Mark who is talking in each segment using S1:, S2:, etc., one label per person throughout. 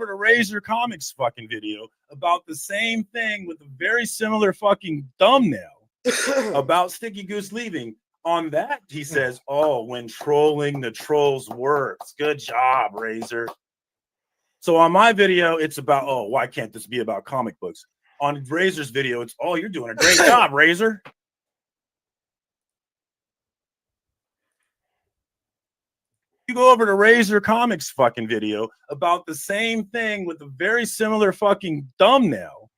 S1: over to Razor Comics fucking video about the same thing with a very similar fucking thumbnail about Sticky Goose leaving. On that, he says, oh, when trolling the trolls works. Good job, Razor. So on my video, it's about, oh, why can't this be about comic books? On Razor's video, it's, oh, you're doing a great job, Razor. You go over to Razor Comics fucking video about the same thing with a very similar fucking thumbnail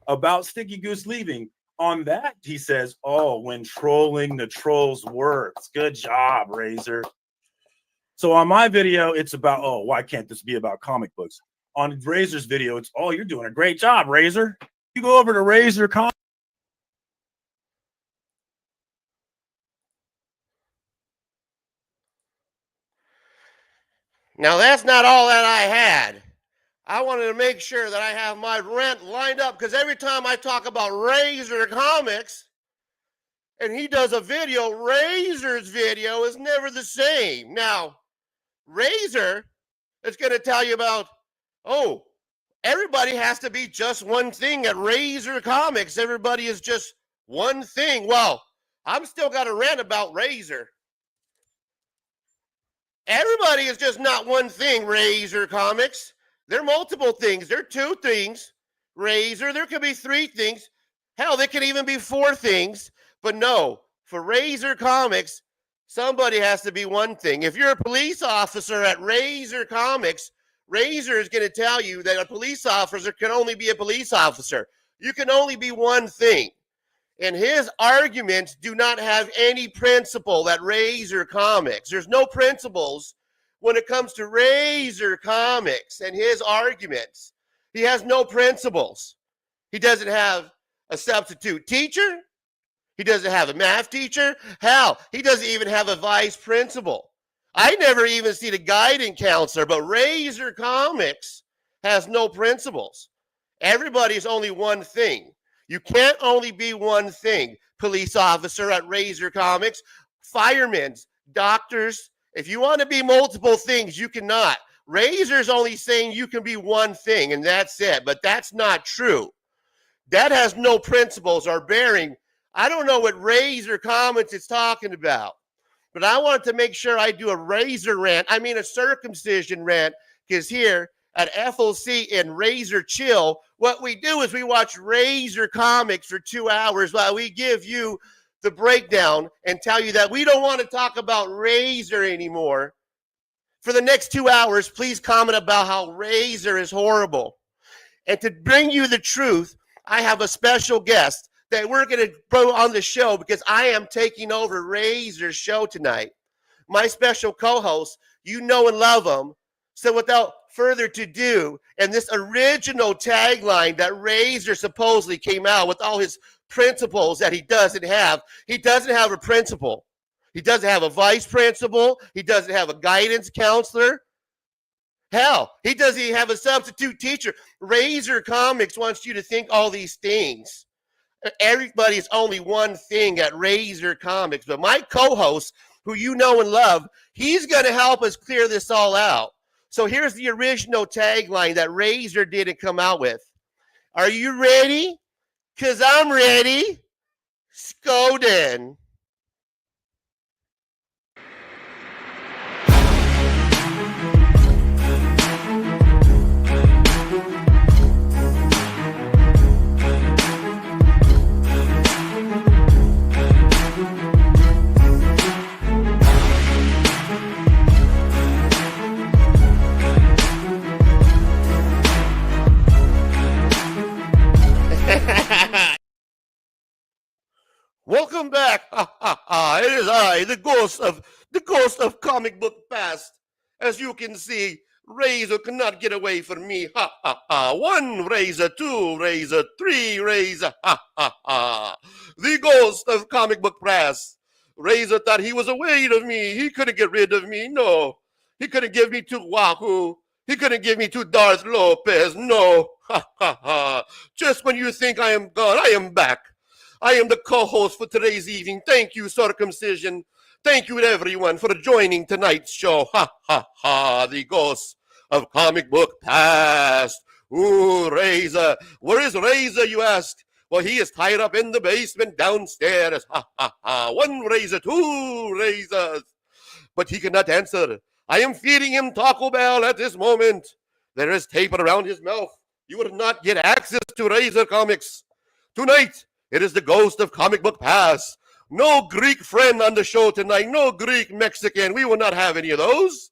S1: about Sticky Goose leaving. On that, he says, oh, when trolling the trolls works. Good job, Razor. So on my video, it's about, oh, why can't this be about comic books? On Razor's video, it's, oh, you're doing a great job, Razor. You go over to Razor Comics.
S2: Now, that's not all that I had. I wanted to make sure that I have my rant lined up, because every time I talk about Razor Comics and he does a video, Razor's video is never the same. Now, Razor is going to tell you about, oh, everybody has to be just one thing at Razor Comics. Everybody is just one thing. Well, I'm still got a rant about Razor. Everybody is just not one thing, Razor Comics. They're multiple things. They're two things. Razor, there could be three things. Hell, there could even be four things. But no, for Razor Comics, somebody has to be one thing. If you're a police officer at Razor Comics, Razor is going to tell you that a police officer can only be a police officer. You can only be one thing. And his arguments do not have any principle at Razor Comics. There's no principles when it comes to Razor Comics and his arguments. He has no principles. He doesn't have a substitute teacher. He doesn't have a math teacher. Hell, he doesn't even have a vice principal. I never even seen a guidance counselor, but Razor Comics has no principles. Everybody's only one thing. You can't only be one thing. Police officer at Razor Comics, firemen, doctors. If you want to be multiple things, you cannot. Razor's only saying you can be one thing, and that's it. But that's not true. That has no principles or bearing. I don't know what Razor Comics is talking about. But I wanted to make sure I do a Razor rant. I mean a circumcision rant. Because here at FLC and Razor Chill, what we do is we watch Razor Comics for 2 hours while we give you the breakdown and tell you that we don't want to talk about Razor anymore. For the next 2 hours, please comment about how Razor is horrible. And to bring you the truth, I have a special guest that we're going to put on the show because I am taking over Razor's show tonight. My special co-host, you know and love him. So without further ado, and this original tagline that Razor supposedly came out with all his principles that he doesn't have a principal. He doesn't have a vice principal. He doesn't have a guidance counselor. Hell, he doesn't even have a substitute teacher. Razor Comics wants you to think all these things. Everybody's only one thing at Razor Comics. But my co-host, who you know and love, he's going to help us clear this all out. So here's the original tagline that Razor didn't come out with. Are you ready? Because I'm ready. Skoden. Welcome back. It is I, the ghost of comic book past. As you can see, Razor cannot get away from me. 1 Razor, 2 Razor, 3 Razor. The ghost of comic book past. Razor thought he was afraid of me. He couldn't get rid of me. No, he couldn't give me to Wahoo. He couldn't give me to Darth Lopez. No. Just when you think I am gone, I am back. I am the co-host for today's evening. Thank you, Circumcision. Thank you, everyone, for joining tonight's show. The ghost of comic book past. Ooh, Razor. Where is Razor, you ask? Well, he is tied up in the basement downstairs. Ha, ha, ha. One razor, two razors. But he cannot answer. I am feeding him Taco Bell at this moment. There is tape around his mouth. You will not get access to Razor Comics. Tonight, it is the ghost of comic book past. No Greek friend on the show tonight. No Greek Mexican. We will not have any of those.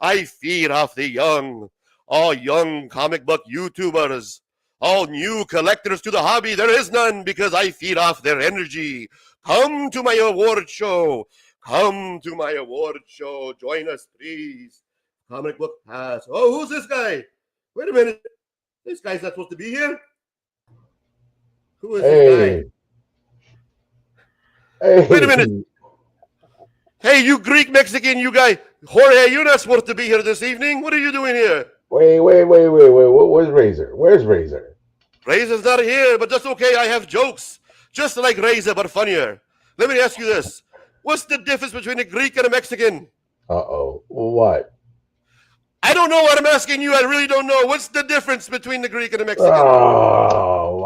S2: I feed off the young. All young comic book YouTubers. All new collectors to the hobby. There is none because I feed off their energy. Come to my award show. Come to my award show. Join us, please. Comic book pass. Oh, who's this guy? Wait a minute. This guy's not supposed to be here. Who is this guy?
S3: Hey.
S2: Wait a minute. Hey, you Greek Mexican, you guy. Jorge, you're not supposed to be here this evening. What are you doing here?
S3: Wait. Where's Razor? Where's Razor?
S2: Razor's not here, but that's okay. I have jokes. Just like Razor, but funnier. Let me ask you this. What's the difference between a Greek and a Mexican?
S3: Uh-oh. What?
S2: I don't know what I'm asking you. I really don't know. What's the difference between the Greek and the Mexican?
S3: Oh,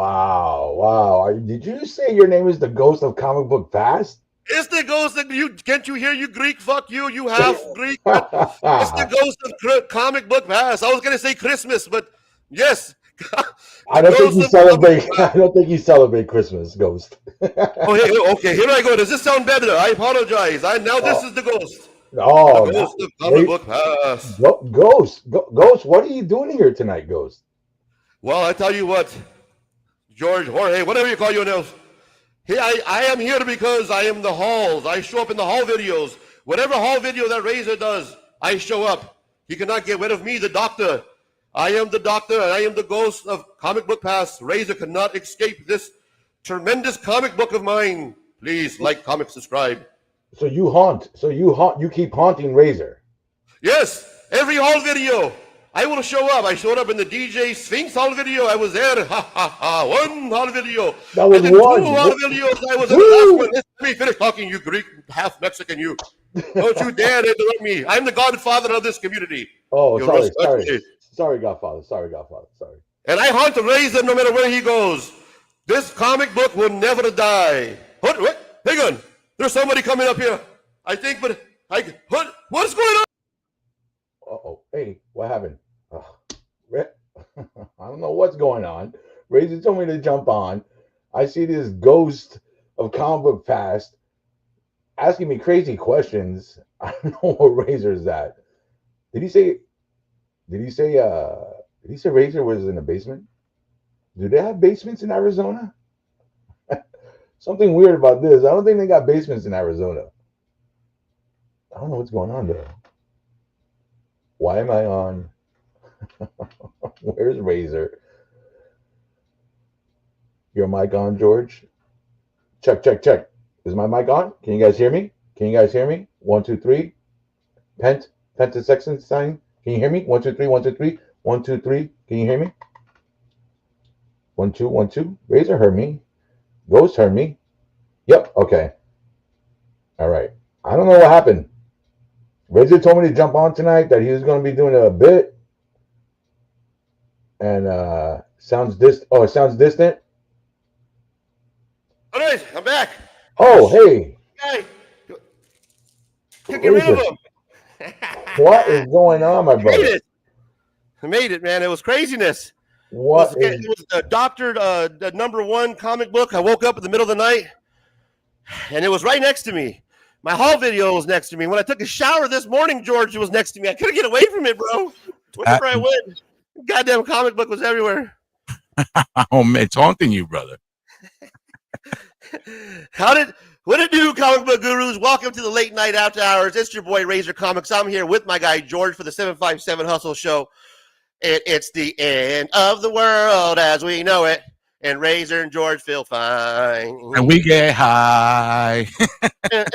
S3: wow. Did you say your name is the ghost of comic book past?
S2: It's the ghost of you. Can't you hear, you Greek? Fuck you. You half Greek. It's the ghost of comic book past. I was going to say Christmas, but yes.
S3: I don't think you celebrate Christmas, Ghost.
S2: Okay, here I go. Does this sound better? I apologize. This is the ghost.
S3: Oh,
S2: the ghost of comic book past.
S3: Ghost, what are you doing here tonight, Ghost?
S2: Well, I tell you what, George, Jorge, whatever you call yourself. Here I am here because I am the halls. I show up in the hall videos. Whatever hall video that Razor does, I show up. He cannot get rid of me, the doctor. I am the doctor, and I am the ghost of comic book past. Razor cannot escape this tremendous comic book of mine. Please like, comment, subscribe.
S3: So you keep haunting Razor.
S2: Yes, every hall video. I will show up. I showed up in the DJ Sphinx hall video. I was there. Ha ha ha. One hall video.
S3: That was
S2: and then
S3: one.
S2: 2 hall videos. I was in the last one. Let me finish talking, you Greek, half Mexican, you. Don't you dare interrupt me. I'm the godfather of this community.
S3: Oh, sorry, Godfather. Sorry.
S2: And I haunt the Razor no matter where he goes. This comic book will never die. What? Hang on. There's somebody coming up here. I think, but what's going on?
S3: Uh-oh. Hey, what happened? I don't know what's going on. Razor told me to jump on. I see this ghost of comic book past asking me crazy questions. I don't know what Razor's at. Did he say Razor was in a basement? Do they have basements in Arizona? Something weird about this. I don't think they got basements in Arizona. I don't know what's going on there. Why am I on? Where's Razor? Your mic on, George? Check. Is my mic on? Can you guys hear me? 1, 2, 3. Pentasextant sign. Can you hear me? 1, 2, 3. 1, 2, 3. 1, 2, 3. Can you hear me? 1, 2, 1, 2. Razor heard me. Ghost heard me. Yep. Okay. All right. I don't know what happened. Razor told me to jump on tonight, that he was going to be doing a bit. And it sounds distant.
S2: All right, I'm back.
S3: Oh, hey.
S2: Hey. Get rid of him.
S3: What is going on, my brother?
S2: I made it, man. It was craziness. It was the doctored the #1 comic book. I woke up in the middle of the night, and it was right next to me. My haul video was next to me. When I took a shower this morning, George, it was next to me. I couldn't get away from it, bro. Wherever I went, goddamn comic book was everywhere.
S4: Oh, man, it's haunting you, brother.
S2: What it do, comic book gurus? Welcome to the late night after hours. It's your boy Razor Comics. I'm here with my guy George for the 757 Hustle Show. It's the end of the world as we know it, and Razor and George feel fine.
S4: And we get high.
S2: And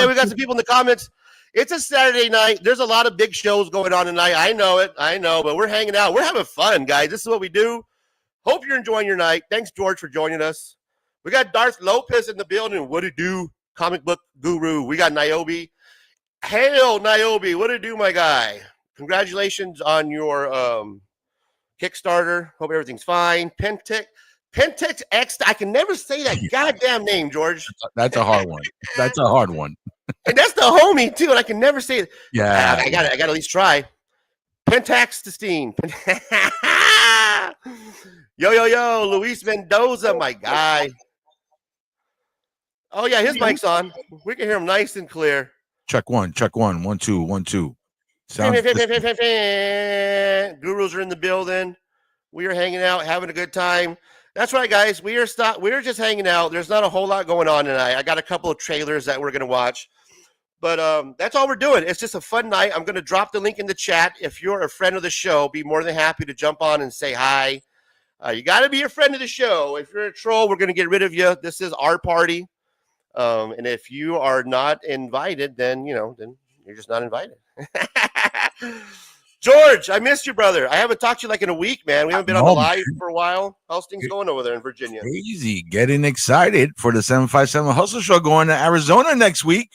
S2: we got some people in the comments. It's a Saturday night. There's a lot of big shows going on tonight. I know, but we're hanging out. We're having fun, guys. This is what we do. Hope you're enjoying your night. Thanks, George, for joining us. We got Darth Lopez in the building. What it do? Comic book guru. We got Niobe. Hail, Niobe. What do you do, my guy? Congratulations on your Kickstarter. Hope everything's fine. Pentex X. I can never say that goddamn name, George.
S4: That's a hard one. That's a hard one.
S2: And that's the homie too, and I can never say it.
S4: Yeah.
S2: I got to at least try. Pentaxtistine. Yo, Luis Mendoza, my guy. Oh yeah, his mic's on. We can hear him nice and clear.
S4: Check one. 1 2 1 2.
S2: Gurus are in the building. We are hanging out, having a good time. That's right, guys. We're just hanging out. There's not a whole lot going on tonight. I got a couple of trailers that we're gonna watch, but that's all we're doing. It's just a fun night. I'm gonna drop the link in the chat. If you're a friend of the show, be more than happy to jump on and say hi. You got to be a friend of the show. If you're a troll, we're gonna get rid of you. This is our party, and if you are not invited, then you're just not invited. George, I missed you, brother. I haven't talked to you like in a week, man. We haven't been on the live for a while. How's things going over there in Virginia?
S4: Crazy. Getting excited for the 757 Hustle Show going to Arizona next week.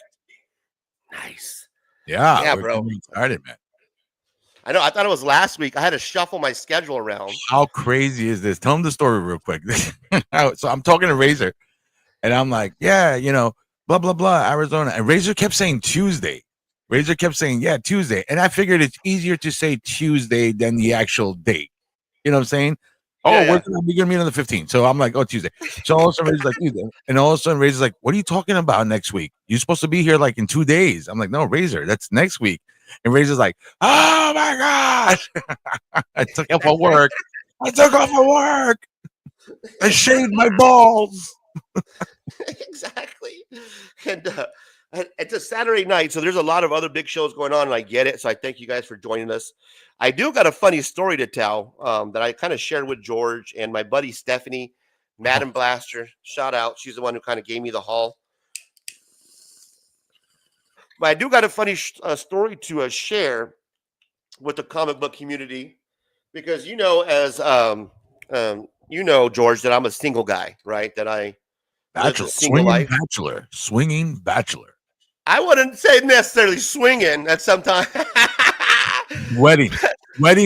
S2: Nice.
S4: Yeah,
S2: bro.
S4: Excited, man.
S2: I know. I thought it was last week. I had to shuffle my schedule around.
S4: How crazy is this? Tell them the story real quick. So I'm talking to Razor, and I'm like, yeah, blah, blah, blah, Arizona. And Razor kept saying Tuesday. Razor kept saying, yeah, Tuesday. And I figured it's easier to say Tuesday than the actual date. You know what I'm saying? We're going to meet on the 15th. So I'm like, oh, Tuesday. So all of a sudden, Razor's like, Tuesday. And all of a sudden, Razor's like, what are you talking about next week? You're supposed to be here like in 2 days. I'm like, no, Razor, that's next week. And Razor's like, oh my gosh. I took off of work. I shaved my balls.
S2: Exactly. And it's a Saturday night, so there's a lot of other big shows going on, and I get it. So I thank you guys for joining us. I do got a funny story to tell that I kind of shared with George and my buddy Stephanie, Madam Blaster. Shout out. She's the one who kind of gave me the haul. But I do got a funny story to share with the comic book community because as George, that I'm a single guy, right? That I
S4: swinging bachelor.
S2: I wouldn't say necessarily swinging at some time.
S4: wedding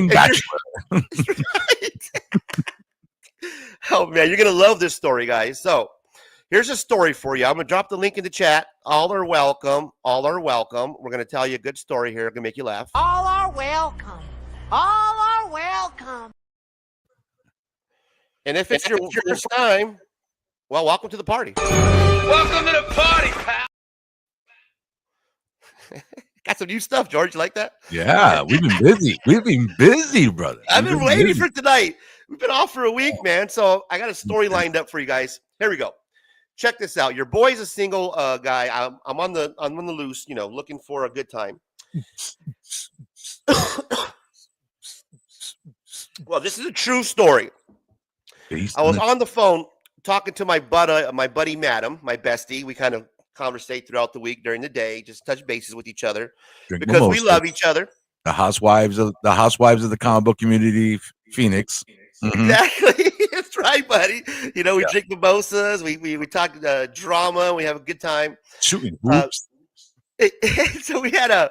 S4: bachelor.
S2: Right. Oh man, you're gonna love this story, guys. So here's a story for you. I'm gonna drop the link in the chat. All are welcome. We're gonna tell you a good story here. Gonna make you laugh.
S5: All are welcome.
S2: And if it's your first time, well, welcome to the party.
S6: Welcome to the party, pal.
S2: Got some new stuff, George. You like that?
S4: Yeah, we've been busy, brother.
S2: I've been waiting for tonight. We've been off for a week, man. So I got a story lined up for you guys. Here we go. Check this out. Your boy's a single guy. I'm on the loose, looking for a good time. Well, this is a true story. I was on the phone talking to my buddy Madam, my bestie. We kind of conversate throughout the week during the day, just touch bases with each other because we love each other.
S4: The housewives of the comic book community, Phoenix. Mm-hmm.
S2: Exactly, that's right, buddy. We drink mimosas, we talk drama, we have a good time
S4: shooting hoops.
S2: So I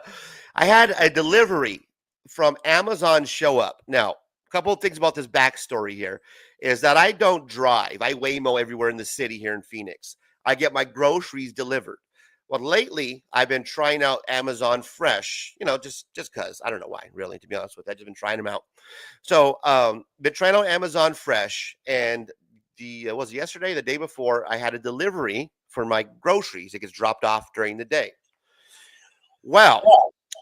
S2: had a delivery from Amazon show up. Now, a couple of things about this backstory here is that I don't drive. I Waymo everywhere in the city here in Phoenix. I get my groceries delivered. Well, lately I've been trying out Amazon Fresh, just because. I don't know why, really, to be honest with you. I've just been trying them out. So been trying out Amazon Fresh, and was it yesterday, the day before, I had a delivery for my groceries. It gets dropped off during the day. Well,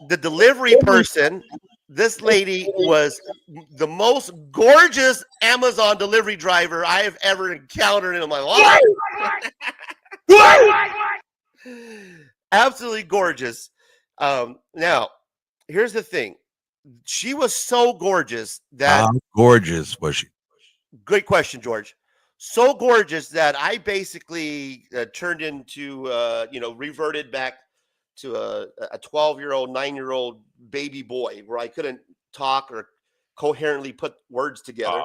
S2: the delivery person, this lady was the most gorgeous Amazon delivery driver I have ever encountered in my life. Absolutely gorgeous. Now, here's the thing. She was so gorgeous that...
S4: How gorgeous was she?
S2: Great question, George. So gorgeous that I basically turned into, reverted back to a 12-year-old, 9-year-old baby boy where I couldn't talk or coherently put words together.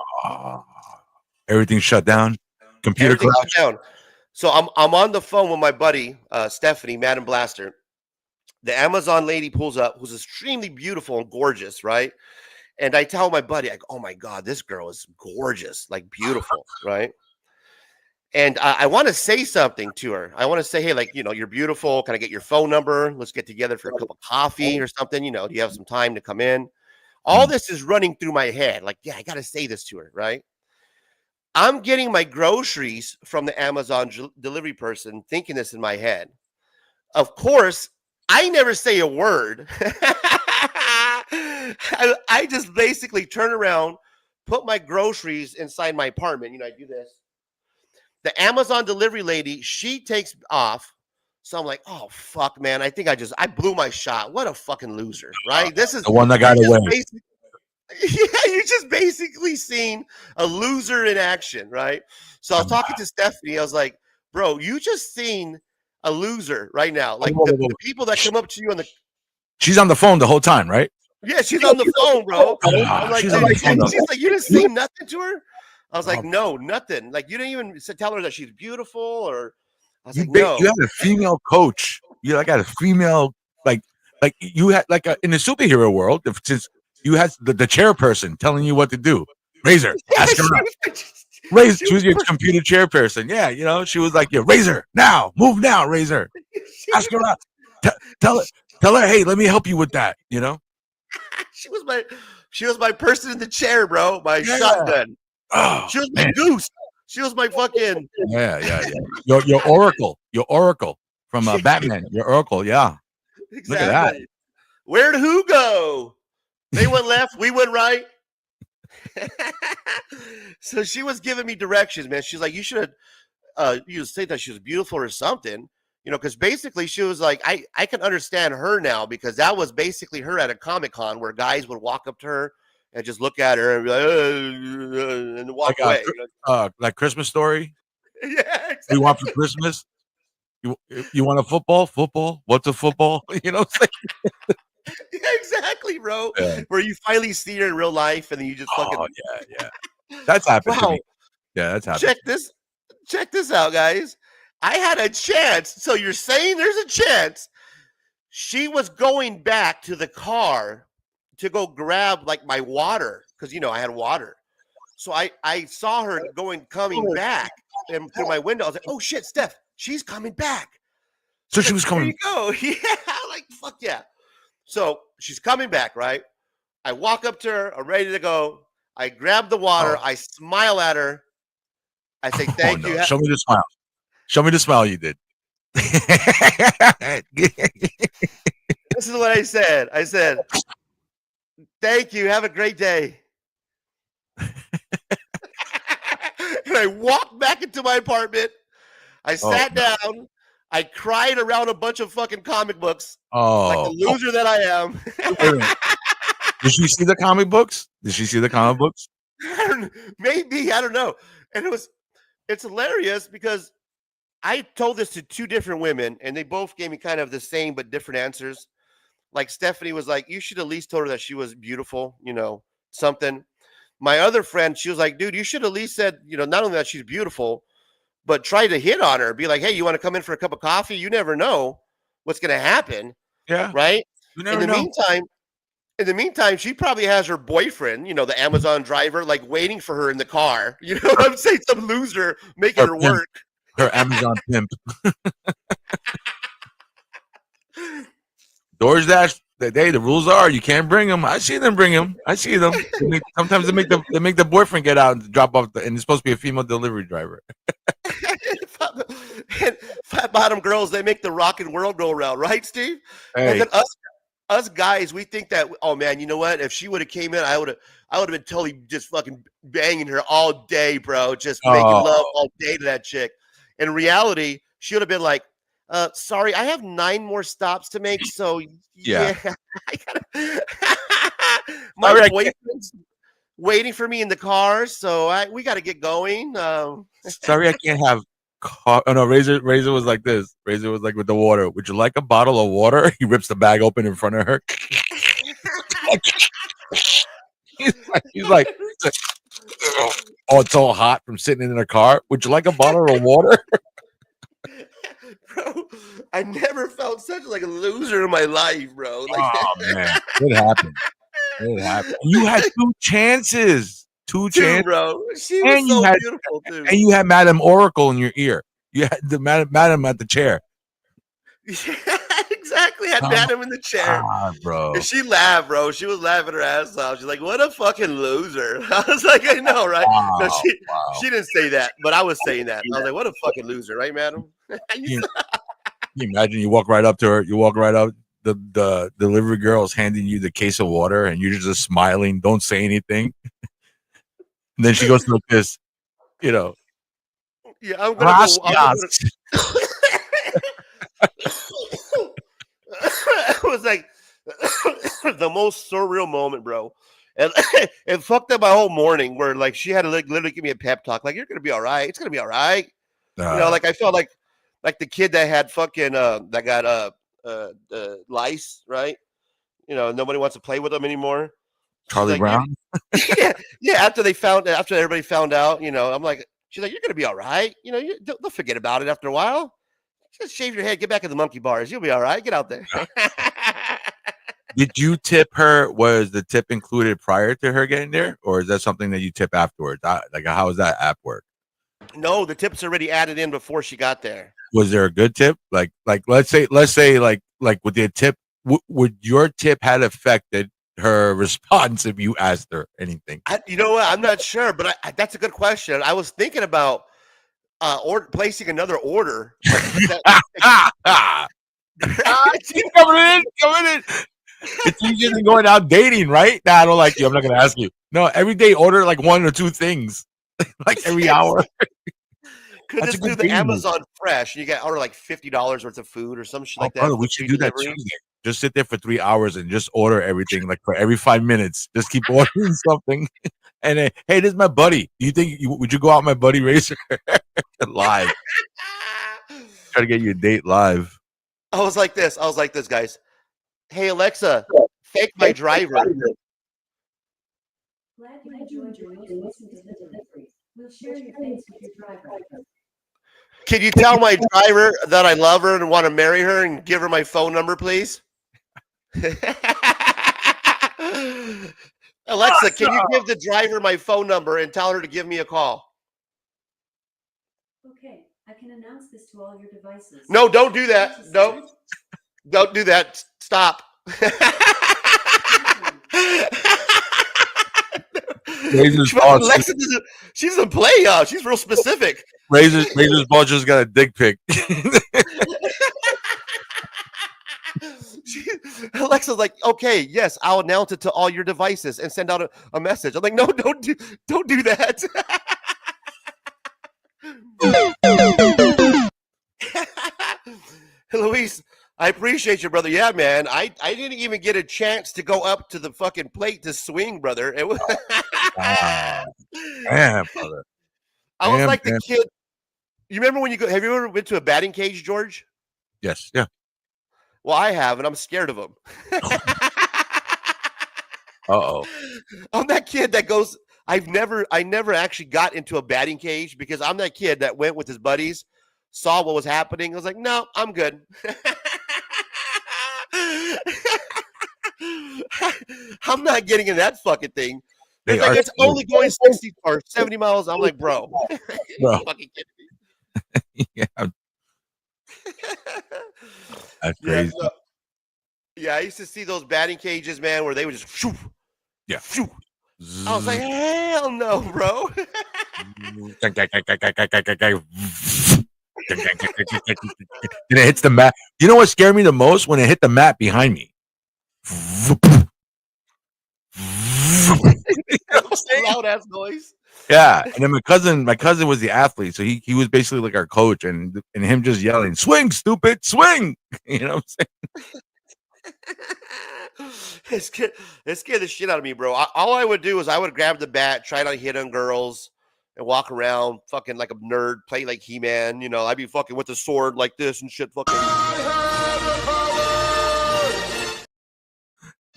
S4: Everything shut down. Computer crash.
S2: Shut down. So I'm on the phone with my buddy Stephanie, Madam Blaster, the Amazon lady pulls up, who's extremely beautiful and gorgeous, right? And I tell my buddy, I go, oh my God, this girl is gorgeous, like beautiful, right? And I want to say something to her. I want to say, hey, like, you're beautiful. Can I get your phone number? Let's get together for a cup of coffee or something. Do you have some time to come in? All this is running through my head. Like, yeah, I got to say this to her, right? I'm getting my groceries from the Amazon delivery person, thinking this in my head. Of course, I never say a word. I just basically turn around, put my groceries inside my apartment. I do this. The Amazon delivery lady, she takes off. So I'm like, oh, fuck, man. I think I blew my shot. What a fucking loser, right? This is
S4: the one that got away.
S2: Yeah, you just basically seen a loser in action, right? So I was talking to Stephanie. I was like, bro, you just seen a loser right now. Like the people that come up to you on the...
S4: She's on the phone the whole time, right?
S2: Yeah, she's on the phone, bro. I'm like,
S4: she's like,
S2: you didn't say nothing to her? I was like, no, nothing. Like, you didn't even tell her that she's beautiful, or... I was like, no.
S4: You had a female coach. You got a female, like you had, like, in the superhero world, since you had the chairperson telling you what to do. Razor, ask her out. Razor, she was your computer chairperson. Yeah, she was like, yeah, Razor, now, move now, Razor. Ask her out. Tell her, hey, let me help you with that,
S2: She was my person in the chair, bro. My shotgun.
S4: Oh,
S2: she was my goose. She was my fucking...
S4: Yeah. Your Oracle from Batman. Your Oracle, yeah.
S2: Exactly.
S4: Look at that.
S2: Where'd who go? They went left, we went right. So she was giving me directions, man. She's like, you should you say that she was beautiful or something, because basically she was like, I can understand her now, because that was basically her at a Comic-Con where guys would walk up to her and just look at her and be like, and walk away.
S4: Like Christmas Story.
S2: Yeah, exactly.
S4: We want for Christmas. You want a football? What's a football?
S2: Yeah, exactly, bro.
S4: Yeah.
S2: Where you finally see her in real life, and then you just fucking...
S4: Oh, yeah. That's happened to me. Yeah, that's happened.
S2: Check this out, guys. I had a chance. So you're saying there's a chance. She was going back to the car to go grab like my water, because I had water. So I saw her coming back, and through my window, I was like, oh shit, Steph, she's coming back.
S4: So she was coming.
S2: There you go. Yeah, like fuck yeah. So she's coming back, right? I walk up to her, I'm ready to go. I grab the water, I smile at her. I say, thank you.
S4: Show me the smile. Show me the smile you did.
S2: This is what I said. I said, thank you. Have a great day. And I walked back into my apartment. I sat down. I cried around a bunch of fucking comic books. Like the loser that I am.
S4: Did she see the comic books?
S2: Maybe. I don't know. And it's hilarious because I told this to two different women, and they both gave me kind of the same but different answers. Like Stephanie was like, you should at least told her that she was beautiful, something. My other friend, she was like, dude, you should at least said, not only that she's beautiful, but try to hit on her. Be like, hey, you want to come in for a cup of coffee? You never know what's going to happen.
S4: Yeah.
S2: Right?
S4: You never know.
S2: In the meantime, she probably has her boyfriend, the Amazon driver, like waiting for her in the car. You know what I'm saying? Some loser making her work.
S4: Her Amazon pimp. DoorDash, the rules are you can't bring them. I see them bring them. I see them. Sometimes they make the boyfriend get out and drop off, and it's supposed to be a female delivery driver.
S2: And fat bottom girls, they make the rockin' world go around, right, Steve?
S4: Hey.
S2: And then us guys, we think that, oh man, you know what? If she would have came in, I would have been totally just fucking banging her all day, bro. Just making love all day to that chick. In reality, she would have been like, sorry, I have 9 more stops to make. So yeah. My boyfriend's waiting for me in the car, so we got to get going.
S4: Sorry, I can't have. Oh no, Razor was like this. Razor was like with the water. Would you like a bottle of water? He rips the bag open in front of her. he's like, oh, it's all hot from sitting in the car. Would you like a bottle of water?
S2: Bro, I never felt such like a loser in my life, bro. Like,
S4: Oh man, what happened? What happened? You had 2 chances, 2
S2: dude,
S4: chances,
S2: bro, she was
S4: and you
S2: so
S4: had
S2: beautiful, dude.
S4: and you had Madam Oracle in your ear. You had the Madam at the chair.
S2: Yeah, exactly. Had
S4: Oh,
S2: Madam in the chair.
S4: bro.
S2: And she laughed, bro. She was laughing her ass off. She's like, "What a fucking loser!" I was like, "I know, right?" No,
S4: Wow,
S2: she didn't say that, but I was saying that. I was like, "What a fucking loser, right, Madam?"
S4: Can you imagine? You walk right up to her. You walk right up. The delivery girl is handing you the case of water, and you're just smiling. Don't say anything. And then she goes like this, you know.
S2: Yeah, I'm gonna go.
S4: Gracias.
S2: It was like the most surreal moment, bro. And it fucked up my whole morning. Where like she had to like literally give me a pep talk, like, "You're gonna be all right. It's gonna be all right." You know, like I felt like the kid that had fucking that got lice, right? You know, nobody wants to play with them anymore.
S4: Charlie
S2: like,
S4: Brown.
S2: Yeah. After everybody found out, you know, I'm like, she's like, "You're gonna be all right. You know, they'll forget about it after a while. Just shave your head, get back in the monkey bars. You'll be all right. Get out there."
S4: Did you tip her? Was the tip included prior to her getting there, or is that something that you tip afterwards? Like, how does that app work?
S2: No, the tip's already added in before she got there.
S4: Was there a good tip? Like let's say like with the tip, would your tip had affected her response if you asked her anything?
S2: You know what? I'm not sure, but that's a good question. I was thinking about placing another order.
S4: Coming in. It's easier than going out dating, right? Nah, I don't like you. I'm not gonna ask you. No, every day order like 1 or 2 things, like every hour.
S2: Could just do the Amazon Fresh. You get order like $50 worth of food or some shit like that.
S4: Brother, we should do that Tuesday. Just sit there for 3 hours and just order everything like for every 5 minutes. Just keep ordering something. And then, hey, this is my buddy. Do you think would you go out with my buddy Razor live? Try to get you a date live.
S2: I was like this, guys. "Hey Alexa, fake my driver."
S5: Glad you enjoyed your listen to the delivery. We'll share your thanks with your driver.
S2: "Can you tell my driver that I love her and want to marry her and give her my phone number, please?" "Alexa, can you give the driver my phone number and tell her to give me a call?"
S5: Okay, I can announce this to all your devices.
S2: No, don't do that. No, don't do that. Stop. Alexa she doesn't play, y'all. She's real specific.
S4: Razor's ball just got a dick pic.
S2: Alexa's like, "Okay, yes, I'll announce it to all your devices and send out a message." I'm like, "No, don't do that." Luis, I appreciate you, brother. Yeah, man. I didn't even get a chance to go up to the fucking plate to swing, brother. It was
S4: Damn, brother.
S2: I was like the kid. You remember when have you ever been to a batting cage, George?
S4: Yes, yeah.
S2: Well, I have, and I'm scared of them.
S4: Uh-oh.
S2: I'm that kid that goes, I never actually got into a batting cage because I'm that kid that went with his buddies, saw what was happening. I was like, "No, I'm good." I'm not getting in that fucking thing. It's like it's only going 60 or 70 miles. I'm like, bro. You're fucking kidding me.
S4: Yeah. That's crazy.
S2: Yeah, I used to see those batting cages, man, where they would just shoo.
S4: Yeah.
S2: Shoo. I was like, hell no, bro.
S4: Then it hits the mat. You know what scared me the most? When it hit the mat behind me.
S2: Loud ass noise.
S4: Yeah, and then my cousin was the athlete, so he was basically like our coach, and him just yelling, "Swing, stupid, swing!" You know what I'm
S2: saying? It scared the shit out of me, bro. All I would do is I would grab the bat, try to hit on girls, and walk around fucking like a nerd, play like He-Man. You know, I'd be fucking with a sword like this and shit. Fucking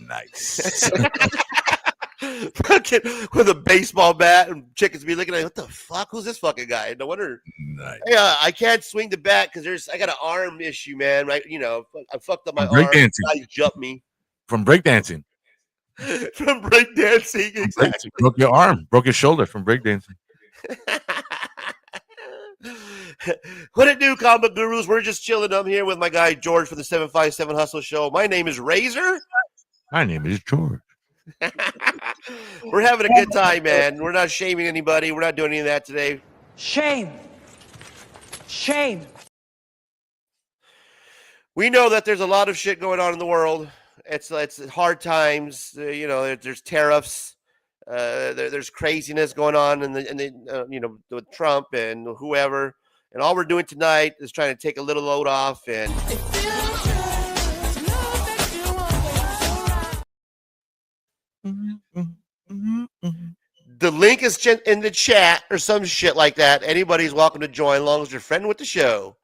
S4: nice.
S2: fucking with a baseball bat, and chickens be looking at, what the fuck? Who's this fucking guy? No wonder.
S4: Nice.
S2: Yeah, I can't swing the bat because I got an arm issue, man. Right, I fucked up my
S4: From
S2: arm.
S4: breakdancing.
S2: Guy jumped me
S4: From breakdancing.
S2: from breakdancing. Exactly.
S4: Broke your arm. Broke your shoulder from breakdancing.
S2: What it do, comic gurus? We're just chilling. I'm here with my guy George for the 757 Hustle Show. My name is Razor.
S4: My name is George.
S2: We're having a good time, man. We're not shaming anybody. We're not doing any of that today.
S7: Shame. Shame.
S2: We know that there's a lot of shit going on in the world. It's hard times. There's tariffs. There's craziness going on, with Trump and whoever. And all we're doing tonight is trying to take a little load off. And the link is in the chat or some shit like that. Anybody's welcome to join, as long as you're friend with the show.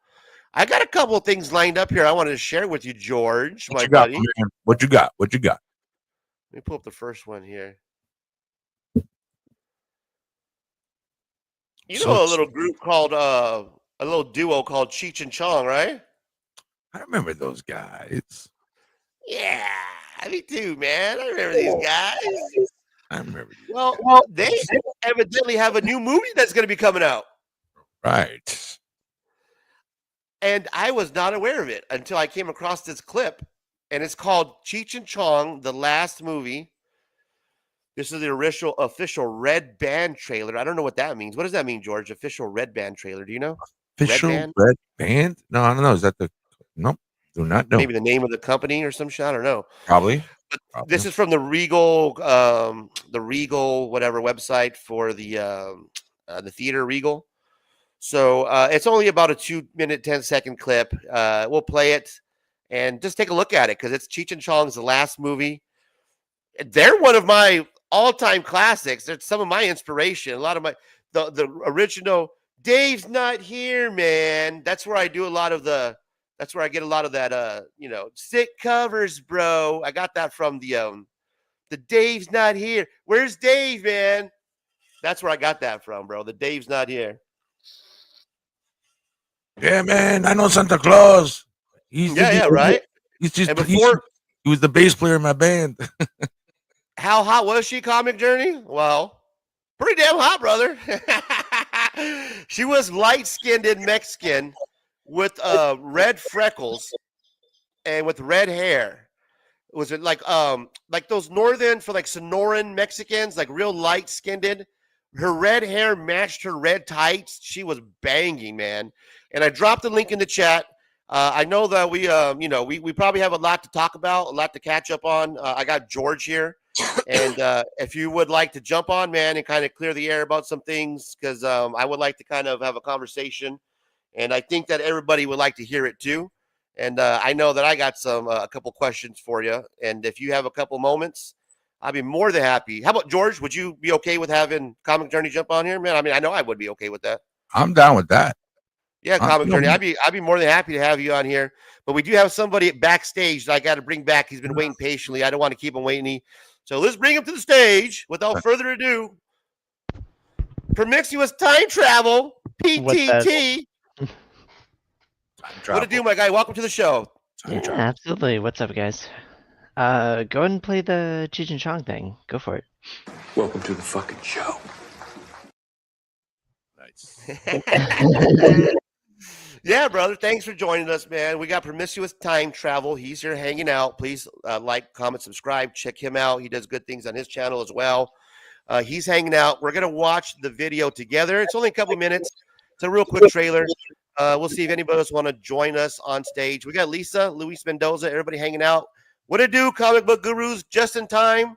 S2: I got a couple of things lined up here I wanted to share with you, George, my buddy.
S4: What you got? What you got?
S2: Let me pull up the first one here. You know a little group called a little duo called Cheech and Chong, right?
S4: I remember those guys.
S2: Yeah, me too, man. I remember these guys.
S4: I remember.
S2: Well, they evidently have a new movie that's going to be coming out.
S4: Right.
S2: And I was not aware of it until I came across this clip. And it's called Cheech and Chong, The Last Movie. This is the official Red Band trailer. I don't know what that means. What does that mean, George? Official Red Band trailer. Do you know?
S4: Official Red Band? No, I don't know. Is that the... Nope. Do not know.
S2: Maybe the name of the company or some shit. I don't know.
S4: Probably.
S2: This is from the Regal whatever website for the theater Regal. So it's only about a 2-minute, 10-second clip. We'll play it and just take a look at it because it's Cheech and Chong's The Last Movie. They're one of my all-time classics. They're some of my inspiration. A lot of the original Dave's Not Here, man. That's where I do a lot of that's where I get a lot of that sick covers, bro. I got that from the Dave's Not Here. Where's Dave, man? That's where I got that from, bro. The Dave's Not Here.
S4: Yeah, man. I know Santa Claus.
S2: Right.
S4: He's just he was the bass player in my band.
S2: How hot was she, Comic Journey? Well, pretty damn hot, brother. She was light-skinned and Mexican with red freckles and with red hair. Was it like those northern for like Sonoran Mexicans, like real light-skinned? Her red hair matched her red tights. She was banging, man. And I dropped the link in the chat. I know that we probably have a lot to talk about, a lot to catch up on. I got George here. And if you would like to jump on, man, and kind of clear the air about some things, because I would like to kind of have a conversation. And I think that everybody would like to hear it too. And I know that I got a couple questions for you. And if you have a couple moments, I'd be more than happy. How about George? Would you be okay with having Comic Journey jump on here, man? I mean, I know I would be okay with that.
S4: I'm down with that.
S2: Yeah, Comic Journey. I'd be more than happy to have you on here. But we do have somebody backstage that I got to bring back. He's been waiting patiently. I don't want to keep him waiting. So let's bring him to the stage. Without further ado, Promiscuous Time Travel, PTT. What to do, my guy? Welcome to the show.
S8: Yeah, absolutely. What's up, guys? Go ahead and play the Cheech and Chong thing. Go for it.
S6: Welcome to the fucking show.
S4: Nice.
S2: Yeah, brother. Thanks for joining us, man. We got Promiscuous Time Travel. He's here hanging out. Please like, comment, subscribe. Check him out. He does good things on his channel as well. He's hanging out. We're going to watch the video together. It's only a couple minutes. It's a real quick trailer. We'll see if anybody else want to join us on stage. We got Lisa, Luis Mendoza, everybody hanging out. What it do, comic book gurus, just in time.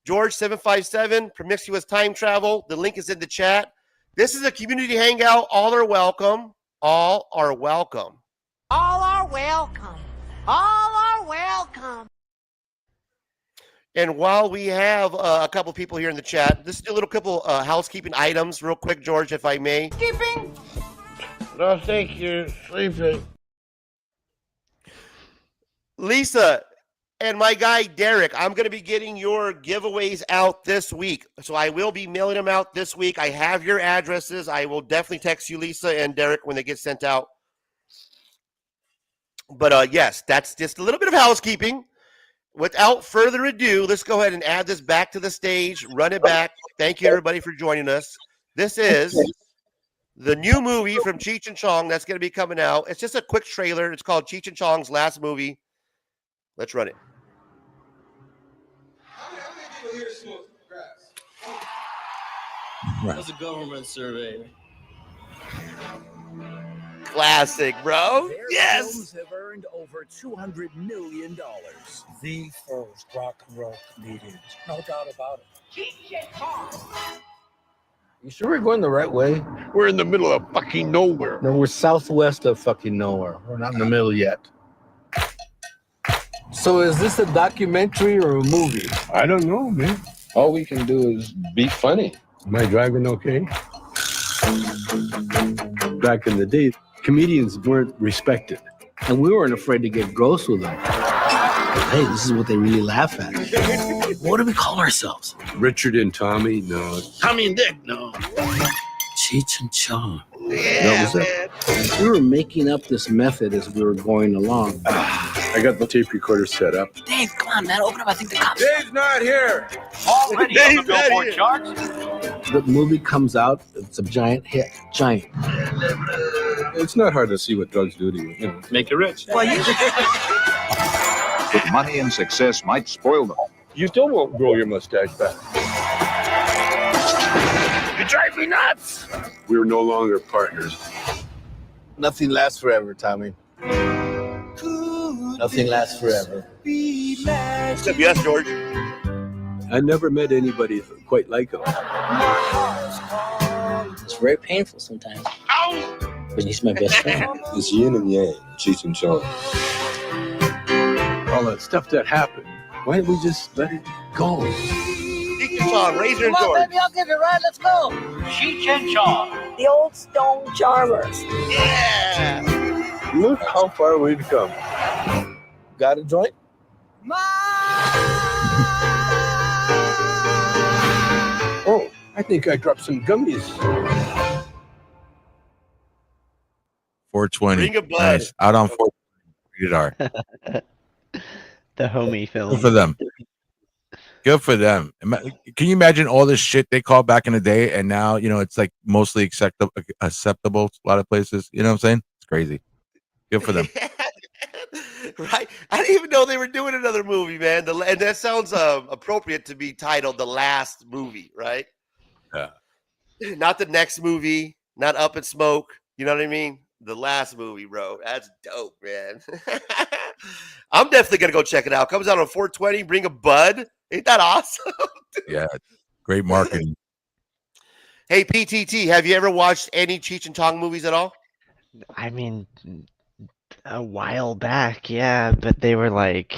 S2: George 757, Promiscuous Time Travel. The link is in the chat. This is a community hangout. All are welcome. All are welcome.
S7: All are welcome. All are welcome.
S2: And while we have a couple people here in the chat, this is a little couple housekeeping items real quick, George, if I may.
S7: Keeping.
S6: No, thank you. Sleeping.
S2: Lisa, And my guy, Derek, I'm going to be getting your giveaways out this week. So I will be mailing them out this week. I have your addresses. I will definitely text you, Lisa and Derek, when they get sent out. But yes, that's just a little bit of housekeeping. Without further ado, let's go ahead and add this back to the stage, run it back. Thank you, everybody, for joining us. This is the new movie from Cheech and Chong that's going to be coming out. It's just a quick trailer. It's called Cheech and Chong's last movie. Let's run it.
S9: That's a government survey.
S2: Classic, bro. Yes.
S10: Films have earned over $200 million. The first rock and roll comedians, no doubt about it.
S11: You sure we're going the right way?
S6: We're in the middle of fucking nowhere.
S11: No, we're southwest of fucking nowhere. We're not in the middle yet. So is this a documentary or a movie?
S6: I don't know, man. All we can do is be funny.
S10: Am I driving okay? Back in the day, comedians weren't respected.
S11: And we weren't afraid to get gross with them. Hey, this is what they really laugh at. What do we call ourselves?
S10: Richard and Tommy? No.
S11: Tommy and Dick? No. Cheech and Chong.
S2: Yeah,
S11: That was it. We were making up this method as we were going along.
S10: I got the tape recorder set up.
S7: Dave, come on, man. Open up. I think the cops.
S10: Dave's not here.
S2: Already on the Billboard charts.
S11: The movie comes out, it's a giant hit. Giant.
S10: It's not hard to see what drugs do to you. You know.
S11: Make you rich.
S7: Well, you
S6: But money and success might spoil them.
S10: You still won't grow your mustache back.
S11: You drive me nuts.
S10: We're no longer partners.
S11: Nothing lasts forever, Tommy. Nothing lasts forever.
S2: Except yes, George.
S10: I never met anybody quite like him.
S9: It's very painful sometimes. But he's my best friend.
S10: It's yin and yang, Cheech and Chong. All that stuff that happened, why don't we just let it go?
S2: Cheech and Chong, Razor and George.
S7: I'll give you a ride. Let's go.
S9: Cheech and Chong.
S7: The old stone charmers.
S2: Yeah.
S10: Look how far we've come.
S11: Got a joint?
S10: Oh, I think I dropped some gummies.
S4: 420.
S2: Bring a bud.
S4: Nice. Out on 420. Rated R.
S8: The homie film.
S4: Good for them. Good for them. Can you imagine all this shit they called back in the day, and now it's like mostly acceptable to a lot of places. You know what I'm saying? It's crazy. Good for them.
S2: Right. I didn't even know they were doing another movie, man. And that sounds appropriate to be titled The Last Movie, right?
S4: Yeah.
S2: Not the next movie, not Up in Smoke. You know what I mean? The last movie, bro. That's dope, man. I'm definitely going to go check it out. Comes out on 420. Bring a bud. Ain't that awesome?
S4: Yeah. Great marketing.
S2: Hey, PTT, have you ever watched any Cheech and Chong movies at all?
S8: I mean, a while back, yeah, but they were like,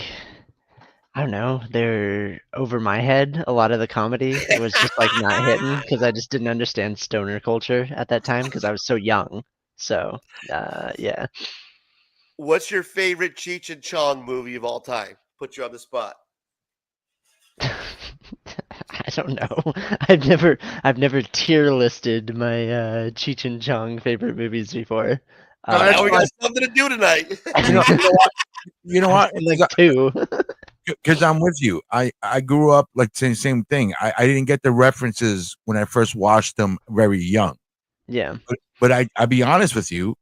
S8: I don't know, they're over my head. A lot of the comedy was just like not hitting because I just didn't understand stoner culture at that time because I was so young. So, yeah.
S2: What's your favorite Cheech and Chong movie of all time? Put you on the spot.
S8: I don't know. I've never tier listed my Cheech and Chong favorite movies before.
S2: Now we got something to do tonight.
S4: You know what?
S8: Like two.
S4: Because I'm with you. I grew up like saying same thing. I didn't get the references when I first watched them very young.
S8: Yeah.
S4: But I'll be honest with you.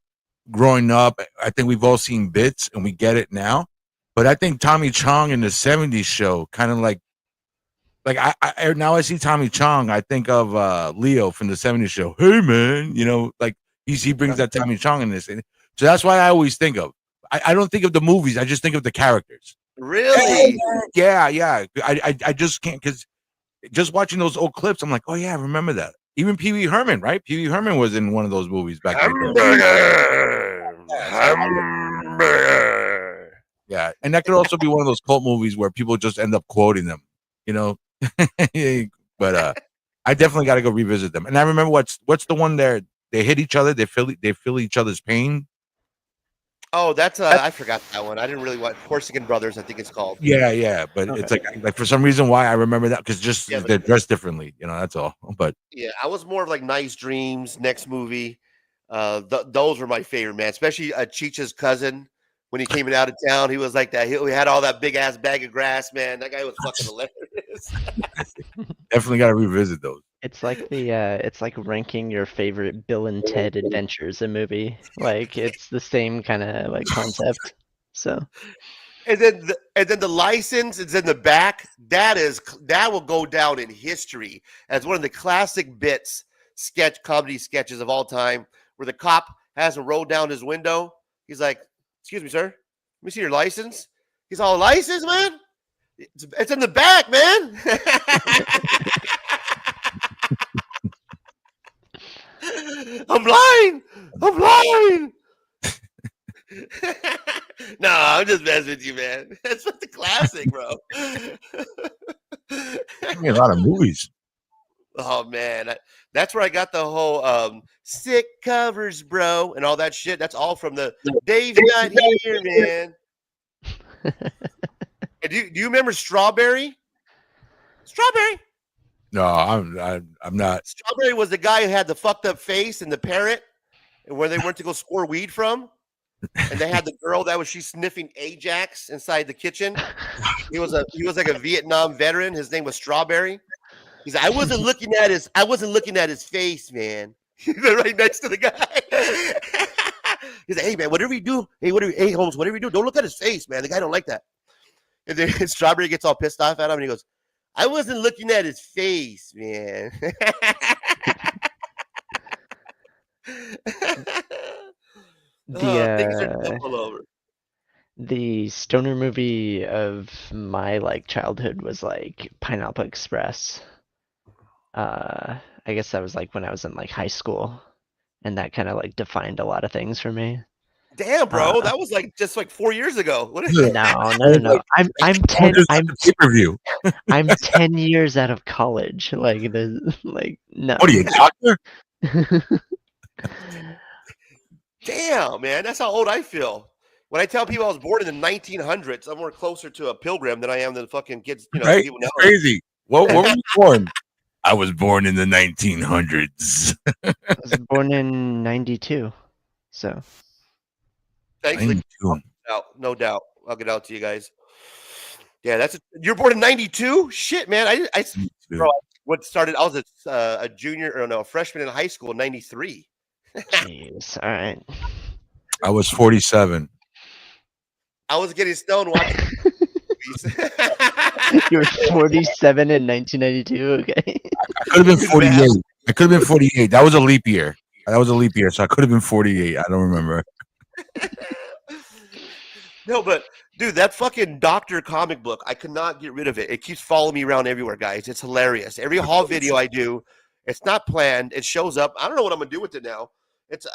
S4: Growing up, I think we've all seen bits and we get it now. But I think Tommy Chong in the 70s show kind of like I now I see Tommy Chong, I think of Leo from the 70s show. Hey man, like he brings that Tommy Chong in this. So that's why I always think of. I don't think of the movies, I just think of the characters.
S2: Really?
S4: Yeah. I just can't, because just watching those old clips, I'm like, oh yeah, I remember that. Even Pee Wee Herman, right? Pee Wee Herman was in one of those movies back then.
S2: Hamburger.
S4: Yeah, and that could also be one of those cult movies where people just end up quoting them, But I definitely got to go revisit them. And I remember what's the one there? They hit each other. They feel each other's pain.
S2: Oh, that's I forgot that one. I didn't really watch Corsican Brothers. I think it's called.
S4: Yeah, but it's like for some reason why I remember that because just
S2: Yeah,
S4: they're dressed differently, that's all. But
S2: yeah, I was more of like Nice Dreams, Next Movie. Those were my favorite, man. Especially Cheech's cousin when he came in out of town. He was like that. He had all that big ass bag of grass, man. That guy was fucking hilarious.
S4: definitely got to revisit those.
S8: It's like it's like ranking your favorite Bill and Ted Adventures, a movie. Like it's the same kind of like concept. So.
S2: And then the license is in the back. That will go down in history as one of the classic comedy sketches of all time, where the cop has to roll down his window. He's like, "Excuse me, sir. Let me see your license." He's all, "License, man? It's in the back, man." I'm blind. No, I'm just messing with you, man. That's the classic, bro.
S4: I mean, a lot of movies.
S2: Oh man, that's where I got the whole sick covers, bro, and all that shit. That's all from the Dave's Not Here, man. And do you remember Strawberry?
S4: No, I'm not.
S2: Strawberry was the guy who had the fucked up face and the parrot, and where they went to go score weed from. And they had the girl she's sniffing Ajax inside the kitchen. He was like a Vietnam veteran. His name was Strawberry. He's like, I wasn't looking at his face, man. They're right next to the guy. He's like, hey man, whatever you do, hey Holmes, whatever you do, don't look at his face, man. The guy don't like that. And then Strawberry gets all pissed off at him and he goes, I wasn't looking at his face, man. Things are all over.
S8: The stoner movie of my like childhood was like Pineapple Express. I guess that was like when I was in like high school, and that kind of like defined a lot of things for me.
S2: Damn, bro, that was like just like 4 years ago. What is
S8: No. I'm 10.
S4: Pay-per-view.
S8: I'm 10 years out of college. No.
S4: What are you, a doctor?
S2: Damn, man, that's how old I feel. When I tell people I was born in the 1900s, I'm more closer to a pilgrim than I am to the fucking kids.
S4: Right?
S2: People now.
S4: Crazy. What were you born? I was born in the 1900s.
S8: I was born in 92. So.
S2: Thankfully, no doubt. I'll get out to you guys. Yeah, you're born in 92? Shit, man. I was a junior or no, a freshman in high school in 93.
S8: Jeez, all right.
S4: I was 47.
S2: I was getting stoned watching movies.
S8: You were 47 in 1992. Okay.
S4: I could have been 48. That was a leap year. So I could have been 48. I don't remember.
S2: No, but dude, that fucking Doctor comic book, I could not get rid of it. It keeps following me around everywhere, guys. It's hilarious. Every haul video I do, it's not planned. It shows up. I don't know what I'm gonna do with it now. It's.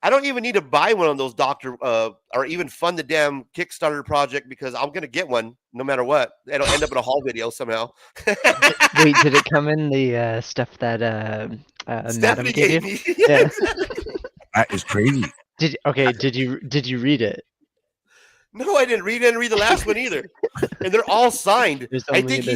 S2: I don't even need to buy one of those Doctor or even fund the damn Kickstarter project because I'm gonna get one no matter what. It'll end up in a haul video somehow.
S8: Wait, did it come in the stuff that Madam gave you? Yeah.
S4: That is crazy.
S8: Did you read it?
S2: No, I didn't read it. I didn't read the last one either. And they're all signed. I think he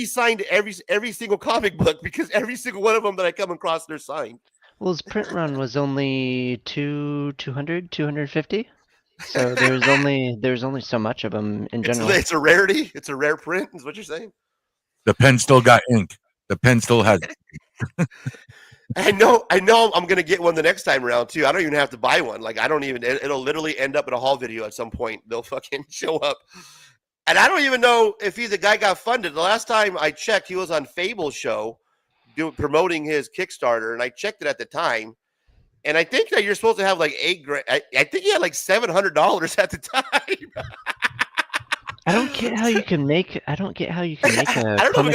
S2: signed every single comic book because every single one of them that I come across, they're signed.
S8: Well, his print run was only 250. So there's only so much of them in general.
S2: It's a rarity. It's a rare print, is what you're saying.
S4: The pen still got ink. The pen still has it.
S2: I know I'm gonna get one the next time around too. I don't even have to buy one. Like it'll literally end up in a haul video at some point. They'll fucking show up. And I don't even know if the guy got funded. The last time I checked, he was on Fable's show promoting his Kickstarter, and I checked it at the time. And I think that you're supposed to have like $8,000. I think he had like $700 at the time.
S8: I don't get how you can make a comic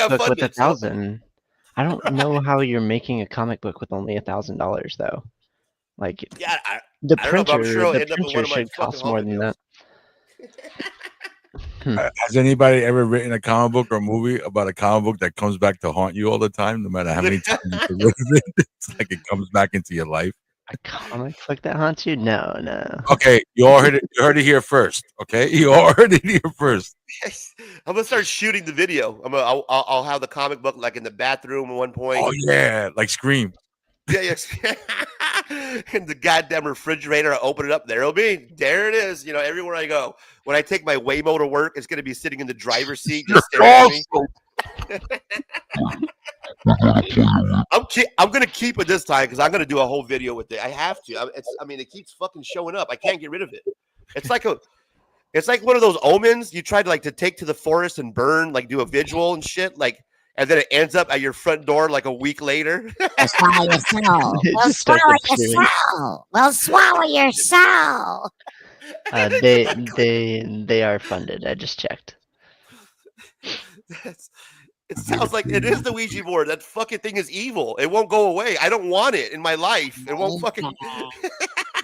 S8: book with 1,000. I don't know how you're making a comic book with only $1,000 though. Like,
S2: yeah,
S8: the printer should cost more than that.
S4: Has anybody ever written a comic book or movie about a comic book that comes back to haunt you all the time, no matter how many times you live it? It's like it comes back into your life.
S8: A comic book that haunts you? No, no.
S4: Okay, you all heard it. You heard it here first. Okay, you all heard it here first.
S2: I'm gonna start shooting the video. I'll have the comic book like in the bathroom at one point.
S4: Oh yeah, like Scream.
S2: Yeah, yes. In the goddamn refrigerator, I open it up. There it'll be. There it is. You know, everywhere I go. When I take my Waymo to work, it's gonna be sitting in the driver's seat, just staring at me. I'm gonna keep it this time because I'm gonna do a whole video with it. I have to. It keeps fucking showing up. I can't get rid of it. It's like one of those omens you try to take to the forest and burn, like do a vigil and shit, and then it ends up at your front door like a week later.
S7: Swallow your soul. We'll swallow your soul. We'll swallow your soul.
S8: They are funded. I just checked.
S2: It sounds like it is the Ouija board. That fucking thing is evil. It won't go away. I don't want it in my life. It won't fucking.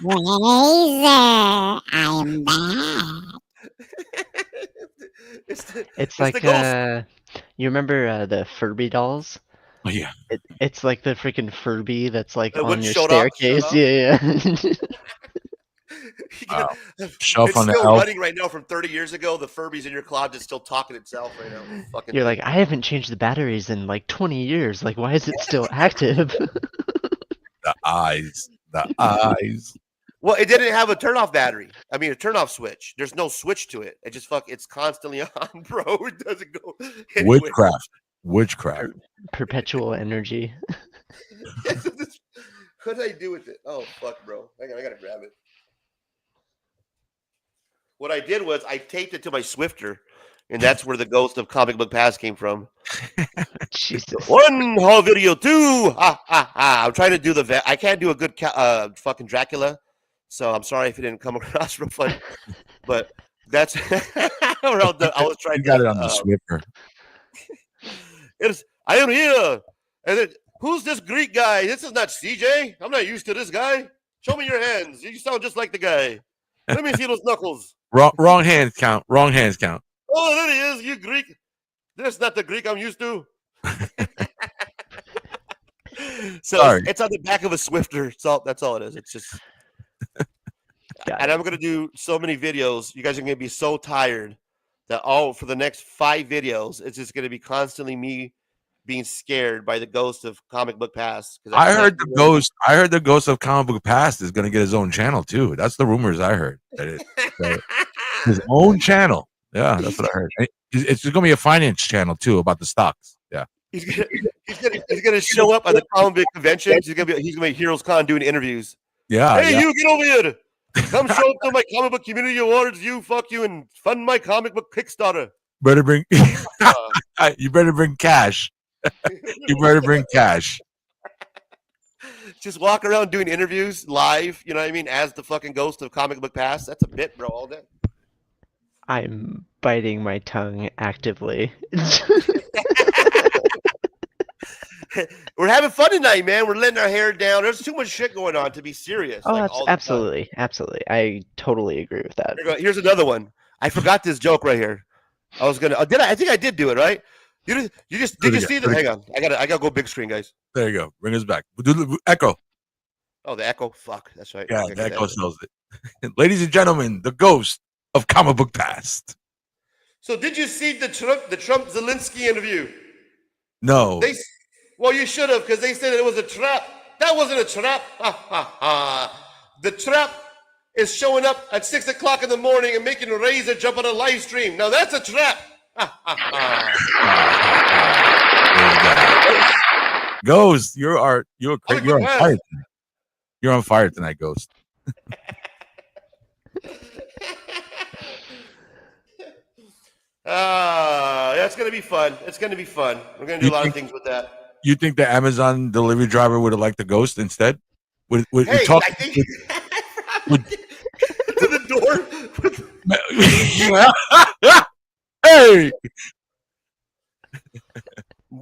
S7: Razor, I'm back.
S8: It's like you remember the Furby dolls?
S4: Oh yeah.
S8: It's like the freaking Furby that's like
S2: That
S8: on
S2: wouldn't
S8: your
S2: shut up,
S8: staircase.
S2: shut up.
S8: Yeah.
S4: Wow. Shelf
S2: It's
S4: on the
S2: still
S4: elf.
S2: running right now from 30 years ago. The Furby's in your closet still talking itself right now. Fucking
S8: You're like, I haven't changed the batteries in like 20 years. Like, why is it still active?
S4: The eyes. The eyes.
S2: Well, it didn't have a turn-off battery. I mean, a turn-off switch. There's no switch to it. It just it's constantly on, bro. It doesn't go anywhere.
S4: Witchcraft.
S8: Perpetual energy.
S2: What did I do with it? Oh, fuck, bro. Hang on, I gotta grab it. What I did was I taped it to my Swifter, and that's where the ghost of Comic Book Pass came from.
S8: Jesus.
S2: 1 haul video 2. I'm trying to do I can't do a good fucking Dracula, so I'm sorry if it didn't come across real funny. But that's I was trying.
S4: You got it on the Swifter.
S2: I am here. And then, who's this Greek guy? This is not CJ. I'm not used to this guy. Show me your hands. You sound just like the guy. Let me see those knuckles.
S4: Wrong hands count. Wrong hands count.
S2: Oh, there he is. You Greek. That's not the Greek I'm used to. So
S4: Sorry.
S2: it's on the back of a Swifter. That's all it is. It's just. And I'm gonna do so many videos. You guys are gonna be so tired that for the next 5 videos, it's just gonna be constantly me being scared by the ghost of Comic Book Pass.
S4: I heard the ghost of Comic Book Past is going to get his own channel too. That's the rumors I heard. His own channel. Yeah, that's what I heard. It's going to be a finance channel too about the stocks. Yeah.
S2: He's gonna show up at the comic book conventions. He's gonna be Heroes Con doing interviews.
S4: Yeah.
S2: Hey, you get over here. Come show up to my comic book community awards. You fuck you and fund my comic book Kickstarter.
S4: Better bring. You better bring cash. You better bring cash.
S2: Just walk around doing interviews live, you know what I mean, as the fucking ghost of Comic Book Pass. That's a bit, bro, all day.
S8: I'm biting my tongue actively.
S2: We're having fun tonight, man. We're letting our hair down. There's too much shit going on to be serious.
S8: Oh, absolutely. I totally agree with that.
S2: Here's another one. I forgot this joke right here. I was gonna. I think I did do it right. Did you see that? Hang on. I gotta go big screen, guys.
S4: There you go. Bring us back. Do the echo.
S2: Oh, the echo. Fuck. That's right.
S4: Yeah, the echo sells it. Ladies and gentlemen, the ghost of Comic Book Past.
S2: So, did you see the Trump Zelensky interview?
S4: No.
S2: Well, you should have, because they said it was a trap. That wasn't a trap. The trap is showing up at 6 o'clock in the morning and making Razor jump on a live stream. Now that's a trap.
S4: Ghost, you're on fire tonight. You're on fire tonight, Ghost.
S2: That's gonna be fun. It's gonna be fun. We're gonna do a lot of things with that.
S4: You think the Amazon delivery driver would have liked the Ghost instead? Would talk
S2: I think to the door.
S4: Hey,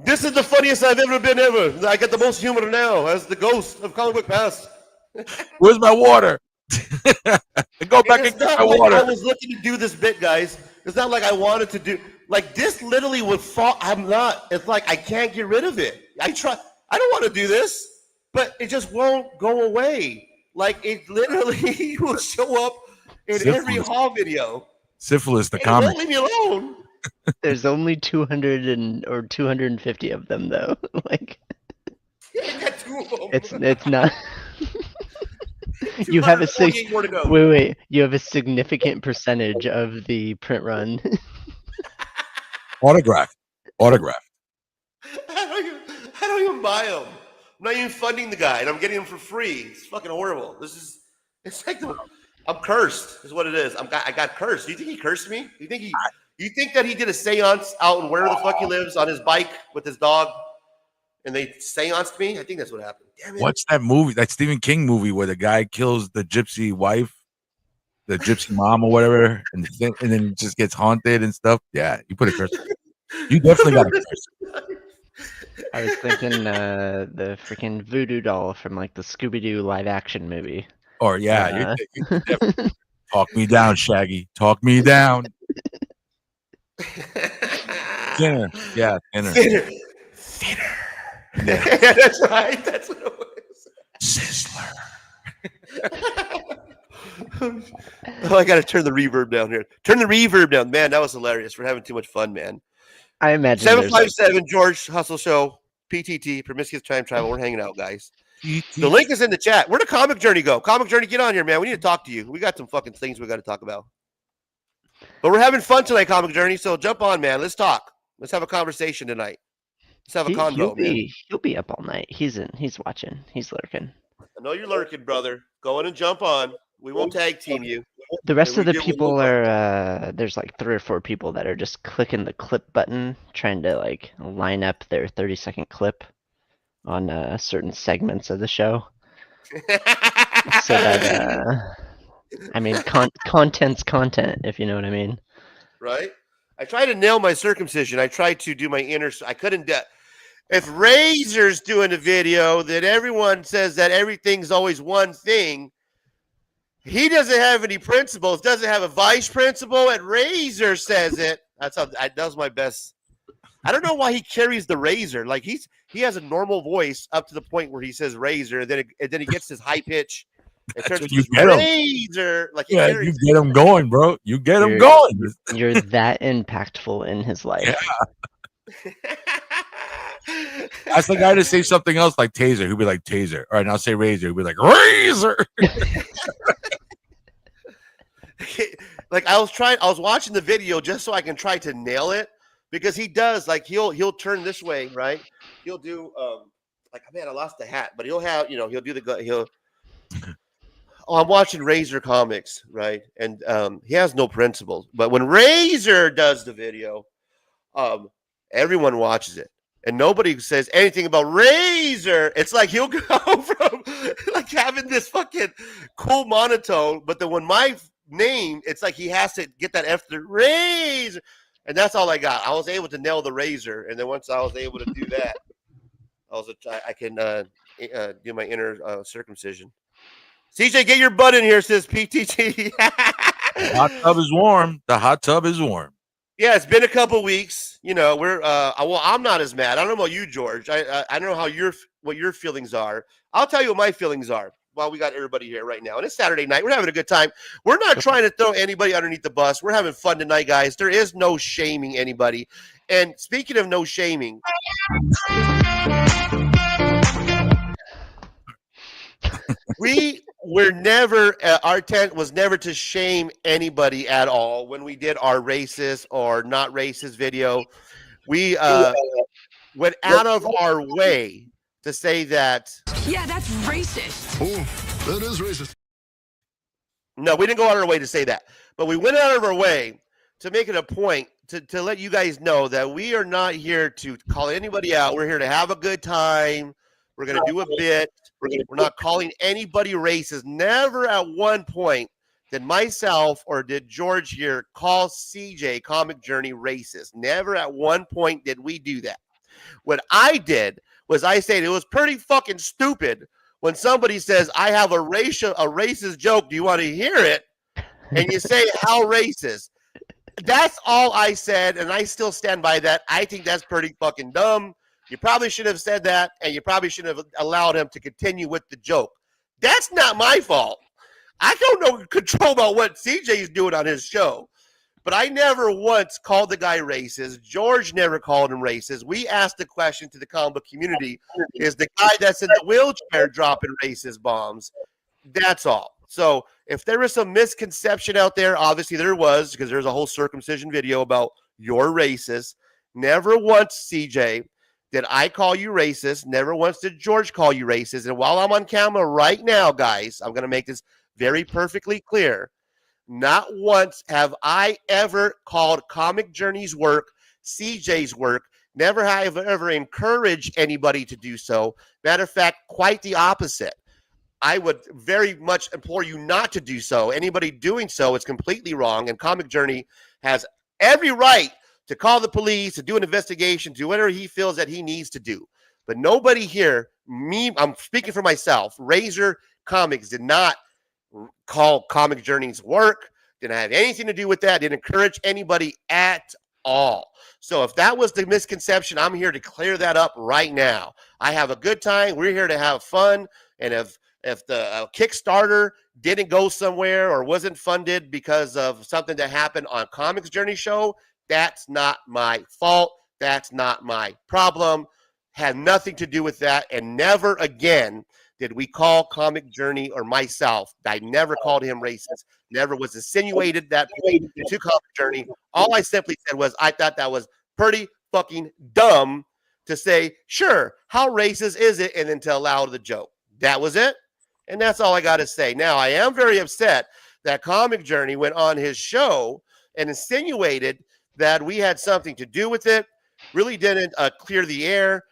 S2: this is the funniest I've ever been ever. I got the most humor now as the ghost of Comic Book Pass.
S4: Where's my water? Go back and get my water.
S2: I was looking to do this bit, guys. It's not like I wanted to do. Like, this literally would fall. It's like I can't get rid of it. I don't want to do this, but it just won't go away. Like it literally will show up in every
S4: Syphilis.
S2: haul video.
S4: Syphilis, the
S2: Hey,
S4: comic.
S2: won't leave me alone.
S8: There's only 200 or 250 of them though. Like
S2: I got 2 of them.
S8: it's not. You have a
S2: 248 more to go.
S8: wait. You have a significant percentage of the print run.
S4: Autograph.
S2: I don't even buy them. I'm not even funding the guy, and I'm getting them for free. It's fucking horrible. It's like I'm cursed. Is what it is. I got cursed. Do you think he cursed me? You think that he did a seance out in where the fuck he lives on his bike with his dog, and they seanced me? I think that's what happened. Damn it.
S4: What's that movie? That Stephen King movie where the guy kills the gypsy wife, the gypsy mom or whatever, and then just gets haunted and stuff. Yeah, you put a curse. You definitely got a curse.
S8: I was thinking the freaking voodoo doll from like the Scooby-Doo live action movie.
S4: Or yeah, you definitely talk me down, Shaggy. Talk me down. Thinner. Yeah, thinner.
S2: Thinner. Yeah. That's right. That's what it was.
S4: Sizzler.
S2: Oh, I got to turn the reverb down here. Turn the reverb down. Man, that was hilarious. We're having too much fun, man.
S8: I imagine
S2: 757 George Hustle Show, PTT, Promiscuous Time Travel. We're hanging out, guys. The link is in the chat. Where'd the Comic Journey go? Comic Journey, get on here, man. We need to talk to you. We got some fucking things we got to talk about. But we're having fun tonight, Comic Journey. So jump on, man. Let's talk. Let's have a conversation tonight. Let's have a convo, man.
S8: He'll be up all night. He's watching. He's lurking.
S2: I know you're lurking, brother. Go in and jump on. We won't tag team you.
S8: The rest of the people are there's like 3 or 4 people that are just clicking the clip button, trying to like line up their 30-second clip on certain segments of the show. So that I mean, content's content, if you know what I mean.
S2: Right? I tried to nail my circumcision. I tried to do my inner. I couldn't. If Razor's doing a video that everyone says that everything's always one thing, he doesn't have any principles. Doesn't have a vice principal. And Razor says it. That's how. That was my best. I don't know why he carries the Razor. Like he has a normal voice up to the point where he says Razor, and then he gets this high pitch. It turns
S4: you
S2: to
S4: get
S2: Razor. Like
S4: yeah, you get him going, bro. You get him going.
S8: You're that impactful in his life.
S4: Yeah. Ask the guy to say something else like taser. He'll be like taser. All right, now say razor. He'll be like razor.
S2: Like I was watching the video just so I can try to nail it, because he does, like he'll turn this way, right? He'll do like, man, I lost the hat, but he'll have, he'll do the I'm watching Razor comics, right? And he has no principles. But when Razor does the video, everyone watches it. And nobody says anything about Razor. It's like he'll go from like having this fucking cool monotone, but then when my name, it's like he has to get that after Razor. And that's all I got. I was able to nail the Razor. And then once I was able to do that, I can do my inner circumcision. CJ, get your butt in here, says PTT.
S4: The hot tub is warm. The hot tub is warm.
S2: Yeah, it's been a couple weeks. We're well, I'm not as mad. I don't know about you, George. I don't know what your feelings are. I'll tell you what my feelings are while we got everybody here right now. And it's Saturday night. We're having a good time. We're not trying to throw anybody underneath the bus. We're having fun tonight, guys. There is no shaming anybody. And speaking of no shaming, we're never, our intent was never to shame anybody at all. When we did our racist or not racist video, we went out of our way to say that.
S12: Yeah, that's racist.
S13: Oh, that is racist.
S2: No, we didn't go out of our way to say that, but we went out of our way to make it a point to let you guys know that we are not here to call anybody out. We're here to have a good time. We're going to do a bit. We're not calling anybody racist. Never at one point did myself or did George here call CJ Comic Journey racist. Never at one point did we do that. What I did was I said it was pretty fucking stupid when somebody says, I have a racist joke. Do you want to hear it? And you say, how racist? That's all I said, and I still stand by that. I think that's pretty fucking dumb. You probably should have said that, and you probably should have allowed him to continue with the joke. That's not my fault. I don't know control about what CJ is doing on his show. But I never once called the guy racist. George never called him racist. We asked the question to the comic book community, is the guy that's in the wheelchair dropping racist bombs? That's all. So if there was some misconception out there, obviously there was, because there's a whole circumcision video about you're racist. Never once, CJ, did I call you racist. Never once did George call you racist. And while I'm on camera right now, guys, I'm going to make this very perfectly clear. Not once have I ever called Comic Journey's work CJ's work. Never have I ever encouraged anybody to do so. Matter of fact, quite the opposite. I would very much implore you not to do so. Anybody doing so is completely wrong, and Comic Journey has every right to call the police, to do an investigation, do whatever he feels that he needs to do. But nobody here, I'm speaking for myself, Razor Comics did not call Comic Journey's work, didn't have anything to do with that, didn't encourage anybody at all. So if that was the misconception, I'm here to clear that up right now. I have a good time. We're here to have fun. And if the Kickstarter didn't go somewhere or wasn't funded because of something that happened on Comics Journey show, that's not my fault. That's not my problem. Had nothing to do with that. And never again did we call Comic Journey or myself. I never called him racist. Never was insinuated that to Comic Journey. All I simply said was I thought that was pretty fucking dumb to say, sure, how racist is it? And then to allow the joke. That was it. And that's all I got to say. Now, I am very upset that Comic Journey went on his show and insinuated that we had something to do with it, really didn't clear the air,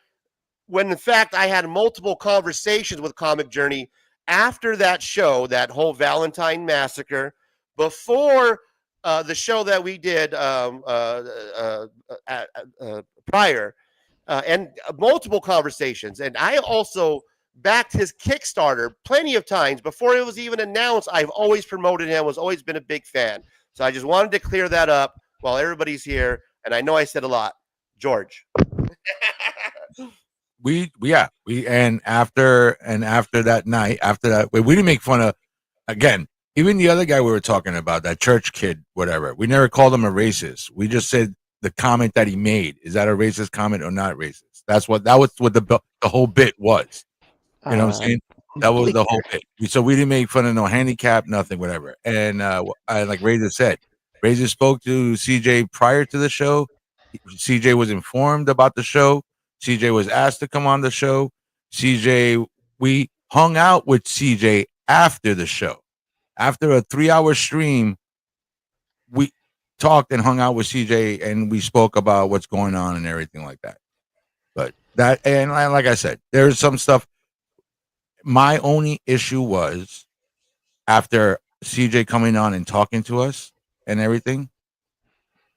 S2: when in fact I had multiple conversations with Comic Journey after that show, that whole Valentine massacre, before the show that we did prior, and multiple conversations. And I also backed his Kickstarter plenty of times before it was even announced. I've always promoted him, was always been a big fan. So I just wanted to clear that up while everybody's here. And I know I said a lot. George.
S4: And after that night, we didn't make fun of, again, even the other guy we were talking about, that church kid, whatever. We never called him a racist. We just said the comment that he made, is that a racist comment or not racist? That was what the whole bit was. You know what I'm saying? That was the whole bit. So we didn't make fun of no handicap, nothing, whatever. And like Razor said, Razor spoke to CJ prior to the show. CJ was informed about the show. CJ was asked to come on the show. We hung out with CJ after the show. After a 3-hour stream, we talked and hung out with CJ, and we spoke about what's going on and everything like that. But that, and like I said, there's some stuff. My only issue was after CJ coming on and talking to us and everything,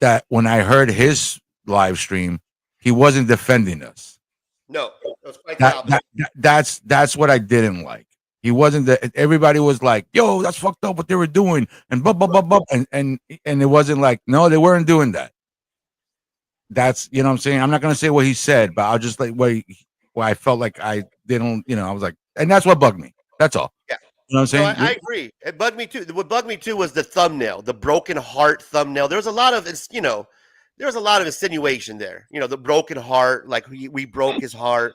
S4: that when I heard his live stream, he wasn't defending us.
S2: No, that was quite the opposite.
S4: That's what I didn't like. He wasn't. Everybody was like, "Yo, that's fucked up what they were doing," and blah blah blah blah, and it wasn't like, no, they weren't doing that. That's, you know what I'm saying. I'm not gonna say what he said, but I'll just like what I felt like I didn't. You know, I was like, and that's what bugged me. That's all.
S2: Yeah.
S4: You know what I'm saying?
S2: No, I agree. It bugged me too. What bugged me too was the thumbnail, the broken heart thumbnail. There was a lot of, there was a lot of insinuation there. The broken heart, like we broke his heart.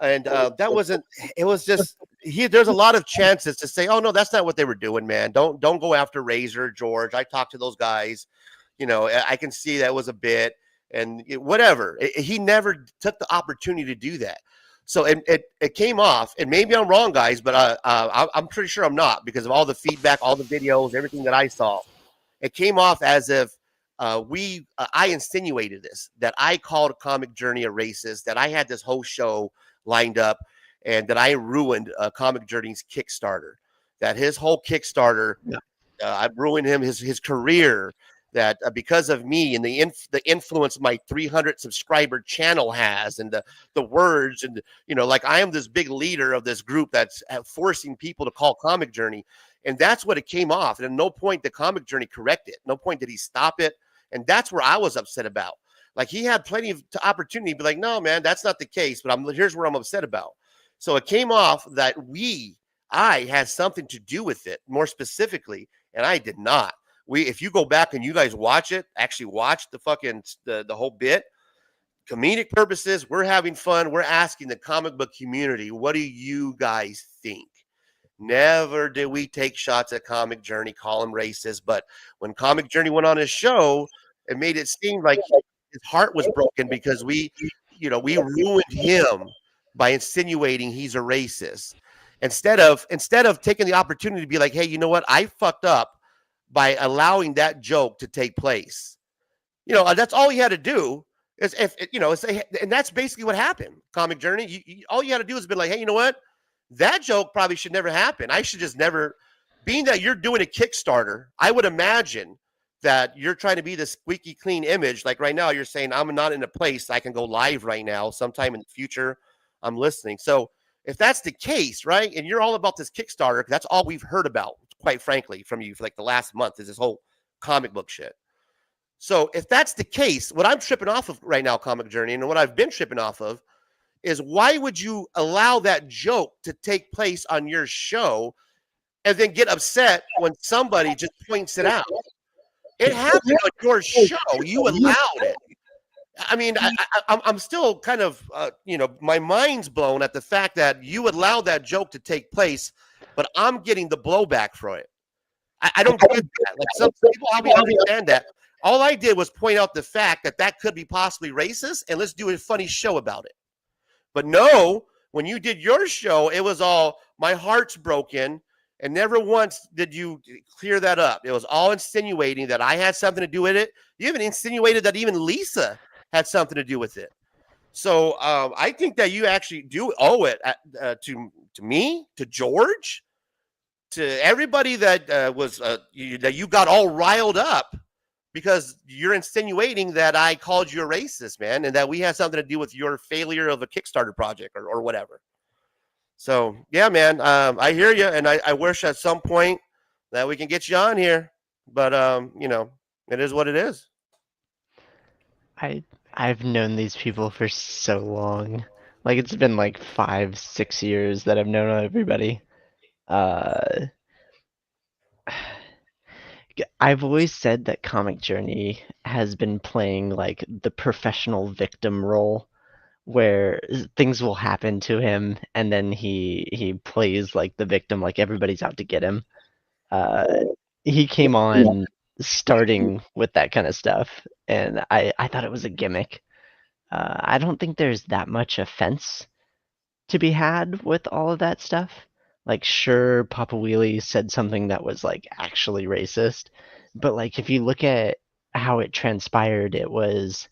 S2: And that wasn't, it was just, there's a lot of chances to say, oh no, that's not what they were doing, man. Don't go after Razor, George. I talked to those guys. I can see that was a bit and whatever. He never took the opportunity to do that. So it came off, and maybe I'm wrong, guys, but I'm pretty sure I'm not, because of all the feedback, all the videos, everything that I saw. It came off as if I insinuated this, that I called Comic Journey a racist, that I had this whole show lined up, and that I ruined Comic Journey's Kickstarter, that his whole Kickstarter, I ruined him, his career, that because of me and the influence my 300 subscriber channel has, and the words, and like I am this big leader of this group that's forcing people to call Comic Journey, and that's what it came off. And at no point did Comic Journey correct it. No point did he stop it, and that's where I was upset about. Like, he had plenty of opportunity to be like, no, man, that's not the case, but here's where I'm upset about. So it came off that I had something to do with it, more specifically, and I did not. If you go back and you guys watch it, actually watch the fucking the whole bit, comedic purposes, we're having fun. We're asking the comic book community, what do you guys think? Never did we take shots at Comic Journey, call him racist. But when Comic Journey went on his show, it made it seem like his heart was broken because we ruined him by insinuating he's a racist. Instead of taking the opportunity to be like, hey, you know what? I fucked up by allowing that joke to take place. That's all he had to do. And that's basically what happened. Comic Journey. All you had to do is be like, hey, you know what? That joke probably should never happen. I should just never. Being that you're doing a Kickstarter, I would imagine that you're trying to be the squeaky clean image. Like right now, you're saying I'm not in a place I can go live right now. Sometime in the future, I'm listening. So if that's the case, right, and you're all about this Kickstarter, that's all we've heard about, quite frankly, from you for like the last month is this whole comic book shit. So if that's the case, what I'm tripping off of right now, Comic Journey, and what I've been tripping off of is why would you allow that joke to take place on your show and then get upset when somebody just points it out? It happened on your show. You allowed it. I mean, I'm still kind of, my mind's blown at the fact that you allowed that joke to take place, but I'm getting the blowback for it. I don't get that. Like some people probably understand that. All I did was point out the fact that could be possibly racist, and let's do a funny show about it. But no, when you did your show, it was all, my heart's broken, and never once did you clear that up. It was all insinuating that I had something to do with it. You even insinuated that even Lisa had something to do with it. So I think that you actually do owe it to me, to George, to everybody that that you got all riled up because you're insinuating that I called you a racist, man, and that we had something to do with your failure of a Kickstarter project or whatever. So, yeah, man, I hear you, and I wish at some point that we can get you on here. But, it is what it is.
S8: I've known these people for so long. Like, it's been like 5-6 years that I've known everybody. I've always said that Comic Journey has been playing like the professional victim role where things will happen to him and then he plays like the victim, like everybody's out to get him. He came on starting with that kind of stuff, and I thought it was a gimmick. I don't think there's that much offense to be had with all of that stuff. Like, sure, Papa Wheelie said something that was like actually racist, but like if you look at how it transpired, it was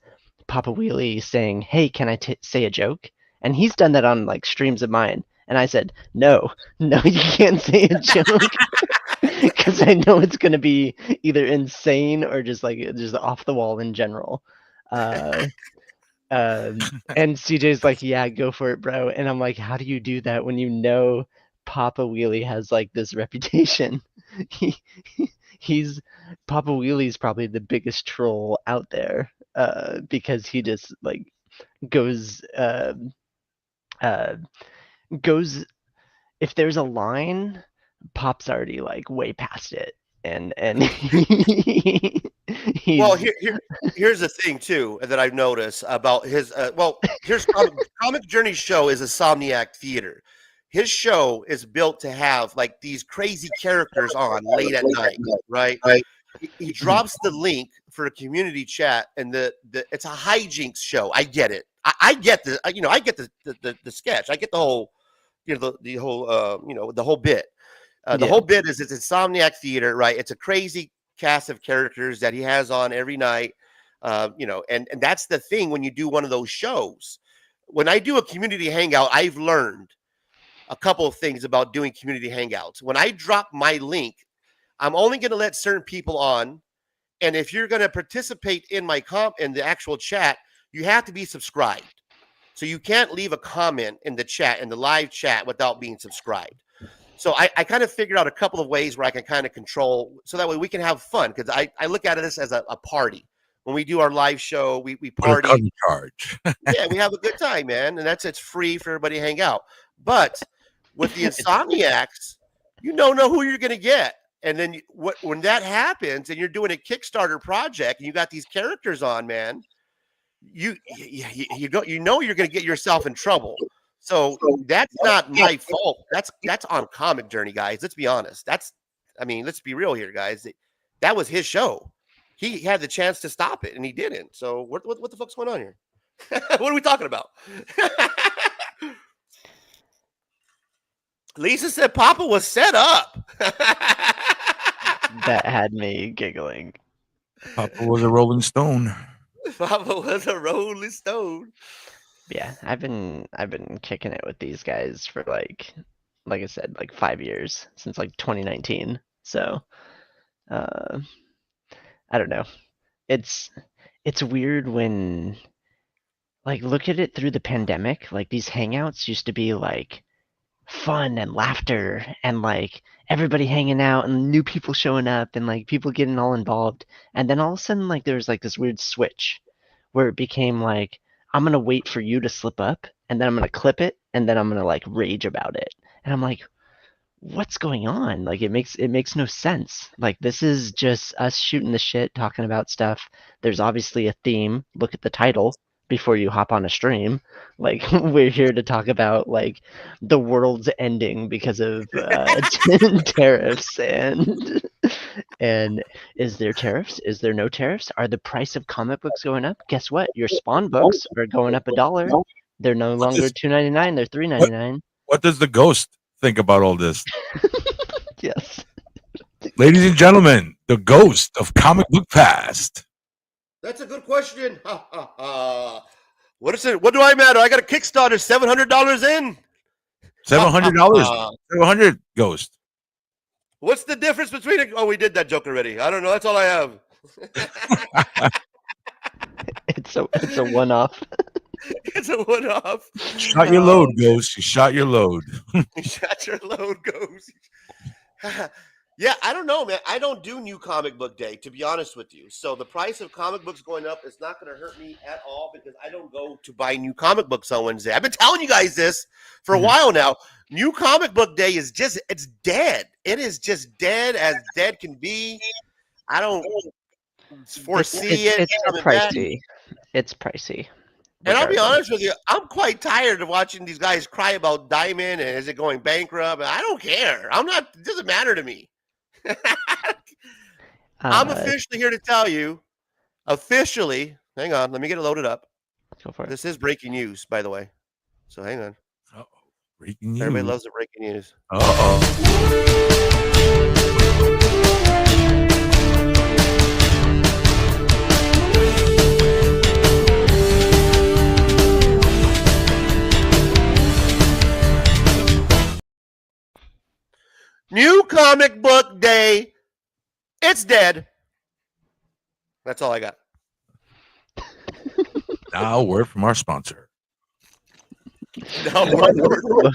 S8: Papa Wheelie saying, "Hey, can I say a joke?" And he's done that on like streams of mine, and I said, "No, you can't say a joke," because I know it's gonna be either insane or just off the wall in general. And CJ's like, "Yeah, go for it, bro." And I'm like, "How do you do that when you know Papa Wheelie has like this reputation?" Papa Wheelie's probably the biggest troll out there, because he just like goes if there's a line, Pop's already like way past it, and
S2: well, here's the thing too that I've noticed about his here's Comic Journey show is a Somniac Theater. His show is built to have like these crazy characters on late at night, right? He drops the link for a community chat, and it's a hijinks show. I get it. I get the I get the sketch. I get the whole the whole bit. The whole bit is it's Insomniac Theater, right? It's a crazy cast of characters that he has on every night, and that's the thing when you do one of those shows. When I do a community hangout, I've learned a couple of things about doing community hangouts. When I drop my link, I'm only going to let certain people on, and if you're going to participate in my in the actual chat, you have to be subscribed. So you can't leave a comment in the chat, in the live chat, without being subscribed. So I kind of figured out a couple of ways where I can kind of control, so that way we can have fun, because I look at this as a party. When we do our live show, we party.
S4: Charge.
S2: Yeah, we have a good time, man, and it's free for everybody to hang out. But With the Insomniacs, you don't know who you're going to get. And then when that happens and you're doing a Kickstarter project and you got these characters on, man, you know you're going to get yourself in trouble. So that's not my fault. That's on Comic Journey, guys. Let's be honest. Let's be real here, guys. That was his show. He had the chance to stop it and he didn't. So what the fuck's going on here? What are we talking about? Lisa said Papa was set up.
S8: That had me giggling.
S4: Papa was a Rolling Stone.
S2: Papa was a Rolling Stone.
S8: Yeah, I've been kicking it with these guys for like I said, like 5 years, since like 2019. So I don't know. It's weird when, like, look at it through the pandemic. Like, these hangouts used to be like fun and laughter and like everybody hanging out and new people showing up and like people getting all involved. And then all of a sudden, like, there's like this weird switch where it became like, I'm gonna wait for you to slip up and then I'm gonna clip it and then I'm gonna like rage about it. And I'm like, what's going on? Like, it makes no sense. Like, this is just us shooting the shit, talking about stuff. There's obviously a theme. Look at the title before you hop on a stream. Like, we're here to talk about like the world's ending because of tariffs and is there tariffs? Is there no tariffs? Are the price of comic books going up? Guess what? Your Spawn books are going up $1. They're no longer $2.99. They're $3.99.
S4: What does the ghost think about all this?
S8: Yes.
S4: Ladies and gentlemen, the ghost of comic book past.
S2: That's a good question. What is it? What do I matter? I got a Kickstarter, $700 in.
S4: $700. 700 ghost.
S2: What's the difference between Oh, we did that joke already. I don't know. That's all I have.
S8: It's a one-off.
S2: It's a one-off.
S4: Shot your load, ghost. You shot your load.
S2: You shot your load, ghost. Yeah, I don't know, man. I don't do New Comic Book Day, to be honest with you. So the price of comic books going up is not going to hurt me at all because I don't go to buy new comic books on Wednesday. I've been telling you guys this for a while now. New Comic Book Day is it's dead. It is just dead as dead can be. I don't foresee it.
S8: It's pricey. It's pricey.
S2: And I'll be honest with you, I'm quite tired of watching these guys cry about Diamond and is it going bankrupt. I don't care. It doesn't matter to me. I'm officially here to tell you, hang on, let me get it loaded up.
S8: Go for it.
S2: This is breaking news, by the way. So hang on.
S4: Breaking news.
S2: Everybody loves the breaking news. New Comic Book Day. It's dead. That's all I got.
S4: Now, a word from our sponsor.
S8: The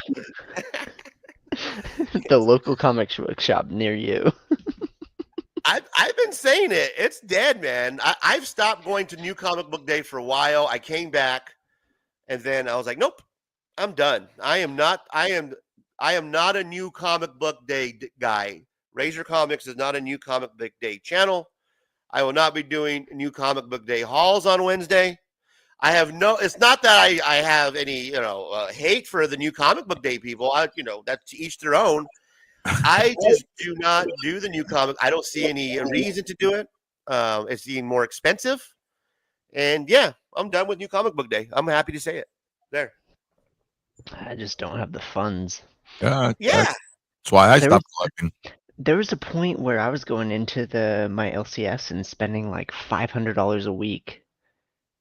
S8: local comic book shop near you.
S2: I've been saying it. It's dead, man. I've stopped going to New Comic Book Day for a while. I came back, and then I was like, nope, I'm done. I am not a New Comic Book Day guy. Razor Comics is not a New Comic Book Day channel. I will not be doing New Comic Book Day hauls on Wednesday. It's not that I have any, hate for the New Comic Book Day people. That's to each their own. I just do not do the new comic. I don't see any reason to do it. It's being more expensive. And yeah, I'm done with New Comic Book Day. I'm happy to say it. There.
S8: I just don't have the funds.
S2: Yeah.
S4: That's why I stopped collecting.
S8: There was a point where I was going into my LCS and spending like $500 a week,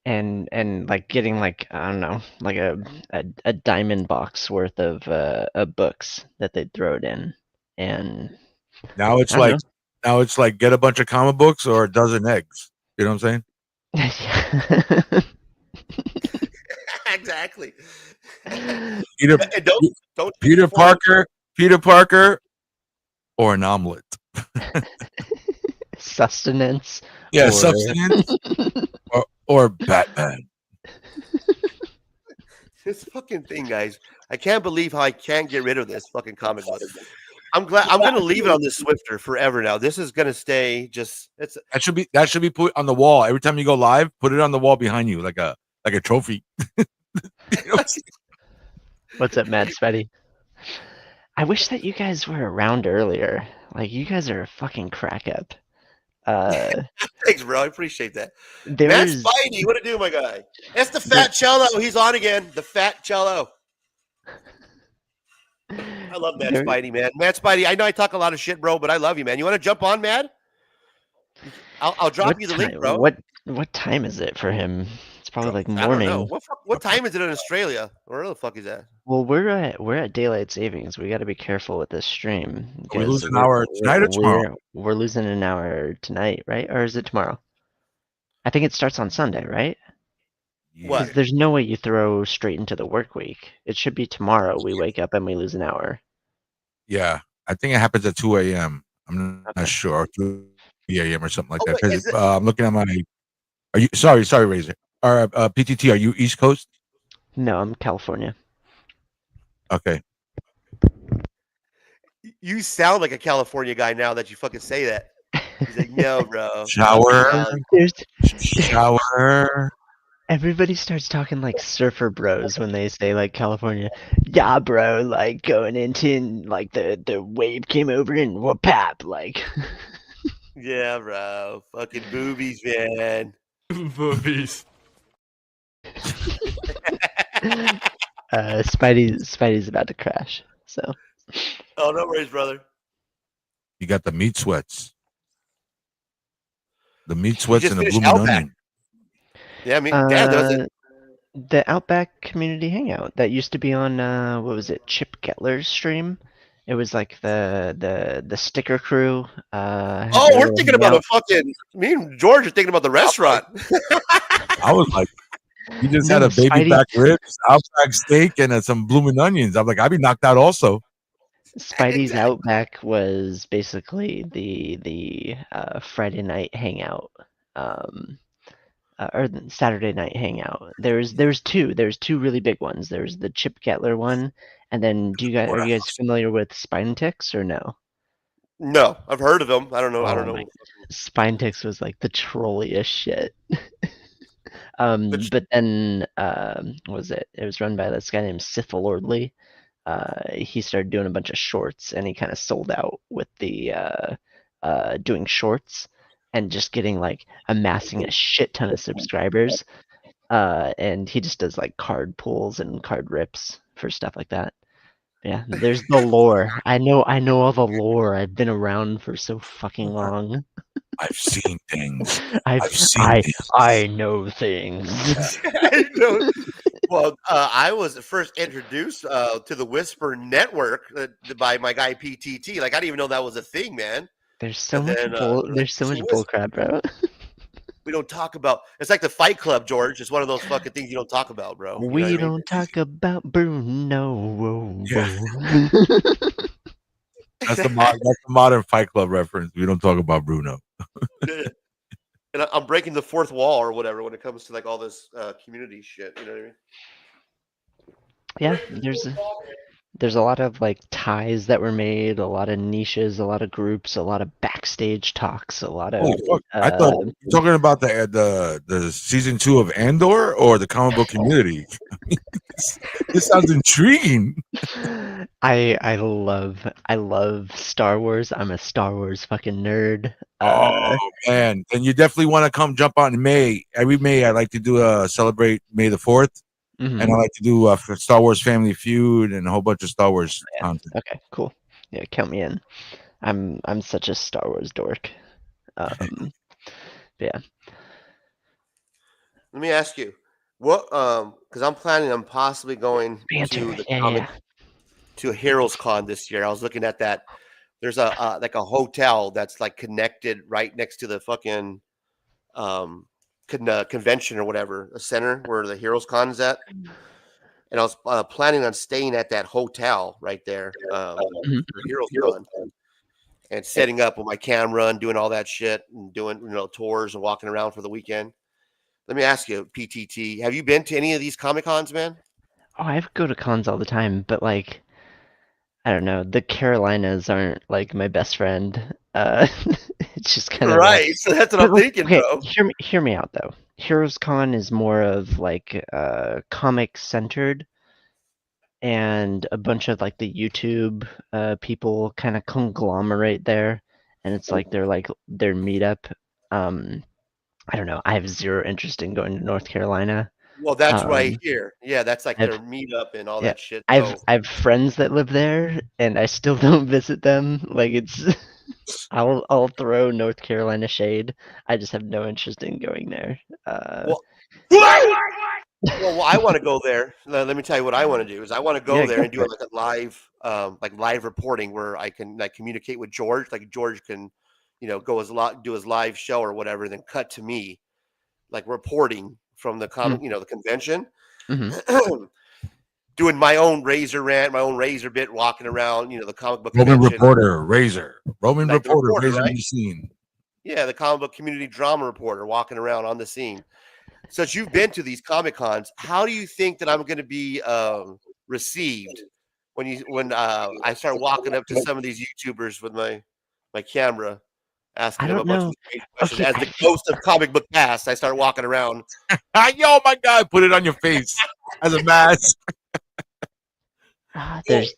S8: and like getting like, I don't know, like a diamond box worth of books that they'd throw it in, and
S4: now it's like get a bunch of comic books or a dozen eggs. You know what I'm saying?
S2: Exactly.
S4: Peter Parker, or an omelet.
S8: Sustenance.
S4: Yeah, sustenance. or Batman.
S2: This fucking thing, guys. I can't believe how I can't get rid of this fucking comic book. I'm glad I'm gonna leave it on this Swifter forever now. This is gonna stay just it's
S4: That should be put on the wall every time you go live. Put it on the wall behind you like a trophy.
S8: What's up, Mad Spetty? I wish that you guys were around earlier. Like, you guys are a fucking crack up.
S2: Thanks, bro. I appreciate that. Matt
S8: There's
S2: Spidey, what it do, my guy? That's the fat cello. He's on again. The fat cello. I love Matt Spidey, man. Matt Spidey, I know I talk a lot of shit, bro, but I love you, man. You want to jump on, Matt? I'll drop you the link, bro.
S8: What time is it for him? It's probably like
S2: I don't know.
S8: morning.
S2: What time is it in Australia? Where the fuck is that?
S8: Well, we're at daylight savings. We got to be careful with this stream.
S4: We lose an
S8: we're-
S4: hour tonight or tomorrow?
S8: We're losing an hour tonight, right? Or is it tomorrow? I think it starts on Sunday, right? Because
S2: What?
S8: there's no way you throw straight into the work week. It should be tomorrow. We wake up and we lose an hour.
S4: Yeah, I think it happens at 2 a.m. I'm not sure, or 3 a.m. or something like that.
S2: wait,
S4: Because I'm looking at my. Are you sorry, Razor? Or PTT? Are you East Coast?
S8: No, I'm California.
S4: Okay.
S2: You sound like a California guy now that you fucking say that. He's like, no, bro.
S4: Shower.
S8: There's
S4: Shower.
S8: Everybody starts talking like surfer bros when they say like California. Yeah, bro, like going into like the wave came over and whoop-pap, like.
S2: Yeah, bro. Fucking boobies, man.
S4: Boobies.
S8: Spidey's about to crash. So.
S2: Oh, no worries, brother.
S4: You got the meat sweats. The meat sweats
S2: just
S4: and the
S2: finished
S4: blooming
S2: Outback.
S4: onion.
S2: Yeah, I mean, Dad does it.
S8: The Outback Community Hangout that used to be on what was it, Chip Gettler's stream? It was like the sticker crew.
S2: Oh, we're thinking about a fucking. Me and George are thinking about the restaurant.
S4: I was like, you just had
S8: No,
S4: a baby
S8: Spidey-
S4: back ribs, Outback steak, and some blooming onions. I'm like, I'd be knocked out also.
S8: Spidey's Outback was basically the Friday night hangout, or the Saturday night hangout. There's two really big ones. There's the Chip Gettler one, and then are you guys familiar with Spine Ticks or no?
S2: No, I've heard of them. I don't know. I don't know.
S8: Spine Ticks was like the trolliest shit. But then what was it? It was run by this guy named Sith Lordly. He started doing a bunch of shorts, and he kind of sold out with the doing shorts and just getting like amassing a shit ton of subscribers. And he just does like card pulls and card rips for stuff like that. Yeah, there's the lore. I know all the lore. I've been around for so fucking long.
S4: I've seen things.
S8: I know things.
S2: I know. Well, I was first introduced to the Whisper Network by my guy PTT. Like I didn't even know that was a thing, man.
S8: There's so much bullcrap, bro.
S2: We don't talk about. It's like the Fight Club, George. It's one of those fucking things you don't talk about, bro. You know
S8: We
S2: what I mean?
S8: don't talk about Bruno. Whoa,
S4: Yeah.
S8: whoa.
S4: That's the modern Fight Club reference. We don't talk about Bruno.
S2: And I'm breaking the fourth wall or whatever when it comes to like all this community shit. You know what I mean?
S8: Yeah, there's a lot of like ties that were made, a lot of niches, a lot of groups, a lot of backstage talks, a lot of.
S4: Holy fuck. I thought you were talking about the season 2 of Andor or the comic book community. This sounds intriguing.
S8: I love Star Wars. I'm a Star Wars fucking nerd.
S4: Oh man, then you definitely want to come jump on in May. Every May, I like to do celebrate May the 4th, and I like to do Star Wars Family Feud and a whole bunch of Star Wars content.
S8: Okay, cool. Yeah, count me in. I'm such a Star Wars dork. Yeah.
S2: Let me ask you, what? Because I'm planning on possibly going to the to Heroes Con this year. I was looking at that. There's a like a hotel that's like connected right next to the fucking convention or whatever, a center where the Heroes Con is at. And I was planning on staying at that hotel right there, for Heroes Con, and setting up with my camera and doing all that shit and doing tours and walking around for the weekend. Let me ask you, PTT, have you been to any of these Comic Cons, man?
S8: Oh, I go to cons all the time, but like, I don't know. The Carolinas aren't like my best friend. It's just kind of like.
S2: Right. So that's what
S8: But
S2: I'm
S8: like,
S2: thinking,
S8: okay,
S2: bro.
S8: hear me out though. Heroes Con is more of like comic centered, and a bunch of like the YouTube people kind of conglomerate there, and it's like their meetup. I don't know. I have zero interest in going to North Carolina.
S2: Well, that's right
S8: Um,
S2: here. Yeah, that's like
S8: I've
S2: their meetup and all
S8: yeah,
S2: that shit.
S8: I've
S2: So
S8: I've friends that live there, and I still don't visit them. Like it's, I'll throw North Carolina shade. I just have no interest in going there.
S2: well, well, I want to go there. Let me tell you what I want to do is I want to go
S8: Yeah,
S2: there
S8: go
S2: and do
S8: for it.
S2: like live reporting where I can like communicate with George. Like George can, do his live show or whatever, then cut to me, like reporting from the the convention,
S8: Mm-hmm.
S2: doing my own Razor rant, my own Razor bit, walking around, the comic book
S4: Roman
S2: convention,
S4: reporter, Razor. Roman
S2: like the
S4: reporter,
S2: reporter,
S4: Razor
S2: right?
S4: the scene.
S2: Yeah, the comic book community drama reporter walking around on the scene. Since you've been to these Comic Cons, how do you think that I'm going to be received when I start walking up to some of these YouTubers with my camera,
S8: I
S2: asking them a
S8: don't
S2: bunch of
S8: know.
S2: strange questions?
S8: Okay,
S2: As the ghost of comic book past, I start walking around.
S4: Yo, my God, put it on your face as a mask.
S8: there's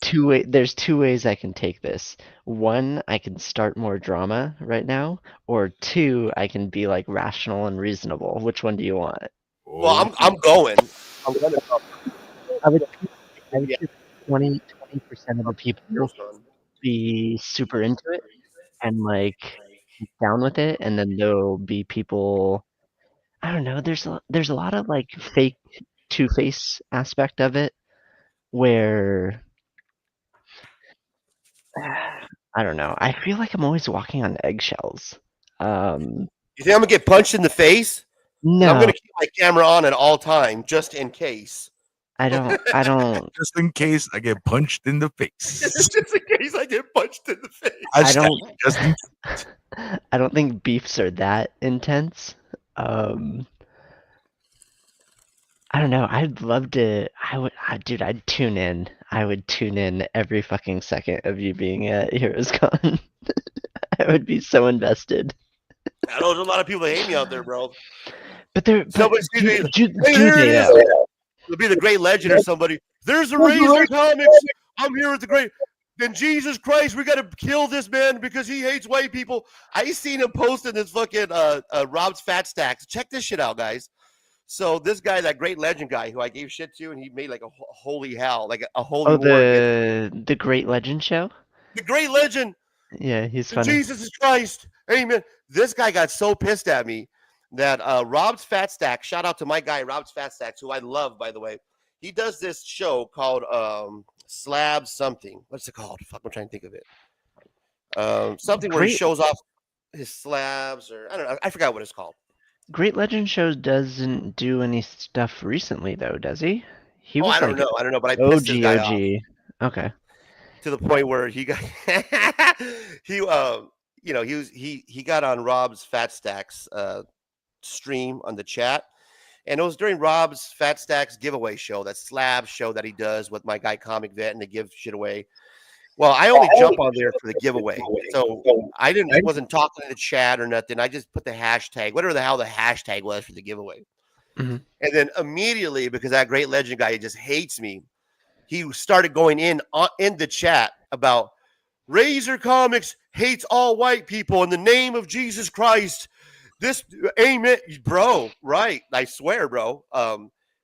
S8: two ways I can take this. One, I can start more drama right now, or two, I can be like rational and reasonable. Which one do you want?
S2: Well,
S4: Oh,
S2: I'm going. I'm gonna go.
S8: I would
S2: Yeah,
S8: choose 20% of the people
S2: Heroes Con.
S8: be super into it and like down with it, and then there'll be people. I don't know. There's a lot of like fake two-face aspect of it where I don't know. I feel like I'm always walking on eggshells. Um,
S2: You think I'm gonna get punched in the face? Because I'm
S8: no,
S2: gonna keep my camera on at all time, just in case.
S8: I don't. I don't.
S4: just in case I get punched in the face.
S2: Just in case I get punched in the face.
S8: I
S4: Hashtag
S8: don't.
S4: just in
S8: I don't think beefs are that intense. Um, I don't know. I'd love to. Dude, I'd tune in. I would tune in every fucking second of you being at Heroes Con. I would be so invested.
S2: I know there's a lot of people that hate me out there, bro.
S8: But they're. But
S2: Somebody, excuse me. Hey,
S8: do
S2: there it
S8: they
S2: is.
S8: though?
S2: It'll be the Great Legend or somebody. There's the Razor Comics. I'm here with the Great. Then Jesus Christ, we got to kill this man because he hates white people. I seen him posting this fucking Rob's Fat Stacks. Check this shit out, guys. So this guy, that Great Legend guy who I gave shit to, and he made like a holy hell, like a holy
S8: Oh,
S2: war against
S8: the Great Legend show.
S2: the Great Legend.
S8: Yeah, he's funny.
S2: Jesus is Christ. Amen. This guy got so pissed at me that Rob's Fat Stack, shout out to my guy, Rob's Fat Stacks, who I love, by the way. He does this show called Slab something. What's it called? Fuck, I'm trying to think of it. Something where he
S8: Great
S2: shows off his slabs, or I don't know. I forgot what it's called.
S8: Great Legend show doesn't do any stuff recently though, does he? He
S2: Oh,
S8: was
S2: I don't
S8: like
S2: know. I don't know, but I pissed this guy off
S8: OG. Okay.
S2: to the point where he got he got on Rob's Fat Stacks stream on the chat. And it was during Rob's Fat Stacks giveaway show, that slab show that he does with my guy Comic Vet, and they give shit away. Well, I only jump on there for the giveaway, so I wasn't talking in the chat or nothing. I just put the hashtag, whatever the hell the hashtag was for the giveaway.
S8: Mm-hmm.
S2: And then immediately, because that Great Legend guy just hates me, he started going in the chat about Razor Comics hates all white people in the name of Jesus Christ. This amen, bro. Right, I swear, bro.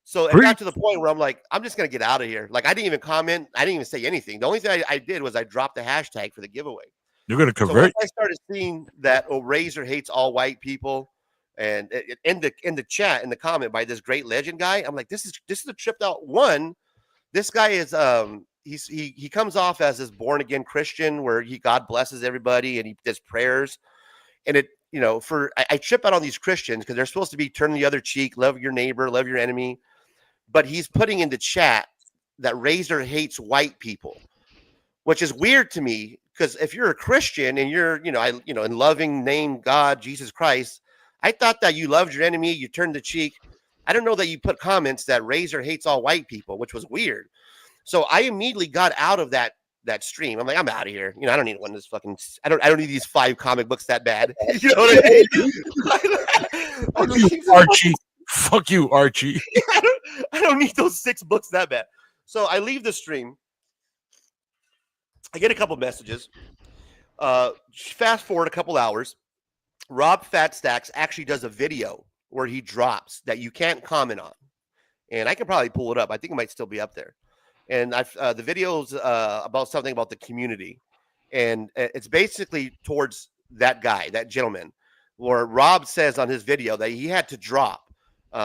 S2: So it got to the point where I'm like, I'm just gonna get out of here. Like, I didn't even comment. I didn't even say anything. The only thing I did was I dropped the hashtag for the giveaway.
S4: You're gonna
S2: So
S4: convert.
S2: once I started seeing that Razor hates all white people, and in the chat, in the comment by this Great Legend guy, I'm like, this is a tripped out one. This guy is he comes off as this born again Christian where God blesses everybody and he does prayers, and it. I trip out on these Christians because they're supposed to be turn the other cheek, love your neighbor, love your enemy. But he's putting in the chat that Razor hates white people, which is weird to me because if you're a Christian and you're, in loving name God, Jesus Christ, I thought that you loved your enemy, you turned the cheek. I don't know that you put comments that Razor hates all white people, which was weird. So I immediately got out of that stream. I'm like, I'm out of here. You know, I don't need one of this fucking. I don't need these 5 comic books that bad. You know what I mean?
S4: Fuck you, Archie. Fuck you, Archie.
S2: I don't need those 6 books that bad. So I leave the stream. I get a couple messages. Fast forward a couple hours. Rob Fatstacks actually does a video where he drops that you can't comment on, and I can probably pull it up. I think it might still be up there. And the video's about something about the community, and it's basically towards that guy, that gentleman, where Rob says on his video that he had to drop.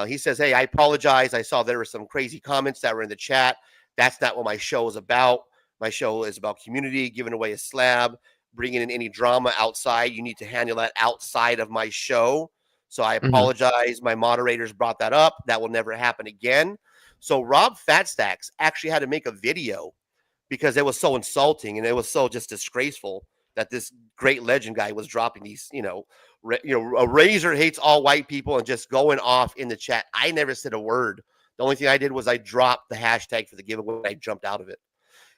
S2: He says, "Hey, I apologize. I saw there were some crazy comments that were in the chat. That's not what my show is about. My show is about community, giving away a slab, bringing in any drama outside. You need to handle that outside of my show. So I apologize. My moderators brought that up. That will never happen again." So Rob Fatstacks actually had to make a video because it was so insulting and it was so just disgraceful that this great legend guy was dropping these, a Razor hates all white people and just going off in the chat. I never said a word. The only thing I did was I dropped the hashtag for the giveaway. I jumped out of it.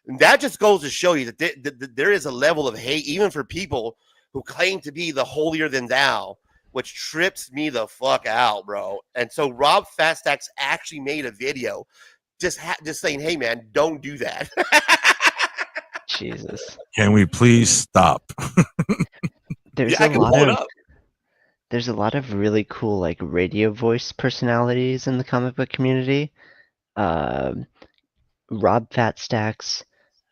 S2: And that just goes to show you that there is a level of hate, even for people who claim to be the holier than thou, which trips me the fuck out, bro. And so Rob Fatstacks actually made a video just saying, "Hey, man, don't do that."
S8: Jesus.
S4: Can we please stop?
S8: There's a lot of really cool like radio voice personalities in the comic book community. Rob Fatstacks,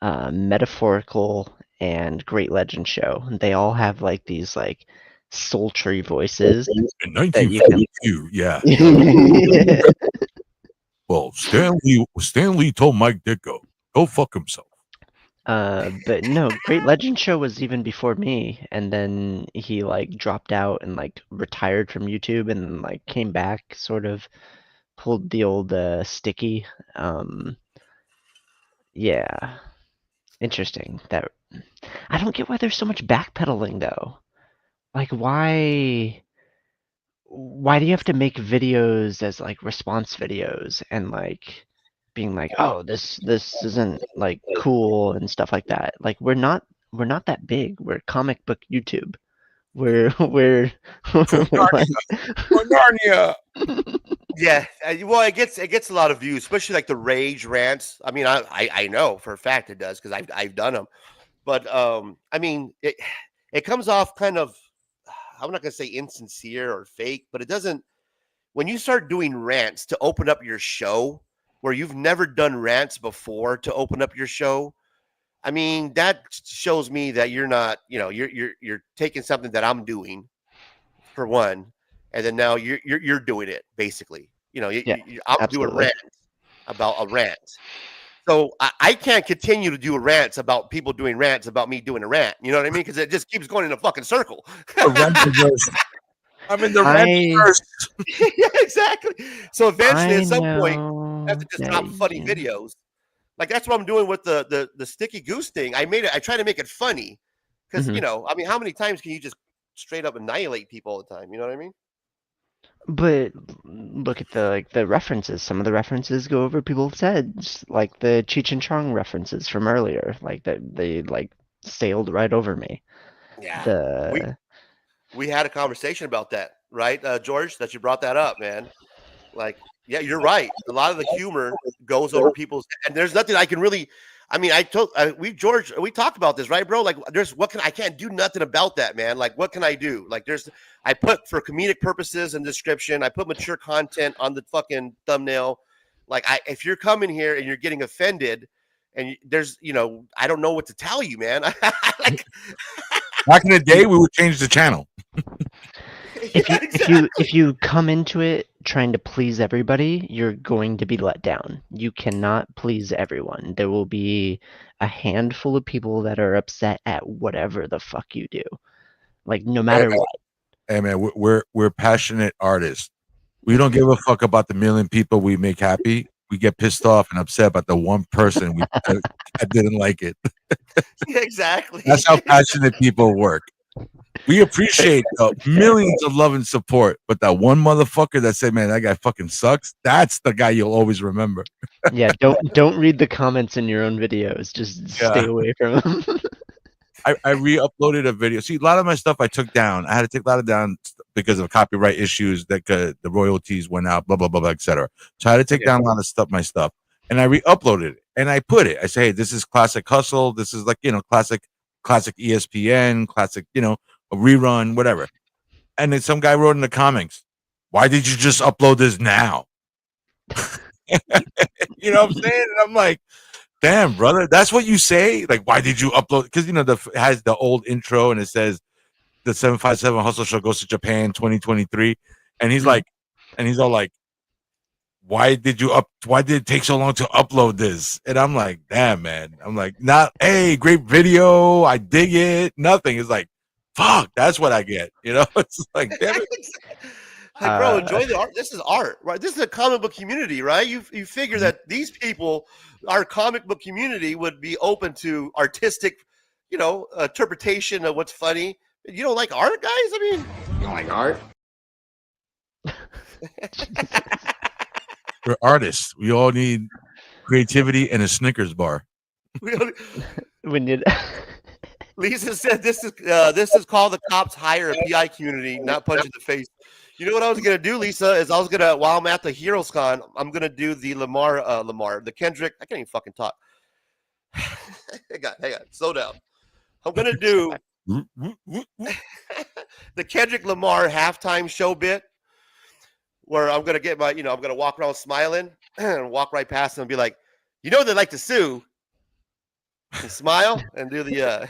S8: Metaphorical, and Great Legend Show. They all have like these like sultry voices.
S4: In 1952, yeah. Well, Stan Lee told Mike Ditko, go fuck himself.
S8: But no, Great Legend Show was even before me, and then he like dropped out and like retired from YouTube and then like came back, sort of pulled the old sticky. Yeah. Interesting. That I don't get why there's so much backpedaling though. Like why do you have to make videos as like response videos and like being like, "Oh, this isn't like cool" and stuff like that. Like we're not that big. We're comic book YouTube. We're
S4: Narnia.
S2: Yeah, well, it gets a lot of views, especially like the rage rants. I mean, I know for a fact it does because I've done them. But I mean, it comes off kind of, I'm not gonna say insincere or fake, but it doesn't. When you start doing rants to open up your show, where you've never done rants before to open up your show, I mean, that shows me that you're not, you're taking something that I'm doing, for one, and then now you're doing it basically. I'm doing rants about a rant. So I can't continue to do rants about people doing rants about me doing a rant. You know what I mean? Because it just keeps going in a fucking circle.
S4: I'm in the rant first.
S2: Yeah, exactly. So eventually, at some point, I have to just drop funny videos. Like that's what I'm doing with the Sticky Goose thing. I try to make it funny because I mean, how many times can you just straight up annihilate people all the time? You know what I mean?
S8: But look at the references. Some of the references go over people's heads, like the Cheech and Chong references from earlier. Like that they like sailed right over me.
S2: Yeah. We had a conversation about that, right, George? That you brought that up, man. Like, yeah, you're right. A lot of the humor goes over people's, and there's nothing I can really. I mean, we talked about this, right, bro? Like, I can't do nothing about that, man. Like, what can I do? Like, I put for comedic purposes in the description, I put mature content on the fucking thumbnail. Like, if you're coming here and you're getting offended, and I don't know what to tell you, man. Like,
S4: back in the day, we would change the channel.
S8: If you come into it trying to please everybody, you're going to be let down. You cannot please everyone. There will be a handful of people that are upset at whatever the fuck you do. Like no matter what.
S4: Hey man, we're passionate artists. We don't give a fuck about the million people we make happy. We get pissed off and upset about the one person that didn't like it.
S2: Yeah, exactly.
S4: That's how passionate people work. We appreciate millions of love and support, but that one motherfucker that said, "Man, that guy fucking sucks," that's the guy you'll always remember.
S8: Yeah, don't read the comments in your own videos. Just stay away from them.
S4: I re-uploaded a video. See, a lot of my stuff I took down. I had to take a lot of down because of copyright issues that the royalties went out, blah blah blah, etc. So I had to take down a lot of my stuff, and I re-uploaded it and I put it. I say, hey, this is classic hustle. This is like classic ESPN, classic a rerun, whatever. And then some guy wrote in the comments, "Why did you just upload this now?" You know what I'm saying? And I'm like, damn, brother, that's what you say? Like, why did you upload? Because it has the old intro and it says the 757 Hustle Show goes to Japan 2023, and he's like, and he's all like, why did it take so long to upload this? And I'm like, damn, man. I'm like, hey, great video, I dig it. Nothing. It's like, fuck, that's what I get. It's like, damn it.
S2: Like, bro, enjoy the art. This is art, right? This is a comic book community, right? You figure that these people, our comic book community, would be open to artistic, interpretation of what's funny. You don't like art, guys? I mean, you don't like art?
S4: We're artists. We all need creativity and a Snickers bar.
S2: Lisa said this is called the cops hire a PI community, not punch in the face. You know what I was gonna do, Lisa? Is while I'm at the Heroes Con, I'm gonna do the the Kendrick. I can't even fucking talk. hang on, slow down. I'm gonna do the Kendrick Lamar halftime show bit, where I'm gonna get I'm gonna walk around smiling and walk right past them and be like, they like to sue. And smile and do the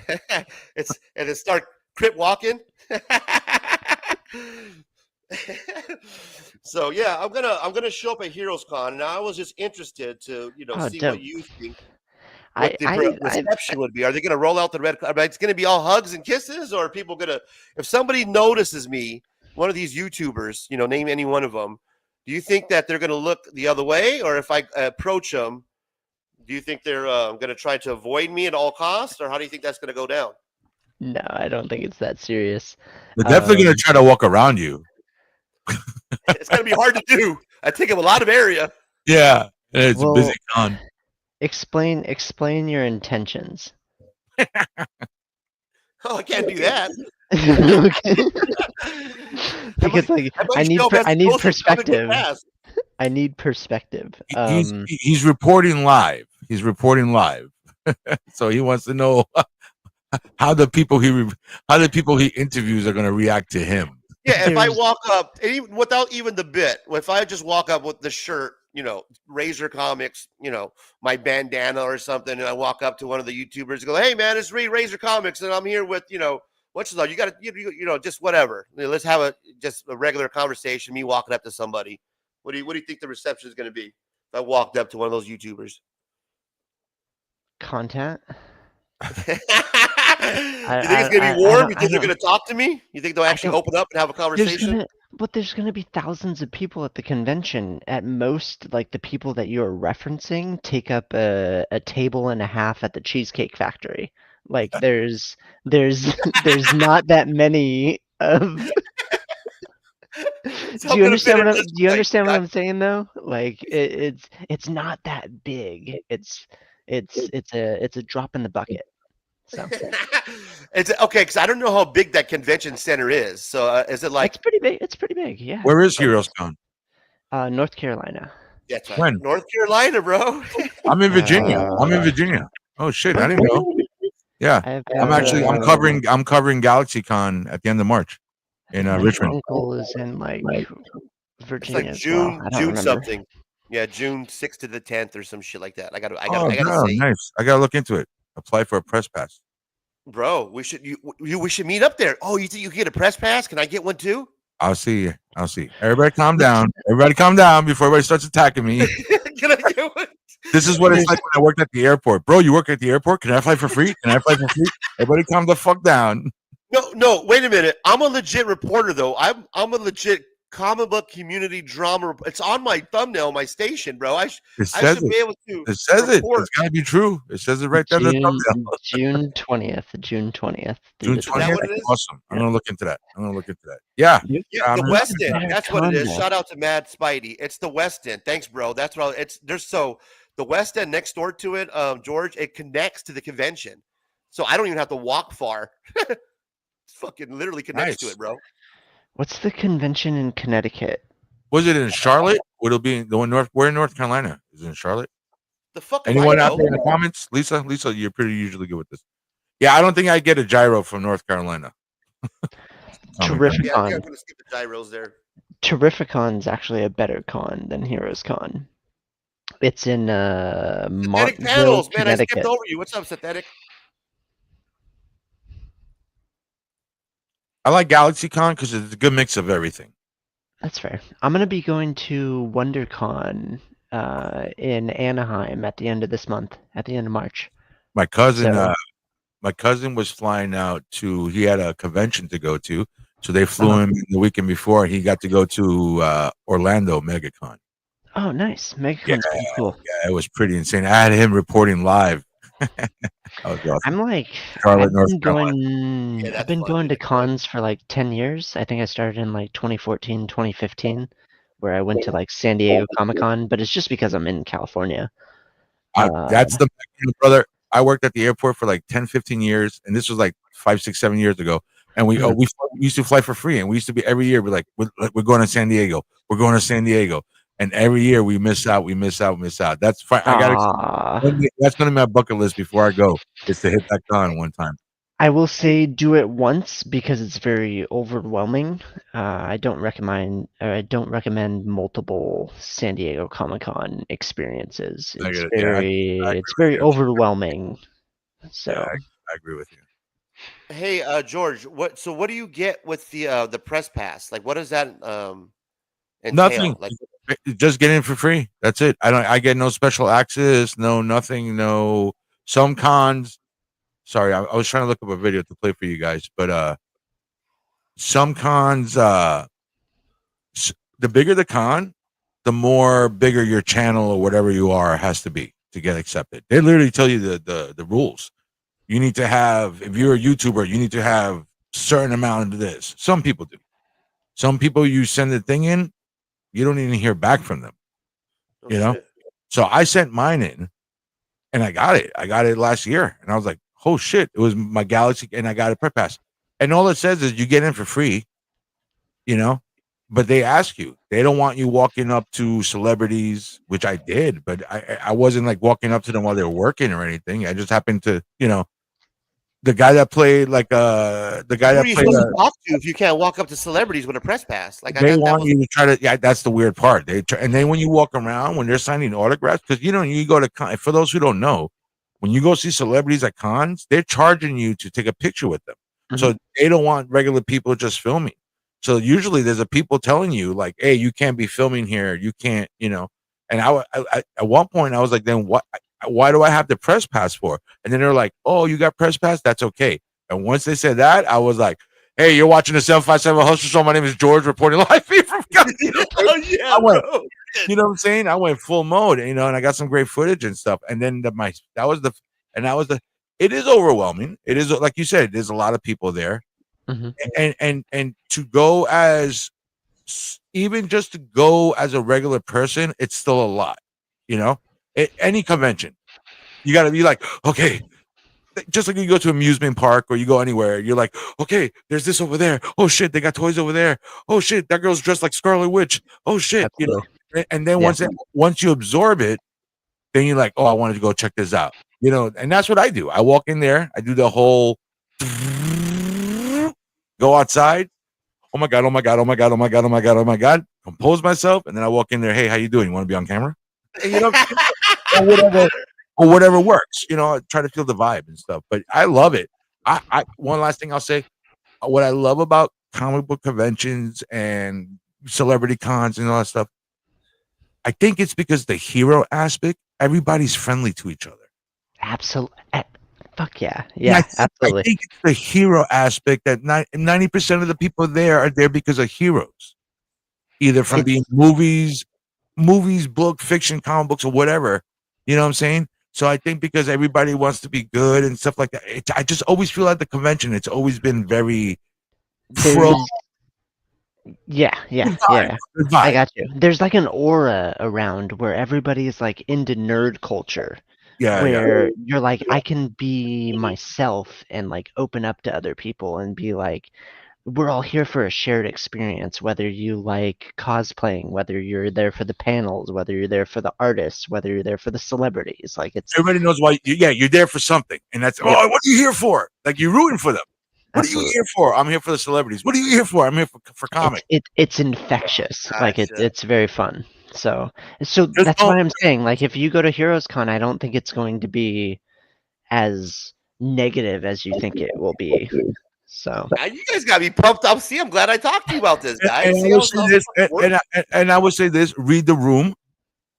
S2: and then start crip walking. So yeah, I'm gonna show up at Heroes Con, and I was just interested to see what you think. What the reception would be? Are they gonna roll out the red carpet? It's gonna be all hugs and kisses, or are people gonna? If somebody notices me, one of these YouTubers, name any one of them, do you think that they're gonna look the other way, or if I approach them? Do you think they're going to try to avoid me at all costs, or how do you think that's going to go down?
S8: No, I don't think it's that serious.
S4: They're definitely going to try to walk around you.
S2: It's going to be hard to do. I take up a lot of area.
S4: Yeah, it's a busy con.
S8: Explain your intentions.
S2: Oh, I can't do that.
S8: Because I need perspective. I need perspective.
S4: He's reporting live. So he wants to know how the people he interviews are going to react to him.
S2: Yeah, if I walk up, and even without even the bit, if I just walk up with the shirt, Razor Comics, my bandana or something, and I walk up to one of the YouTubers and go, "Hey man, it's Razor Comics, and I'm here with what's the you got to just whatever. Let's have just a regular conversation. Me walking up to somebody. What do you think the reception is going to be if I walked up to one of those YouTubers?
S8: Content.
S2: You think it's going to be warm? You think they're going to talk to me? You think they'll actually open up and have a conversation?
S8: But there's going to be thousands of people at the convention. At most, like the people that you're referencing take up a table and a half at the Cheesecake Factory. Like there's not that many of. Do you understand what I'm saying though? Like it's not that big. It's a drop in the bucket. So
S2: it's okay because I don't know how big that convention center is. So is it like?
S8: It's pretty big. It's pretty big. Yeah.
S4: Where is Heroes Con?
S8: North Carolina.
S2: Yeah, right. When? North Carolina, bro.
S4: I'm in Virginia. Oh shit! I didn't know. Yeah, I'm covering GalaxyCon at the end of March in Richmond.
S8: My uncle is in Virginia.
S2: It's like June something. Yeah, June 6th to the 10th or some shit like that. I got to say.
S4: Nice. I got to look into it. Apply for a press pass.
S2: Bro, we should meet up there. Oh, you think you can get a press pass? Can I get one too?
S4: I'll see. Everybody calm down. Before everybody starts attacking me.
S2: Can I get one?
S4: This is what it's like when I worked at the airport. Bro, you work at the airport? Can I fly for free? Everybody calm the fuck down.
S2: No, wait a minute. I'm a legit reporter though. I'm a legit comic book community drama. It's on my thumbnail, my station, bro. I
S4: says
S2: should be able to.
S4: It says it.
S2: report.
S4: It's gotta be true. It says it right there. in the thumbnail.
S8: June 20th. June 20th.
S4: June 20th. Awesome. I'm gonna look into that. Yeah.
S2: Yeah, the West End.
S8: better
S2: That's what it is.
S8: content.
S2: Shout out to Mad Spidey. It's the West End. Thanks, bro. That's what the West End next door to it, George. It connects to the convention, so I don't even have to walk far. It's fucking literally connects to it, bro.
S8: What's the convention in Connecticut?
S4: Was it in Charlotte? Would it be the one north? Where in North Carolina? Is it in Charlotte?
S2: The fuck.
S4: Anyone out there in the comments? Lisa, you're pretty usually good with this. Yeah, I don't think I get a gyro from North Carolina.
S8: Terrificon.
S2: Yeah, I'm gonna skip the gyros there.
S8: Terrificon's actually a better con than Heroes Con. It's in
S2: Synthetic
S8: Montville,
S2: panels, man. I skipped
S8: Connecticut.
S2: over you. What's up, Synthetic?
S4: I like GalaxyCon because it's a good mix of everything.
S8: That's fair. I'm gonna be going to WonderCon in Anaheim at the end of this month, at the end of March.
S4: My cousin,
S8: So-
S4: my cousin was flying out to. He had a convention to go to, so they flew him the weekend before. He got to go to Orlando MegaCon.
S8: Oh, nice. MegaCon's pretty cool.
S4: Yeah, it was pretty insane. I had him reporting live. That was awesome.
S8: I'm like,
S4: Charlotte,
S8: I've
S4: North
S8: been
S4: Carolina.
S8: going, I've been going to cons for like 10 years. I think I started in like 2014, 2015, where I went to like San Diego Comic-Con, but it's just because I'm in California.
S4: That's the brother. I worked at the airport for like 10, 15 years, and this was like 5, 6, 7 years ago. And we used to fly for free, and we used to be every year. We're like, we're going to San Diego. We're going to San Diego. And every year we miss out. That's fine. That's going to be my bucket list before I go. Is to hit that con one time.
S8: I will say do it once because it's very overwhelming. I don't recommend multiple San Diego Comic-Con experiences. It's very overwhelming. So
S4: I agree with you.
S2: Hey, George, what do you get with the press pass? Like, what does that entail?
S4: Nothing.
S2: Like,
S4: just get in for free. That's it. I get no special access, no nothing, no some cons. Sorry, I was trying to look up a video to play for you guys, but some cons, the bigger the con, the more bigger your channel or whatever you are has to be to get accepted. They literally tell you the rules. You need to have, if you're a YouTuber, you need to have certain amount of this. Some people do. Some people, you send the thing in, you don't even hear back from them. You know? So I sent mine in and I got it. I got it last year. And I was like, oh shit, it was my Galaxy and I got a press pass. And all it says is you get in for free, you know, but they ask you. They don't want you walking up to celebrities, which I did, but I wasn't like walking up to them while they were working or anything. I just happened to, you know, the guy that played like the guy
S2: who
S4: that
S2: are you
S4: played
S2: supposed to talk to if you can't walk up to celebrities with a press pass? Like,
S4: they want you to try to. Yeah, that's the weird part. And then when you walk around when they're signing autographs, because you know you go to for those who don't know, when you go see celebrities at cons, they're charging you to take a picture with them. So they don't want regular people just filming. So usually there's a people telling you like, "Hey, you can't be filming here. You can't," you know. And I at one point I was like, "Then what? Why do I have the press pass for?" And then they're like, "Oh, you got press pass? That's okay." And once they said that, I was like, "Hey, you're watching the 757 Hustle Show. My name is George, reporting live here from California."
S2: Oh yeah, bro.
S4: You know what I'm saying? I went full mode, you know, and I got some great footage and stuff. And then it is overwhelming. It is, like you said, there's a lot of people there, and to go as even just to go as a regular person, it's still a lot, you know. Any convention, you got to be like, okay, just like you go to an amusement park or you go anywhere, you're like, okay, there's this over there. Oh shit, they got toys over there. Oh shit, that girl's dressed like Scarlet Witch. Oh shit, you know. And then once you absorb it, then you're like, oh, I wanted to go check this out, you know. And that's what I do. I walk in there, I do the whole go outside. Oh my god, oh my god, oh my god, oh my god, oh my god, oh my god. Compose myself, and then I walk in there. Hey, how you doing? You want to be on camera? And, you know, or whatever works. You know, I try to feel the vibe and stuff. But I love it. I one last thing I'll say. What I love about comic book conventions and celebrity cons and all that stuff, I think it's because the hero aspect, everybody's friendly to each other.
S8: Absolutely. Fuck yeah. Yeah, absolutely.
S4: I think it's the hero aspect that 90% of the people there are there because of heroes. either from being movies, book, fiction, comic books, or whatever. You know what I'm saying? So I think because everybody wants to be good and stuff like that, I just always feel at the convention, it's always been very pro.
S8: Yeah.
S4: Good
S8: I
S4: vibe.
S8: got you. There's like an aura around where everybody's like into nerd culture.
S4: Yeah.
S8: Where you're like, I can be myself and like open up to other people and be like, we're all here for a shared experience, whether you like cosplaying, whether you're there for the panels, whether you're there for the artists, whether you're there for the celebrities. Like it's
S4: Everybody knows why. You're there for something, and that's
S8: Yep.
S4: oh, what are you here for? Like you're rooting for them. What are
S8: Absolutely.
S4: you here for? I'm here for the celebrities. What are you here for? I'm here for comics.
S8: It's infectious. Like
S2: Gotcha.
S8: it's very fun. So that's why I'm saying, like, if you go to Heroes Con, I don't think it's going to be as negative as you think it will be. So
S2: You guys got me pumped up. See, I'm glad I talked to you about this, guys.
S4: And
S2: See
S4: I
S2: how
S4: would say this, and I would say this: read the room.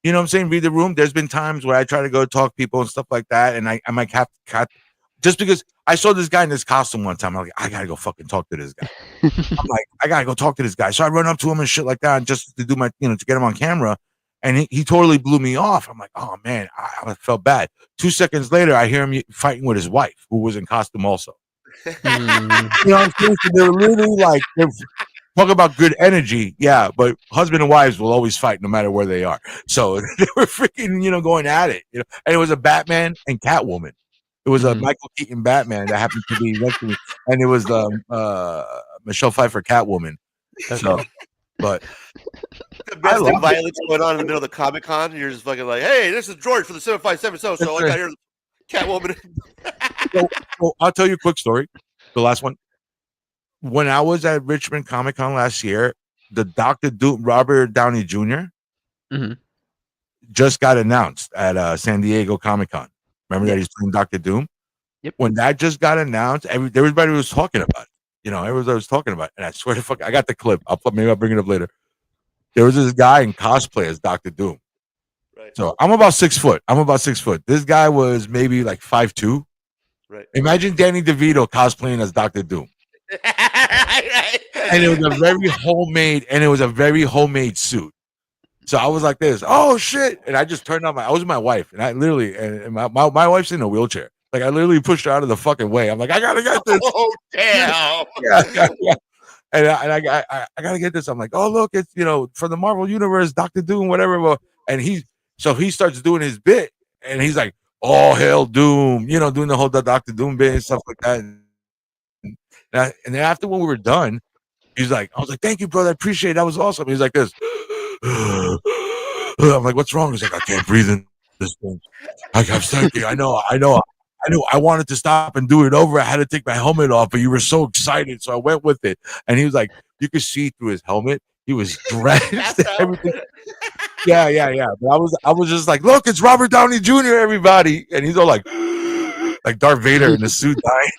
S4: You know what I'm saying? Read the room. There's been times where I try to go talk to people and stuff like that, and I might have just because I saw this guy in this costume one time. I'm like, I gotta go fucking talk to this guy. I'm like, I gotta go talk to this guy. So I run up to him and shit like that, and just to do my, to get him on camera. And he totally blew me off. I'm like, oh man, I felt bad. 2 seconds later, I hear him fighting with his wife, who was in costume also. You know what I'm saying? So they're literally like, talk about good energy. Yeah, but husband and wives will always fight no matter where they are. So they were freaking, going at it. And it was a Batman and Catwoman. It was a Michael Keaton Batman that happened to be next to me, and it was Michelle Pfeiffer Catwoman. So, but
S2: domestic violence going on in the middle of the Comic Con, and you're just fucking like, hey, this is George for the 757 so I got here Catwoman.
S4: So I'll tell you a quick story. The last one. When I was at Richmond Comic Con last year, the Dr. Doom, Robert Downey Jr. Just got announced at San Diego Comic Con. Remember that he's playing Dr. Doom?
S8: Yep.
S4: When that just got announced, everybody was talking about it. Everybody was talking about it. And I swear to fuck, I got the clip. Maybe I'll bring it up later. There was this guy in cosplay as Dr. Doom.
S2: Right.
S4: So I'm about 6 foot. This guy was maybe like 5'2".
S2: Right.
S4: Imagine Danny DeVito cosplaying as Dr. Doom. And it was a very homemade suit. So I was like this, oh shit. And I just turned on I was with my wife, and I literally, and my wife's in a wheelchair. Like I literally pushed her out of the fucking way. I'm like, I gotta get this.
S2: Oh damn.
S4: Yeah. And I gotta get this. I'm like, oh look, it's from the Marvel Universe, Dr. Doom, whatever. And he starts doing his bit, and he's like, oh hell Doom, doing the whole Dr. Doom bit and stuff like that. And then after when we were done, he's like, I was like, thank you, brother, I appreciate it. That was awesome. He's like this. I'm like, what's wrong? He's like, I can't breathe in this thing. I'm thinking, I know. I wanted to stop and do it over. I had to take my helmet off, but you were so excited, so I went with it. And he was like, you could see through his helmet. He was drenched. Everything. Yeah. But I was just like, look, it's Robert Downey Jr., everybody. And he's all like Darth Vader in the suit dying.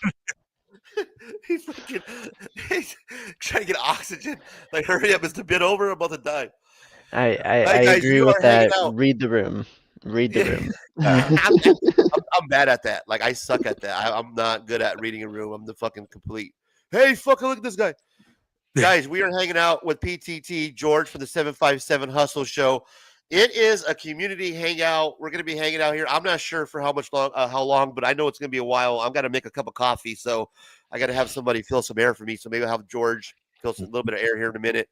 S2: He's trying to get oxygen. Like, hurry up, it's the bit over, I'm about to die.
S8: I
S2: guys,
S8: agree
S2: you
S8: with
S2: are
S8: that.
S2: hanging out.
S8: Read the room.
S2: I'm bad at that. Like, I suck at that. I'm not good at reading a room. I'm the fucking complete. Hey, fucking look at this guy. Guys, we are hanging out with PTT George from the 757 Hustle Show. It is a community hangout. We're going to be hanging out here. I'm not sure for how long, but I know it's going to be a while. I'm going to make a cup of coffee, so I got to have somebody fill some air for me. So maybe I'll have George fill a little bit of air here in a minute.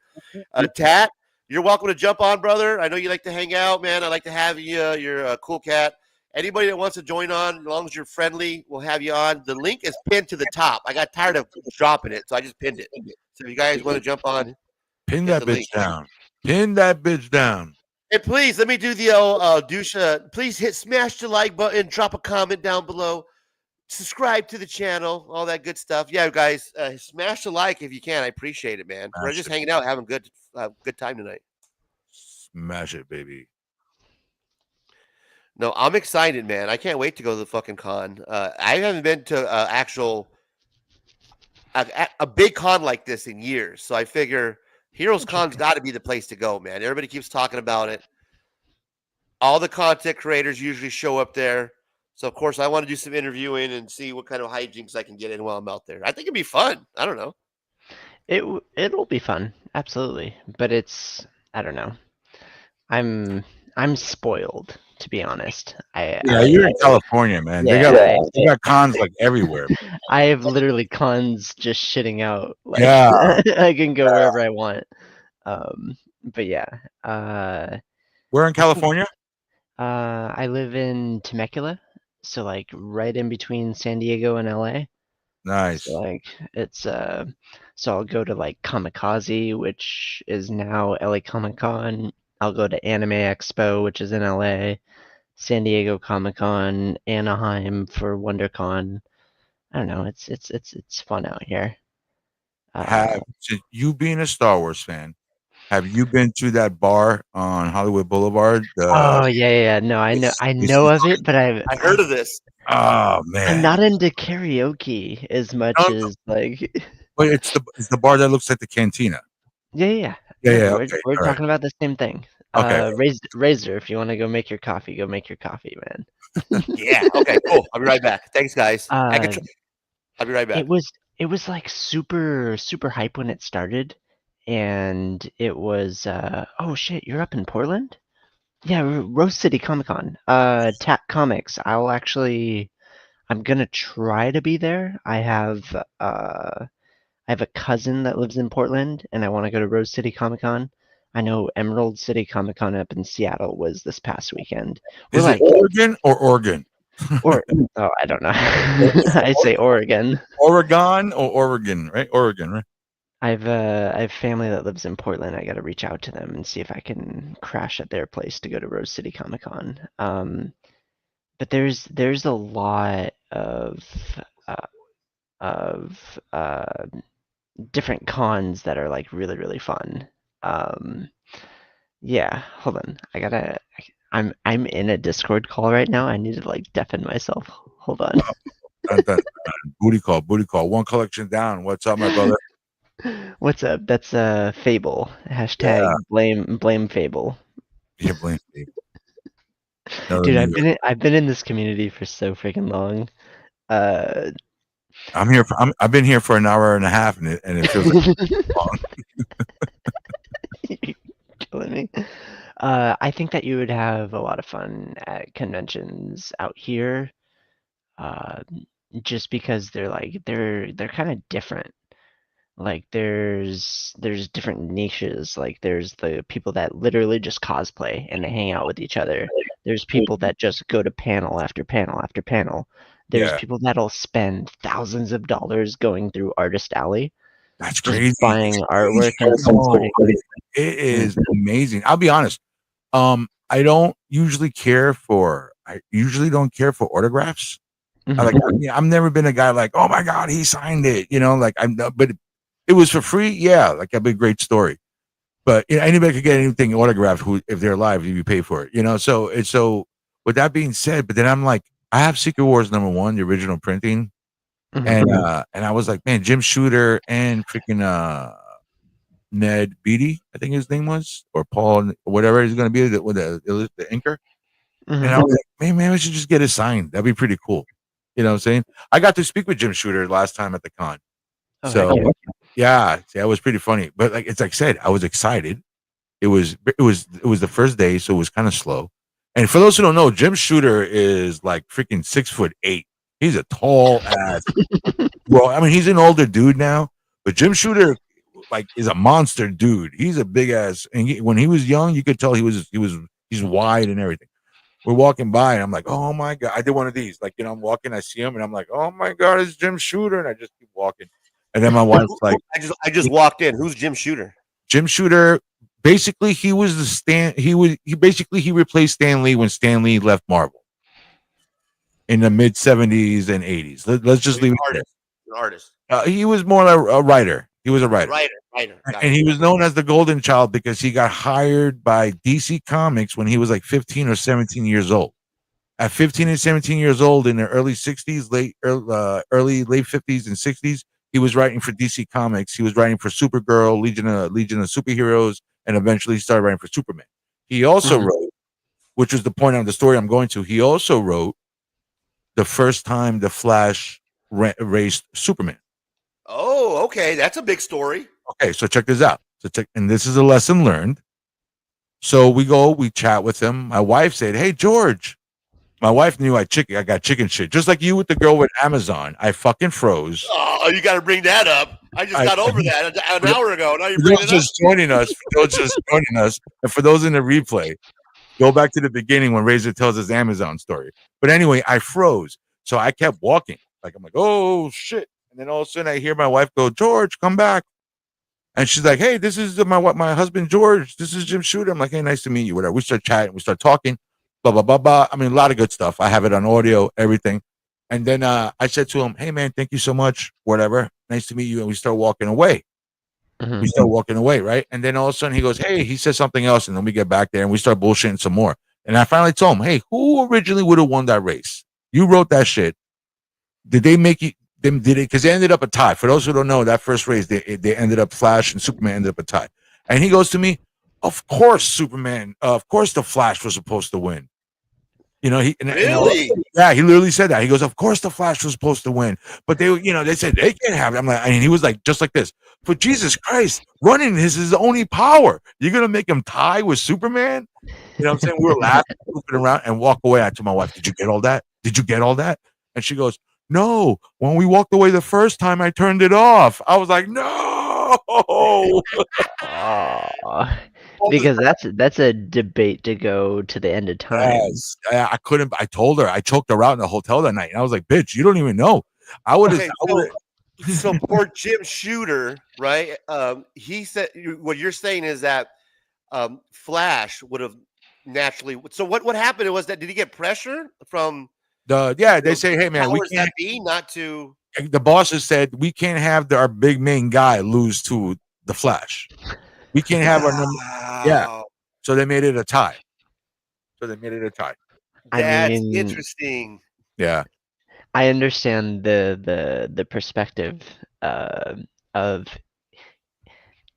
S2: Tat, you're welcome to jump on, brother. I know you like to hang out, man. I like to have you. You're a cool cat. Anybody that wants to join on, as long as you're friendly, we'll have you on. The link is pinned to the top. I got tired of dropping it, so I just pinned it. So if you guys want to jump on,
S4: pin that bitch down. Pin that bitch down.
S2: And please let me do the douche. Please smash the like button, drop a comment down below, subscribe to the channel, all that good stuff. Yeah, guys, smash the like if you can. I appreciate it, man. We're just hanging out, having good time tonight.
S4: Smash it, baby.
S2: No, I'm excited, man. I can't wait to go to the fucking con. I haven't been to a big con like this in years, so I figure Heroes Con's got to be the place to go, man. Everybody keeps talking about it. All the content creators usually show up there. So, of course, I want to do some interviewing and see what kind of hijinks I can get in while I'm out there. I think it'd be fun. I don't know.
S8: It'll be fun. Absolutely, but I don't know. I'm spoiled, to be honest.
S4: Yeah, you're in California, man. They got cons like everywhere.
S8: I have literally cons just shitting out. Like,
S4: Yeah.
S8: I can go wherever I want. But yeah.
S4: Where in California?
S8: I live in Temecula, so like right in between San Diego and LA.
S4: Nice.
S8: So like it's so I'll go to like Kamikaze, which is now LA Comic Con. I'll go to Anime Expo, which is in LA, San Diego Comic Con, Anaheim for WonderCon. I don't know, it's fun out here.
S4: So you being a Star Wars fan, have you been to that bar on Hollywood Boulevard?
S8: Oh yeah. No, I know of it, but
S2: I heard of this.
S4: Oh man,
S8: I'm not into karaoke as much as like.
S4: But it's the bar that looks like the cantina.
S8: Yeah.
S4: Okay,
S8: We're
S4: all
S8: talking about the same thing.
S4: Okay.
S8: Razor, if you want to go make your coffee, go make your coffee, man.
S2: Yeah. Okay. Cool. I'll be right back. Thanks, guys. I'll be right back.
S8: It was like super hype when it started, and it was oh shit, you're up in Portland? Yeah, Rose City Comic Con. Tap Comics. I'm gonna try to be there. I have a cousin that lives in Portland, and I want to go to Rose City Comic Con. I know Emerald City Comic Con up in Seattle was this past weekend.
S4: Is it Oregon or Oregon?
S8: Oh, I don't know. I say Oregon.
S4: Oregon or Oregon, right? Oregon, right?
S8: I have family that lives in Portland. I got to reach out to them and see if I can crash at their place to go to Rose City Comic Con. But there's a lot of different cons that are like really fun. Yeah, hold on. I'm in a Discord call right now. I need to like deafen myself. Hold on.
S4: Booty call. One collection down. What's up, my brother?
S8: What's up? That's Fable. Hashtag blame Fable.
S4: Yeah, blame Fable.
S8: Dude, I've been in this community for so freaking long.
S4: I've been here for an hour and a half, and it feels like long.
S8: You're killing me. I think that you would have a lot of fun at conventions out here, just because they're kind of different. Like there's different niches. Like there's the people that literally just cosplay and they hang out with each other. There's people that just go to panel after panel after panel. There's people that'll spend thousands of dollars going through Artist Alley.
S4: That's crazy.
S8: Buying artwork and supporting.
S4: It is amazing. I'll be honest. I don't usually care for autographs. I've never been a guy like, oh my god, he signed it. But it was for free. Yeah, like that'd be a great story. But anybody could get anything autographed if they're alive, if you pay for it. So with that being said, but then I'm like, I have Secret Wars #1, the original printing, and I was like, man, Jim Shooter and freaking Ned Beatty, I think his name was, or Paul, whatever he's going to be, with the inker. And I was like, man, maybe I should just get it signed. That'd be pretty cool. You know what I'm saying? I got to speak with Jim Shooter last time at the con. Yeah, it was pretty funny. But like I said, I was excited. It was the first day, so it was kind of slow. And for those who don't know, Jim Shooter is like freaking 6'8". He's a tall ass. Well, I mean, he's an older dude now, but Jim Shooter is a monster dude. He's a big ass, and when he was young, you could tell he's wide and everything. We're walking by, and I'm like, oh my god! I did one of these, I'm walking, I see him, and I'm like, oh my god, it's Jim Shooter, and I just keep walking. And then my wife's like,
S2: I just walked in. Who's Jim Shooter?
S4: Jim Shooter, basically, he was he replaced Stan Lee when Stan Lee left Marvel in the mid 70s and 80s. Let's just leave it there.
S2: An artist.
S4: He was more like a writer. He was a writer. And he was known as the Golden Child because he got hired by DC Comics when he was like 15 or 17 years old. At 15 and 17 years old in the early 60s, late 50s and 60s, he was writing for DC Comics. He was writing for Supergirl, Legion of Superheroes, and eventually he started writing for Superman. He also wrote, which was the point of the story I'm going to, he also wrote the first time the Flash raced Superman.
S2: Oh, okay. That's a big story.
S4: Okay, so check this out. So and this is a lesson learned. So we chat with him. My wife said, "Hey, George." My wife knew I got chicken shit. Just like you with the girl with Amazon. I fucking froze.
S2: Oh, you got to bring that up. I just got over that an hour ago. Now you're
S4: For
S2: bringing
S4: those
S2: it up.
S4: just joining us, and for those in the replay, go back to the beginning when Razor tells his Amazon story. But anyway, I froze. So I kept walking. I'm like, oh shit. And then all of a sudden I hear my wife go, "George, come back." And she's like, "Hey, this is my husband, George. This is Jim Shooter." I'm like, "Hey, nice to meet you." Whatever. We start chatting. We start talking. Blah, blah, blah, blah. I mean, a lot of good stuff. I have it on audio, everything. And then I said to him, "Hey, man, thank you so much. Whatever. Nice to meet you." And we start walking away. We start walking away, right? And then all of a sudden he goes, "Hey," he says something else. And then we get back there and we start bullshitting some more. And I finally told him, "Hey, who originally would have won that race? You wrote that shit. Did they make you? Did it? Because they ended up a tie. For those who don't know, that first race, they ended up Flash and Superman ended up a tie." And he goes to me, "Of course, Superman. Of course, the Flash was supposed to win." You know, he literally said that. He goes, "Of course, the Flash was supposed to win, but they said they can't have it." I'm like, and he was like, just like this. "For Jesus Christ, running is his only power. You're gonna make him tie with Superman?" You know what I'm saying? We were laughing, goofing around, and walk away. I told my wife, "Did you get all that? Did you get all that?" And she goes, "No. When we walked away the first time, I turned it off." I was like, "No."
S8: Because that's a debate to go to the end of time.
S4: Yes. I couldn't. I told her. I choked her out in the hotel that night, and I was like, "Bitch, you don't even know." I would have.
S2: Okay, so poor Jim Shooter, right? He said what you're saying is that Flash would have naturally. So what happened was that did he get pressure from
S4: they say, "Hey man, we
S2: powers
S4: can't."
S2: that be not to.
S4: The bosses said we can't have our big main guy lose to the Flash. We can't have our number. Yeah. So they made it a tie.
S2: That's interesting.
S4: Yeah.
S8: I understand the perspective of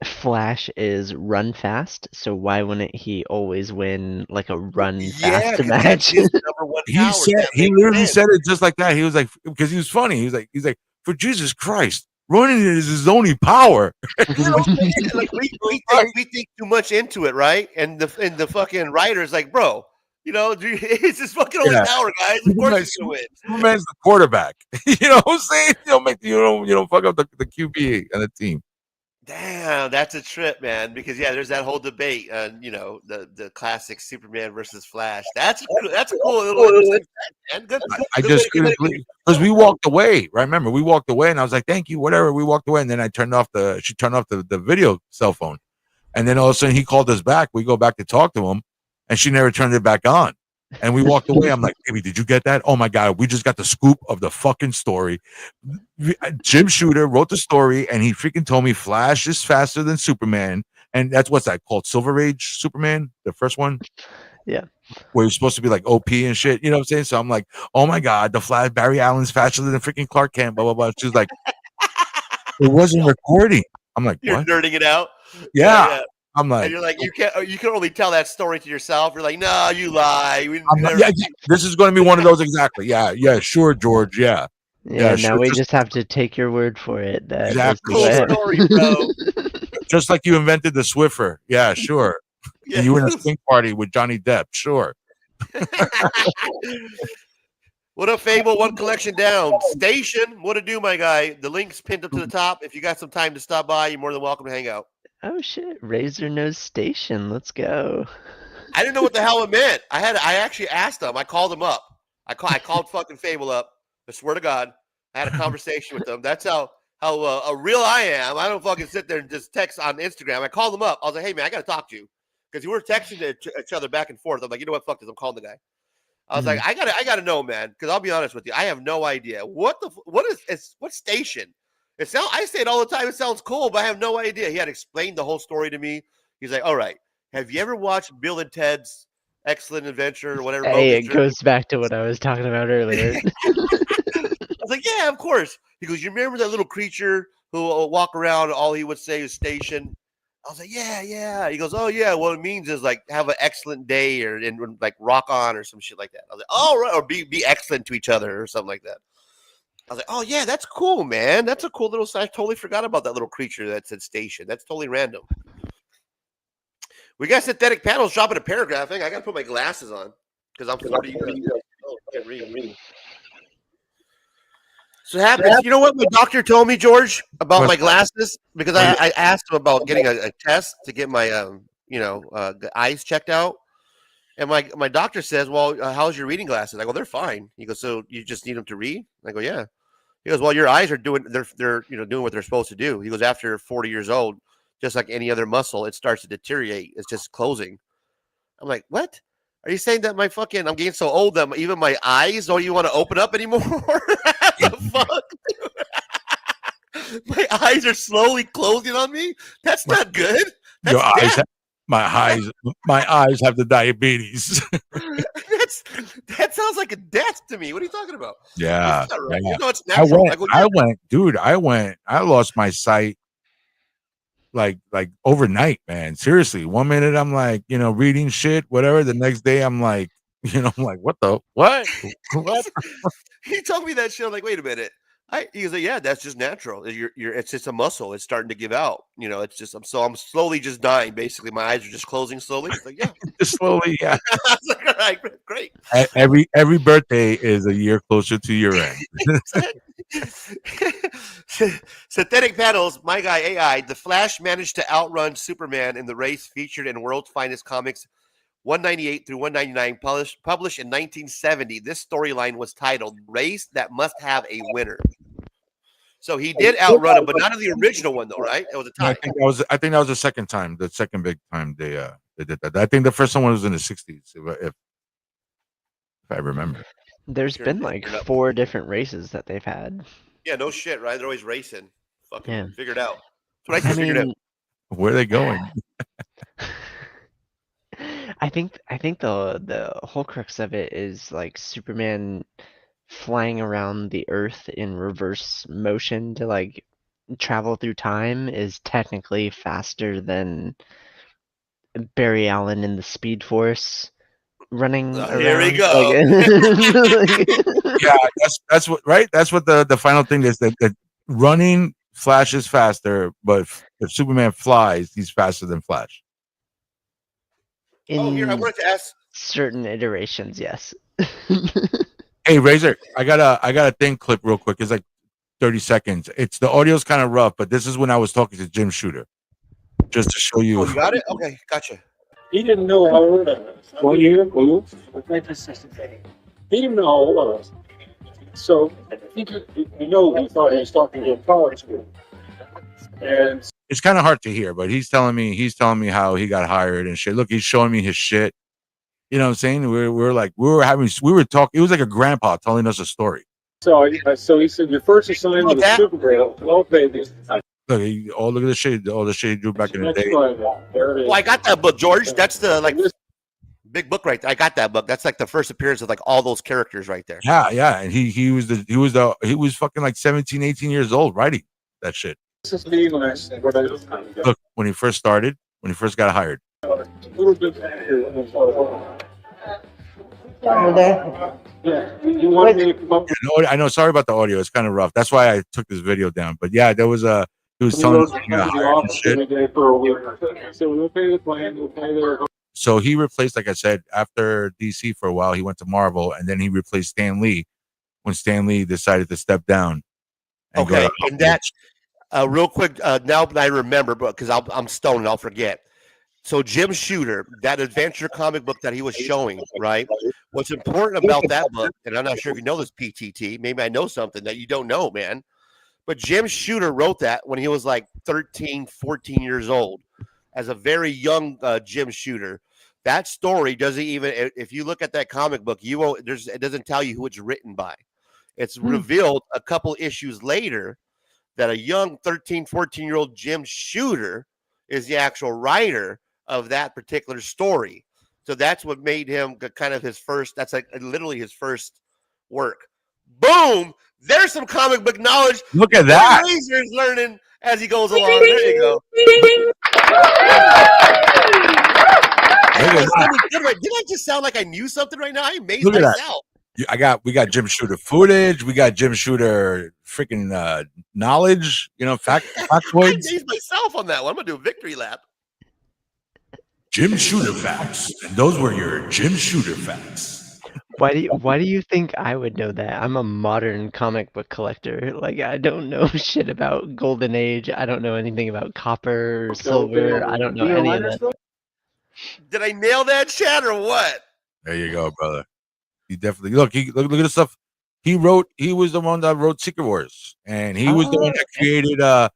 S8: Flash is run fast, so why wouldn't he always win like a run fast match?
S2: His number one power.
S4: He literally said it just like that. He was like, because he was funny. He's like, "For Jesus Christ, running is his only power."
S2: Like we think too much into it, right? And the fucking writer's like, "Bro, it's his fucking only power, guys. Of course he's gonna win."
S4: Superman's the quarterback. You know what I'm saying? You don't fuck up the QB and the team.
S2: Damn, that's a trip, man. Because there's that whole debate on the classic Superman versus Flash. That's a cool little interesting fact, man.
S4: I just couldn't believe because we walked away. Right? Remember, we walked away, and I was like, "Thank you, whatever." We walked away, and then she turned off the video cell phone, and then all of a sudden he called us back. We go back to talk to him, and she never turned it back on. And we walked away. I'm like, "Baby, did you get that? Oh my God, we just got the scoop of the fucking story." Jim Shooter wrote the story, and he freaking told me Flash is faster than Superman, and that's what's that called? Silver Age Superman, the first one.
S8: Yeah,
S4: where you're supposed to be like OP and shit. You know what I'm saying? So I'm like, "Oh my God, the Flash, Barry Allen's faster than freaking Clark Kent." Blah blah blah. She's like, "It wasn't recording." I'm like,
S2: "You're
S4: what?
S2: nerding it out."
S4: Yeah. I'm like,
S2: and you're like, you can only tell that story to yourself. You're like, "No, you lie."
S4: This is going to be one of those exactly. Yeah, sure, George. Yeah.
S8: Now
S4: sure.
S8: we just have to take your word for it. That
S4: Exactly.
S2: Cool story, bro.
S4: Just like you invented the Swiffer. Yeah, sure. And you were in a swing party with Johnny Depp. Sure.
S2: What up, Fable? One collection down. Station. What to do, my guy? The link's pinned up to the top. If you got some time to stop by, you're more than welcome to hang out.
S8: Oh shit! Razor knows Station. Let's go.
S2: I didn't know what the hell it meant. I actually asked him. I called him up. I called fucking Fable up. I swear to God, I had a conversation with him. That's how real I am. I don't fucking sit there and just text on Instagram. I called him up. I was like, "Hey man, I got to talk to you," because we were texting to each other back and forth. I'm like, "You know what? Fuck this. I'm calling the guy." I was like, I gotta know, man, because I'll be honest with you, I have no idea what station. I say it all the time. It sounds cool, but I have no idea. He had explained the whole story to me. He's like, "All right, have you ever watched Bill and Ted's Excellent Adventure or whatever?"
S8: Hey, it goes back to what I was talking about earlier.
S2: I was like, "Yeah, of course." He goes, "You remember that little creature who will walk around? All he would say is station." I was like, "Yeah." He goes, "Oh yeah, what it means is like have an excellent day or and like rock on or some shit like that." I was like, "Oh right," or be excellent to each other or something like that. I was like, "Oh yeah, that's cool, man. That's a cool little." I totally forgot about that little creature that said station. That's totally random. We got synthetic panels dropping a paragraph. I got to put my glasses on because I'm 40 years old. I can't read. So it happens. You know what my doctor told me, George, about my glasses? Because I asked him about getting a test to get my eyes checked out. And my doctor says, well, how's your reading glasses? I go, they're fine. He goes, so you just need them to read? I go, yeah. He goes, well, your eyes are doing doing what they're supposed to do. He goes, after 40 years old, just like any other muscle, it starts to deteriorate. It's just closing. I'm like, what? Are you saying that I'm getting so old that even my eyes don't even want to open up anymore? What the fuck? My eyes are slowly closing on me? That's not good. That's
S4: Your eyes, my eyes have the diabetes.
S2: That sounds like a death to me. What are you talking about?
S4: Yeah.
S2: It's not right.
S4: Yeah.
S2: You know, it's natural.
S4: I lost my sight like overnight, man. Seriously. 1 minute I'm like, reading shit, whatever. The next day I'm like, I'm like, what? What?
S2: He told me that shit. I'm like, wait a minute. He was like, yeah, that's just natural. It's just a muscle. It's starting to give out. It's just I'm slowly just dying. Basically, my eyes are just closing slowly. It's like, yeah,
S4: just slowly, yeah.
S2: I was like, all right, great.
S4: Every birthday is a year closer to your end.
S2: Synthetic panels, my guy AI. The Flash managed to outrun Superman in the race featured in World's Finest Comics 198 through 199, published in 1970. This storyline was titled "Race That Must Have a Winner." So he did outrun him, but not in the original one, though, right? It was a tie.
S4: I think that was the second time, the second big time they did that. I think the first one was in the 60s, if I remember.
S8: There's been like 4 different races that they've had.
S2: Yeah, no shit, right? They're always racing. Fucking
S8: Yeah.
S2: figured out. That's what I figured out.
S4: Where are they going?
S8: I think the whole crux of it is like Superman flying around the Earth in reverse motion to like travel through time is technically faster than Barry Allen in the Speed Force running around.
S2: Here we go.
S4: Yeah, that's what, right? That's what the final thing is, that running Flash is faster, but if Superman flies, he's faster than Flash.
S2: Here I wanted to ask
S8: certain iterations, yes.
S4: Hey, Razor, I got a thing clip real quick. It's like 30 seconds. The audio's kind of rough, but this is when I was talking to Jim Shooter, just to show you.
S2: Oh, you got it? Okay, gotcha.
S13: He didn't know how old I was. 1 year old. He didn't know how old I was. So I think he thought he was talking to a college school. And
S4: it's kind of hard to hear, but he's telling me how he got hired and shit. Look, he's showing me his shit. You know what I'm saying? We were talking. It was like a grandpa telling us a story.
S13: so he said, your first assignment was Supergirl. Well, baby.
S4: Look at the shit. All the shit he drew back in the day.
S2: Well, I got that book, George. That's the big book right there. I got that book. That's like the first appearance of like all those characters right there.
S4: Yeah. And he was fucking like 17, 18 years old writing that shit.
S13: This is me when I said what I was trying to
S4: Look, when he first got hired.
S13: a little bit. Yeah, you want me to come up?
S4: I know. Sorry about the audio. It's kind of rough. That's why I took this video down. But yeah, there was he was telling us he got hired and shit.
S13: For a week. So we'll pay the plan. We'll pay their.
S4: So he replaced, like I said, after DC for a while, he went to Marvel, and then he replaced Stan Lee when Stan Lee decided to step down.
S2: Okay, and that real quick. Now I remember, because I'm stoned, I'll forget. So Jim Shooter, that adventure comic book that he was showing, right? What's important about that book, and I'm not sure if you know this, PTT, maybe I know something that you don't know, man. But Jim Shooter wrote that when he was like 13, 14 years old, as a very young Jim Shooter. That story doesn't even, if you look at that comic book, you won't, it doesn't tell you who it's written by. It's revealed a couple issues later that a young 13, 14-year-old Jim Shooter is the actual writer of that particular story. So that's what made him kind of his first, that's like literally his first work. Boom! There's some comic book knowledge.
S4: Look at that.
S2: Razor's learning as he goes along. There you go. Did I just sound like I knew something right now? I amazed myself.
S4: We got Jim Shooter footage. We got Jim Shooter freaking knowledge. Factoids.
S2: I amazed myself on that one. I'm gonna do a victory lap.
S4: Jim Shooter facts. And those were your Jim Shooter facts.
S8: Why do you think I would know that? I'm a modern comic book collector. Like I don't know shit about Golden Age. I don't know anything about copper, silver. I don't know any of that.
S2: Did I nail that, chat, or what?
S4: There you go, brother. He definitely look at the stuff he wrote. He was the one that wrote Secret Wars, and he was the one that created. I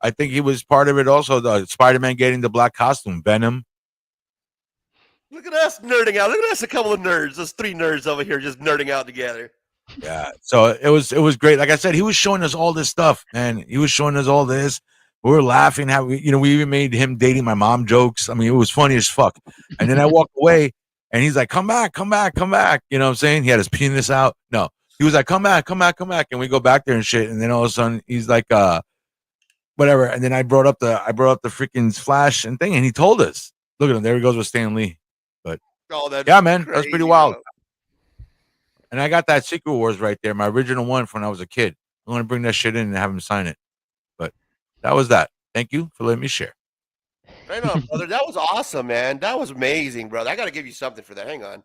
S4: think he was part of it also. The Spider-Man getting the black costume, Venom.
S2: Look at us nerding out. Look at us, a couple of nerds. Those three nerds over here just nerding out together.
S4: Yeah, so it was great. Like I said, he was showing us all this stuff, and he was showing us all this. We were laughing. How we even made him dating my mom jokes. I mean, it was funny as fuck. And then I walked away, and he's like, "Come back, come back, come back." You know what I'm saying? He had his penis out. No, he was like, "Come back, come back, come back." And we go back there and shit. And then all of a sudden, he's like, whatever. And then I brought up the freaking Flash and thing, and he told us, "Look at him. There he goes with Stan Lee." But yeah, man, that's pretty wild.
S2: Bro.
S4: And I got that Secret Wars right there, my original one from when I was a kid. I'm gonna bring that shit in and have him sign it. But that was that. Thank you for letting me share.
S2: Right on, brother. That was awesome, man. That was amazing, brother. I got to give you something for that. Hang on.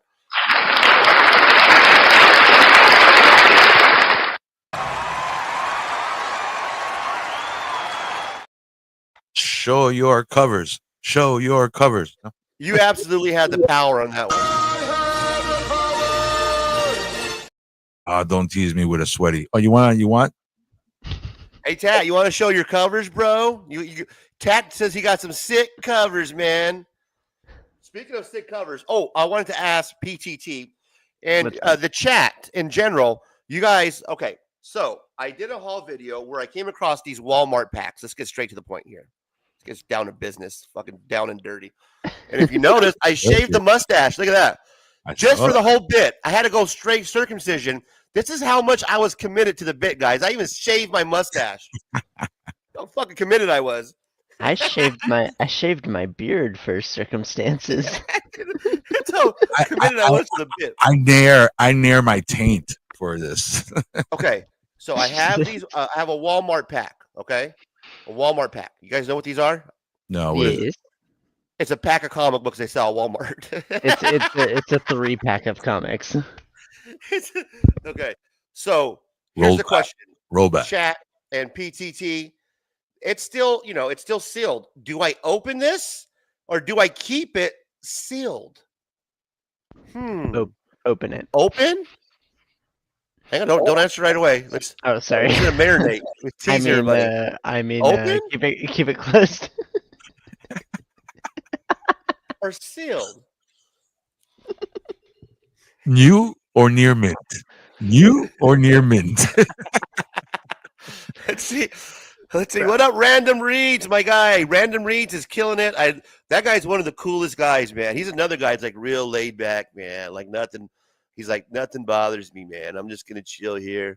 S4: Show your covers. Show your covers.
S2: You absolutely had the power on that one.
S4: Don't tease me with a sweaty. Oh, you want?
S2: Hey, Tat, you want to show your covers, bro? Tat says he got some sick covers, man. Speaking of sick covers, I wanted to ask PTT and the chat in general. You guys, okay, so I did a haul video where I came across these Walmart packs. Let's get straight to the point here. Let's get down to business, fucking down and dirty. And if you notice, I shaved the mustache. Look at that. Just for the whole bit. I had to go straight circumcision. This is how much I was committed to the bit, guys. I even shaved my mustache. How fucking committed I was.
S8: I shaved my beard for circumstances.
S2: That's how committed I was to the bit.
S4: I nair my taint for this.
S2: Okay, so I have these. I have a Walmart pack. Okay, a Walmart pack. You guys know what these are?
S4: No, what is it?
S2: It's a pack of comic books they sell at Walmart.
S8: it's a 3-pack of comics.
S2: Okay, so here's the question.
S4: Roll back.
S2: Chat and PTT. It's still, it's still sealed. Do I open this or do I keep it sealed?
S8: Open it.
S2: Open? Hang on, don't answer right away.
S8: Sorry.
S2: We're gonna marinate. Open?
S8: Keep it closed.
S2: Or sealed?
S4: New or near mint? New or near mint?
S2: Let's see. What up, Random Reads, my guy? Random Reads is killing it. That guy's one of the coolest guys, man. He's another guy that's like real laid back, man. Like nothing. He's like, nothing bothers me, man. I'm just gonna chill here.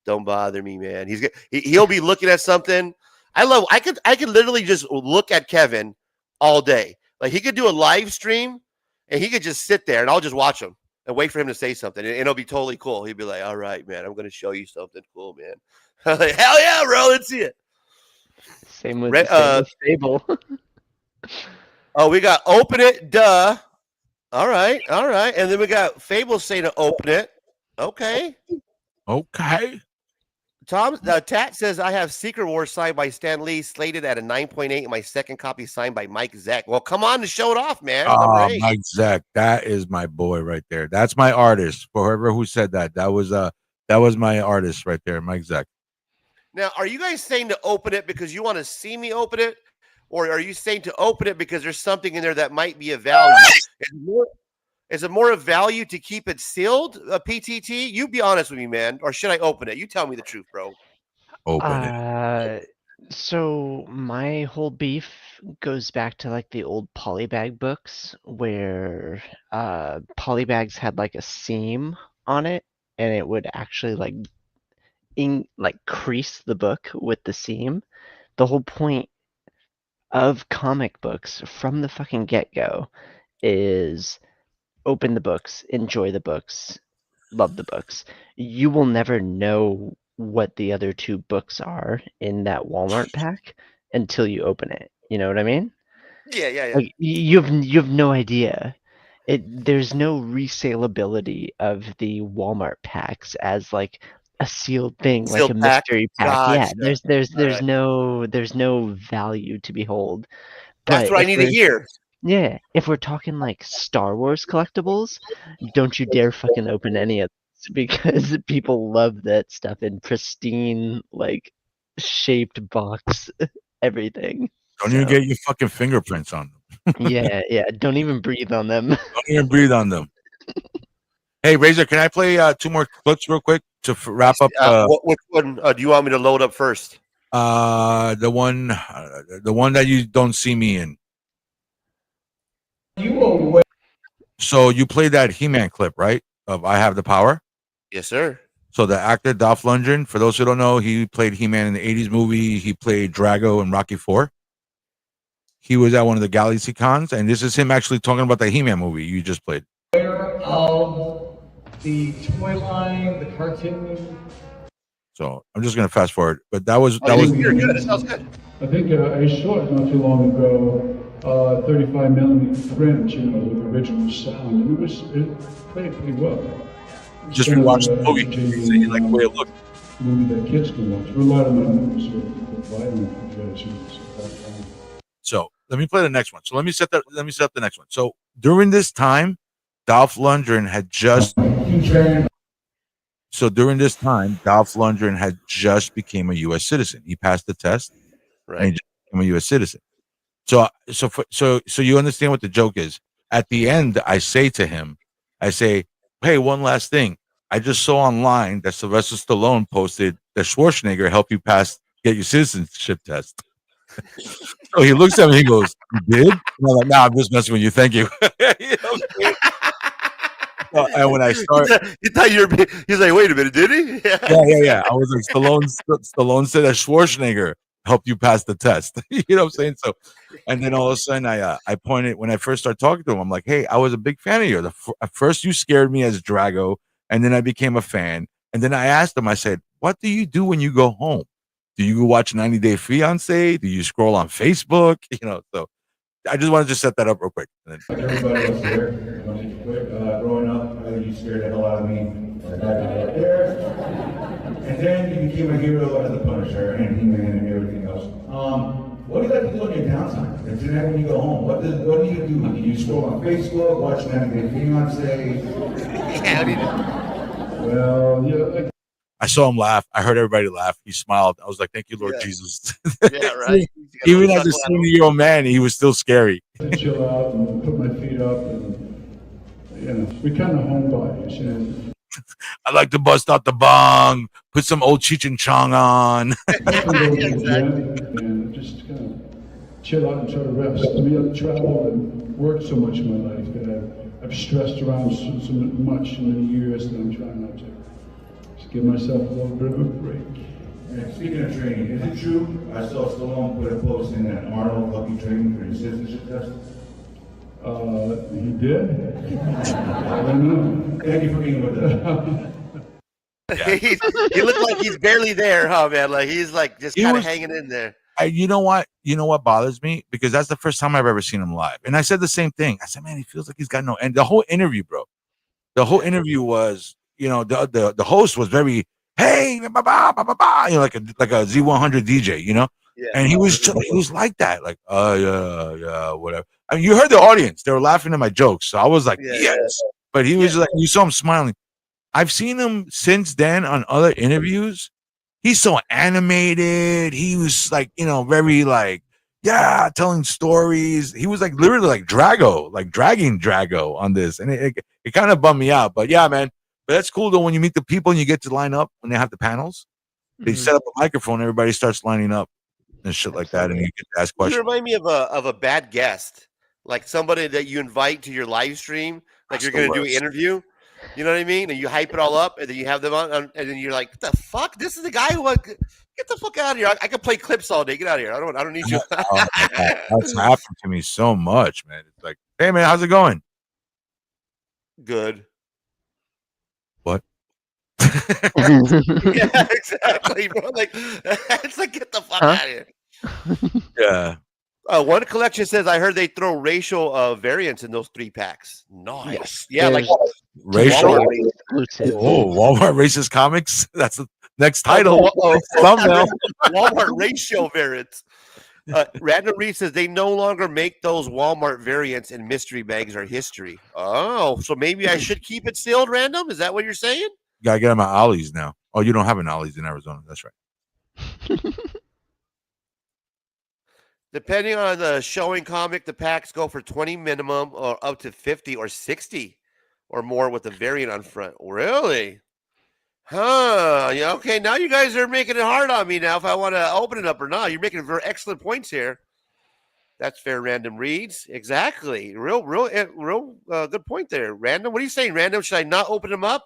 S2: Don't bother me, man. He'll be looking at something. I could literally just look at Kevin all day. Like he could do a live stream and he could just sit there and I'll just watch him and wait for him to say something. And it'll be totally cool. He'd be like, all right, man, I'm gonna show you something cool, man. I'm like, hell yeah, bro, let's see it.
S8: Same with Fable.
S2: We got open it, duh. All right. And then we got Fable saying to open it. Okay. Tat says, I have Secret Wars signed by Stan Lee, slated at a 9.8, and my second copy signed by Mike Zeck. Well, come on to show it off, man.
S4: Mike Zeck, that is my boy right there. That's my artist. For whoever who said that, that was my artist right there, Mike Zeck.
S2: Now, are you guys saying to open it because you want to see me open it? Or are you saying to open it because there's something in there that might be of value? Is it more of value to keep it sealed, PTT? You be honest with me, man. Or should I open it? You tell me the truth, bro.
S4: Open it.
S8: So my whole beef goes back to like the old polybag books where polybags had like a seam on it and it would actually like crease the book with the seam. The whole point of comic books from the fucking get-go is open the books, enjoy the books, love the books. You will never know what the other two books are in that Walmart pack until you open it. You know what I mean?
S2: Yeah.
S8: Like you have no idea. There's no resaleability of the Walmart packs as like a sealed thing, like a
S2: Sealed pack?
S8: mystery pack. Yeah,
S2: Gotcha.
S8: there's
S2: Alright.
S8: no value to behold.
S2: That's
S8: But
S2: what I
S8: if
S2: need to hear.
S8: if we're talking like Star Wars collectibles, don't you dare fucking open any of this because people love that stuff in pristine, like shaped box, everything.
S4: Don't even
S8: So
S4: get your fucking fingerprints on them.
S8: yeah, don't even breathe on them.
S4: Don't even breathe on them. Hey, Razor, can I play 2 more clips real quick to wrap up?
S2: Which one do you want me to load up first?
S4: The one that you don't see me in. So you played that He-Man clip, right? Of I Have the Power.
S2: Yes, sir.
S4: So the actor Dolph Lundgren, for those who don't know, he played He-Man in the 80s movie. He played Drago in Rocky IV. He was at one of the Galaxy Cons, and this is him actually talking about the He-Man movie you just played.
S14: Of the toy line, the cartoon.
S4: So I'm just gonna fast forward, but that was
S2: You're good. It sounds good.
S13: I think I saw it not too long ago, 35 millimeter print, with the original sound, and it played pretty well.
S4: Just rewatched the movie. So you like the way it looked.
S13: Movie that kids can watch. A lot of my movies are violent.
S4: So let me play the next one. So let me set up the next one. So during this time, Dolph Lundgren had just became a U.S. citizen. He passed the test,
S2: right?
S4: And he just became a U.S. citizen. So you understand what the joke is. At the end, I say to him, "Hey, one last thing. I just saw online that Sylvester Stallone posted that Schwarzenegger helped you get your citizenship test." So he looks at me, he goes, "You did?" And I'm like, "Nah, I'm just messing with you. Thank you." You know and when I start,
S2: he thought he's like, "Wait a minute, did he?"
S4: Yeah. I was like, Stallone said that Schwarzenegger helped you pass the test. You know what I'm saying? So, and then all of a sudden, I pointed when I first started talking to him. I'm like, "Hey, I was a big fan of yours. At first, you scared me as Drago, and then I became a fan. And then I asked him, I said, what do you do when you go home? Do you watch 90 Day Fiance? Do you scroll on Facebook? You know, so I just wanted to set that up real quick."
S3: Everybody else there, growing up, you scared the hell out of me. That guy right there. And then you became a hero as the Punisher and He-Man and everything else. What do you like to do on your downtime? And tonight when you go home, what do you do? Do you scroll on Facebook, watch 90 Day Fiance? Well, yeah.
S4: I saw him laugh. I heard everybody laugh. He smiled. I was like, "Thank you, Lord Jesus."
S2: Yeah, right.
S4: Even as a 70-year-old man, he was still scary.
S13: Chill out and put my feet up, and we kind of homebodies.
S4: I like to bust out the bong, put some old Cheech and Chong on.
S13: And just kind of chill out and try to rest. I mean, I've traveled and worked so much in my life that I've stressed around so much in many years that I'm trying not to. Just give myself a little bit of a break.
S3: And speaking of training, is it true? I saw Stallone put a post in that Arnold helped you training for your citizenship test.
S13: He did? I don't know.
S3: Thank you for being with us.
S2: He looked like he's barely there, huh, man? Like he's like just kind of hanging in there.
S4: You know what? You know what bothers me? Because that's the first time I've ever seen him live. And I said the same thing. I said, "Man, he feels like he's got no." And the whole interview, bro. The whole interview was, you know, the host was very, "Hey, bah, bah, bah, bah, bah," you know, like a Z100 DJ, you know. Yeah. And he was like that, like, yeah, whatever. I mean, you heard the audience; they were laughing at my jokes, so I was like, yes. But he was like, you saw him smiling. I've seen him since then on other interviews. He's so animated. He was like, you know, very like, yeah, telling stories. He was like literally like Drago, like dragging Drago on this, and it kind of bummed me out. But yeah, man. But that's cool though. When you meet the people and you get to line up when they have the panels, they set up a microphone. Everybody starts lining up and shit like that, and you get to ask questions.
S2: You remind me of a bad guest, like somebody that you invite to your live stream, like you're going to do an interview. You know what I mean? And you hype it all up, and then you have them on, and then you're like, "What the fuck? This is the guy who get the fuck out of here! I can play clips all day. Get out of here! I don't need you."
S4: That's happened to me so much, man. It's like, "Hey, man, how's it going?"
S2: Good.
S4: What?
S2: Yeah, exactly, bro. Like it's like, get the fuck out of here.
S4: Yeah.
S2: One collection says, I heard they throw racial variants in those 3-packs. Nice.
S8: Yes,
S2: Yeah, like
S4: Racial.
S2: Walmart
S8: exclusive.
S4: Oh, Walmart racist comics. That's the next
S2: Oh,
S4: title. Thumbnail.
S2: Walmart ratio variants. Random Reed says they no longer make those Walmart variants, and mystery bags are history. Oh, so maybe I should keep it sealed, Random? Is that what you're saying?
S4: Gotta get on my Ollie's now. Oh, you don't have an Ollie's in Arizona. That's right.
S2: Depending on the showing comic, the packs go for 20 minimum or up to 50 or 60 or more with a variant on front. Really? Huh. Yeah, okay, now you guys are making it hard on me now if I want to open it up or not. You're making very excellent points here. That's fair, Random Reads. Exactly. Real good point there. Random, what are you saying, Random? Should I not open them up?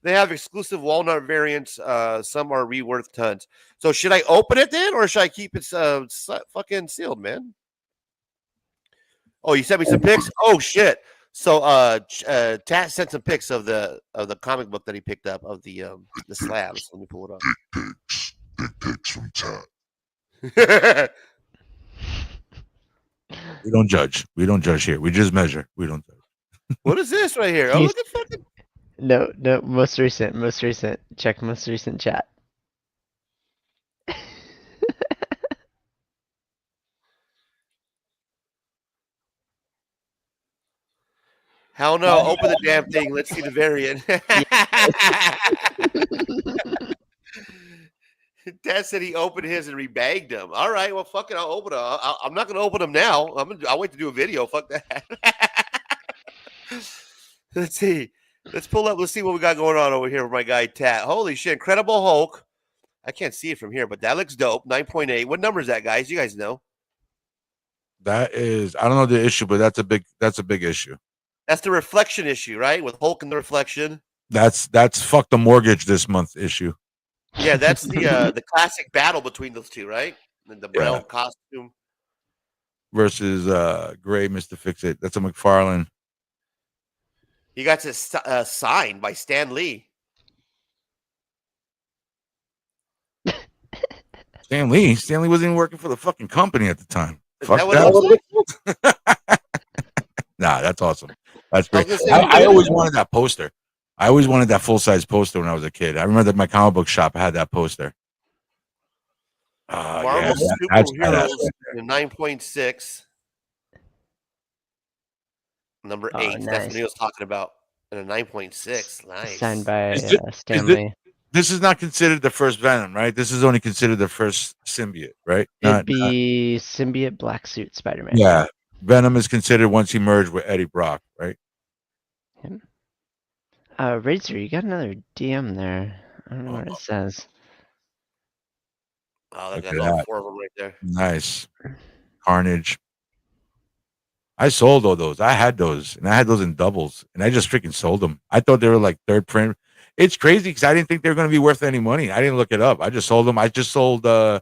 S2: They have exclusive walnut variants. Some are reworth tons. So should I open it then, or should I keep it fucking sealed, man? Oh, you sent me some pics? Oh shit. So Tat sent some pics of the comic book that he picked up of the slabs. Let me pull it up.
S15: Dick pics from Tat.
S4: We don't judge. We don't judge here. We just measure. We don't judge.
S2: What is this right here? Oh, look at fucking.
S8: No, most recent. Check most recent chat.
S2: Hell no! Open the damn thing. Let's see the variant. Dad said he opened his and rebagged them. All right, well, fuck it. I'll open them. I'm not gonna open them now. I'll wait to do a video. Fuck that. Let's see. Let's pull up. Let's see what we got going on over here with my guy Tat. Holy shit! Incredible Hulk. I can't see it from here, but that looks dope. 9.8. What number is that, guys? You guys know.
S4: That is, I don't know the issue, but that's a big issue.
S2: That's the reflection issue, right? With Hulk and the reflection.
S4: That's fuck the mortgage this month issue.
S2: Yeah, that's the classic battle between those two, right? And the brown costume
S4: versus Gray Mr. Fix-It. That's a McFarlane.
S2: He got this signed by Stan Lee.
S4: Stan Lee wasn't even working for the fucking company at the time.
S2: Is
S4: Fuck
S2: that what
S4: that. Nah, that's awesome. That's great. I always wanted that poster. I always wanted that full-size poster when I was a kid. I remember that my comic book shop had that poster.
S2: Marvel Superheroes in 9.6. Number 8.
S8: Nice.
S2: That's what he was talking about. In a 9.6. Nice.
S8: Signed by Stan Lee.
S4: This is not considered the first Venom, right? This is only considered the first symbiote, right?
S8: It'd be symbiote black suit Spider-Man.
S4: Yeah. Venom is considered once he merged with Eddie Brock, right?
S8: Him. Razor, you got another DM there. I don't know what it says.
S2: Oh, they got all 4 of them right there.
S4: Nice. Carnage. I sold all those. I had those, and I had those in doubles, and I just freaking sold them. I thought they were like third print. It's crazy because I didn't think they were going to be worth any money. I didn't look it up. I just sold them. I just sold 2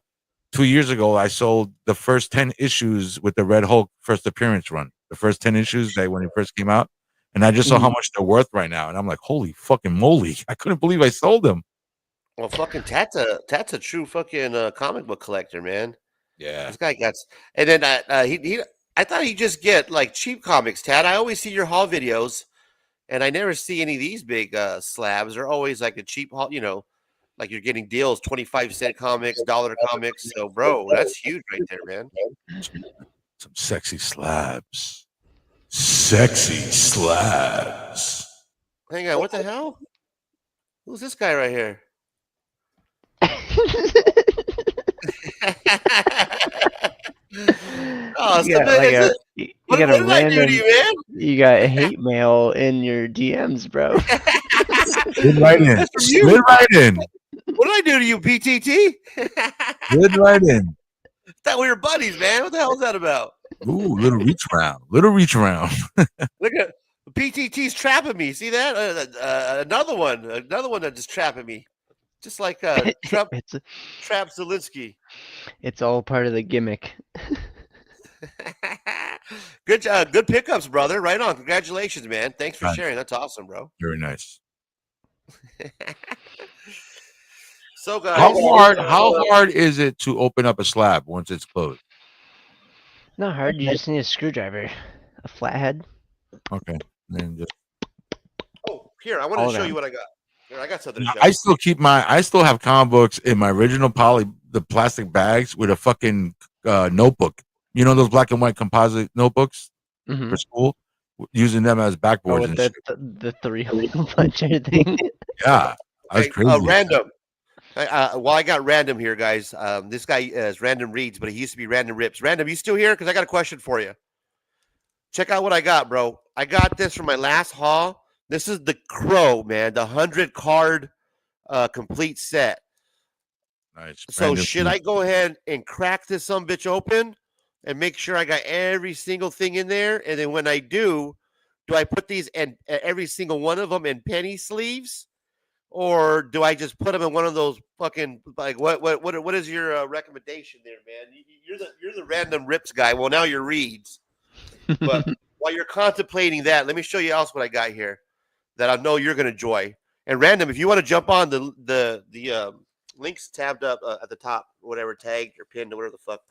S4: years ago. I sold the first 10 issues with the Red Hulk first appearance run. The first 10 issues that when it first came out, and I just saw how much they're worth right now, and I'm like, holy fucking moly! I couldn't believe I sold them.
S2: Well, fucking Tat's a true fucking comic book collector, man.
S4: Yeah,
S2: this guy got. And then I thought he'd just get like cheap comics, Tat. I always see your haul videos, and I never see any of these big slabs. They're always like a cheap haul, like you're getting deals, 25-cent comics, $1 comics. So, bro, that's huge right there, man.
S4: Some sexy slabs. Sexy slabs.
S2: Hang on, what the hell? Who's this guy right here? Oh,
S8: you got a random. You got hate mail in your DMs, bro.
S4: Good writing. Good writing.
S2: What did I do to you, PTT?
S4: Good writing.
S2: Thought we were buddies, man. What the hell is that about?
S4: Ooh, little reach around. Little reach around.
S2: Look at PTT's trapping me. See that? Another one that just trapping me. Just like Trump trap Zelensky.
S8: It's all part of the gimmick.
S2: Good pickups, brother. Right on. Congratulations, man. Thanks for sharing. That's awesome, bro.
S4: Very nice.
S2: So, guys,
S4: how hard is it to open up a slab once it's closed?
S8: Not hard. You just need a screwdriver, a flathead.
S4: Okay. Then just.
S2: Oh, here, I want
S8: All
S2: to show
S8: around.
S2: you what I got. Here, I got something to show.
S4: I still have comic books in my original the plastic bags with a fucking notebook. You know those black and white composite notebooks for school, using them as backboards
S8: Oh,
S4: and
S8: with
S4: shit.
S8: the three-hole puncher thing.
S4: Yeah, that's crazy.
S2: Random. Well, I got Random here, guys. This guy is Random Reads, but he used to be Random Rips. Random, you still here? Because I got a question for you. Check out what I got, bro. I got this from my last haul. This is the Crow, man, the 100 card complete set.
S4: Nice.
S2: So
S4: Random
S2: should I go ahead and crack this some bitch open and make sure I got every single thing in there? And then when I do I put these in every single one of them in penny sleeves? Or do I just put them in one of those fucking, like, what is your recommendation there, man? You're the Random Rips guy. Well, now you're Reads. But while you're contemplating that, let me show you else what I got here that I know you're gonna enjoy. And Random, if you want to jump on the links tabbed up at the top, whatever, tagged or pinned or whatever the fuck.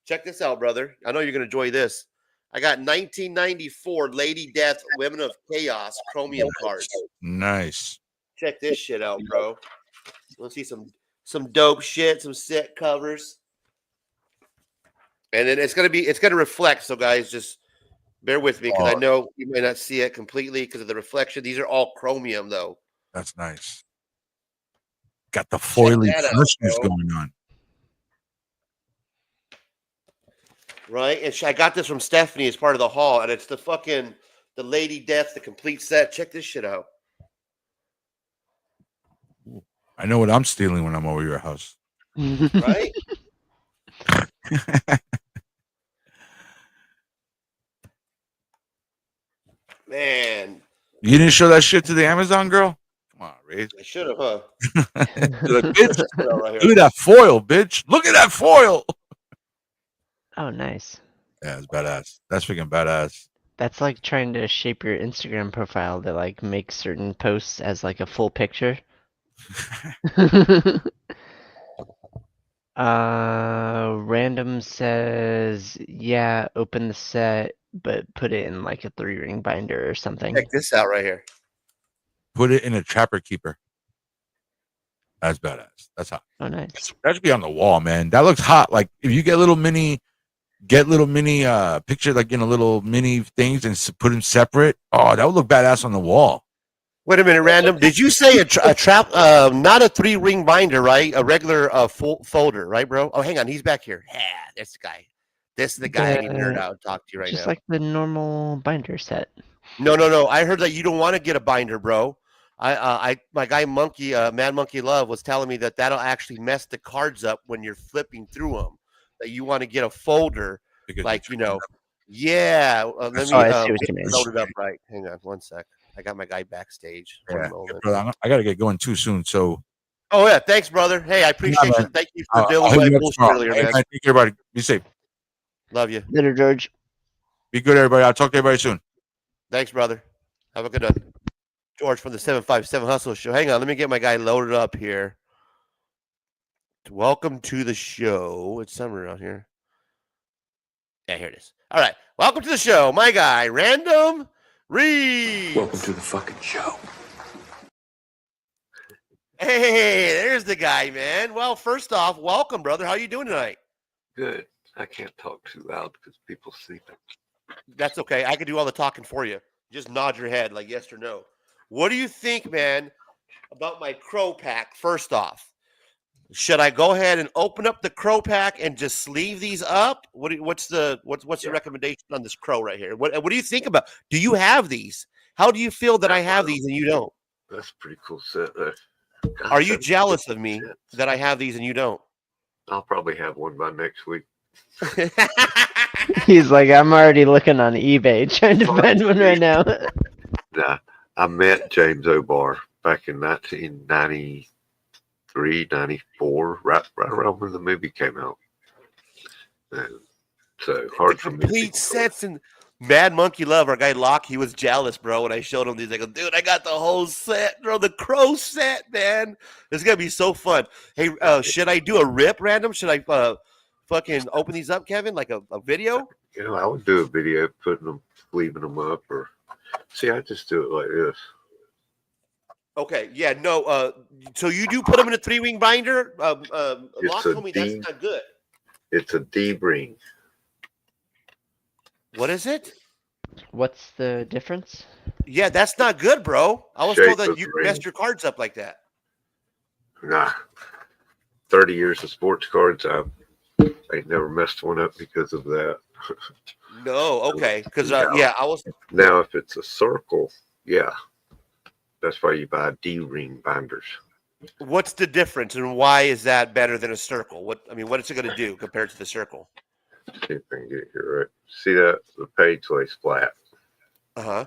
S2: Check this out, brother. I know you're gonna enjoy this. I got 1994 Lady Death Women of Chaos chromium cards.
S4: Nice.
S2: Check this shit out, bro. Let's see some dope shit, some set covers. And then it's gonna reflect. So guys, just bear with me because I know you may not see it completely because of the reflection. These are all chromium though.
S4: That's nice. Got the foily freshness going on.
S2: Right? And I got this from Stephanie as part of the haul, and it's the Lady Death, the complete set. Check this shit out.
S4: I know what I'm stealing when I'm over your house.
S2: Right? Man.
S4: You didn't show that shit to the Amazon girl? Come on, Ray.
S2: I should have, huh?
S4: Like, bitch, look at that foil, bitch. Look at that foil.
S8: Oh, nice.
S4: Yeah, it's badass. That's freaking badass.
S8: That's like trying to shape your Instagram profile to like make certain posts as like a full picture. Random says, yeah, open the set, but put it in like a 3-ring binder or something.
S2: Check this out right here.
S4: Put it in a trapper keeper. That's badass. That's hot.
S8: Oh, nice.
S4: That should be on the wall, man. That looks hot. Like if you get little mini picture, like little mini things and put them separate. Oh, that would look badass on the wall.
S2: Wait a minute, Random. Did you say a trap? Not a 3-ring binder, right? A regular folder, right, bro? Oh, hang on. He's back here. Yeah, this guy. This is the guy I need to nerd out and talk to you right now.
S8: Just like the normal binder set.
S2: No. I heard that you don't want to get a binder, bro. My guy Monkey, Mad Monkey Love, was telling me that that'll actually mess the cards up when you're flipping through them. That you want to get a folder, because like yeah. Let me load it up right. Hang on, one sec. I got my guy backstage.
S4: Yeah, brother, I gotta get going too soon. So.
S2: Oh yeah, thanks, brother. Hey, I appreciate you. Thank you for dealing with my bullshit earlier, man.
S4: Thank you, everybody. Be safe.
S2: Love you.
S8: Later, George.
S4: Be good, everybody. I'll talk to everybody soon.
S2: Thanks, brother. Have a good one. George from the 757 Hustle Show. Hang on, let me get my guy loaded up here. Welcome to the show. It's somewhere around here. Yeah, here it is. All right. Welcome to the show, my guy, Random Reads.
S16: Welcome to the fucking show.
S2: Hey, there's the guy, man. Well, first off, welcome, brother. How you doing tonight?
S16: Good. I can't talk too loud because people sleeping.
S2: That's okay. I can do all the talking for you. Just nod your head like yes or no. What do you think, man, about my Crow pack? First off, should I go ahead and open up the Crow pack and just sleeve these up? What's the recommendation on this Crow right here? What do you think about? Do you have these? How do you feel that I have these and you don't?
S16: That's a pretty cool set there.
S2: Are you jealous of me that I have these and you don't?
S16: I'll probably have one by next week.
S8: He's like, I'm already looking on eBay trying to find one right now.
S16: Nah, I met James O'Barr back in 1993, 94, right around when the movie came out. And so hard for me.
S2: Complete sets and Mad Monkey Love, our guy Locke, he was jealous, bro, when I showed him these. I go, dude, I got the whole set, bro, the Crow set, man. It's gonna be so fun. Hey, should I do a rip, Random? Should I fucking open these up, Kevin? Like a video?
S16: You know, I would do a video putting them, leaving them up, or see, I just do it like this.
S2: Okay, yeah, no. So you do put them in a 3-ring binder? Locke
S16: a
S2: told me that's not good.
S16: It's a D ring.
S2: What is it?
S8: What's the difference?
S2: Yeah, that's not good, bro. I was
S16: Shape
S2: told that
S16: of
S2: you
S16: ring.
S2: messed your cards up like that.
S16: Nah, 30 years of sports cards, I ain't never messed one up because of that.
S2: No, okay, because
S16: Now-
S2: yeah, I was.
S16: Now, if it's a circle, yeah, that's why you buy D-ring binders.
S2: What's the difference, and why is that better than a circle? What is it going to do compared to the circle?
S16: See if I can get it here right. See that the page lays flat,
S2: Uh-huh.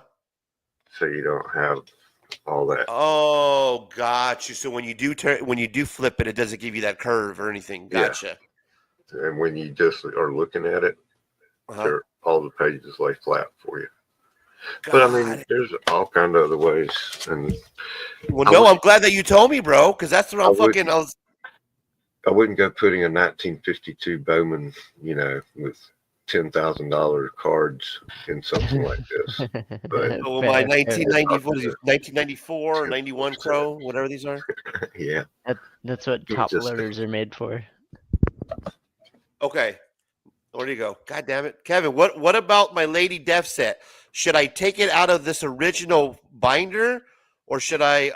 S16: so you don't have all that.
S2: Oh, got you. So when you do flip it, it doesn't give you that curve or anything.
S16: Yeah.
S2: Gotcha.
S16: And when you just are looking at it,
S2: Uh-huh.
S16: all the pages lay flat for you. But I mean, there's all kind of other ways. And
S2: Well, no, I'm glad that you told me, bro, because that's what I'm fucking.
S16: I wouldn't go putting a 1952 Bowman, with $10,000 cards in something like this. But
S2: Oh, my 1994 or 91 Pro, whatever these are.
S16: Yeah.
S8: That's what top loaders are made for.
S2: Okay. Where do you go? God damn it. Kevin, what about my Lady Death set? Should I take it out of this original binder, or should I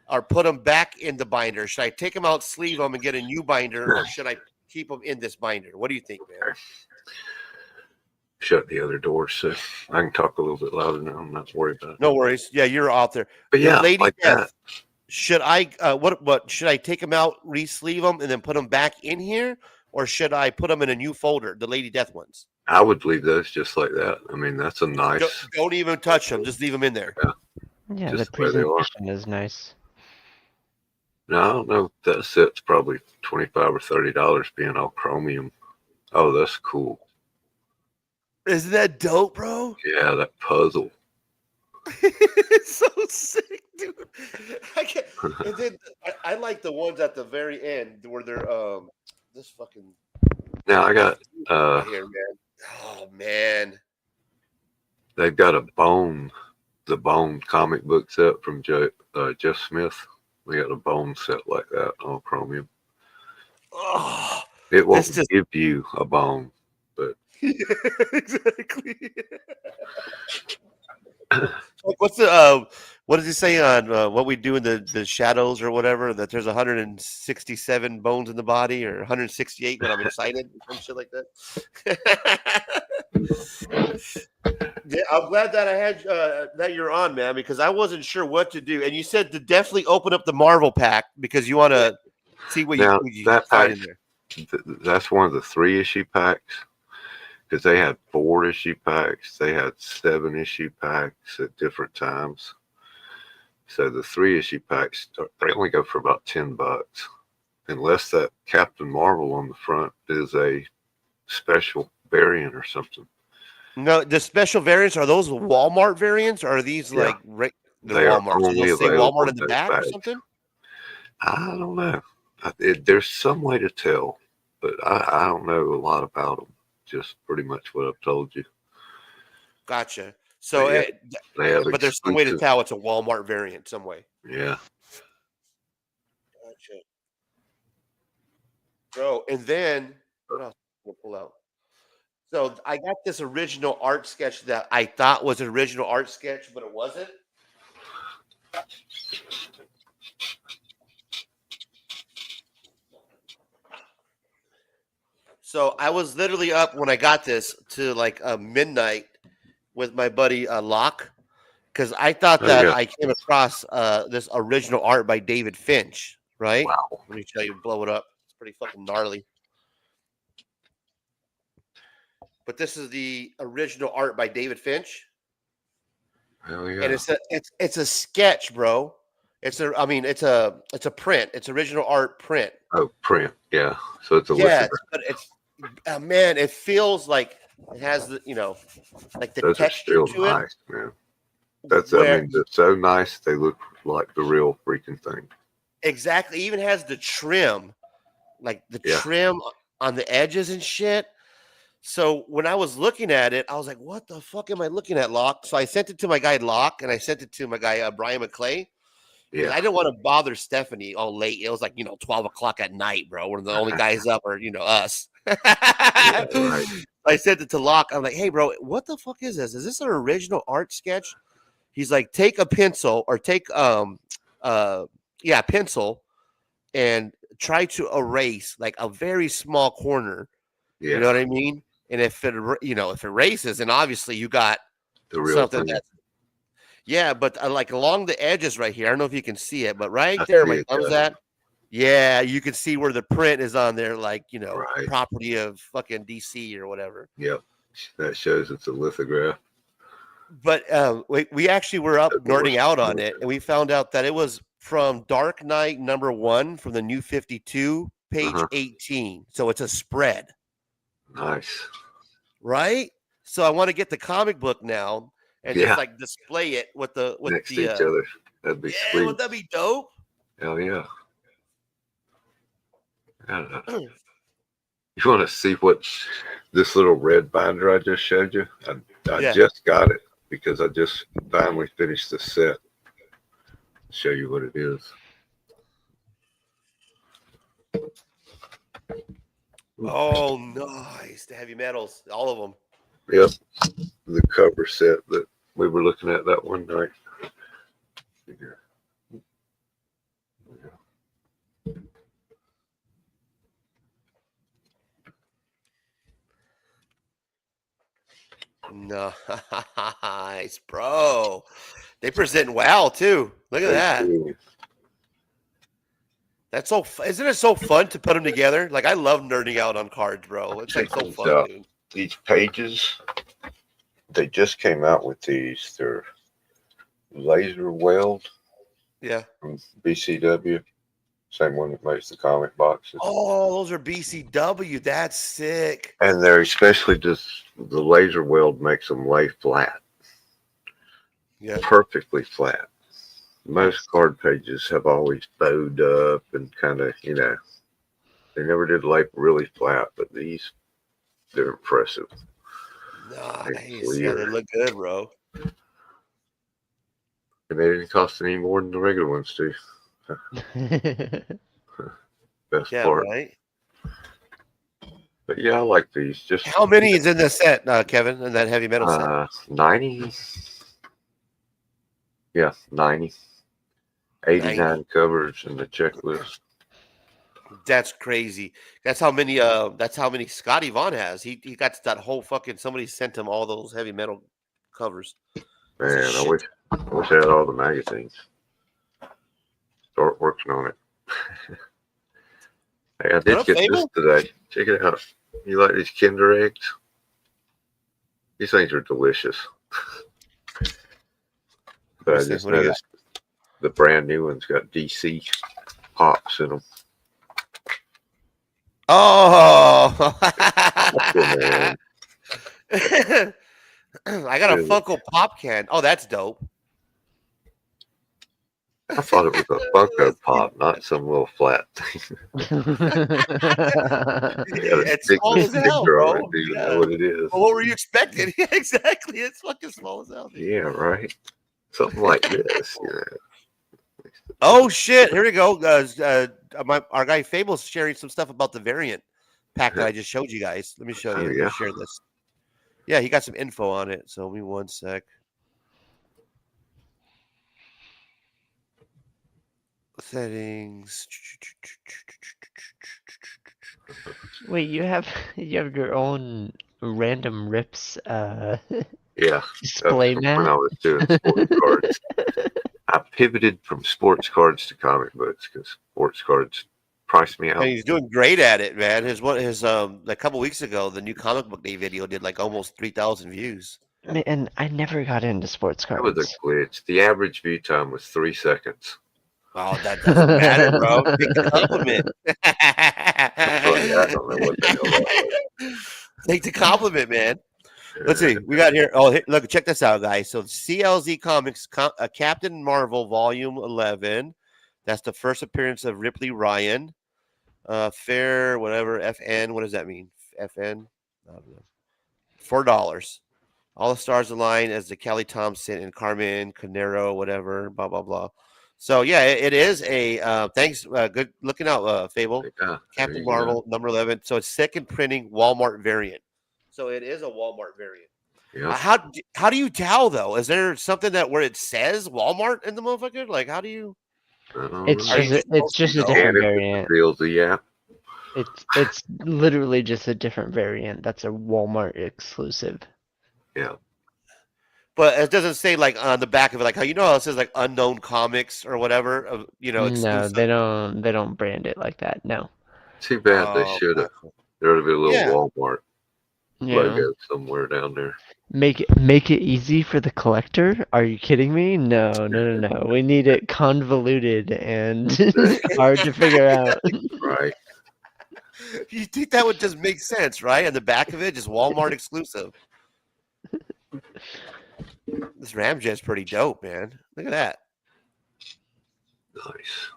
S2: or put them back in the binder? Should I take them out, sleeve them, and get a new binder, or should I keep them in this binder? What do you think, man?
S16: Shut the other door so I can talk a little bit louder now. I'm not worried about it.
S2: No worries. Yeah, you're out there.
S16: But yeah,
S2: Lady
S16: like
S2: Death.
S16: that.
S2: Should I what should I take them out, re-sleeve them, and then put them back in here, or should I put them in a new folder, the Lady Death ones?
S16: I would leave those just like that. I mean, that's a nice.
S2: Don't even touch them. Just leave them in there.
S8: Yeah,
S16: Just
S8: the
S16: the way they are.
S8: presentation is nice.
S16: No, I don't know. That set's probably $25 or $30 being all chromium. Oh, that's cool.
S2: Isn't that dope, bro?
S16: Yeah, that puzzle.
S2: It's so sick, dude. I can't. And then I like the ones at the very end where they're this fucking.
S16: Now I got
S2: right here, man. Oh man.
S16: they've got the Bone comic book set from Jeff Smith. We got a Bone set like that on chromium.
S2: Oh,
S16: it won't give you a bone, but
S2: exactly. Like what's the what does he say on what we do in the shadows or whatever, that there's 167 bones in the body, or 168 when I'm excited, some shit like that. Yeah, I'm glad that I had that you're on, man, because I wasn't sure what to do. And you said to definitely open up the Marvel pack because you want to see what
S16: now,
S2: you
S16: that
S2: find
S16: pack,
S2: in there.
S16: That's one of the 3-issue packs, because they had 4-issue packs, they had 7-issue packs at different times. So the 3-issue packs, they only go for about $10, unless that Captain Marvel on the front is a special variant or something.
S2: No, the special variants, are those Walmart variants, or are these like the
S16: They are
S2: Walmart? So
S16: only
S2: they'll say
S16: available
S2: Walmart in
S16: in
S2: the
S16: those
S2: back or
S16: bags.
S2: something?
S16: I don't know. There's some way to tell, but I don't know a lot about them. Just pretty much what I've told you.
S2: Gotcha. So, but there's some way to tell it's a Walmart variant, some way.
S16: Yeah.
S2: Gotcha. Bro, and then what else we'll pull out? So I got this original art sketch that I thought was an original art sketch, but it wasn't. So I was literally up when I got this to like midnight with my buddy Locke, because I thought that I came across this original art by David Finch, right?
S16: Wow.
S2: Let me show you, blow it up. It's pretty fucking gnarly. But this is the original art by David Finch.
S16: Hell yeah.
S2: And it's a sketch, bro. It's a print. It's original art print.
S16: Oh, print. Yeah. So it's a
S2: but it's man, it feels like it has the like the
S16: Those
S2: texture
S16: are
S2: to
S16: still
S2: it.
S16: nice, man. I mean, they're so nice they look like the real freaking thing.
S2: Exactly. Even has the trim, like the trim on the edges and shit. So when I was looking at it, I was like, what the fuck am I looking at, Locke? So I sent it to my guy, Locke, and I sent it to my guy, Brian McClay.
S16: Yeah.
S2: I didn't want to bother Stephanie all late. It was like, 12 o'clock at night, bro. We're the only guys up, or, us.
S16: Yeah, right.
S2: I sent it to Locke. I'm like, hey, bro, what the fuck is this? Is this an original art sketch? He's like, take a pencil or take, pencil and try to erase like a very small corner.
S16: Yeah.
S2: You know what I mean? And if it, if it erases, then obviously you got
S16: The real
S2: something
S16: thing.
S2: that's, but like along the edges right here, I don't know if you can see it, but right
S16: I
S2: there,
S16: see
S2: my
S16: it,
S2: thumb's
S16: yeah.
S2: at. Yeah, you can see where the print is on there, like,
S16: Right.
S2: property of fucking DC or whatever.
S16: Yep. That shows it's a lithograph.
S2: But we actually were up nerding out on it, and we found out that it was from Dark Knight #1 from the New 52, page 18. So it's a spread.
S16: Nice.
S2: Right? So I want to get the comic book now and
S16: Yeah.
S2: just like display it with the
S16: Next to each other. That'd be
S2: yeah,
S16: sweet.
S2: would that be dope?
S16: Hell yeah. I don't know. You want to see what this little red binder I just showed you? I
S2: Yeah.
S16: just got it because I just finally finished the set. Show you what it is.
S2: Oh, nice. The heavy metals, all of them.
S16: Yep. The cover set that we were looking at that one night.
S2: Nice, bro. They present well too. Look at that. That's so. Isn't it so fun to put them together? Like I love nerding out on cards, bro. It's like so fun, dude.
S16: These pages, they just came out with these. They're laser weld.
S2: Yeah.
S16: From BCW. Same one that makes the comic boxes.
S2: Oh, those are BCW. That's sick.
S16: And they're especially just the laser weld makes them lay flat.
S2: Yeah.
S16: Perfectly flat. Most card pages have always bowed up and kind of, they never did lay really flat, but these, they're impressive.
S2: Nice. Yeah, they look good, bro.
S16: And they didn't cost any more than the regular ones do. Best part.
S2: Right.
S16: But yeah, I like these. Just
S2: how many is in the set, Kevin? In that heavy metal set?
S16: 90. Yeah, 90. 89
S2: 90.
S16: covers in the checklist.
S2: That's crazy. That's how many Scotty Vaughn has. He got that whole fucking. Somebody sent him all those heavy metal covers.
S16: Man, I wish I had all the magazines. Start working on it. Hey, I did get this today. Check it out. You like these Kinder eggs? These things are delicious. But I just noticed the brand new one's got DC pops in them.
S2: Oh, I got a Funko Pop can. Oh, that's dope.
S16: I thought it was a Funko Pop, not some little flat thing.
S2: It's small as hell, bro.
S16: I don't even know what it is.
S2: Well, what were you expecting? Yeah, exactly. It's fucking small as hell.
S16: Yeah, right. Something like this.
S2: Oh shit! Here we go. Our guy Fable's sharing some stuff about the variant pack that I just showed you guys. Let me show you. Let me share this. Yeah, he got some info on it. So give me one sec. Settings.
S8: Wait, you have your own random rips
S16: yeah
S8: display
S16: when
S8: mat?
S16: I was doing sports cards. I pivoted from sports cards to comic books because sports cards priced me out.
S2: And he's doing great at it, man. A couple weeks ago, the new comic book day video did like almost 3,000 views.
S8: And I never got into sports cards.
S16: That was a glitch. The average view time was 3 seconds.
S2: Oh, that doesn't matter, bro. Take the compliment.
S16: I don't know what the hell that was.
S2: Take the compliment, man. Let's see. We got here. Oh, look, check this out, guys. So CLZ Comics, Captain Marvel, Volume 11. That's the first appearance of Ripley Ryan. Fair, whatever. FN. What does that mean? FN. I don't know. $4. All the stars align as the Kelly Thompson and Carmen Canero, whatever. Blah blah blah. So yeah, it is a thanks. Good looking out, Fable.
S16: Yeah,
S2: Captain Marvel number 11. So it's second printing Walmart variant. So it is a Walmart variant.
S16: Yeah.
S2: How do you tell though? Is there something that where it says Walmart in the motherfucker? Like how do you?
S8: It's just a different variant.
S16: Yeah.
S8: It's literally just a different variant. That's a Walmart exclusive.
S16: Yeah.
S2: But it doesn't say like on the back of it, like how how it says like unknown comics or whatever.
S8: No,
S2: exclusive.
S8: they don't brand it like that. No.
S16: Too bad they should have. There would be a little Walmart
S8: Yeah.
S16: logo somewhere down there.
S8: Make it easy for the collector? Are you kidding me? No. We need it convoluted and hard to figure out.
S16: Right.
S2: You think that would just make sense, right? On the back of it, just Walmart exclusive. This Ramjet's pretty dope, man. Look at that.
S16: Nice.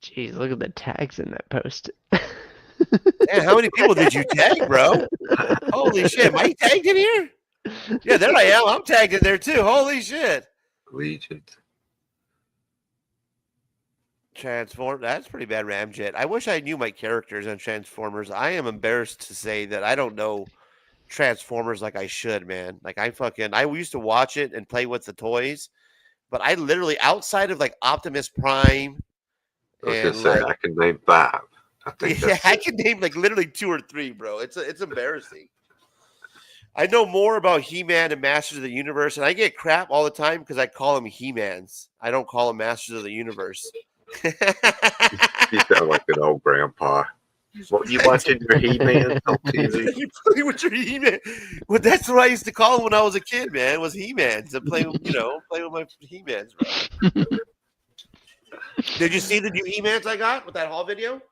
S8: Jeez, look at the tags in that post.
S2: Man, how many people did you tag, bro? Holy shit. Am I tagged in here? Yeah, there I am. I'm tagged in there too. Holy shit.
S16: Legion.
S2: Transform. That's pretty bad, Ramjet. I wish I knew my characters on Transformers. I am embarrassed to say that I don't know Transformers like I should, man. Like I used to watch it and play with the toys, but I literally outside of like Optimus Prime.
S16: I was gonna say I can name 5. I think
S2: I can name like literally 2 or 3, bro. It's embarrassing. I know more about He-Man and Masters of the Universe, and I get crap all the time because I call them He-Mans. I don't call them Masters of the Universe.
S16: You sound like an old grandpa. What you watching your He-Man on TV?
S2: You play with your He-Man. Well, that's what I used to call them when I was a kid, man. Was He-Mans. I play, play with my He-Mans, bro. Did you see the new He-Mans I got with that haul video?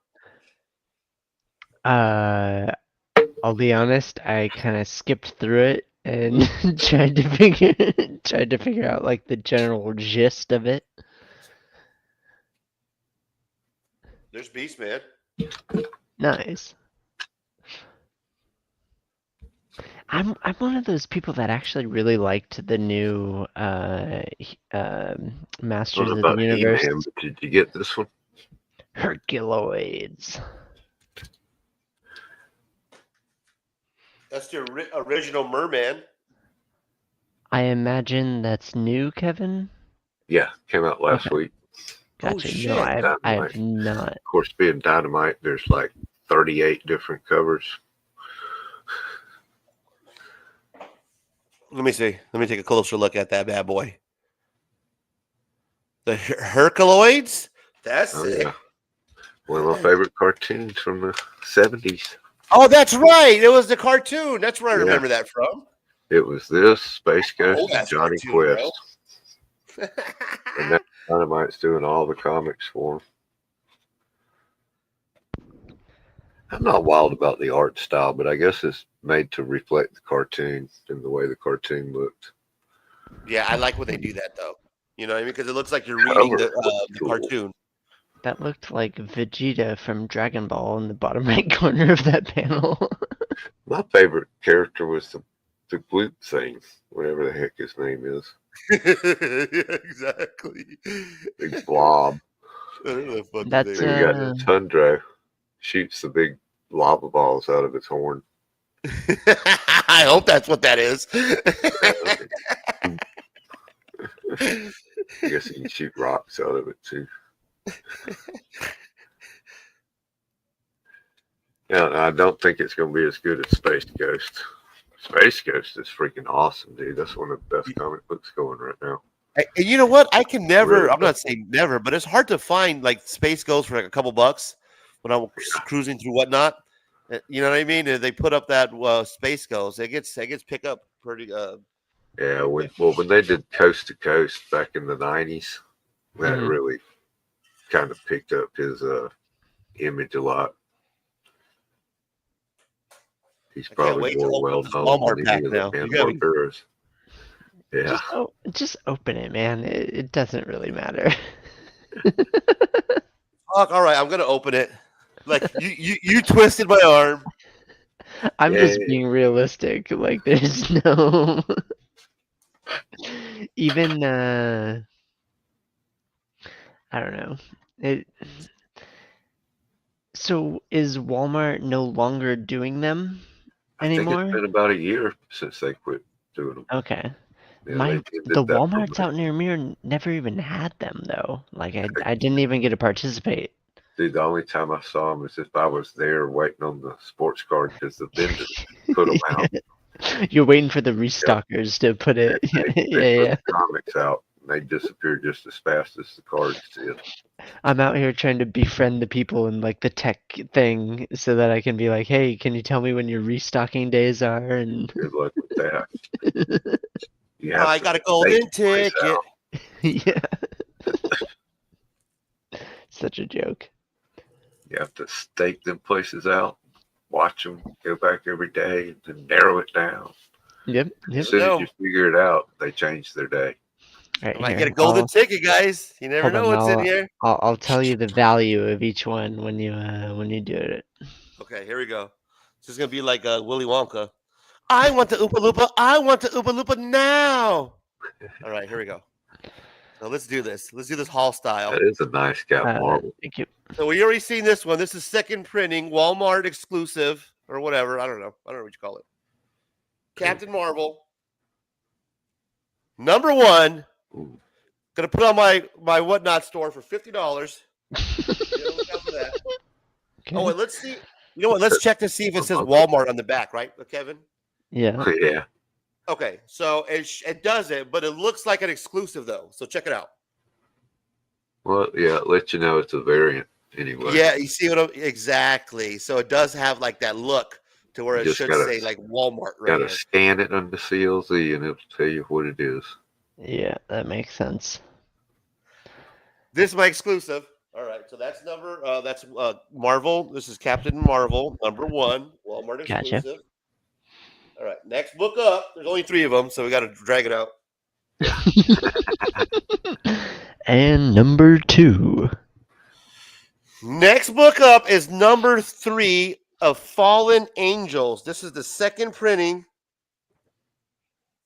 S8: I'll be honest, I kind of skipped through it and tried to figure out like the general gist of it.
S2: There's Beast Man.
S8: Nice. I'm one of those people that actually really liked the new Masters of the Universe.
S16: He-Man, but did you get this one?
S8: Herculoids.
S2: That's the original Merman.
S8: I imagine that's new, Kevin?
S16: Yeah, came out last week.
S8: Gotcha.
S2: shit.
S8: No, I have not.
S16: Of course, being Dynamite, there's like 38 different covers.
S2: Let me see. Let me take a closer look at that bad boy. The Herculoids? That's sick.
S16: Yeah. One of my favorite cartoons from the 70s.
S2: Oh, that's right. It was the cartoon. That's where I remember that from.
S16: It was this, Space Ghost, and Johnny
S2: cartoon,
S16: Quest. And that Dynamite's doing all the comics for him. I'm not wild about the art style, but I guess it's made to reflect the cartoon and the way the cartoon looked.
S2: Yeah, I like when they do that, though. You know what I mean? Because it looks like you're reading the cartoon.
S8: That looked like Vegeta from Dragon Ball in the bottom right corner of that panel.
S16: My favorite character was the Gloop thing, whatever the heck his name is.
S2: Yeah, exactly.
S16: Big blob.
S8: That's
S16: then you got the Tundra. Shoots the big lava balls out of its horn.
S2: I hope that's what that is.
S16: I guess you can shoot rocks out of it too. Yeah, I don't think it's going to be as good as Space Ghost. Space Ghost is freaking awesome, dude. That's one of the best comic books going right now.
S2: And you know what? I can never, I'm not saying never, but it's hard to find like Space Ghost for like a couple bucks when I'm cruising through whatnot. You know what I mean? They put up that Space Ghost. It gets picked up pretty.
S16: Yeah, when they did Coast to Coast back in the 90s, that really kind of picked up his image a lot. He's probably more well known than any of the Vanderbilters. Yeah.
S8: Just open it, man. It doesn't really matter.
S2: Fuck, all right, I'm gonna open it. Like you twisted my arm.
S8: I'm just
S16: Yeah.
S8: being realistic. Like there's no even I don't know. It So is Walmart no longer doing them
S16: I think it's
S8: anymore?
S16: been about a year since they quit doing them.
S8: Okay.
S16: Yeah, they
S8: The
S16: ended that
S8: Walmarts out
S16: promotion.
S8: near me never even had them though. Like I didn't even get to participate.
S16: Dude, the only time I saw them is if I was there waiting on the sports card because the vendors put them out.
S8: You're waiting for the restockers to put it.
S16: They
S8: Yeah,
S16: put
S8: yeah.
S16: the comics out and they disappeared just as fast as the cards did.
S8: I'm out here trying to befriend the people in like the tech thing so that I can be like, hey, can you tell me when your restocking days are? And
S16: Good luck with that. You have
S2: I
S16: to
S2: got a
S16: stake
S2: golden
S16: the place
S2: ticket.
S16: out.
S8: yeah. Such a joke.
S16: You have to stake them places out, watch them, go back every day, and then narrow it down.
S8: Yep.
S16: As soon as you figure it out, they change their day.
S8: All right,
S2: I might
S8: here,
S2: get a golden ticket, guys. You never
S8: hold
S2: know
S8: on,
S2: what's in here.
S8: I'll tell you the value of each one when you do it.
S2: Okay, here we go. This is gonna be like Willy Wonka. I want the Oompa Loompa. I want the Oompa Loompa now. All right, here we go. So let's do this. Let's do this Hall style.
S16: That is a nice Cap Marvel.
S8: Thank you.
S2: So we already seen this one. This is second printing, Walmart exclusive or whatever. I don't know. I don't know what you call it. Captain Marvel. Number one.
S16: Ooh.
S2: Gonna put on my whatnot store for $50. Look out for that.
S8: Okay.
S2: Oh, and let's see. You know what? Let's check to see if it says Walmart on the back, right, Kevin?
S8: Yeah.
S16: Yeah.
S2: Okay, so it doesn't, but it looks like an exclusive though. So check it out.
S16: Well, yeah, it lets you know it's a variant anyway.
S2: Yeah, you see what exactly. So it does have like that look to where
S16: You
S2: it
S16: just
S2: should
S16: gotta-
S2: say like Walmart right
S16: Gotta
S2: here.
S16: scan it under CLZ and it'll tell you what it is.
S8: Yeah, that makes sense.
S2: This is my exclusive. All right, so that's that's Marvel. This is Captain Marvel, number one, Walmart
S8: Gotcha.
S2: exclusive. All right, next book up. There's only 3 of them, so we got to drag it out.
S8: And number 2.
S2: Next book up is number 3 of Fallen Angels. This is the second printing.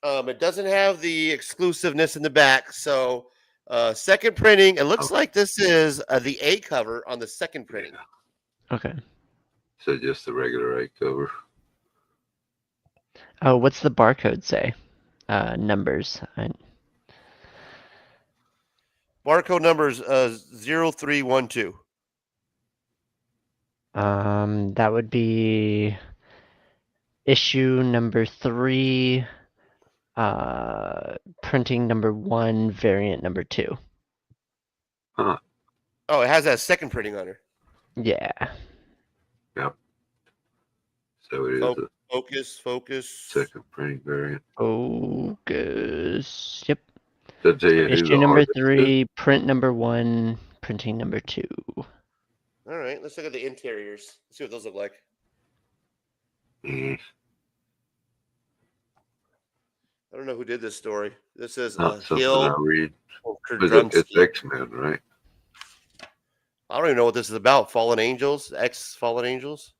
S2: It doesn't have the exclusiveness in the back, so second printing. It looks like this is the A cover on the second printing.
S8: Okay.
S16: So just the regular A cover.
S8: Oh, what's the barcode say? Numbers.
S2: Barcode numbers 0312.
S8: That would be issue number 3, printing number 1, variant number 2.
S16: Huh.
S2: Oh, it has that second printing on her.
S8: Yeah.
S16: Yep. So it is a
S2: Focus.
S16: second printing variant.
S8: Focus. Yep.
S16: Doesn't tell you who
S8: Issue
S16: the
S8: number
S16: artist
S8: 3, print number 1, printing number 2.
S2: All right, let's look at the interiors. Let's see what those look like.
S16: is.
S2: I don't know who did this story. This is
S16: Not something
S2: Hill.
S16: I read. But it's
S2: Kudrunski.
S16: X-Men, right?
S2: I don't even know what this is about. Fallen Angels, Fallen Angels.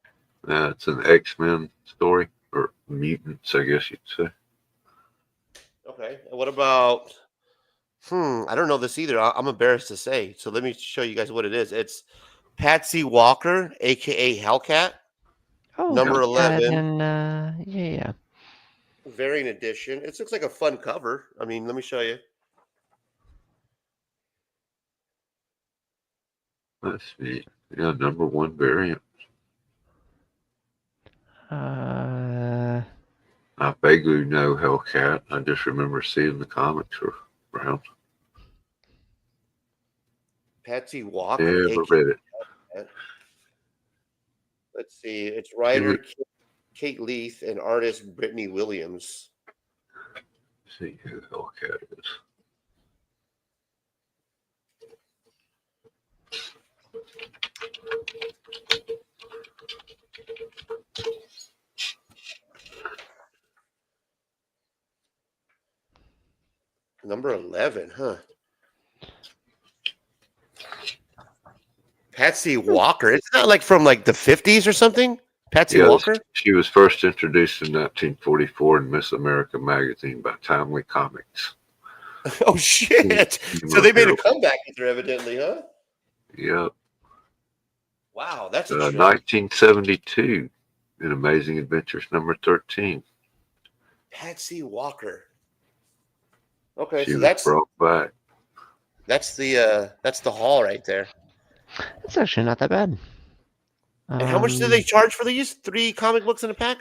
S16: It's an X-Men story, or mutants, I guess you'd say.
S2: Okay. And what about? I don't know this either. I'm embarrassed to say. So let me show you guys what it is. It's Patsy Walker, aka Hellcat.
S8: Oh,
S2: number 11.
S8: And yeah.
S2: Variant edition. It looks like a fun cover. I mean, let me show you.
S16: Let's see. Yeah, number 1 variant. I vaguely know Hellcat. I just remember seeing the comics around.
S2: Patsy Walker.
S16: Never read it.
S2: Let's see. It's writer Kate Leith and artist Brittany Williams.
S16: Let's see who Hellcat is.
S2: Number 11, huh? Patsy Walker. It's not like from like the 50s or something. Patsy
S16: Yes,
S2: Walker.
S16: she was first introduced in 1944 in Miss America magazine by Timely Comics.
S2: Oh shit! So they made a comeback with her, evidently, huh?
S16: Yep.
S2: Wow, that's a trip.
S16: 1972 in Amazing Adventures number 13.
S2: Patsy Walker. Okay,
S16: She
S2: so
S16: was brought back.
S2: that's the haul right there.
S8: That's actually not that bad.
S2: And how much do they charge for these 3 comic books in a pack?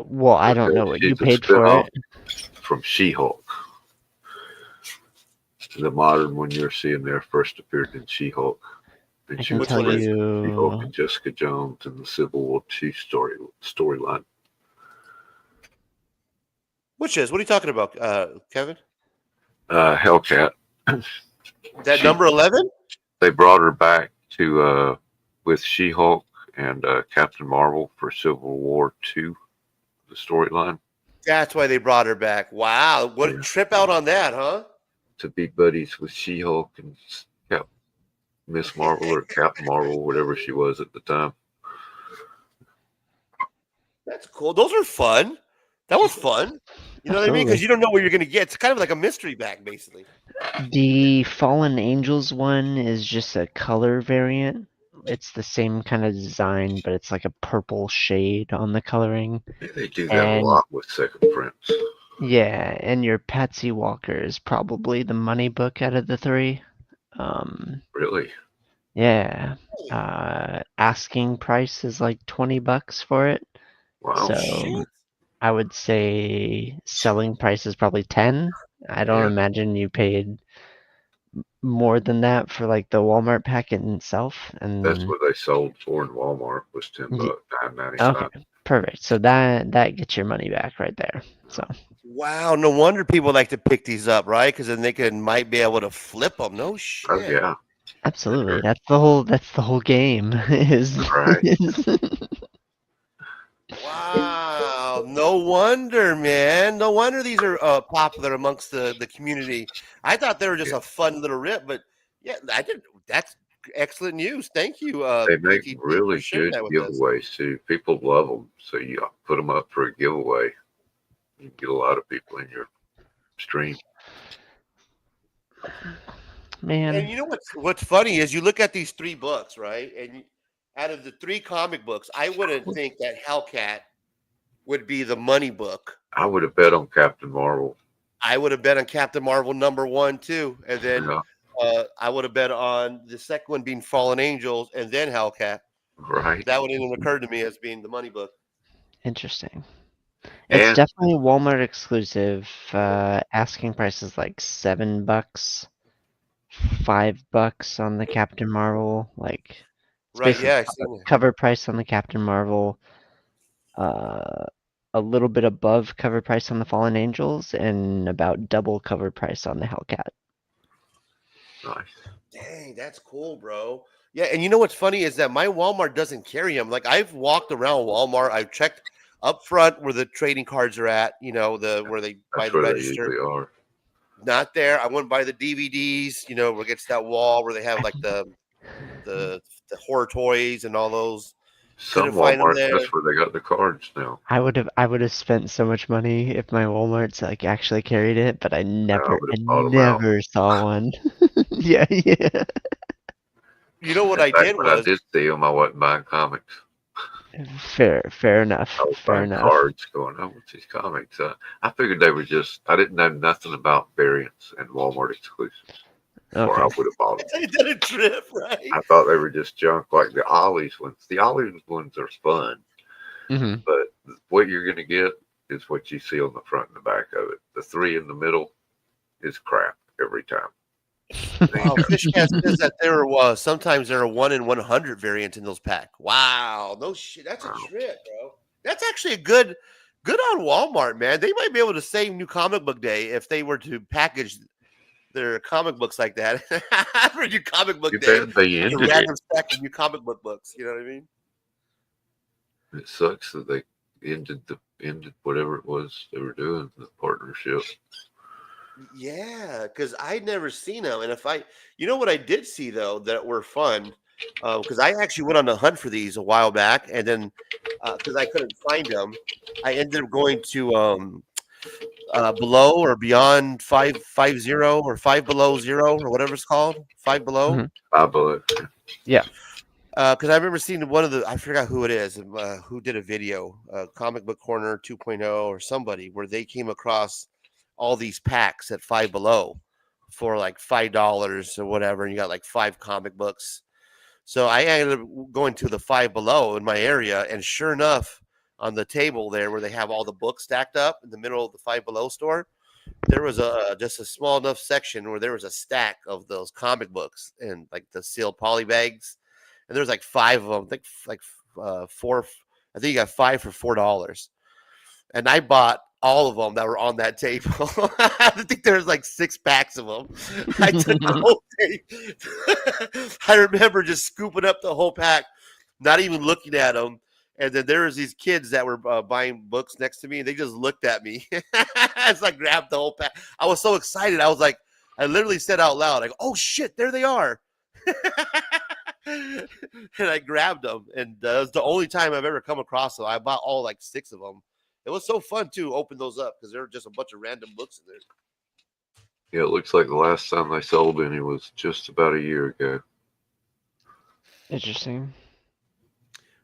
S8: Well, I don't know what you
S16: She's a
S8: paid for
S16: spinoff
S8: it.
S16: from She-Hulk. The modern one you're seeing there first appeared in She-Hulk. And she
S8: can
S16: was
S8: tell
S16: playing
S8: you-
S16: She-Hulk and Jessica Jones in the Civil War II storyline.
S2: Which is? What are you talking about, Kevin?
S16: Hellcat.
S2: That number 11?
S16: They brought her back to with She-Hulk and Captain Marvel for Civil War II, the storyline.
S2: That's why they brought her back. Wow, what a trip out on that, huh?
S16: To be buddies with She-Hulk and Miss Marvel or Captain Marvel, whatever she was at the time.
S2: That's cool. Those are fun. That was fun. You know what I mean? Because you don't know what you're going to get. It's kind of like a mystery bag, basically.
S8: The Fallen Angels one is just a color variant. It's the same kind of design, but it's like a purple shade on the coloring.
S16: They do that a lot with second prints.
S8: Yeah, and your Patsy Walker is probably the money book out of the 3.
S16: Really?
S8: Yeah. Asking price is like $20 for it.
S16: Wow.
S8: So
S2: Shit.
S8: I would say selling price is probably 10. I don't imagine you paid more than that for like the Walmart packet itself. And
S16: That's what they sold for in Walmart was $10, $9.95.
S8: Okay, perfect. So that gets your money back right there. So
S2: Wow, no wonder people like to pick these up, right? Because then they might be able to flip them. No shit.
S16: Oh yeah.
S8: absolutely, that's the whole game. Is
S16: Right.
S2: Wow, no wonder, man. No wonder these are popular amongst the community. I thought they were just a fun little rip, but yeah, I did. That's excellent news. Thank you.
S16: They make
S2: PTT,
S16: really
S2: for sharing
S16: good
S2: that with us.
S16: giveaways too. People love them, so you put them up for a giveaway. You get a lot of people in your stream.
S8: Man.
S2: And you know what's funny is you look at these 3 books, right? And out of the 3 comic books, I wouldn't think that Hellcat would be the money book.
S16: I would have bet on Captain Marvel.
S2: I would have bet on Captain Marvel number 1 too, and then I would have bet on the second one being Fallen Angels, and then Hellcat.
S16: Right.
S2: That would have occurred to me as being the money book.
S8: Interesting. It's definitely Walmart exclusive. Asking price is like $7, $5 on the Captain Marvel. Like, it's
S2: Right? Yeah, I
S8: basically
S2: seen it.
S8: cover price on the Captain Marvel. A little bit above cover price on the Fallen Angels, and about double cover price on the Hellcat.
S16: Nice.
S2: Dang, that's cool, bro. Yeah, and you know what's funny is that my Walmart doesn't carry them. Like I've walked around Walmart, I've checked up front where the trading cards are at. You know, where they buy
S16: That's
S2: the
S16: where
S2: register.
S16: they usually are.
S2: Not there. I went by the DVDs. You know, where it gets that wall where they have like the horror toys and all those.
S16: Some
S2: Couldn't find them
S16: Walmart,
S2: there.
S16: that's where they got the cards now.
S8: I would have spent so much money if my Walmarts like actually carried it, but I never saw one. yeah.
S2: You know what I
S16: Back
S2: did
S16: when
S2: was
S16: I did see them, I wasn't buying comics.
S8: Fair enough.
S16: I was
S8: Fair
S16: buying
S8: enough.
S16: cards going, oh, what's these comics? I figured they were just, I didn't know nothing about variants and Walmart exclusives. Or I would have bought them.
S2: I did a trip, right?
S16: I thought they were just junk, like the Ollie's ones. The Ollie's ones are fun, but what you're going to get is what you see on the front and the back of it. The 3 in the middle is crap every time.
S2: Wow, Fishcat says that there was sometimes there are 1 in 100 variants in those packs. Wow, no shit, that's a trip, bro. That's actually a good on Walmart, man. They might be able to save New Comic Book Day if they were to package their comic books like that. For New Comic Book Day,
S16: They
S2: a
S16: ended
S2: random
S16: it.
S2: stack of New Comic Book books. You know what I mean?
S16: It sucks that they ended whatever it was they were doing, the partnership.
S2: Yeah, because I'd never seen them. And you know what I did see though that were fun, because I actually went on a hunt for these a while back, and then because I couldn't find them, I ended up going to below or beyond 550 or 5 below 0 or whatever it's called, 5 below.
S16: Five Below.
S8: Yeah.
S2: Because I remember seeing one of I forgot who it is, who did a video, Comic Book Corner 2.0 or somebody, where they came across all these packs at 5 Below for like $5 or whatever, and you got like 5 comic books. So I ended up going to the 5 Below in my area, and sure enough, on the table there where they have all the books stacked up in the middle of the 5 Below store, there was just a small enough section where there was a stack of those comic books and like the sealed poly bags. And there's like 5 of them. I think like 4. I think you got 5 for $4. And I bought all of them that were on that table. I think there was like 6 packs of them. I took the whole thing. I remember just scooping up the whole pack, not even looking at them. And then there was these kids that were buying books next to me, and they just looked at me as I grabbed the whole pack. I was so excited. I literally said out loud, like, "Oh shit, there they are!" And I grabbed them, and that was the only time I've ever come across them. I bought all like 6 of them. It was so fun to open those up because there were just a bunch of random books in there.
S16: Yeah, it looks like the last time they sold any was just about a year ago.
S8: Interesting.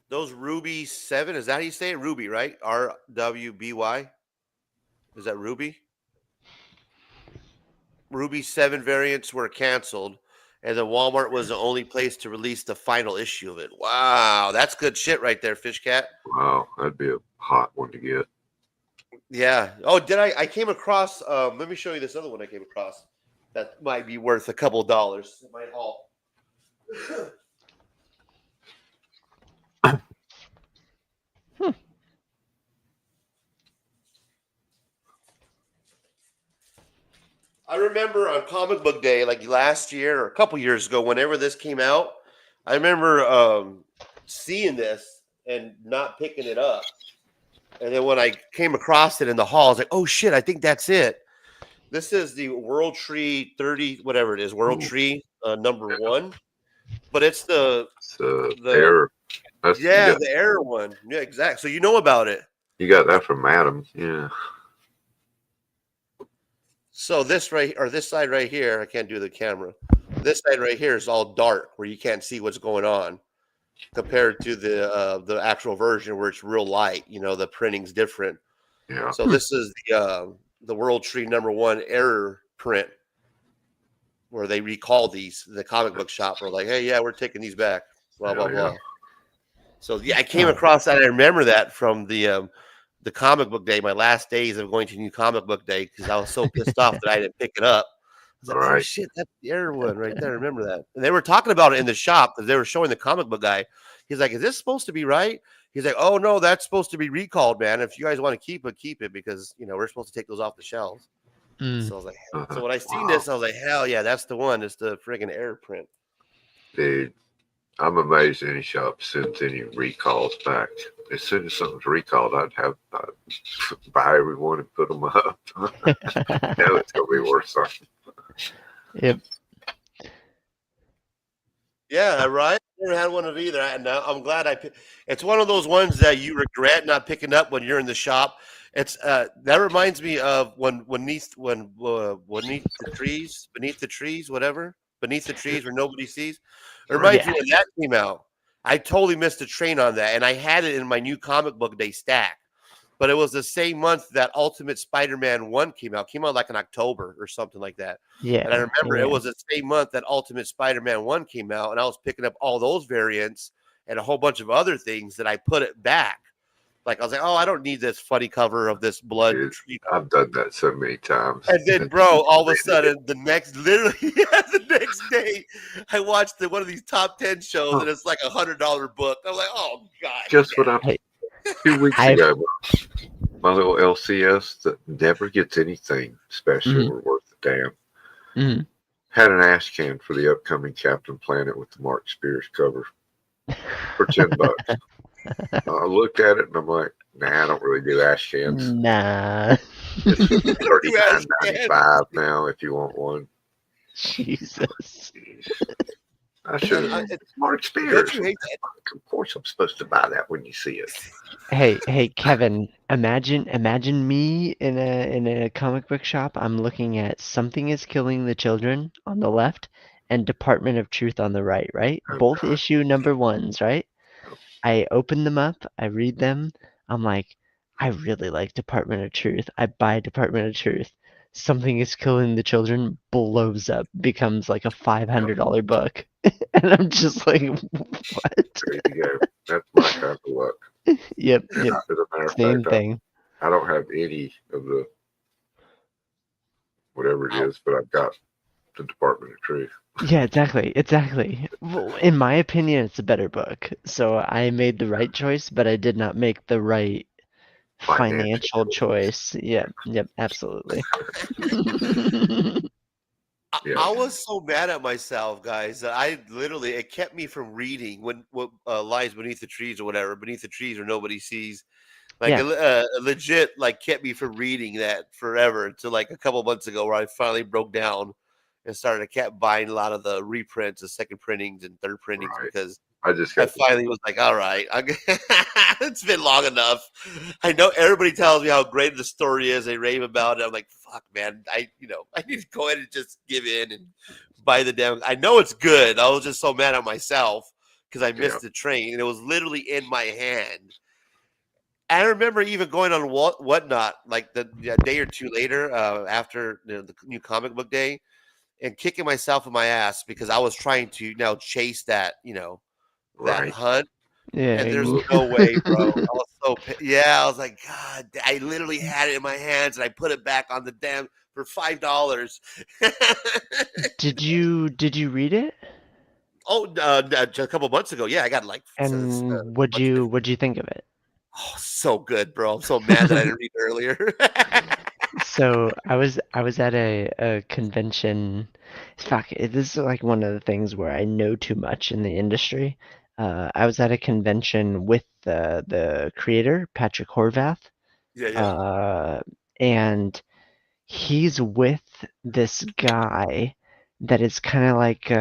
S2: Those Ruby 7, is that how you say it? Ruby, right? RWBY. Is that Ruby? Ruby 7 variants were canceled, and then Walmart was the only place to release the final issue of it. Wow, that's good shit right there, Fish Cat.
S16: Wow, that'd be a hot one to get.
S2: Yeah. Oh, did I came across, let me show you this other one I came across that might be worth a couple of dollars. It might haul. I remember on Comic Book Day, like last year or a couple years ago, whenever this came out, I remember seeing this and not picking it up. And then when I came across it in the hall, I was like, "Oh shit, I think that's it." This is the World Tree 30, whatever it is, World Tree number 1, but it's the
S16: error.
S2: The error one. Yeah, exactly. So you know about it.
S16: You got that from Adam, yeah.
S2: So this side right here, I can't do the camera. This side right here is all dark, where you can't see what's going on, compared to the actual version where it's real light. You know, the printing's different.
S16: Yeah.
S2: So this is the World Tree number 1 error print, where they recalled these. The comic book shop were like, "Hey, yeah, we're taking these back." Blah blah blah. So yeah, I came across that. I remember that from the Comic Book Day, my last days of going to New Comic Book Day, because I was so pissed off that I didn't pick it up. I was like, "Oh shit, that's the error one right there." I remember that. And they were talking about it in the shop because they were showing the comic book guy. He's like, "Is this supposed to be right?" He's like, "Oh no, that's supposed to be recalled, man. If you guys want to keep it, because we're supposed to take those off the shelves." So I was like, so when I seen this, I was like, "Hell yeah, that's the one. It's the friggin' error print."
S16: Dude, I'm amazed any shop sends any recalls back. As soon as something's recalled, I'd buy everyone and put them up. Now it's gonna be worth something.
S8: Yep.
S2: Yeah, right. Never had one of either. I'm glad it's one of those ones that you regret not picking up when you're in the shop. It's that reminds me of beneath the trees where nobody sees. It reminds me when that came out. I totally missed a train on that, and I had it in my New Comic Book Day stack. But it was the same month that Ultimate Spider-Man 1 came out. Came out like in October or something like that.
S8: Yeah.
S2: And I remember it was the same month that Ultimate Spider-Man 1 came out, and I was picking up all those variants and a whole bunch of other things that I put it back. Like I was like, "Oh, I don't need this funny cover of this blood."
S16: Dude, I've done that so many times.
S2: And then, bro, all of a sudden, the next day, I watched one of these top 10 shows, and it's like $100 book. I'm like, "Oh god!"
S16: Just what I 2 weeks ago, my little LCS that never gets anything special or worth a damn. Had an ash can for the upcoming Captain Planet with the Mark Spears cover for $10. I looked at it and I'm like, "Nah, I don't really do ash cans."
S8: Nah.
S16: It's $39.95 now if you want one.
S8: Jesus.
S16: I should. Mark Spears.
S2: Don't you hate that?
S16: Of course, I'm supposed to buy that when you see it.
S8: Hey, Kevin. Imagine me in a comic book shop. I'm looking at Something is Killing the Children on the left, and Department of Truth on the right. Right, both issue number ones. Right. I open them up. I read them. I'm like, I really like Department of Truth. I buy Department of Truth. Something is Killing the Children blows up, becomes like a $500 book, and I'm just like, what?
S16: There you go. That's my kind of luck.
S8: Yep.
S16: As a matter of
S8: Same
S16: fact,
S8: thing.
S16: I don't have any of the whatever it is, but I've got the Department of Truth.
S8: Yeah, exactly. Well, in my opinion, it's a better book. So I made the right choice, but I did not make the right financial choice. Yep, absolutely.
S2: I was so mad at myself, guys, that it kept me from reading what lies beneath the trees or whatever, beneath the trees or nobody sees. Like legit, like kept me from reading that forever until like a couple months ago, where I finally broke down and kept buying a lot of the reprints, the second printings and third printings because I finally was like, all right, it's been long enough. I know everybody tells me how great the story is. They rave about it. I'm like, fuck, man. I need to go ahead and just give in and buy the damn. I know it's good. I was just so mad at myself because I missed the train, and it was literally in my hand. I remember even going on Whatnot like the day or two later after the new comic book day, and kicking myself in my ass because I was trying to now chase that that hunt.
S8: Yeah,
S2: And there's no way, bro. I was I was like, God, I literally had it in my hands and I put it back on the damn for $5.
S8: Did you read it?
S2: Oh, a couple months ago. Yeah, I got like.
S8: And what'd you think of it?
S2: Oh, so good, bro. I'm so mad that I didn't read it earlier.
S8: So I was at a convention. Fuck, this is like one of the things where I know too much in the industry. I was at a convention with the creator, Patrick Horvath. And he's with this guy that is kind of like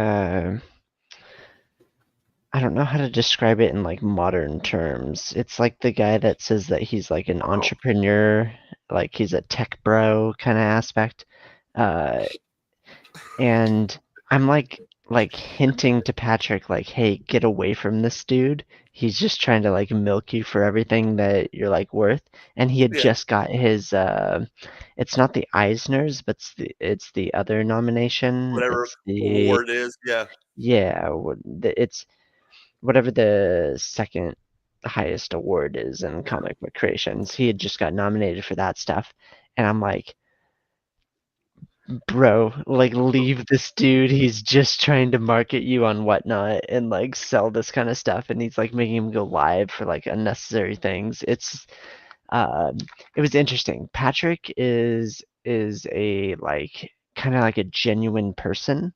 S8: I don't know how to describe it in like modern terms. It's like the guy that says that he's like an entrepreneur, like he's a tech bro kind of aspect. And I'm like hinting to Patrick, like, hey, get away from this dude. He's just trying to like milk you for everything that you're like worth. And he had just got his it's not the Eisners, but it's the other nomination.
S2: Whatever
S8: it's the
S2: award is, yeah.
S8: Yeah, it's whatever the second highest award is in comic book creations. He had just got nominated for that stuff. And I'm like, bro, like leave this dude. He's just trying to market you on Whatnot and like sell this kind of stuff. And he's like making him go live for like unnecessary things. It was interesting. Patrick is a like kind of like a genuine person.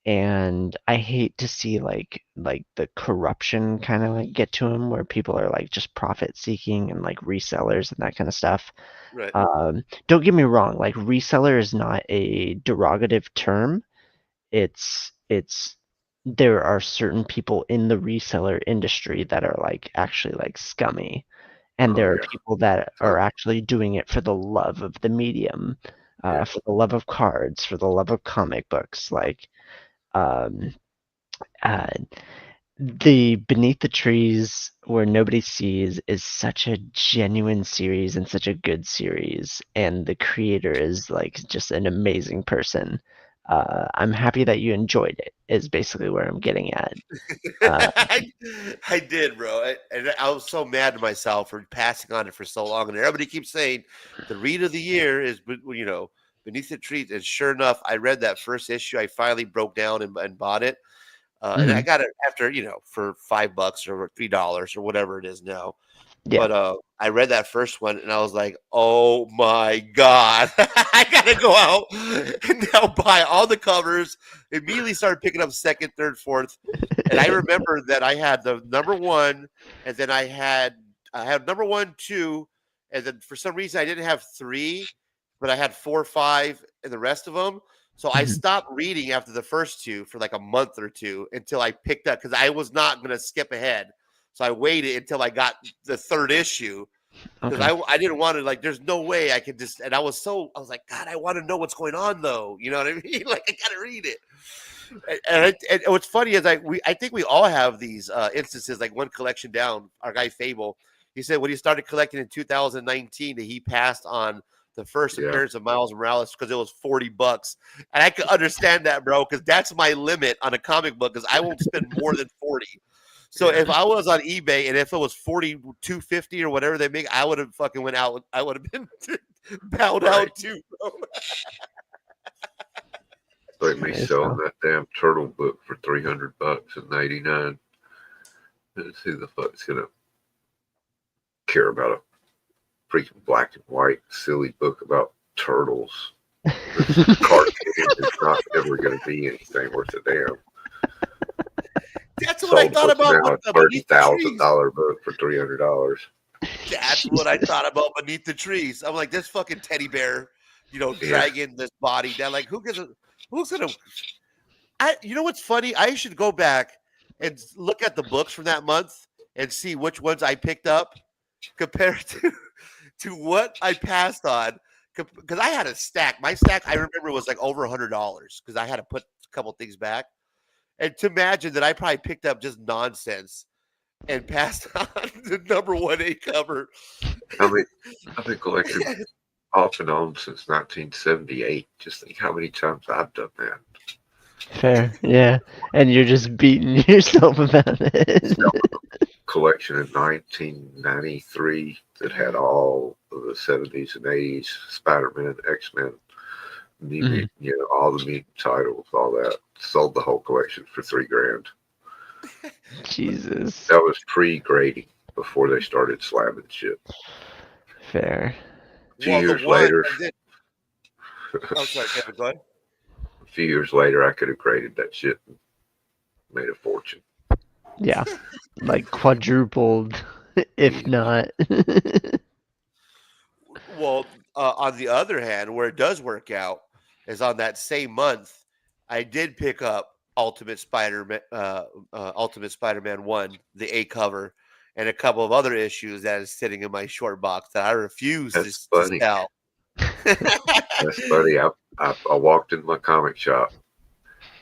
S8: And I hate to see like the corruption kind of like get to him, where people are like just profit seeking and like resellers and that kind of stuff.
S2: Right.
S8: Don't get me wrong, like reseller is not a derogative term. It's there are certain people in the reseller industry that are like actually like scummy, and there are people that are actually doing it for the love of the medium, for the love of cards, for the love of comic books, like. The Beneath the Trees Where Nobody Sees is such a genuine series and such a good series, and the creator is like just an amazing person. I'm happy that you enjoyed it, is basically where I'm getting at.
S2: I did, bro. And I was so mad at myself for passing on it for so long. And everybody keeps saying the read of the year is, Beneath the Trees. And sure enough, I read that first issue. I finally broke down and bought it. And I got it after, for $5 or $3 or whatever it is now. Yeah. But I read that first one and I was like, oh my God, I got to go out and now buy all the covers. Immediately started picking up second, third, fourth. And I remember that I had the number one, and then I had number 1, 2, and then for some reason I didn't have 3, but I had 4, 5, and the rest of them. So I stopped reading after the first 2 for like a month or 2 until I picked up, because I was not going to skip ahead. So I waited until I got the 3rd issue, because I didn't want to, like, there's no way I could just, and I was like, God, I want to know what's going on though. You know what I mean? Like, I got to read it. And what's funny is I think we all have these instances, like one collection down, our guy Fable, he said when he started collecting in 2019 that he passed on the first appearance of Miles Morales because it was $40. And I can understand that, bro, because that's my limit on a comic book, because I won't spend more than 40. So if I was on eBay and if it was $42.50 or whatever they make, I would have fucking went out. I would have been bowed out too, bro.
S16: Like me selling that damn turtle book for $300.99. Let's see who the fuck's gonna care about a freaking black and white silly book about turtles. This cartoon is not ever gonna be anything worth a damn.
S2: That's what I thought about.
S16: Now a $30,000 book for $300.
S2: That's what I thought about Beneath the Trees. I'm like, this fucking teddy bear, dragging this body down. Like, who's gonna? You know what's funny? I should go back and look at the books from that month and see which ones I picked up compared to what I passed on. Because I had a stack. My stack, I remember, was like over $100 because I had to put a couple things back. And to imagine that I probably picked up just nonsense and passed on the number 1A cover.
S16: I mean, I've been collecting off and on since 1978. Just think how many times I've done that.
S8: Fair, yeah. And you're just beating yourself about it.
S16: Collection in 1993 that had all of the 70s and 80s Spider-Man, X-Men, all the mutant titles, all that. Sold the whole collection for $3,000.
S8: Jesus.
S16: That was pre-grading before they started slamming shit.
S8: Fair.
S16: A few years later.
S2: Oh, sorry, Kevin, go ahead.
S16: A few years later, I could have graded that shit and made a fortune.
S8: Yeah, like quadrupled, if not.
S2: Well, on the other hand, where it does work out is on that same month, I did pick up Ultimate Spider-Man 1, the A cover, and a couple of other issues that is sitting in my short box that I refuse to sell.
S16: That's funny. I walked in my comic shop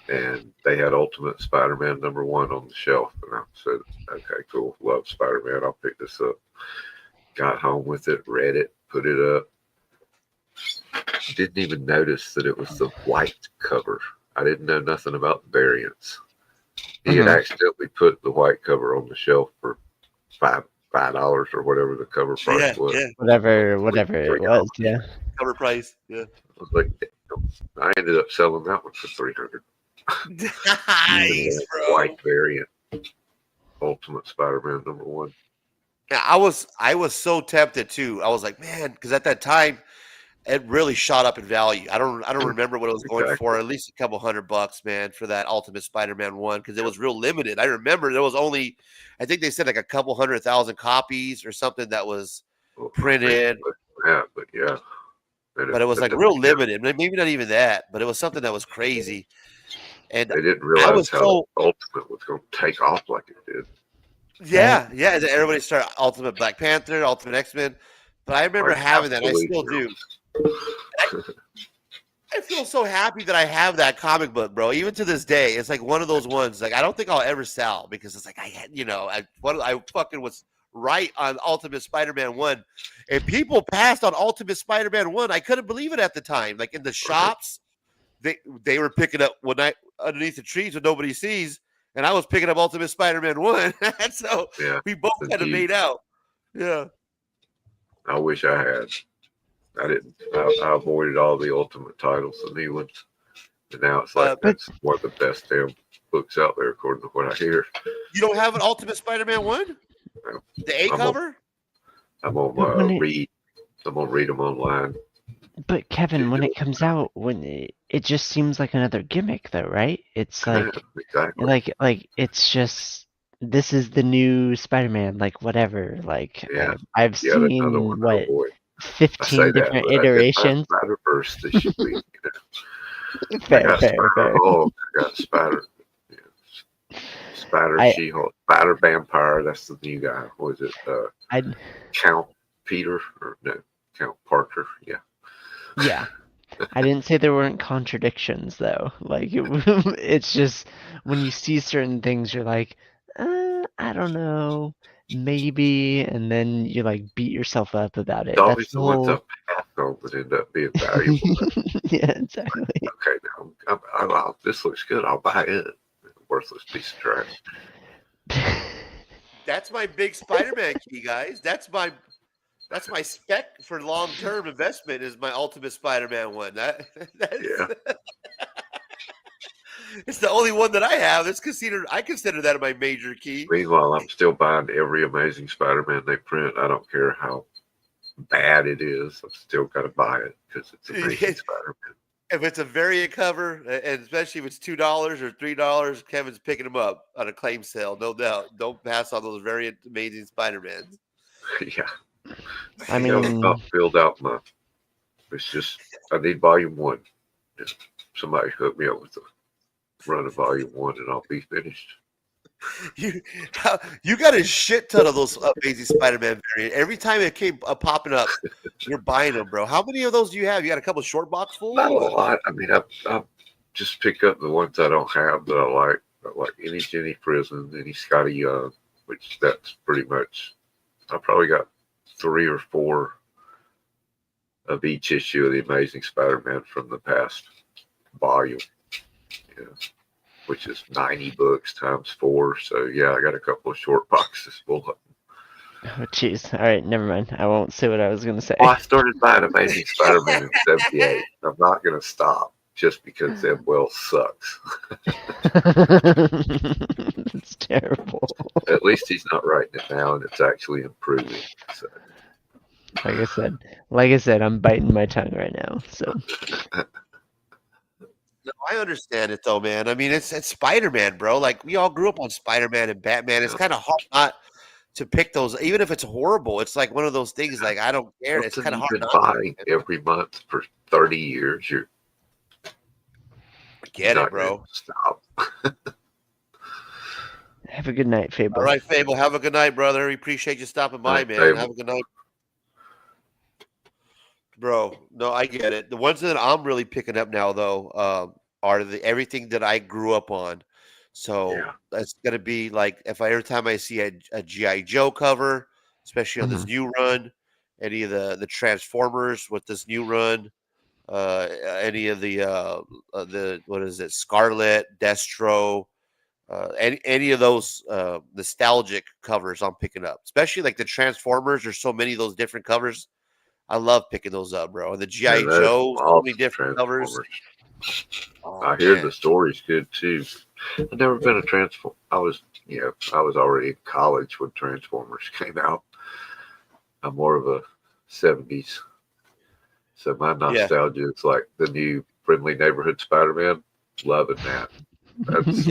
S16: and they had Ultimate Spider-Man #1 on the shelf, and I said, "Okay, cool. Love Spider-Man. I'll pick this up." Got home with it, read it, put it up. Didn't even notice that it was the white cover. I didn't know nothing about the variants. He had accidentally put the white cover on the shelf for $5 or whatever the cover price was.
S8: Yeah. Whatever it was, yeah.
S2: Cover price, yeah.
S16: I was like, I ended up selling that one for $300.
S2: Nice, bro.
S16: White variant, Ultimate Spider-Man #1.
S2: Yeah, I was so tempted too. I was like, man, because at that time it really shot up in value. I don't remember what it was going for. At least a couple $100, man, for that Ultimate Spider-Man 1, because it was real limited. I remember there was only, I think they said like a couple 100,000 copies or something that was printed.
S16: Yeah.
S2: But it was like real limited. Maybe not even that, but it was something that was crazy. And
S16: they didn't realize how Ultimate was going to take off like it did.
S2: Yeah. Everybody started Ultimate Black Panther, Ultimate X-Men. But I remember having that. I still do. I feel so happy that I have that comic book, bro. Even to this day, it's like one of those ones. Like, I don't think I'll ever sell, because it's like I fucking was right on Ultimate Spider-Man 1, and people passed on Ultimate Spider-Man 1. I couldn't believe it at the time. Like in the shops, they were picking up underneath the trees when nobody sees, and I was picking up Ultimate Spider-Man 1. So we both kind of made out. Yeah.
S16: I wish I had. I didn't. I avoided all the Ultimate titles, the new ones, and now it's like that's one of the best damn books out there, according to what I hear.
S2: You don't have an Ultimate Spider-Man 1?
S16: No.
S2: The A cover?
S16: I'm gonna read. I'm gonna read them online.
S8: But Kevin, when it comes out, it just seems like another gimmick, though, right? It's like,
S16: exactly.
S8: like it's just this is the new Spider-Man, like whatever. Like
S16: Yeah.
S8: I've
S16: Yeah, that's another
S8: seen
S16: one.
S8: what
S16: Oh boy. I
S8: 15
S16: say that,
S8: different
S16: but
S8: iterations.
S16: Spider-Verse this week. You know. I
S8: Fair,
S16: got
S8: fair,
S16: Spider
S8: fair.
S16: Hulk. I got Spider. Spider
S8: I-
S16: She-Hulk. Spider Vampire. That's the new guy. What was it?
S8: I
S16: Count Peter or no? Count Parker. Yeah.
S8: yeah. I didn't say there weren't contradictions though. Like it's just when you see certain things, you're like, I don't know, maybe, and then you like beat yourself up about it.
S16: It's always
S8: That's the
S16: the ones
S8: whole.
S16: up half on that end up being valuable.
S8: Yeah, exactly.
S16: Okay, now this looks good. I'll buy it. Worthless piece of trash.
S2: That's my big Spider-Man key, guys. That's my spec for long-term investment. Is my Ultimate Spider-Man one. That's it's the only one that I have. I consider that my major key.
S16: Meanwhile, I'm still buying every Amazing Spider-Man they print. I don't care how bad it is. I've still got to buy it because it's Amazing Spider-Man.
S2: If it's a variant cover, and especially if it's $2 or $3, Kevin's picking them up on a claim sale, no doubt. Don't pass on those variant Amazing Spider-Mans.
S16: Yeah.
S8: I mean,
S16: I'll build out my. It's just I need volume 1. Just somebody hook me up with a run of volume 1, and I'll be finished.
S2: You got a shit ton of those Amazing Spider-Man variant. Every time it came popping up, you're buying them, bro. How many of those do you have? You got a couple short box full?
S16: Not a lot. I mean, I just pick up the ones I don't have that I like. I like any Jenny Prison, any Scotty Young, which that's pretty much. I probably got 3 or 4 of each issue of the Amazing Spider-Man from the past volume. Yeah. Which is 90 books times 4. So yeah, I got a couple of short boxes full of them.
S8: oh jeez. All right, never mind. I won't say what I was gonna say.
S16: Well, I started buying Amazing Spider-Man in '78. I'm not going to stop just because Zeb Wells sucks.
S8: It's terrible.
S16: At least he's not writing it now, and it's actually improving. So.
S8: Like I said, I'm biting my tongue right now. So.
S2: No, I understand it though, man. I mean, it's Spider-Man, bro. Like we all grew up on Spider-Man and Batman. It's kind of hard not to pick those, even if it's horrible. It's like one of those things. Like I don't care. It's kind of hard.
S16: You've been buying every month for 30 years. You're
S2: get it, bro.
S16: Stop.
S8: Have a good night, Fable.
S2: All right, Fable. Have a good night, brother. We appreciate you stopping by, man.
S16: Fable.
S2: Have a good night. Bro, no, I get it. The ones that I'm really picking up now, though, are everything that I grew up on. So that's gonna be like every time I see a GI Joe cover, especially on this new run, any of the Transformers with this new run, any of the what is it, Scarlet, Destro, any of those nostalgic covers I'm picking up, especially like the Transformers. There's so many of those different covers. I love picking those up, bro. And the G.I. Joe, so many different covers.
S16: Oh, I hear the story's good too. I've never been a Transformer. I was already in college when Transformers came out. I'm more of a 70s. So my nostalgia is like the new Friendly Neighborhood Spider-Man. Loving that. That's,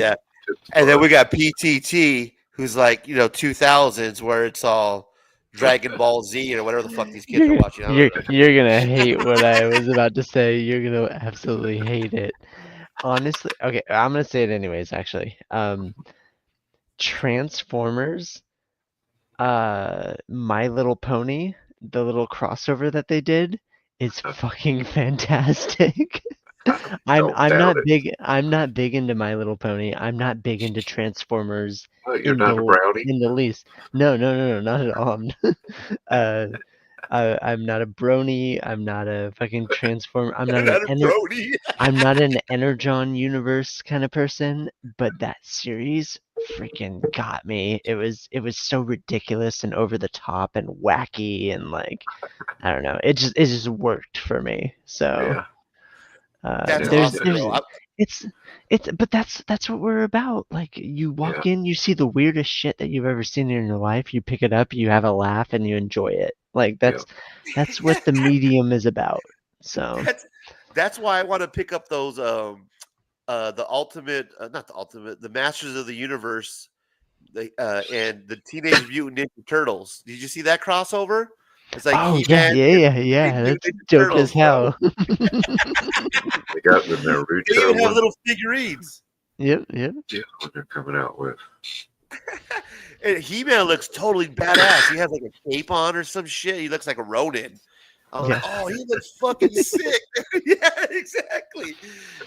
S2: And then we got PTT, who's like, 2000s, where it's all Dragon Ball Z or whatever the fuck these kids are watching.
S8: You're gonna hate what I was about to say. You're gonna absolutely hate it. Honestly, okay, I'm gonna say it anyways. Actually, Transformers, My Little Pony, the little crossover that they did is fucking fantastic. I'm not big into My Little Pony. I'm not big into Transformers.
S16: Oh, you're not a brownie?
S8: In the least. No, not at all. I'm not a brony. I'm not a fucking transformer. I'm not an Energon universe kind of person. But that series freaking got me. It was so ridiculous and over the top and wacky and like I don't know. It just worked for me. So.
S2: That's awesome.
S8: But that's what we're about. Like you walk in, you see the weirdest shit that you've ever seen in your life, you pick it up, you have a laugh, and you enjoy it. Like that's what the medium is about. So
S2: that's why I want to pick up those the Masters of the Universe and the Teenage Mutant Ninja Turtles. Did you see that crossover? It's like
S8: Oh
S2: He-Man
S8: yeah.
S2: and
S8: That's
S2: Ninja
S8: dope
S2: Turtles,
S8: as hell.
S16: They got the
S2: They even
S16: Naruto
S2: have
S16: one.
S2: little figurines.
S8: Yep.
S16: Yeah, what they're coming out with.
S2: And He-Man looks totally badass. He has like a cape on or some shit. He looks like a Ronin. I'm like, oh, he looks fucking sick. Yeah, exactly.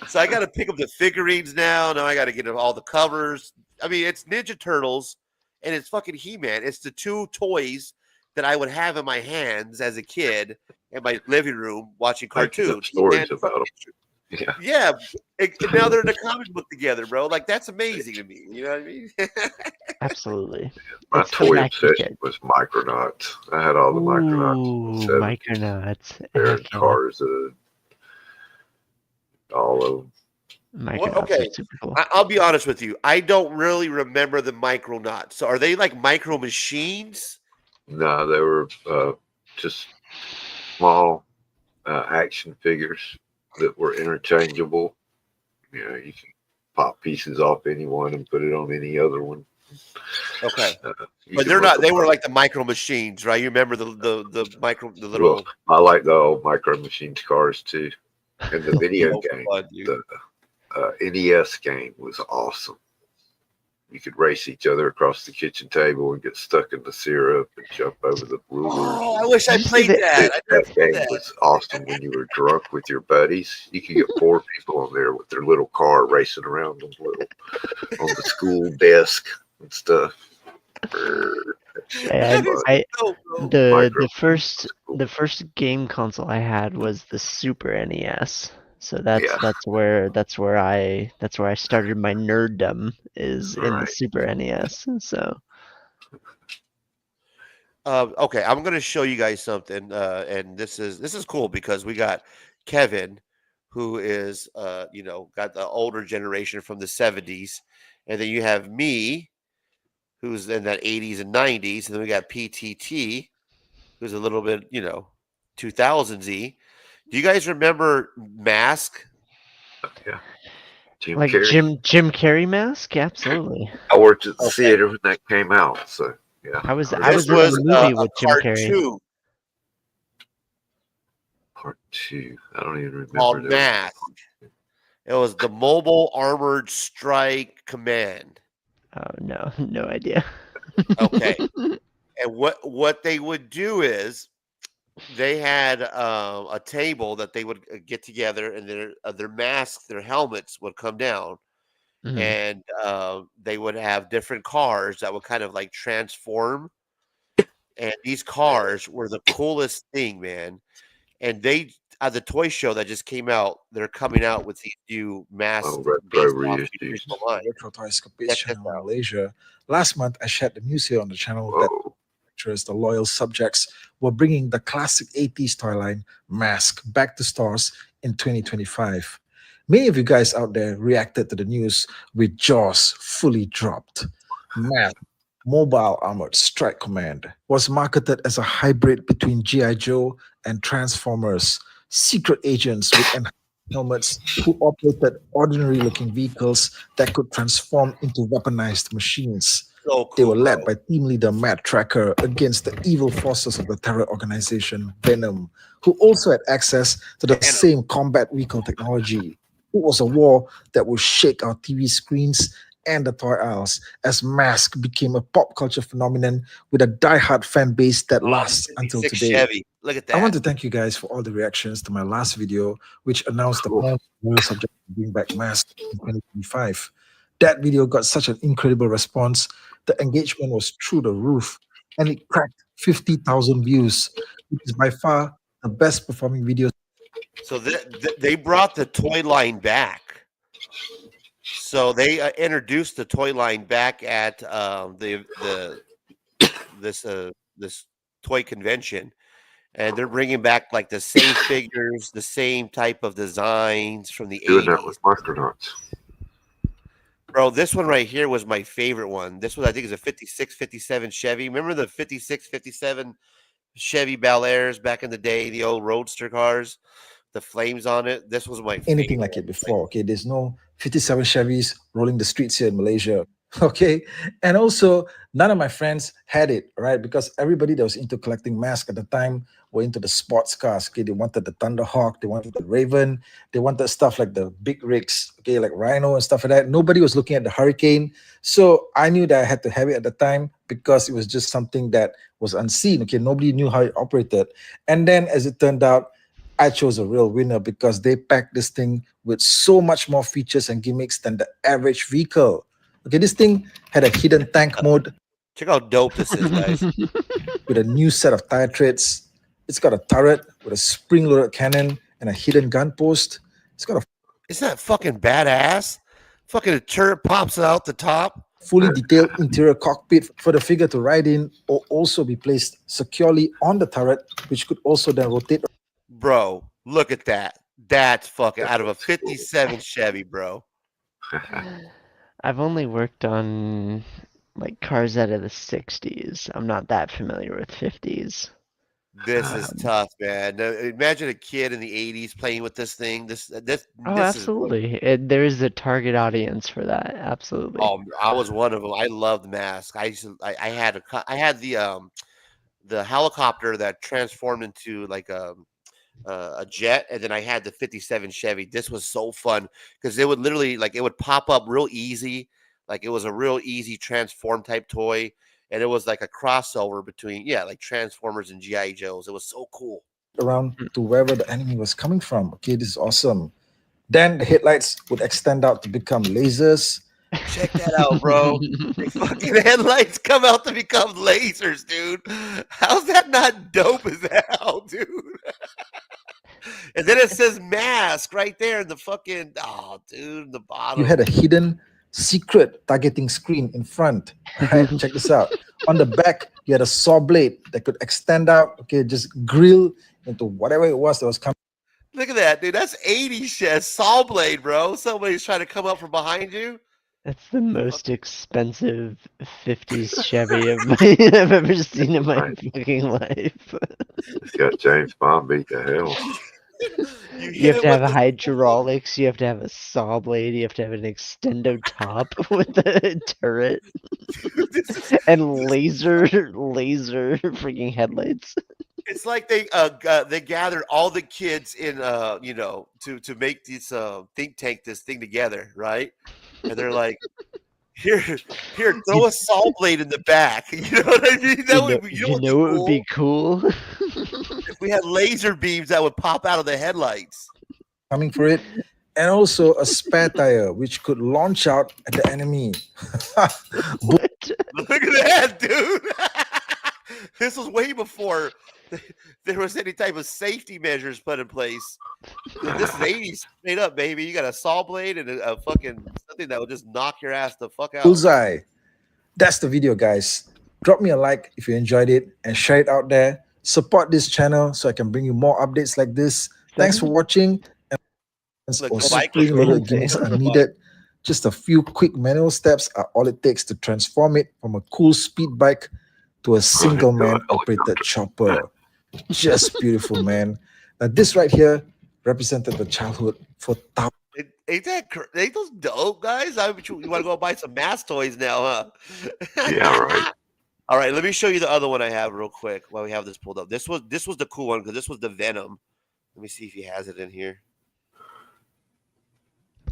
S2: So I got to pick up the figurines now. Now I got to get all the covers. I mean, it's Ninja Turtles and it's fucking He-Man. It's the two toys that I would have in my hands as a kid in my living room watching cartoons.
S16: Stories about them. Yeah.
S2: Yeah. And now they're in a comic book together, bro. Like, that's amazing to me. You know what I mean?
S8: Absolutely.
S16: My
S8: It's
S16: toy
S8: back to
S16: obsession was Micronauts. I had all the Micronauts.
S8: Ooh, Micronauts.
S16: Their
S8: Heck yeah.
S16: Tarzan. All of them.
S8: Micronauts
S2: okay.
S8: are super cool.
S2: I'll be honest with you. I don't really remember the Micronauts. So are they like micro machines?
S16: No, they were just small action figures that were interchangeable. You know, you can pop pieces off any one and put it on any other one.
S2: Okay. But they're not, they were like the micro machines, right? You remember the little.
S16: Well, I like the old Micro Machines cars too. And the video
S2: So
S16: game,
S2: fun, dude.
S16: the NES game was awesome. You could race each other across the kitchen table and get stuck in the syrup and jump over the rulers.
S2: Oh, I wish I played that. I never
S16: That
S2: played
S16: game
S2: that.
S16: was awesome when you were drunk with your buddies. You could get 4 people on there with their little car racing around on the school desk and stuff.
S8: The first game console I had was the Super NES. So that's where I started my nerddom is in the Super NES. So
S2: Okay, I'm going to show you guys something, and this is cool because we got Kevin, who is got the older generation from the 70s, and then you have me, who's in that 80s and 90s, and then we got PTT, who's a little bit 2000s-y. Do you guys remember Mask?
S16: Yeah.
S8: Jim Carrey mask? Yeah, absolutely.
S16: I worked at the theater when that came out, so yeah.
S8: I was in
S2: This
S8: the
S2: was
S8: movie
S2: a
S8: with Jim Carrey.
S2: cartoon
S16: Part 2. I don't even remember.
S2: called Mask. It was the Mobile Armored Strike Command.
S8: Oh no, no idea.
S2: Okay. And what they would do is they had a table that they would get together, and their masks, their helmets would come down, and they would have different cars that would kind of like transform. And these cars were the coolest thing, man. And they at the toy show that just came out, they're coming out with these new masks.
S17: Retro Toys Capiz channel in Malaysia. Last month, I shared the news here on the channel that the loyal subjects were bringing the classic 80s toy line Mask back to stores in 2025. Many of you guys out there reacted to the news with jaws fully dropped. Mask, Mobile Armored Strike Command, was marketed as a hybrid between G.I. Joe and Transformers, secret agents with enhanced helmets who operated ordinary-looking vehicles that could transform into weaponized machines. They were led by team leader Matt Tracker against the evil forces of the terror organization Venom, who also had access to the same combat vehicle technology. It was a war that would shake our TV screens and the toy aisles as Mask became a pop culture phenomenon with a die-hard fan base that lasts until today.
S2: Chevy. Look at that.
S17: I want to thank you guys for all the reactions to my last video, which announced the plan for the subject to bring back Mask in 2025. That video got such an incredible response. The engagement was through the roof, and it cracked 50,000 views, which is by far the best performing video.
S2: So they brought the toy line back. So they introduced the toy line back at this toy convention, and they're bringing back like the same figures, the same type of designs from the 80s.
S16: Doing that with Micronauts.
S2: Bro, this one right here was my favorite one. This one, I think, is a 56, 57 Chevy. Remember the 56, 57 Chevy Bel Airs back in the day, the old roadster cars, the flames on it? This was my
S17: Anything like it before. Okay, there's no 57 Chevys rolling the streets here in Malaysia. Okay. And also, none of my friends had it, right? Because everybody that was into collecting masks at the time were into the sports cars. Okay. They wanted the Thunderhawk, they wanted the Raven, they wanted stuff like the big rigs, okay, like Rhino and stuff like that. Nobody was looking at the Hurricane. So I knew that I had to have it at the time because it was just something that was unseen. Okay. Nobody knew how it operated. And then as it turned out, I chose a real winner because they packed this thing with so much more features and gimmicks than the average vehicle. Okay, this thing had a hidden tank mode.
S2: Check how dope this is, guys.
S17: With a new set of tire treads. It's got a turret with a spring-loaded cannon and a hidden gun post. It's got a
S2: Isn't that fucking badass? Fucking a turret pops out the top.
S17: fully detailed interior cockpit for the figure to ride in or also be placed securely on the turret, which could also then rotate.
S2: Bro, look at that. That's fucking out of a 57 Chevy, bro.
S8: I've only worked on like cars out of the 60s. I'm not that familiar with 50s.
S2: This is tough, man. Now, imagine a kid in the 80s playing with this thing. This
S8: Oh,
S2: this
S8: absolutely. There is a target audience for that. Absolutely.
S2: Oh, I was one of them. I loved Mask. I had the helicopter that transformed into like a jet, and then I had the 57 Chevy. This was so fun because it would literally it would pop up real easy. Like it was a real easy transform type toy. And it was like a crossover between, like Transformers and G.I. Joes. It was so cool.
S17: Around to wherever the enemy was coming from. Okay, this is awesome. Then the headlights would extend out to become lasers.
S2: Check that out, bro. The fucking headlights come out to become lasers, dude. How's that not dope as hell, dude? And then it says Mask right there in the fucking, dude, the bottom.
S17: You had a hidden secret targeting screen in front. Right, check this out. On the back, you had a saw blade that could extend out, okay, just grill into whatever it was that was coming.
S2: Look at that, dude. That's 80s saw blade, bro. Somebody's trying to come up from behind you.
S8: That's the most expensive 50s Chevy I've ever seen in my fucking life.
S16: It's got James Bond beat the hell.
S8: You have to have hydraulics, you have to have a saw blade, you have to have an extendo top with a turret and laser freaking headlights.
S2: It's like they gathered all the kids in to make this think tank this thing together, right? And they're like, here, throw a saw blade in the back. You know what I mean? That
S8: would be cool.
S2: If we had laser beams that would pop out of the headlights.
S17: Coming for it. And also a spare tire, which could launch out at the enemy.
S2: Look at that, dude. This was way before there was any type of safety measures put in place. This is 80s straight up, baby. You got a saw blade and a fucking something that will just knock your ass the fuck out.
S17: Bullseye. That's the video, guys. Drop me a like if you enjoyed it and share it out there. Support this channel so I can bring you more updates like this. Thanks for watching. Or spring loaded gimmicks are needed. Just a few quick manual steps are all it takes to transform it from a cool speed bike to a single man operated chopper. Just beautiful, man. Now this right here represented the childhood for thousands.
S2: Ain't those dope, guys? You want to go buy some mask toys now, huh?
S16: Yeah, right.
S2: All right, let me show you the other one I have real quick while we have this pulled up. This was the cool one because this was the Venom. Let me see if he has it in here.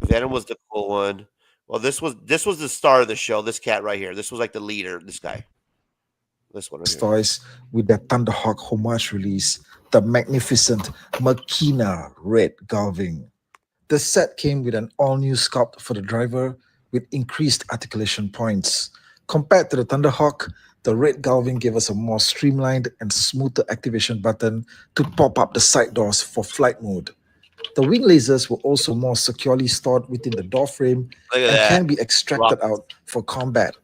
S2: Venom was the cool one. Well, this was the star of the show. This cat right here. This was like the leader. This guy. This one right here.
S17: Toys with the Thunderhawk homage release, the magnificent Machina red galving. The set came with an all-new sculpt for the driver with increased articulation points. Compared to the Thunderhawk, the red galving gave us a more streamlined and smoother activation button to pop up the side doors for flight mode. The wing lasers were also more securely stored within the door frame and can be extracted out for combat.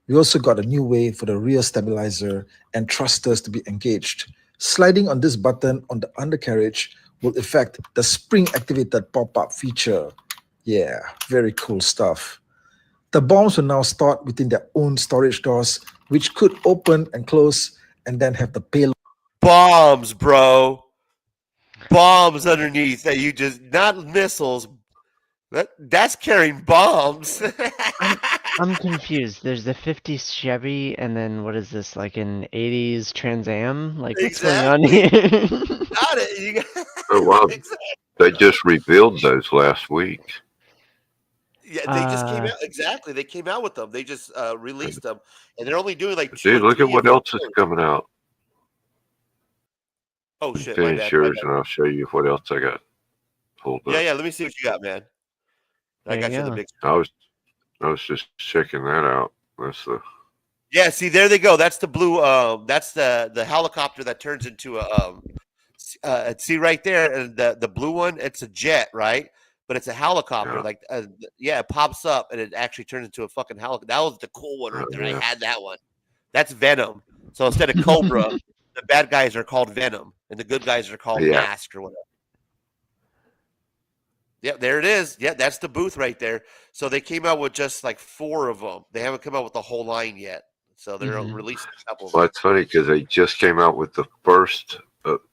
S17: We also got a new way for the rear stabilizer and thrusters to be engaged. Sliding on this button on the undercarriage will affect the spring-activated pop-up feature. Yeah, very cool stuff. The bombs will now stored within their own storage doors, which could open and close and then have the payload.
S2: Bombs, bro. Bombs underneath that you just, not missiles. That's carrying bombs.
S8: I'm confused. There's the 50s Chevy, and then what is this, like an 80s Trans Am? Like, what's going on here?
S2: Got it. You got
S16: Oh wow, they just revealed those last week.
S2: Yeah, they just came out. Exactly. They came out with them. They just released them. And they're only doing like 2
S16: Dude,
S2: or
S16: look
S2: 3
S16: at what
S2: of them.
S16: else is coming out.
S2: Oh, shit. My
S16: Finish
S2: bad.
S16: yours, and I'll show you what else I got pulled up.
S2: Yeah. Let me see what you got, man. I got you on the big.
S16: I was just checking that out. That's the.
S2: Yeah, see, there they go. That's the blue. That's the helicopter that turns into a. See right there, and the blue one. It's a jet, right? But it's a helicopter.
S16: Yeah.
S2: Like, yeah, it pops up and it actually turns into a fucking helicopter. That was the cool one right there.
S16: Yeah.
S2: I had that one. That's Venom. So instead of Cobra, the bad guys are called Venom, and the good guys are called Mask or whatever. Yeah, there it is. Yeah, that's the booth right there. So they came out with just like 4 of them. They haven't come out with the whole line yet. So they're releasing a couple of them.
S16: Well, it's funny because they just came out with the first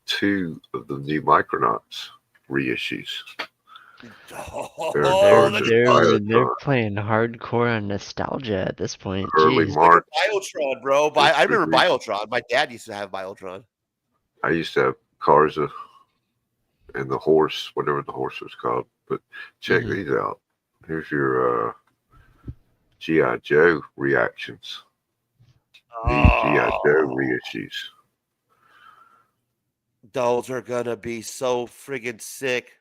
S16: 2 of the new Micronauts reissues.
S8: They're playing hardcore on nostalgia at this point.
S16: Early
S8: Jeez.
S16: March.
S2: Biotron, bro. I remember Biotron. My dad used to have Biotron.
S16: I used to have cars and the horse, whatever the horse was called. But check these out. Here's your G.I. Joe reactions. These G.I. Joe reissues.
S2: Those are gonna be so friggin' sick.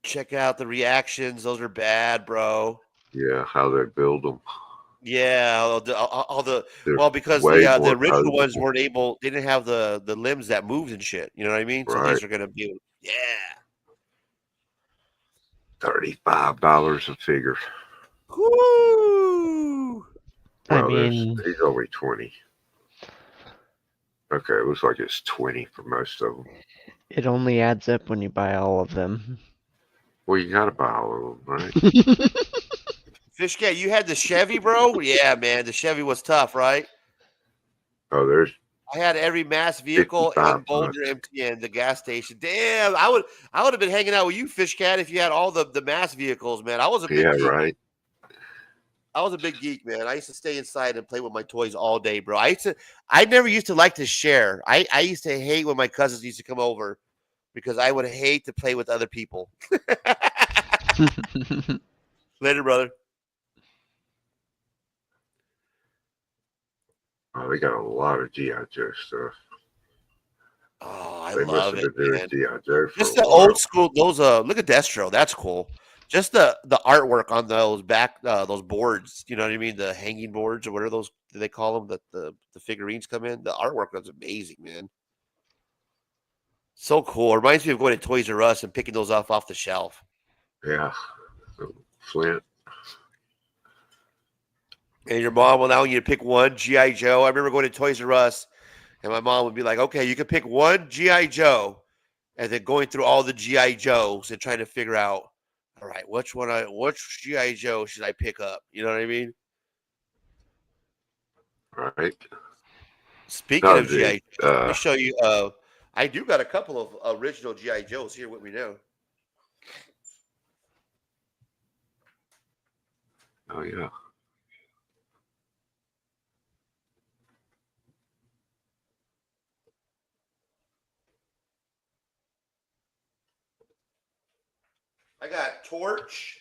S2: Check out the reactions. Those are bad, bro.
S16: Yeah, how they build them.
S2: Yeah, all the
S16: They're
S2: well, because
S16: way
S2: the
S16: more
S2: original ones
S16: powerful.
S2: weren't able. They didn't have the limbs that moved and shit. You know what I mean? So
S16: Right.
S2: these are gonna be
S16: $35 a figure.
S2: Woo!
S8: I
S16: Well,
S8: mean,
S16: he's only 20. Okay, it looks like it's 20 for most of them.
S8: it only adds up when you buy all of them.
S16: Well, you gotta buy all of them, right?
S2: Fish Cat, you had the Chevy, bro? Yeah, man, the Chevy was tough, right?
S16: Oh, there's.
S2: I had every mass vehicle and Boulder MTN, the gas station. Damn, I would have been hanging out with you, Fish Cat, if you had all the mass vehicles, man. I was a big geek.
S16: Right.
S2: I was a big geek, man. I used to stay inside and play with my toys all day, bro. I never used to like to share. I used to hate when my cousins used to come over because I would hate to play with other people. Later, brother.
S16: Oh, they got a lot of G.I. Joe stuff.
S2: Oh, I
S16: They
S2: love
S16: must have
S2: it,
S16: been doing
S2: man.
S16: G.I. Joe for
S2: Just
S16: a
S2: the
S16: while.
S2: old school. Those look at Destro. That's cool. Just the artwork on those back those boards. You know what I mean? The hanging boards or what are those? Do they call them? That the figurines come in. The artwork was amazing, man. So cool. It reminds me of going to Toys R Us and picking those off the shelf.
S16: Yeah. Flint.
S2: And your mom will allow you to pick one G.I. Joe. I remember going to Toys R Us, and my mom would be like, okay, you can pick one G.I. Joe, and then going through all the G.I. Joes and trying to figure out, all right, which G.I. Joe should I pick up? You know what I mean?
S16: Right.
S2: Speaking of G.I. Joe, let me show you. I do got a couple of original G.I. Joes here with me now.
S16: Oh, yeah.
S2: I got Torch.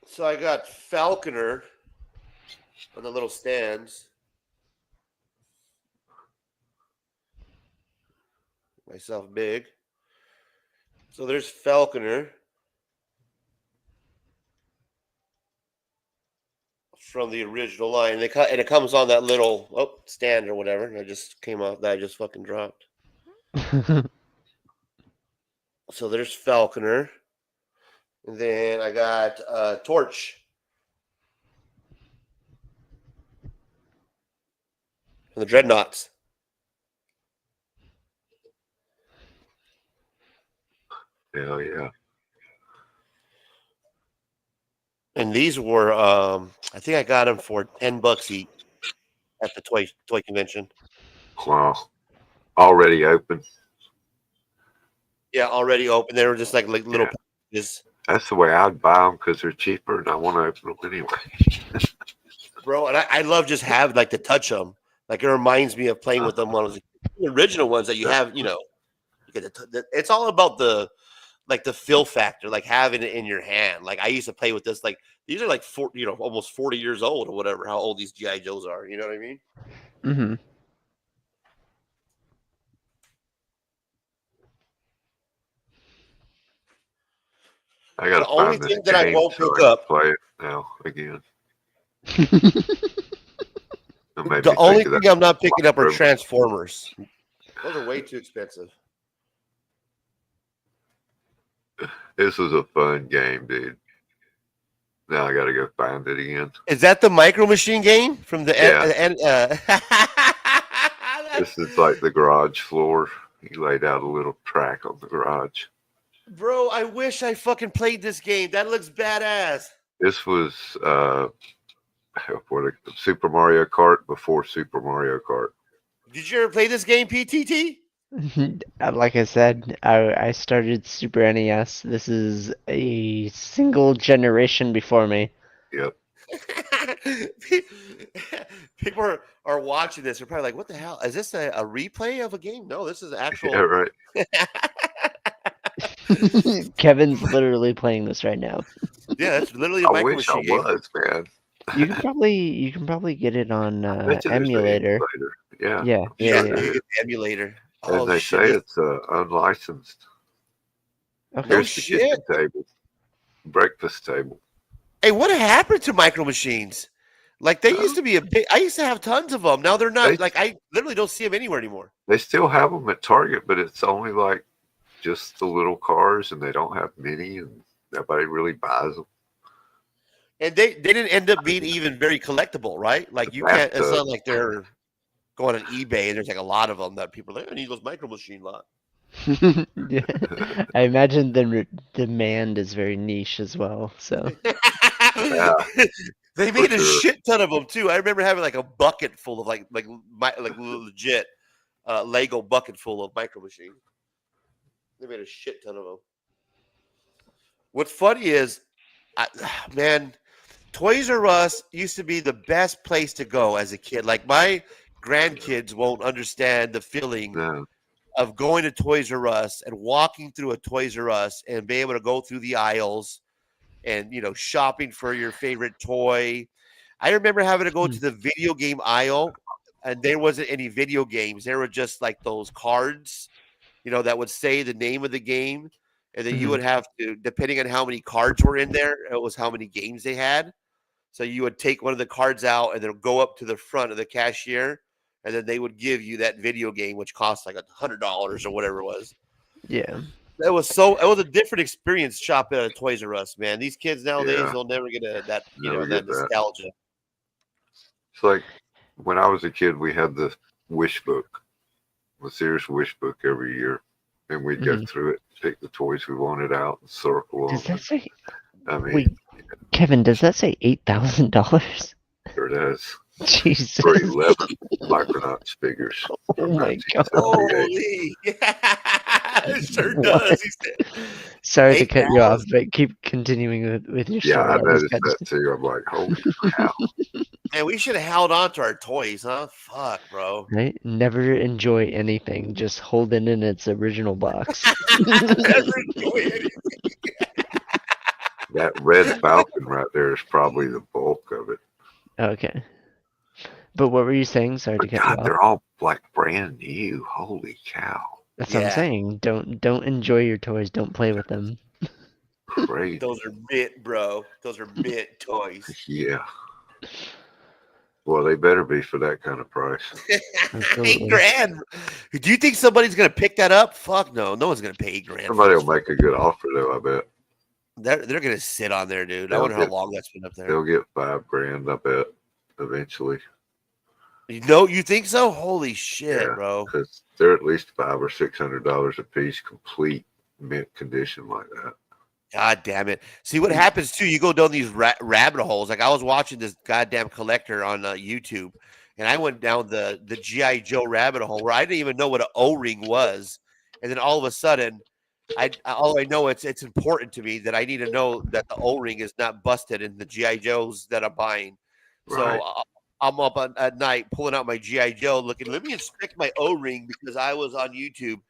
S2: So I got Falconer on the little stands. Myself big. So there's Falconer from the original line. And it comes on that little stand or whatever. And I just came off that I just fucking dropped. So there's Falconer. And then I got Torch. From the Dreadnoughts.
S16: Hell yeah.
S2: And these were I think I got them for $10 each at the toy convention.
S16: Wow. Already open.
S2: Yeah, already open. They were just like little packages.
S16: That's the way I'd buy them because they're cheaper, and I want to open them anyway.
S2: Bro, and I love just having like to touch them. Like it reminds me of playing with them when I was the original ones that you have. You get it's all about the feel factor, like having it in your hand. Like I used to play with this. Like these are like almost 40 years old or whatever. How old these GI Joes are? You know what I mean?
S8: Mm-hmm.
S16: I got
S2: The
S16: to
S2: only
S16: find this
S2: thing that I
S16: game
S2: won't
S16: so
S2: pick
S16: I can
S2: up.
S16: play it now again.
S2: The only thing I'm not picking up are Transformers. Those are way too expensive.
S16: This was a fun game, dude. Now I got to go find it again.
S2: Is that the Micro Machine game from the
S16: This is like the garage floor. He laid out a little track on the garage.
S2: Bro, I wish I fucking played this game. That looks badass.
S16: This was Super Mario Kart before Super Mario Kart.
S2: Did you ever play this game, PTT?
S8: Like I said, I started Super NES. This is a single generation before me.
S16: Yep.
S2: People are watching this. They're probably like, what the hell? Is this a replay of a game? No, this is actual.
S16: Yeah, right.
S8: Kevin's literally playing this right now.
S2: Yeah, that's literally a Micro Machine game.
S16: I was, man.
S8: You can probably get it on
S16: bet you there's an
S8: emulator.
S16: Yeah.
S8: Yeah.
S2: You get the emulator.
S16: And they say it's unlicensed.
S8: Okay.
S16: Here's the kitchen table, breakfast table.
S2: Hey, what happened to Micro Machines? Like they used to be a big. I used to have tons of them. Now they're not. Like I literally don't see them anywhere anymore.
S16: They still have them at Target, but it's only like just the little cars, and they don't have many, and nobody really buys them.
S2: And they didn't end up being even very collectible, right? Like you can't. It's not like they're going on eBay and there's like a lot of them that people are like, I need those Micro Machine lot.
S8: Yeah. I imagine the demand is very niche as well. So
S16: yeah.
S2: They made a shit ton of them too. I remember having like a bucket full of like legit Lego bucket full of Micro Machines. They made a shit ton of them. What's funny is, man, Toys R Us used to be the best place to go as a kid. Like my grandkids won't understand the feeling of going to Toys R Us and walking through a Toys R Us and being able to go through the aisles and, shopping for your favorite toy. I remember having to go to the video game aisle and there wasn't any video games. There were just like those cards, that would say the name of the game. And then you would have to, depending on how many cards were in there, it was how many games they had. So you would take one of the cards out and then go up to the front of the cashier, and then they would give you that video game, which cost like $100 or whatever it was.
S8: Yeah.
S2: It was a different experience shopping at a Toys R Us, man. These kids nowadays, they'll never get that nostalgia.
S16: It's like when I was a kid, we had the wish book, the Sears wish book every year, and we'd go through it, pick the toys we wanted out, and circle them.
S8: Does that say?
S16: I mean,
S8: wait, Kevin, does that say $8,000?
S16: Sure does.
S8: Jesus.
S16: For 11 Micronauts figures.
S8: Oh my god.
S2: Holy. It sure does.
S8: Sorry to cut you off, but keep continuing with your story.
S16: Yeah, I noticed that too. I'm like, holy cow.
S2: Man, we should have held on to our toys, huh? Fuck, bro.
S8: Right? Never enjoy anything. Just hold it in its original box.
S2: Never enjoy anything.
S16: That red Falcon right there is probably the bulk of it.
S8: Okay. But what were you saying? Sorry to cut you off.
S16: They're all like brand new. Holy cow.
S8: That's what I'm saying. Don't enjoy your toys. Don't play with them.
S16: Crazy.
S2: Those are mint, bro. Those are mint toys.
S16: Yeah. Well, they better be for that kind of price.
S2: $8,000. Do you think somebody's gonna pick that up? Fuck no. No one's gonna pay $8,000.
S16: Somebody will make a good offer though, I bet.
S2: They're gonna sit on there, dude. I wonder how long that's been up there.
S16: They'll get $5,000, I bet, eventually.
S2: You think so? Holy shit, bro.
S16: Because they're at least $500 or $600 a piece, complete mint condition like that.
S2: God damn it. See what happens too, you go down these rabbit holes. Like I was watching this goddamn collector on YouTube, and I went down the G.I. Joe rabbit hole where I didn't even know what an O-ring was. And then all of a sudden, all I know it's important to me that I need to know that the O-ring is not busted in the GI Joes that I'm buying. So
S16: Right.
S2: I'm up at night pulling out my GI Joe, looking. Let me inspect my O-ring because I was on YouTube,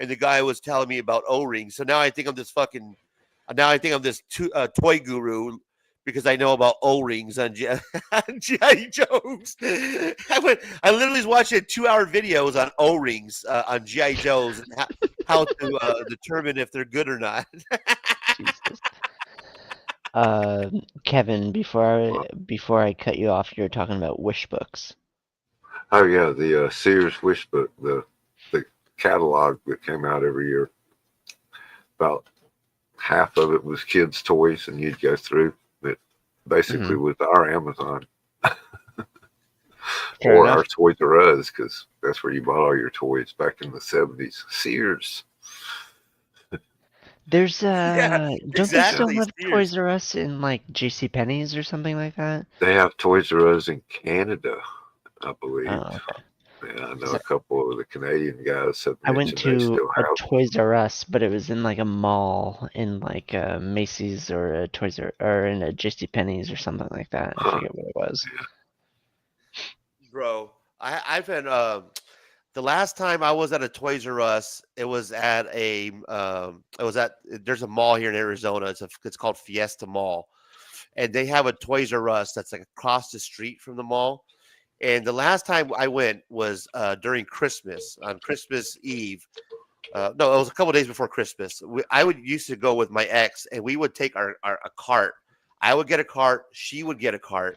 S2: and the guy was telling me about O-rings. So now I think I'm this toy guru because I know about O-rings on GI Joes. I literally was watching 2-hour videos on O-rings on GI Joes and how to determine if they're good or not.
S8: Jesus. Kevin, before I cut you off, you were talking about wish books.
S16: Oh yeah, the Sears Wish Book, the catalog that came out every year. About half of it was kids' toys, and you'd go through. It basically was our Amazon
S8: Fair
S16: or
S8: enough.
S16: our Toys R Us, because that's where you bought all your toys back in the 70s. Sears.
S8: There's don't they still
S2: exactly,
S8: have
S2: Sears.
S8: Toys R Us in like JC Penney's or something like that?
S16: They have Toys R Us in Canada, I believe.
S8: Oh, okay.
S16: Yeah, I know a couple of the Canadian guys have
S8: I went
S16: mentioned they
S8: to
S16: still
S8: a
S16: have.
S8: Toys R Us, but it was in like a mall in like a Macy's or a Toys R or in a JC Penney's or something like that. I forget what it was.
S2: Bro, I've been the last time I was at a Toys R Us, it was at there's a mall here in Arizona. It's called Fiesta Mall, and they have a Toys R Us that's like across the street from the mall. And the last time I went was during Christmas, on Christmas Eve. No, it was a couple days before Christmas. I used to go with my ex, and we would take a cart. I would get a cart, she would get a cart,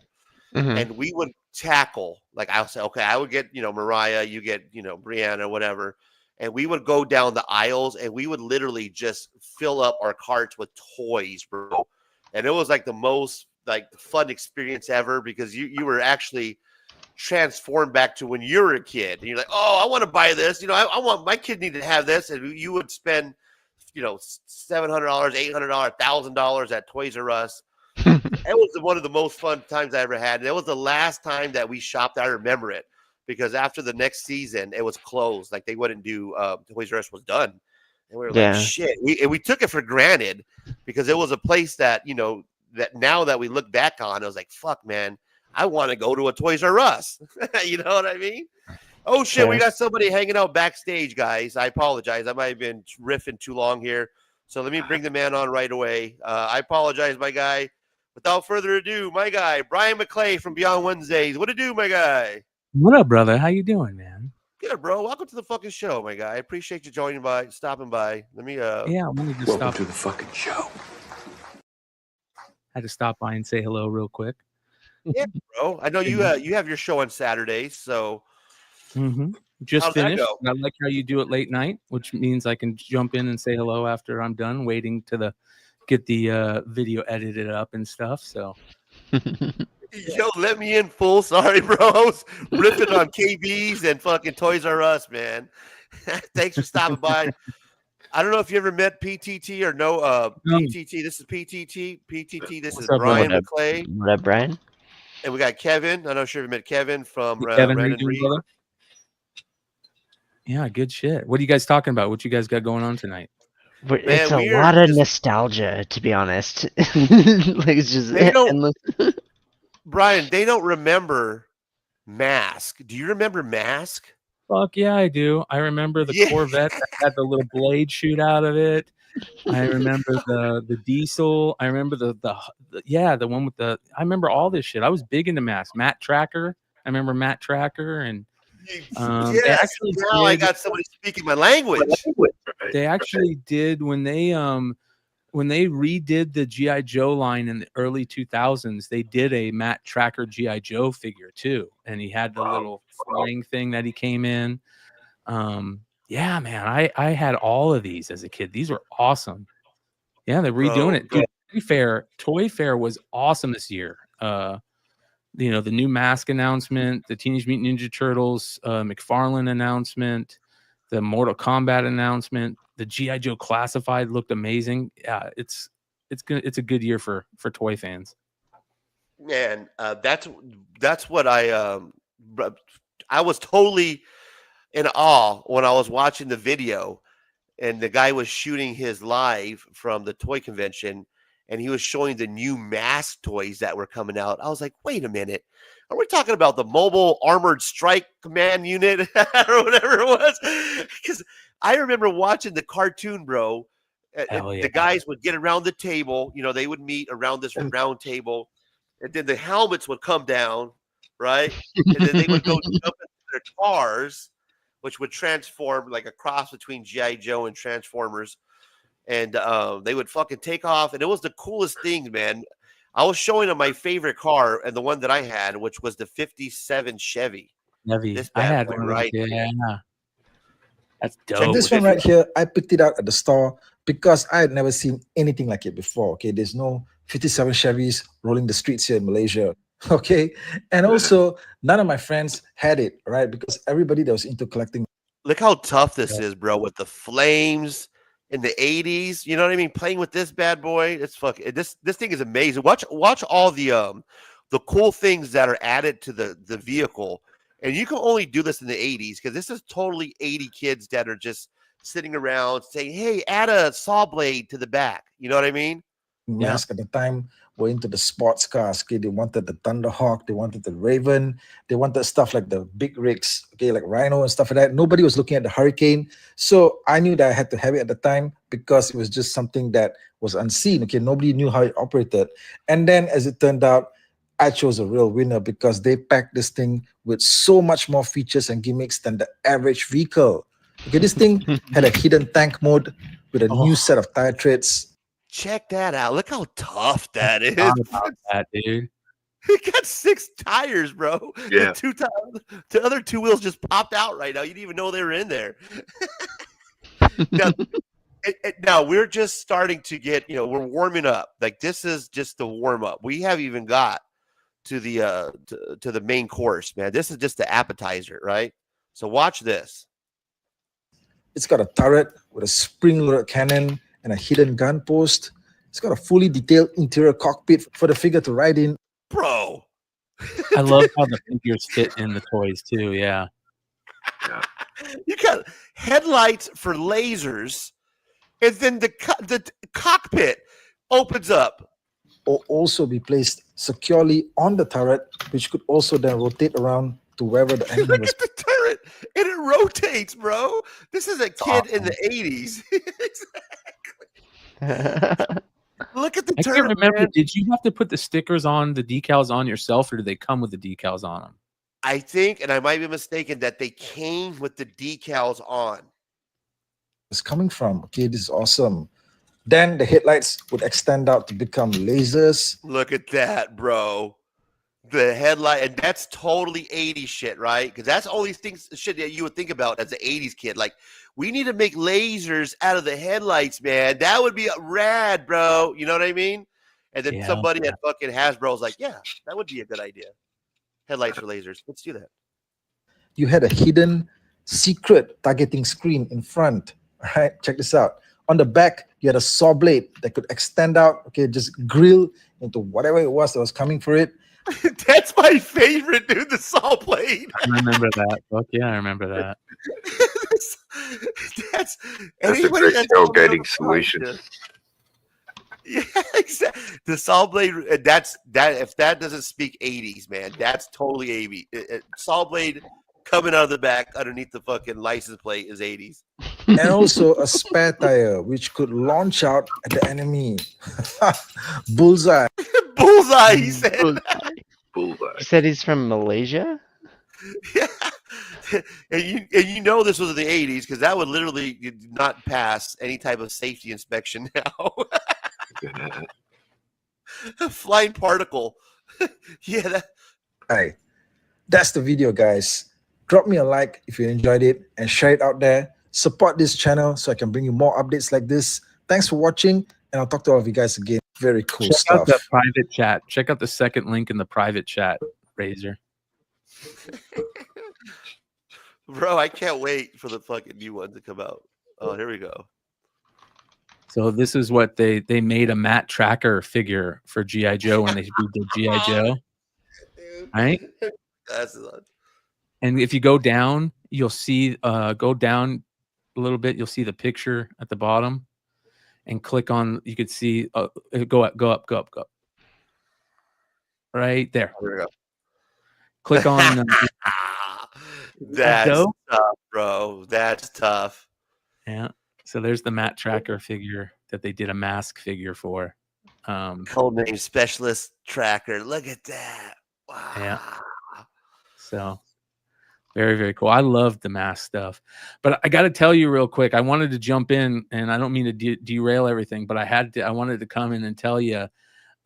S2: and we would tackle. Like I'll say, okay, I would get Mariah, you get Brianna, whatever, and we would go down the aisles, and we would literally just fill up our carts with toys, bro. And it was like the most fun experience ever because you were actually transformed back to when you were a kid, and you're like, oh, I want to buy this. I want my kid need to have this, and you would spend $700, $800, $1,000 at Toys R Us. It was one of the most fun times I ever had. And it was the last time that we shopped. I remember it because after the next season, it was closed. Like they wouldn't do. Toys R Us was done, and we were like, shit. We took it for granted because it was a place that that now that we look back on, I was like, fuck, man. I want to go to a Toys R Us. You know what I mean? Oh, shit. We got somebody hanging out backstage, guys. I apologize. I might have been riffing too long here. So let me bring the man on right away. I apologize, my guy. Without further ado, my guy, Brian McClay from Beyond Wednesdays. What to do, my guy?
S18: What up, brother? How you doing, man?
S2: Good, bro. Welcome to the fucking show, my guy. I appreciate you stopping by. Let me
S18: Yeah, I wanted to stop to the fucking show. Had to stop by and say hello real quick.
S2: Yeah, bro. I know you have your show on Saturdays, so
S18: Just
S2: how's that
S18: finished.
S2: go?
S18: I like how you do it late night, which means I can jump in and say hello after I'm done waiting to get the video edited up and stuff. So
S2: Yo, let me in, fool. Sorry, bro. I was ripping on KBs and fucking Toys R Us, man. Thanks for stopping by. I don't know if you ever met PTT or no. PTT. This is PTT. PTT. This is Brian McClay.
S8: What up, Brian?
S2: And we got Kevin. I'm not sure if you met Kevin from
S18: Kevin, how
S2: Ren
S18: you
S2: and
S18: doing,
S2: Reed.
S18: brother? Yeah, good shit. What are you guys talking about? What you guys got going on tonight?
S8: It's a lot of nostalgia, to be honest. Like it's just endless.
S2: Brian, they don't remember Mask. Do you remember Mask?
S18: Fuck yeah, I do. I remember the Corvette that had the little blade shoot out of it. I remember the diesel. I remember the one with the. I remember all this shit. I was big into Mask. Matt Tracker. I remember Matt Tracker and.
S2: Yes, now I got somebody speaking my language.
S18: They actually did when they redid the G.I. Joe line in the early 2000s. They did a Matt Tracker G.I. Joe figure too, and he had the little flying thing that he came in. Yeah, man, I had all of these as a kid. These were awesome. Yeah, they're redoing it. Dude, Toy Fair was awesome this year. The new Mask announcement, the Teenage Mutant Ninja Turtles McFarlane announcement, the Mortal Kombat announcement, the G.I. Joe Classified looked amazing. Yeah, it's a good year for toy fans.
S2: Man, that's what I was totally in awe when I was watching the video. and the guy was shooting his live from the toy convention, and he was showing the new mask toys that were coming out. I was like, wait a minute. Are we talking about the mobile armored strike command unit or whatever it was? Because I remember watching the cartoon, bro.
S18: Hell yeah.
S2: The guys would get around the table. You know, they would meet around this round table, and then the helmets would come down, right? And then they would go jump into their cars, which would transform like a cross between G.I. Joe and Transformers. And they would fucking take off. And it was the coolest thing, man. I was showing them my favorite car and the one that I had, which was the 57 Chevy. This
S18: I
S2: bad
S18: had
S2: boy,
S18: one of those,
S2: right?
S18: yeah. That's
S17: Check
S18: dope.
S17: this one right here. I picked it out at the store because I had never seen anything like it before. Okay, there's no 57 Chevys rolling the streets here in Malaysia. Okay, and also none of my friends had it, right? Because everybody that was into collecting.
S2: Look how tough this is, bro, with the flames in the 80s. You know what I mean? Playing with this bad boy, it's fucking this thing is amazing. Watch all the cool things that are added to the vehicle. And you can only do this in the 80s because this is totally 80 kids that are just sitting around saying, hey, add a saw blade to the back. You know what I mean?
S17: Mask at the time were into the sports cars. Okay, they wanted the Thunderhawk, they wanted the Raven, they wanted stuff like the big rigs, okay, like Rhino and stuff like that. Nobody was looking at the Hurricane, so I knew that I had to have it at the time because it was just something that was unseen. Okay, nobody knew how it operated, and then as it turned out, I chose a real winner because they packed this thing with so much more features and gimmicks than the average vehicle. Okay, this thing had a hidden tank mode with a new set of tire treads.
S2: Check that out. Look how tough that is.
S18: About that, dude.
S2: It got 6 tires, bro.
S16: Yeah.
S2: The other 2 wheels just popped out right now. You didn't even know they were in there. Now we're just starting to get, we're warming up. Like this is just the warm up. We haven't even got to the to the main course, man. This is just the appetizer, right? So watch this.
S17: It's got a turret with a spring-loaded cannon and a hidden gun post. It's got a fully detailed interior cockpit for the figure to ride in.
S2: Bro,
S18: I love how the figures fit in the toys too. Yeah.
S2: You got headlights for lasers, and then the cockpit opens up.
S17: Or also be placed securely on the turret, which could also then rotate around to wherever the enemy
S2: Look
S17: was.
S2: at the turret, and it rotates, bro. This is a kid in the 80s. Look at the
S18: I
S2: turret.
S18: can't remember.
S2: Man.
S18: Did you have to put the stickers on the decals on yourself, or do they come with the decals on them?
S2: I think, and I might be mistaken, that they came with the decals on.
S17: It's coming from. Okay, this is awesome. Then the headlights would extend out to become lasers.
S2: Look at that, bro. The headlight, and that's totally 80s shit, right? Because that's all these shit that you would think about as an 80s kid. Like, we need to make lasers out of the headlights, man. That would be rad, bro. You know what I mean? And then somebody at fucking Hasbro's like, yeah, that would be a good idea. Headlights for lasers. Let's do that.
S17: You had a hidden secret targeting screen in front. All right, check this out. On the back, you had a saw blade that could extend out, okay, just grill into whatever it was that was coming for it.
S2: That's my favorite, dude, the saw blade.
S18: I remember that. Fuck yeah, I remember that.
S2: That's
S16: a great tailgating solution.
S2: Yeah, exactly. The saw blade. That's that. If that doesn't speak 80s, man, that's totally 80s. Saw blade coming out of the back underneath the fucking license plate is 80s.
S17: And also a spare tire which could launch out at the enemy. Bullseye.
S2: Bullseye, he said.
S16: Bullseye.
S8: He said he's from Malaysia?
S2: Yeah. And you know this was in the 80s because that would literally not pass any type of safety inspection now. A flying particle. Yeah.
S17: Hey, that's the video, guys. Drop me a like if you enjoyed it and share it out there. Support this channel so I can bring you more updates like this. Thanks for watching, and I'll talk to all of you guys again. Very cool
S18: Check
S17: stuff.
S18: out the private chat. Check out the second link in the private chat, Razor.
S2: Bro, I can't wait for the fucking new one to come out. Oh, here we go.
S18: So this is what they made a Matt Tracker figure for G.I. Joe when they did G.I. Joe. Right?
S2: That's
S18: And if you go down, you'll see go down a little bit, you'll see the picture at the bottom, and click on. You could see. Go up. Go up. Go up. Go up. Right there.
S2: There we go.
S18: Click on.
S2: That's
S18: dope?
S2: tough, bro. That's tough.
S18: Yeah. So there's the Matt Tracker figure that they did a mask figure for.
S2: Codename Specialist Tracker. Look at that. Wow.
S18: Yeah. So very, very cool. I love the mask stuff. But I got to tell you real quick, I wanted to jump in, and I don't mean to derail everything, but I wanted to come in and tell you,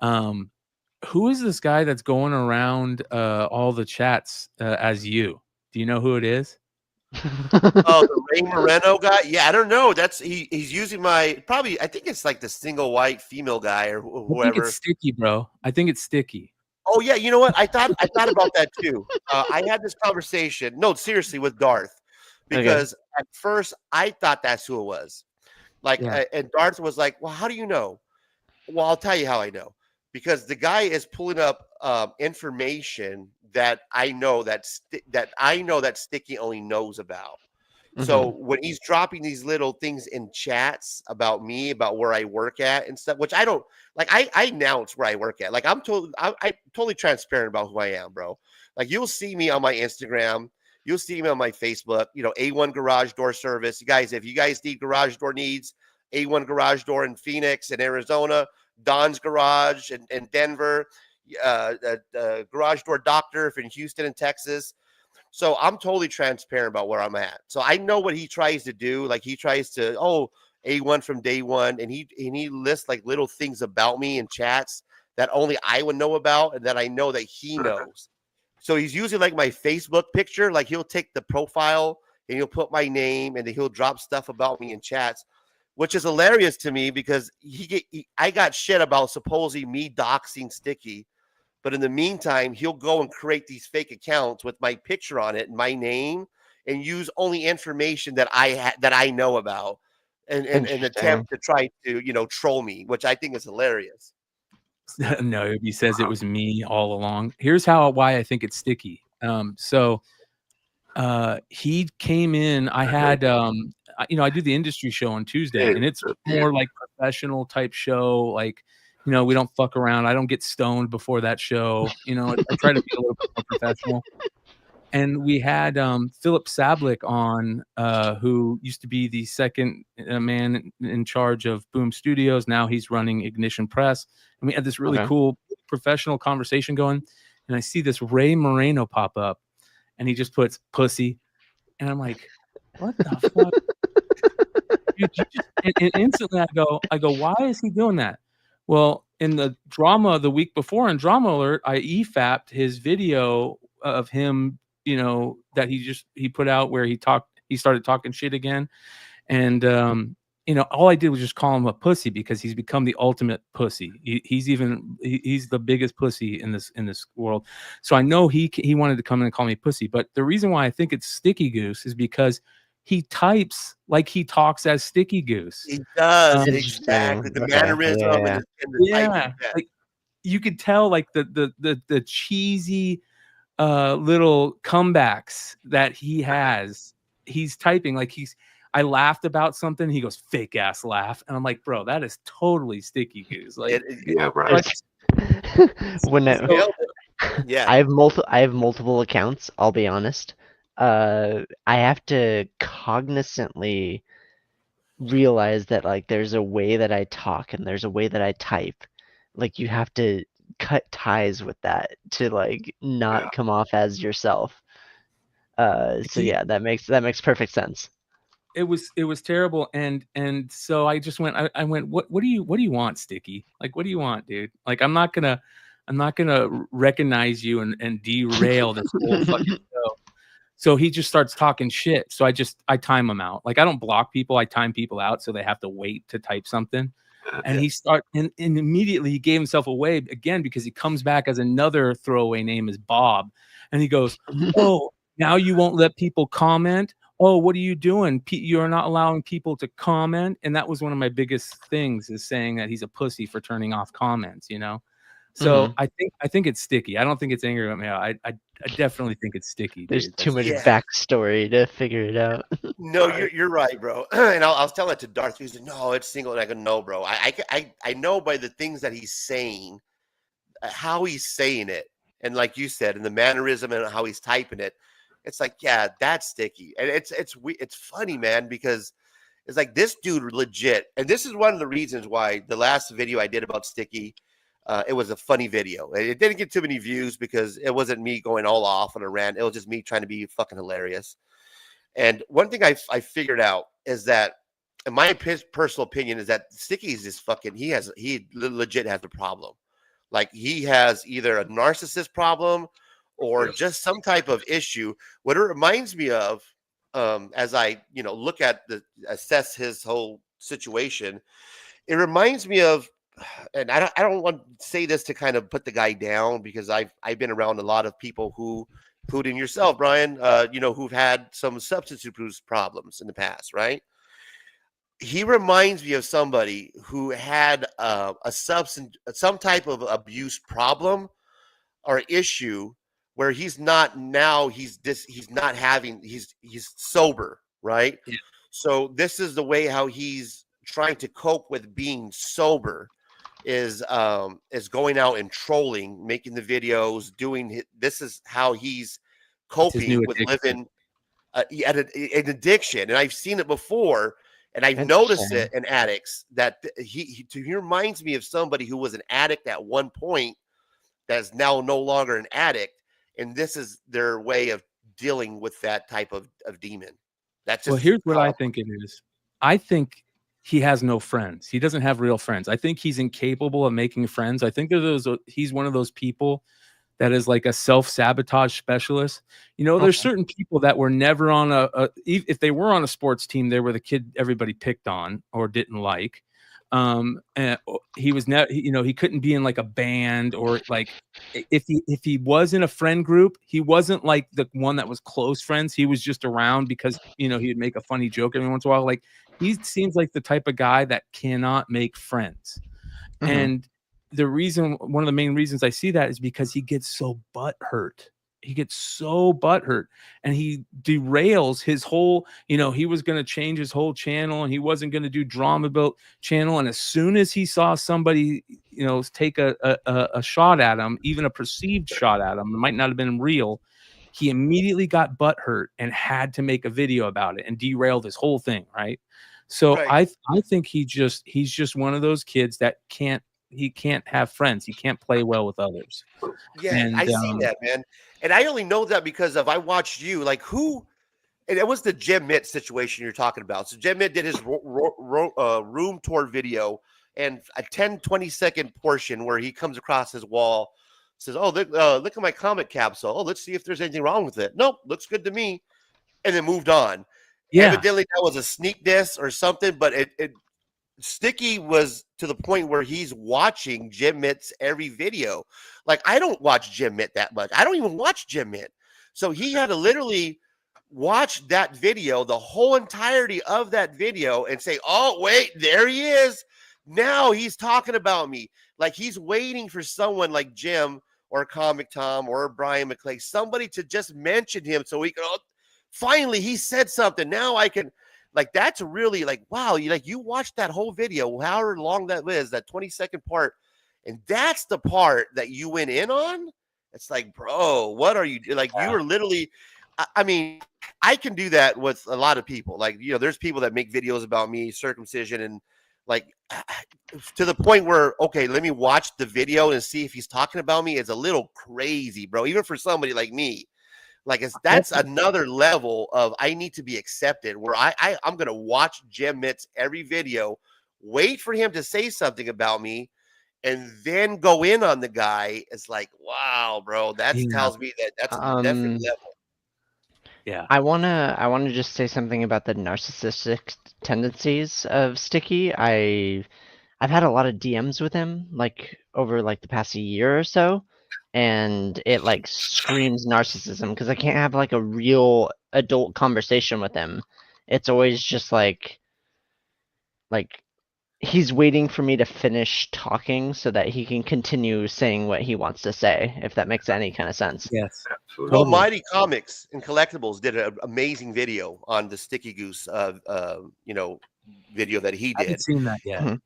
S18: who is this guy that's going around all the chats as you? Do you know who it is?
S2: Oh, the Ray Moreno guy? Yeah, I don't know. He's using my I think it's like the single white female guy or whoever.
S18: I think it's Sticky, bro. I think it's Sticky.
S2: Oh yeah, you know what? I thought about that too. I had this conversation. No, seriously, with Darth, because at first I thought that's who it was. Like, and Darth was like, "Well, how do you know?" Well, I'll tell you how I know. Because the guy is pulling up information that I know that Sticky only knows about. So when he's dropping these little things in chats about me, about where I work at and stuff, which I don't like, I announce where I work at. Like I'm totally transparent about who I am, bro. Like you'll see me on my Instagram, you'll see me on my Facebook. You know, A1 Garage Door Service. You guys, if you guys need garage door needs, A1 Garage Door in Phoenix and Arizona. Don's Garage in Denver, Garage Door Doctor in Houston and Texas. So I'm totally transparent about where I'm at. So I know what he tries to do. Like he tries to, A1 from day one, and he lists like little things about me in chats that only I would know about and that I know that he knows. So he's using like my Facebook picture. Like he'll take the profile and he'll put my name and then he'll drop stuff about me in chats. Which is hilarious to me because I got shit about supposedly me doxing Sticky, but in the meantime, he'll go and create these fake accounts with my picture on it and my name, and use only information that I know about, and attempt to try to troll me, which I think is hilarious.
S18: No, he says it was me all along. Here's why I think it's Sticky. He came in. I had I do the industry show on Tuesday, and it's more like professional type show. Like, we don't fuck around. I don't get stoned before that show. I try to be a little bit more professional. And we had Philip Sablik on, who used to be the second man in charge of Boom Studios. Now he's running Ignition Press. And we had this really cool professional conversation going. And I see this Ray Moreno pop up, and he just puts pussy. And I'm like, what the fuck? And instantly I go, why is he doing that? Well, in the drama the week before in Drama Alert, I EFAP'd his video of him, that he put out where he started talking shit again. And, all I did was just call him a pussy because he's become the ultimate pussy. He's the biggest pussy in this world. So I know he wanted to come in and call me pussy. But the reason why I think it's Sticky Goose is because he types like he talks as Sticky Goose.
S2: He does, exactly. The mannerism and the type.
S18: Like you could tell like the cheesy little comebacks that he has. He's typing like I laughed about something. He goes fake ass laugh, and I'm like, bro, that is totally Sticky Goose. Like,
S16: yeah, right.
S8: I have multiple accounts. I'll be honest. I have to cognizantly realize that like there's a way that I talk and there's a way that I type. Like you have to cut ties with that to like not come off as yourself. So yeah, that makes perfect sense.
S18: It was terrible, and so I just went. I went. What do you want, Sticky? Like, what do you want, dude? Like, I'm not gonna recognize you and derail this whole fucking show. So he just starts talking shit. So I time him out. Like I don't block people. I time people out so they have to wait to type something. And and immediately he gave himself away again because he comes back as another throwaway name is Bob. And he goes, oh, now you won't let people comment. Oh, what are you doing? You're not allowing people to comment. And that was one of my biggest things is saying that he's a pussy for turning off comments, So
S8: Mhm.
S18: I think it's sticky. I don't think it's anger at me. I definitely think it's sticky,
S8: There's
S18: dude.
S8: too
S18: That's
S8: much
S18: just
S8: backstory to figure it out.
S2: No, you're right, bro. And I was telling that to Darth. He's like, no, it's single. And I go, no, bro. I know by the things that he's saying, how he's saying it, and like you said, and the mannerism and how he's typing it. It's like, yeah, that's sticky, and it's funny, man, because it's like this dude legit, and this is one of the reasons why the last video I did about sticky. It was a funny video. It didn't get too many views because it wasn't me going all off on a rant. It was just me trying to be fucking hilarious. And one thing I figured out is that, in my personal opinion, is that Sticky is just fucking. He legit has a problem. Like he has either a narcissist problem or just some type of issue. What it reminds me of, as I look at assess his whole situation, it reminds me of, and I don't want to say this to kind of put the guy down because I've been around a lot of people who, including yourself, Brian, who've had some substance abuse problems in the past, right? He reminds me of somebody who had some type of abuse problem or issue where he's not now he's sober, right?
S18: Yeah.
S2: So this is the way how he's trying to cope with being sober is going out and trolling, making the videos, this is how he's coping with living an addiction. And I've seen it before, and I've noticed it in addicts that he reminds me of somebody who was an addict at one point that's now no longer an addict, and this is their way of dealing with that type of demon. That's just
S18: well, here's what I think it is. I think he has no friends. He doesn't have real friends. I think he's incapable of making friends. I think he's one of those people that is like a self-sabotage specialist. There's certain people that were never on if they were on a sports team, they were the kid everybody picked on or didn't like. And he was never, he couldn't be in like a band, or like if he was in a friend group, he wasn't like the one that was close friends. He was just around because he'd make a funny joke every once in a while. Like he seems like the type of guy that cannot make friends. And one of the main reasons I see that is because he gets so butthurt. He gets so butthurt, and he derails his whole, he was going to change his whole channel, and he wasn't going to do drama built channel. And as soon as he saw somebody, take a shot at him, even a perceived shot at him, it might not have been real, he immediately got butthurt and had to make a video about it and derailed his whole thing. Right. So I think he's just one of those kids that can't have friends. He can't play well with others.
S2: Yeah,
S18: and,
S2: I see that, man. And I only know that because I watched you. Like and it was the Jim Mitt situation you're talking about. So Jim Mitt did his room tour video, and a 10-20 second portion where he comes across his wall, says, oh, look at my comic capsule. Oh, let's see if there's anything wrong with it. Nope, looks good to me. And then moved on.
S18: Yeah.
S2: Evidently that was a sneak diss or something, but Sticky was to the point where he's watching Jim Mitt's every video. Like, I don't watch Jim Mitt that much. I don't even watch Jim Mitt. So he had to literally watch that video, the whole entirety of that video, and say, oh, wait, there he is. Now he's talking about me. Like, he's waiting for someone like Jim or Comic Tom or Brian McClay, somebody to just mention him so he can, finally, he said something. Now I can. Like, that's really like, wow, you watched that whole video, however long that is, that 20-second part, and that's the part that you went in on. It's like, bro, what are you like? You were literally, I mean, I can do that with a lot of people. Like, there's people that make videos about me, circumcision, and like to the point where, okay, let me watch the video and see if he's talking about me. It's a little crazy, bro, even for somebody like me. Like, that's another level of I need to be accepted, where I'm going to watch Jim Mitt's every video, wait for him to say something about me, and then go in on the guy. It's like, wow, bro, that tells me that that's a different level.
S18: Yeah.
S8: I wanna just say something about the narcissistic tendencies of Sticky. I've had a lot of DMs with him, like over like the past year or so. And it like screams narcissism because I can't have like a real adult conversation with him. It's always just like he's waiting for me to finish talking so that he can continue saying what he wants to say, if that makes any kind of sense.
S18: Yes.
S2: Well, Mighty Comics and Collectibles did an amazing video on the Sticky Goose, video that he
S18: I haven't
S2: did.
S18: seen that yet.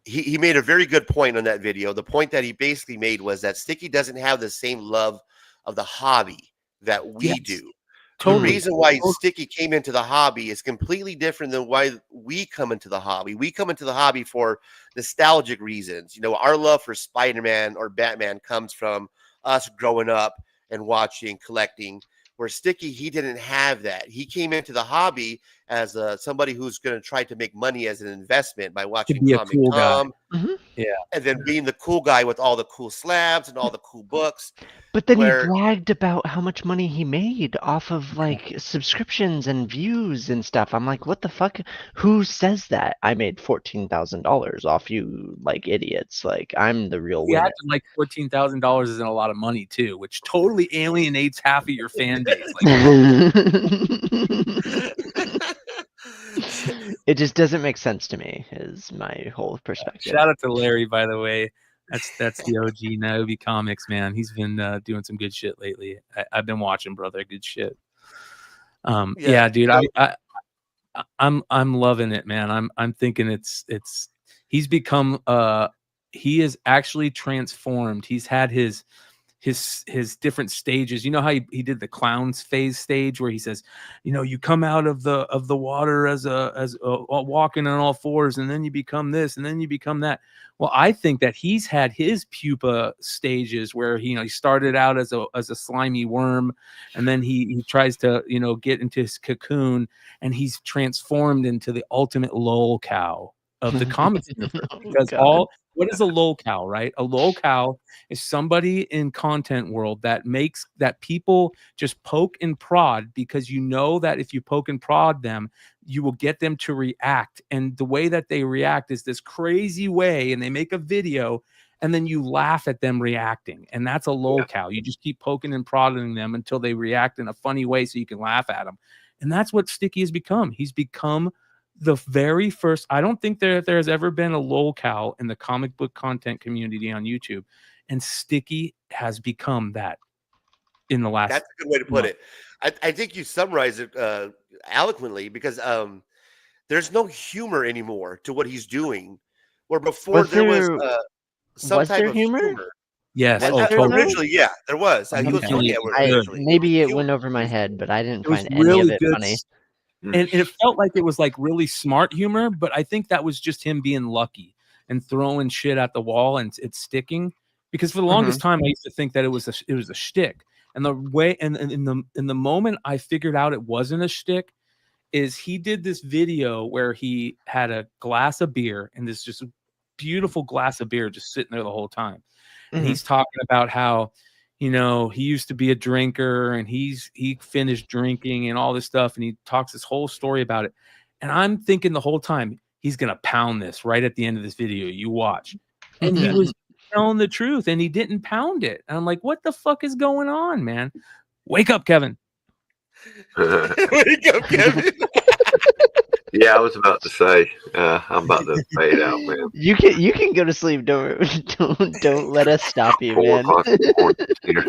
S2: He made a very good point on that video. The point that he basically made was that Sticky doesn't have the same love of the hobby that we do.
S18: Totally.
S2: The reason why Sticky came into the hobby is completely different than why we come into the hobby. We come into the hobby for nostalgic reasons. You know, our love for Spider-Man or Batman comes from us growing up and watching, collecting. Where Sticky, he didn't have that. He came into the hobby as somebody who's going to try to make money as an investment by watching
S18: be a
S2: Comic
S18: cool guy.
S2: Tom,
S18: Yeah.
S2: and then being the cool guy with all the cool slabs and all the cool books.
S8: But then
S2: where
S8: he bragged about how much money he made off of like subscriptions and views and stuff. I'm like, what the fuck? Who says that? I made $14,000 off you, like idiots. Like I'm the real
S18: He
S8: winner.
S18: acted like $14,000 isn't a lot of money too, which totally alienates half of your fan base.
S8: It just doesn't make sense to me. Is my whole perspective.
S18: Shout out to Larry, by the way. That's the OG Naomi Comics, man. He's been doing some good shit lately. I've been watching, brother. Good shit. Yeah, dude. I'm loving it, man. I'm thinking it's he's become he is actually transformed. He's had his different stages. You know how he did the clowns phase stage where he says, you know, you come out of the water as a walking on all fours, and then you become this, and then you become that. Well, I think that he's had his pupa stages where he started out as a slimy worm, and then he tries to get into his cocoon, and he's transformed into the ultimate lol cow of the comics universe. Because what is a lol cow, right? A lol cow is somebody in content world that makes that people just poke and prod, because you know that if you poke and prod them, you will get them to react. And the way that they react is this crazy way, and they make a video and then you laugh at them reacting. And that's a lol cow. You just keep poking and prodding them until they react in a funny way so you can laugh at them. And that's what Sticky has become. He's become the very first. I don't think there's ever been a lol cow in the comic book content community on YouTube, and Sticky has become that in the last.
S2: That's a good way to put it. I think you summarize it eloquently, because there's no humor anymore to what he's doing, where before there was some type of humor.
S18: Yes.
S2: Originally, yeah, there was. He was funny at it originally.
S8: Maybe it went over my head, but I didn't
S18: It was
S8: find any of it
S18: good
S8: funny.
S18: And it felt like it was like really smart humor, but I think that was just him being lucky and throwing shit at the wall and it's sticking. Because for the longest time, I used to think that it was a shtick. And the way and in the moment I figured out it wasn't a shtick is he did this video where he had a glass of beer, and this just beautiful glass of beer just sitting there the whole time. And he's talking about how he used to be a drinker, and he finished drinking and all this stuff. And he talks this whole story about it. And I'm thinking the whole time, he's going to pound this right at the end of this video. You watch. And he was telling the truth, and he didn't pound it. And I'm like, what the fuck is going on, man? Wake up, Kevin.
S2: Wake up, Kevin.
S16: Yeah, I was about to say, I'm about to fade out, man.
S8: You can go to sleep. Don't let us stop you,
S16: 4
S8: man.
S16: o'clock in the morning here.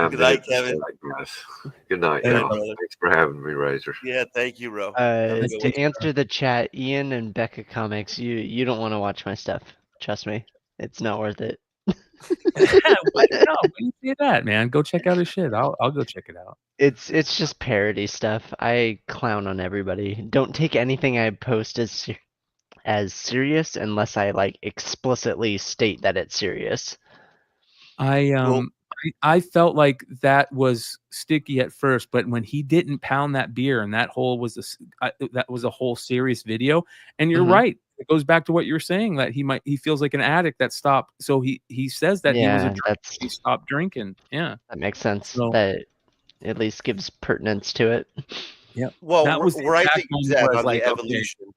S2: Good night, Kevin.
S16: Good night,
S2: Hey,
S16: y'all.
S2: brother.
S16: Thanks for having me, Razor.
S2: Yeah, thank you, bro.
S8: To answer the chat, Ian and Becca Comics, you don't want to watch my stuff. Trust me, it's not worth it.
S18: Why you say that, man? Go check out his shit. I'll go check it out.
S8: It's just parody stuff. I clown on everybody. Don't take anything I post as serious unless I like explicitly state that it's serious.
S18: I felt like that was Sticky at first, but when he didn't pound that beer, and that was a whole serious video. And you're right. It goes back to what you're saying, that he feels like an addict that stopped. So he says that he was a drinker. He stopped drinking. Yeah,
S8: that makes sense.
S18: So,
S8: that at least gives pertinence to it.
S18: Yeah.
S2: Well,
S18: that was
S2: where I think he's at on
S18: like,
S2: the evolution.
S18: okay,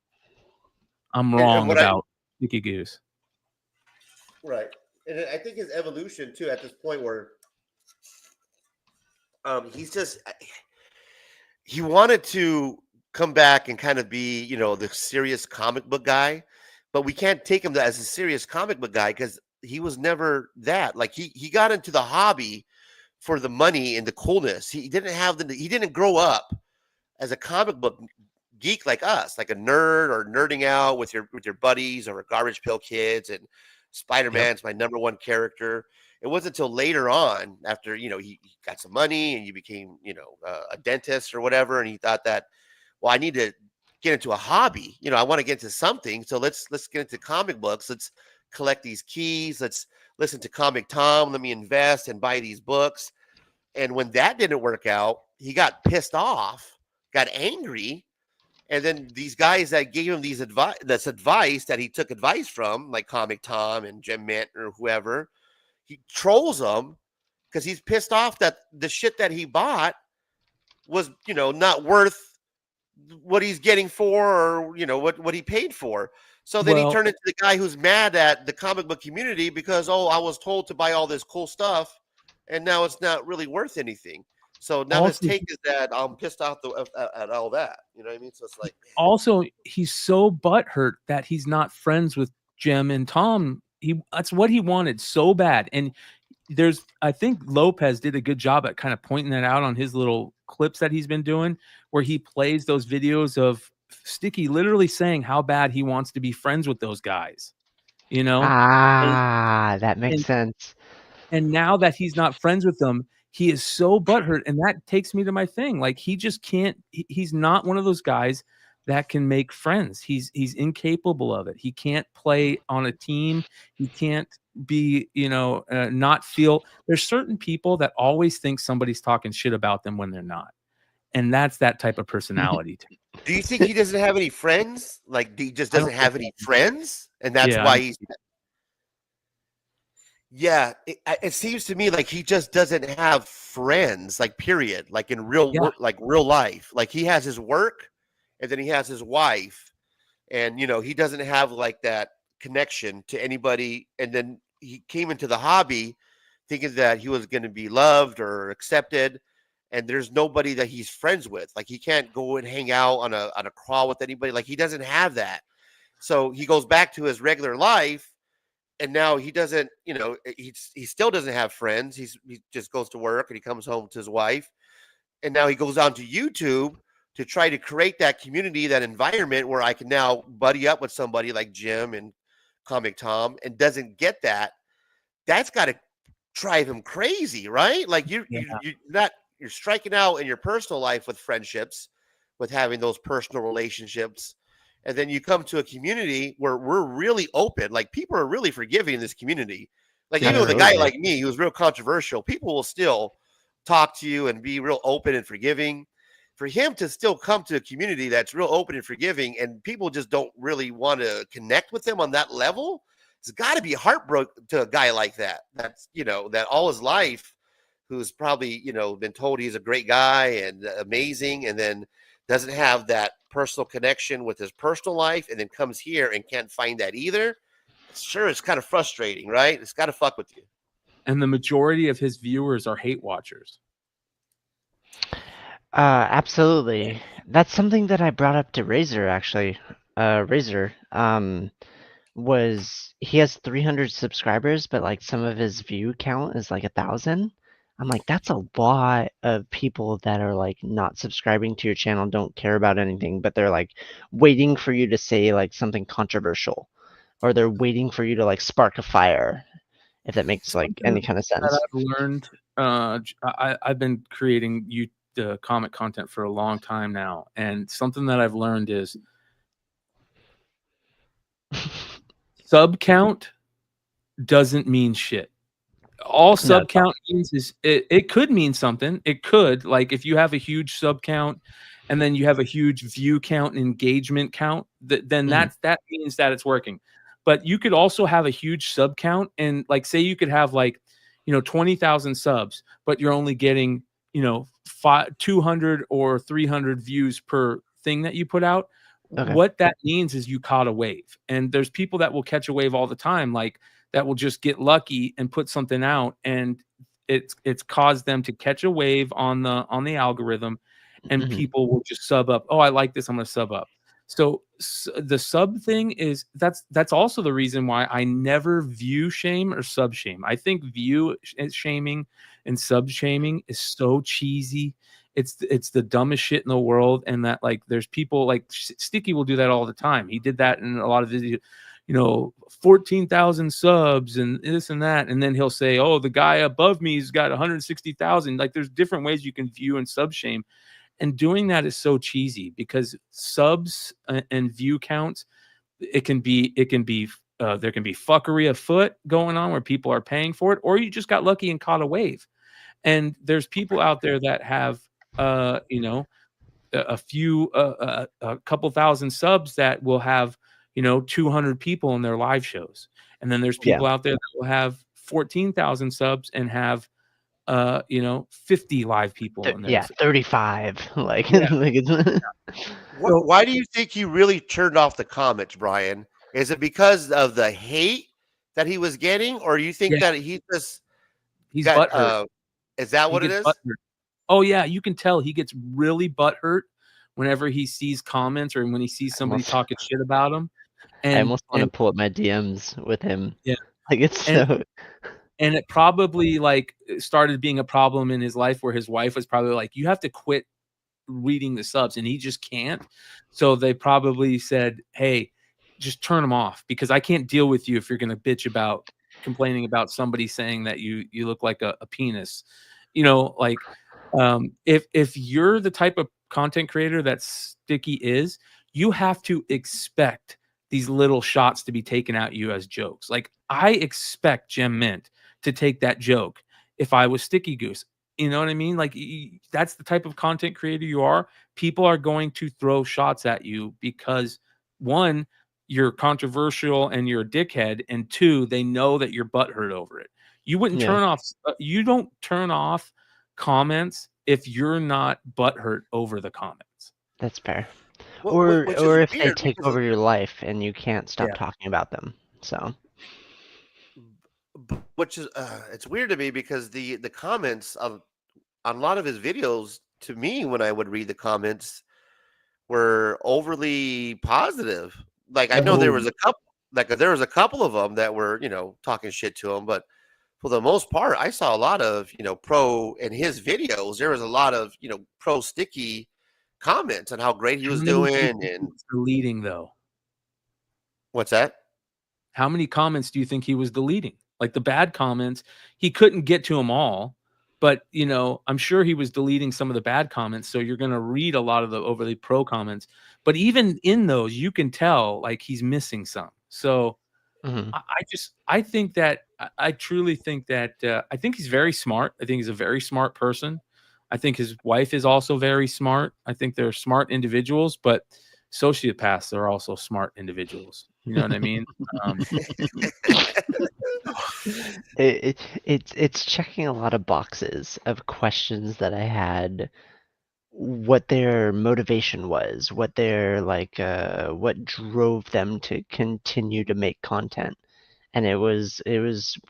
S18: I'm wrong about Sticky Goose.
S2: Right. And I think his evolution too, at this point where he wanted to come back and kind of be, the serious comic book guy, but we can't take him as a serious comic book guy because he was never that. Like he got into the hobby for the money and the coolness. He didn't grow up as a comic book geek like us, like a nerd or nerding out with your buddies or Garbage Pail Kids, and Spider-Man's my number one character. It wasn't until later on, after he got some money and you became a dentist or whatever, and he thought that, well, I need to get into a hobby. I want to get into something, so let's get into comic books. Let's collect these keys. Let's listen to Comic Tom. Let me invest and buy these books. And when that didn't work out, he got pissed off, got angry. And then these guys that gave him this advice that he took advice from, like Comic Tom and Jim Mint or whoever, he trolls them because he's pissed off that the shit that he bought was, not worth what he's getting for, or, what he paid for. So then he turned into the guy who's mad at the comic book community because, I was told to buy all this cool stuff, and now it's not really worth anything. So now his take is that I'm pissed off at all that. You know what I mean? So it's like, man.
S18: Also, he's so butthurt that he's not friends with Jim and Tom. That's what he wanted so bad. And I think Lopez did a good job at kind of pointing that out on his little clips that he's been doing, where he plays those videos of Sticky literally saying how bad he wants to be friends with those guys.
S8: That makes sense.
S18: And now that he's not friends with them, he is so butthurt, and that takes me to my thing. Like, he just can't. He's not one of those guys that can make friends. He's incapable of it. He can't play on a team. He can't be, not feel. There's certain people that always think somebody's talking shit about them when they're not, and that's that type of personality.
S2: Do you think he doesn't have any friends? Like, he just doesn't have any friends, and that's why he's. Yeah, it seems to me like he just doesn't have friends, like, period, like in real work, like real life. Like, he has his work, and then he has his wife, and he doesn't have like that connection to anybody. And then he came into the hobby thinking that he was going to be loved or accepted, and there's nobody that he's friends with. Like, he can't go and hang out on a crawl with anybody. Like, he doesn't have that. So he goes back to his regular life. And now he doesn't, he still doesn't have friends. He just goes to work and he comes home to his wife. And now he goes on to YouTube to try to create that community, that environment where I can now buddy up with somebody like Jim and Comic Tom, and doesn't get that. That's got to drive him crazy, right? Like, you're striking out in your personal life with friendships, with having those personal relationships. And then you come to a community where we're really open. Like, people are really forgiving in this community. Like, even with a guy like me who's real controversial, people will still talk to you and be real open and forgiving. For him to still come to a community that's real open and forgiving, and people just don't really want to connect with him on that level, it's got to be heartbroken to a guy like that. That's, that all his life, who's probably, been told he's a great guy and amazing, and then doesn't have that personal connection with his personal life, and then comes here and can't find that either. Sure, it's kind of frustrating, right? It's got to fuck with you.
S18: And the majority of his viewers are hate watchers.
S8: Absolutely. That's something that I brought up to Razor, actually. Razor was, he has 300 subscribers, but like some of his view count is like 1,000. I'm like, that's a lot of people that are like not subscribing to your channel, don't care about anything, but they're like waiting for you to say like something controversial, or they're waiting for you to like spark a fire, if that makes like any kind of sense.
S18: That I've learned, I've been creating comic content for a long time now, and something that I've learned is sub count doesn't mean shit. All sub count means is it could mean something. It could, like, if you have a huge sub count and then you have a huge view count and engagement count, then that means that it's working. But you could also have a huge sub count, and like, say you could have like 20,000 subs, but you're only getting 200 or 300 views per thing that you put out. Okay. What that means is you caught a wave, and there's people that will catch a wave all the time, like that will just get lucky and put something out, and it's caused them to catch a wave on the algorithm, and people will just sub up. Oh, I like this. I'm going to sub up. So the sub thing is that's also the reason why I never view shame or sub shame. I think view shaming and sub shaming is so cheesy. It's the dumbest shit in the world. And that like there's people like Sticky will do that all the time. He did that in a lot of videos. 14,000 subs and this and that. And then he'll say, oh, the guy above me's got 160,000. Like there's different ways you can view and sub shame. And doing that is so cheesy because subs and view counts, there can be fuckery afoot going on where people are paying for it, or you just got lucky and caught a wave. And there's people out there that have, a couple thousand subs that will have, 200 people in their live shows. And then there's people out there that will have 14,000 subs and have 50 live people in there.
S8: 35. Like,
S2: Why do you think he really turned off the comments, Brian? Is it because of the hate that he was getting, or you think that he's
S18: butthurt?
S2: Is that what it is?
S18: Butthurt. Oh yeah, you can tell he gets really butthurt whenever he sees comments or when he sees somebody talking shit about him. And
S8: I almost want to pull up my DMs with him.
S18: Yeah,
S8: like it's so.
S18: And it probably like started being a problem in his life where his wife was probably like, you have to quit reading the subs, and he just can't. So they probably said, hey, just turn them off because I can't deal with you if you're going to bitch about complaining about somebody saying that you look like a penis. If you're the type of content creator that Sticky is, you have to expect these little shots to be taken at you as jokes. Like I expect Gem Mint to take that joke if I was Sticky Goose. You know what I mean? Like that's the type of content creator you are. People are going to throw shots at you because one, you're controversial and you're a dickhead, and two, they know that you're butthurt over it. You wouldn't turn off. You don't turn off comments if you're not butthurt over the comments.
S8: That's fair. Or if they take over your life and you can't stop talking about them. So,
S2: which is it's weird to me because the comments on a lot of his videos, to me, when I would read the comments, were overly positive. Like I know there was a couple of them that were talking shit to him, but for the most part, I saw a lot of pro in his videos. There was a lot of pro Sticky comments on how great he was doing and
S18: deleting though.
S2: What's that?
S18: How many comments do you think he was deleting? Like the bad comments, he couldn't get to them all, but I'm sure he was deleting some of the bad comments. So you're going to read a lot of the overly pro comments, but even in those, you can tell like he's missing some. So I think that I truly think that I think he's very smart. I think he's a very smart person. I think his wife is also very smart. I think they're smart individuals, but sociopaths are also smart individuals. You know what I mean?
S8: It's checking a lot of boxes of questions that I had. What their motivation was, what their what drove them to continue to make content, and it was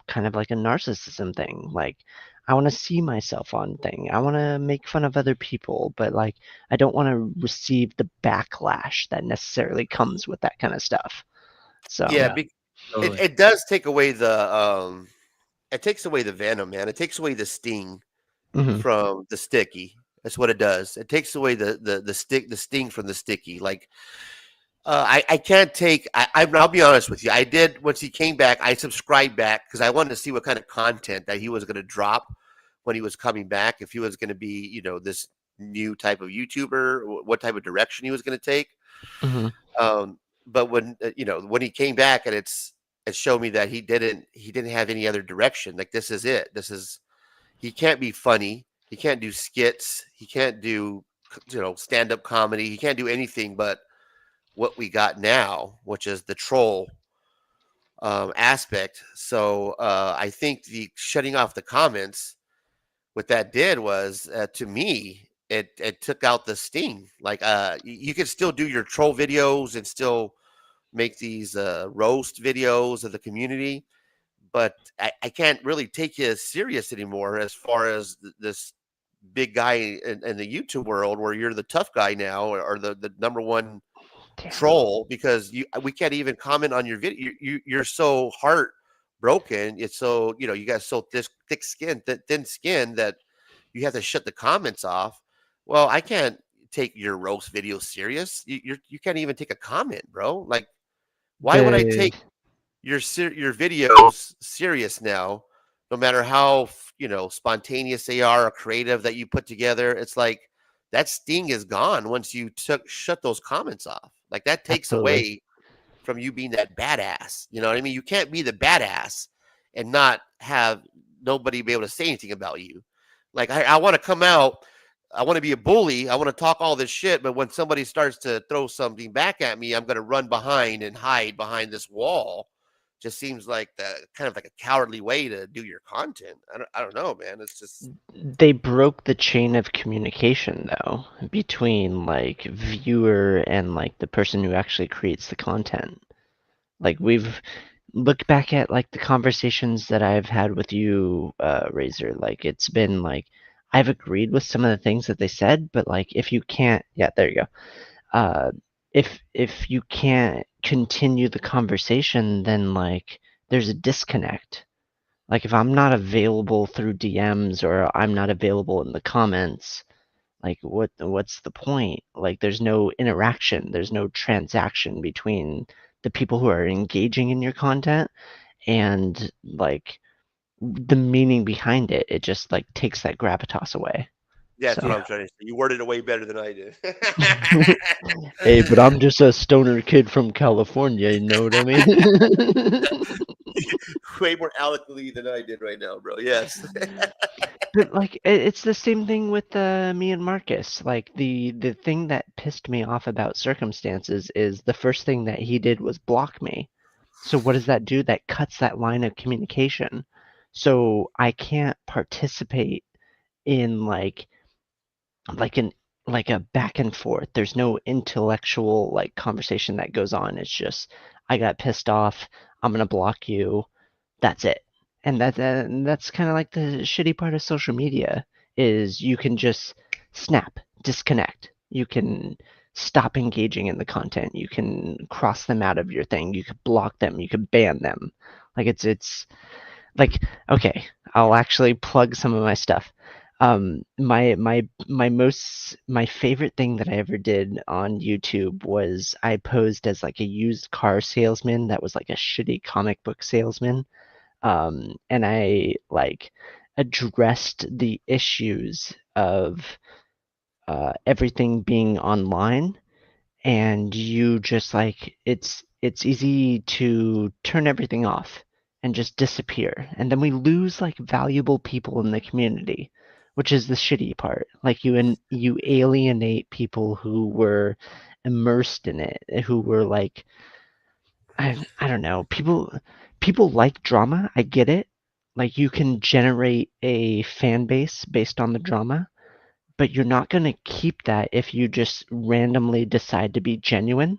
S8: kind of like a narcissism thing. Like I want to see myself on thing. I want to make fun of other people, but like I don't want to receive the backlash that necessarily comes with that kind of stuff. So
S2: it does take away the it takes away the venom, man. It takes away the sting from the Sticky. That's what it does. It takes away the sting from the Sticky. Like I can't take. I'll be honest with you. I did once he came back. I subscribed back because I wanted to see what kind of content that he was going to drop when he was coming back. If he was going to be, this new type of YouTuber, what type of direction he was going to take. But when when he came back and it showed me that he didn't have any other direction. Like this is it. He can't be funny. He can't do skits. He can't do, stand-up comedy. He can't do anything but what we got now, which is the troll aspect. So I think the shutting off the comments, what that did was, to me, it took out the sting. Like you could still do your troll videos and still make these roast videos of the community, but I can't really take you as serious anymore as far as this big guy in the YouTube world, where you're the tough guy now, or the number one troll, because we can't even comment on your video. You're so heartbroken. It's so, you got so thick skin, thin skin, that you have to shut the comments off. Well, I can't take your roast video serious. You can't even take a comment, bro. Like, why would I take your videos serious now, no matter how spontaneous they are or creative that you put together? It's like that sting is gone once you shut those comments off. Like, that takes away from you being that badass. You know what I mean? You can't be the badass and not have nobody be able to say anything about you. Like, I want to come out, I want to be a bully, I want to talk all this shit, but when somebody starts to throw something back at me, I'm going to run behind and hide behind this wall. Just seems like kind of like a cowardly way to do your content. I don't know, man. It's just,
S8: They broke the chain of communication, though, between like viewer and like the person who actually creates the content. Like, we've looked back at like the conversations that I've had with you, Razor. Like, it's been like I've agreed with some of the things that they said, but like, if you can't, yeah, there you go. If you can't continue the conversation, then like there's a disconnect. Like, if I'm not available through DMs or I'm not available in the comments, like what's the point? Like, there's no interaction, there's no transaction between the people who are engaging in your content and like the meaning behind it. It just like takes that gravitas away.
S2: yeah, that's
S8: So
S2: what I'm trying to say. You worded it way better than I did.
S8: hey, but I'm just a stoner kid from California, you know what I mean?
S2: Way more eloquently than I did right now, bro. Yes.
S8: But like it's the same thing with me and Marcus. Like, the thing that pissed me off about Circumstances is the first thing that he did was block me. So what does that do? That cuts that line of communication. So I can't participate in like a back and forth. There's no intellectual like conversation that goes on. It's just, I got pissed off, I'm gonna block you. That's it. And that's kind of like the shitty part of social media, is you can just snap, disconnect. You can stop engaging in the content. You can cross them out of your thing. You could block them. You could ban them. Like, it's like, okay, I'll actually plug some of my stuff. My favorite thing that I ever did on YouTube was I posed as like a used car salesman that was like a shitty comic book salesman. And I like addressed the issues of everything being online, and you just like it's easy to turn everything off and just disappear, and then we lose like valuable people in the community, which is the shitty part. Like, you alienate people who were immersed in it, who were like, I don't know, people like drama. I get it. Like, you can generate a fan base based on the drama, but you're not going to keep that if you just randomly decide to be genuine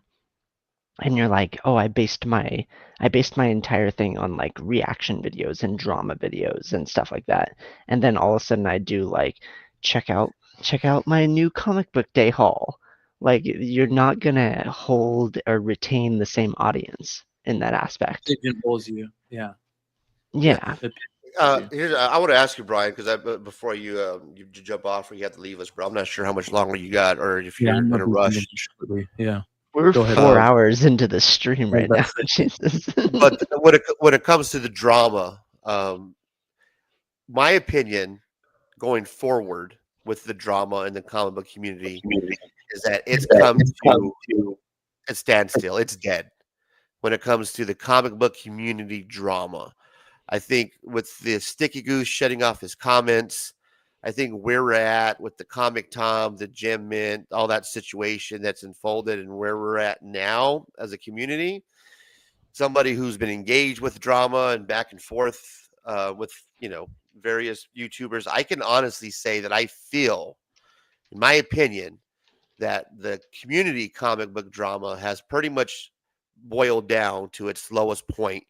S8: and you're like, oh, I based my entire thing on like reaction videos and drama videos and stuff like that. And then all of a sudden I do like, check out my new comic book day haul. Like, you're not going to hold or retain the same audience in that aspect.
S18: It involves you. Yeah.
S8: Yeah.
S2: I want to ask you, Brian, because before you jump off or you have to leave us, bro. I'm not sure how much longer you got, or if you're in a rush.
S18: Yeah.
S8: We're
S18: Go ahead.
S8: 4 hours into the stream right now. Jesus.
S2: But when it comes to the drama, my opinion going forward with the drama in the comic book community is that it's come to a standstill. It's dead when it comes to the comic book community drama. I think with the Sticky Goose shutting off his comments, I think where we're at with the Comic Tom, the Gem Mint, all that situation that's unfolded, and where we're at now as a community, somebody who's been engaged with drama and back and forth with various YouTubers, I can honestly say that I feel, in my opinion, that the community comic book drama has pretty much boiled down to its lowest point.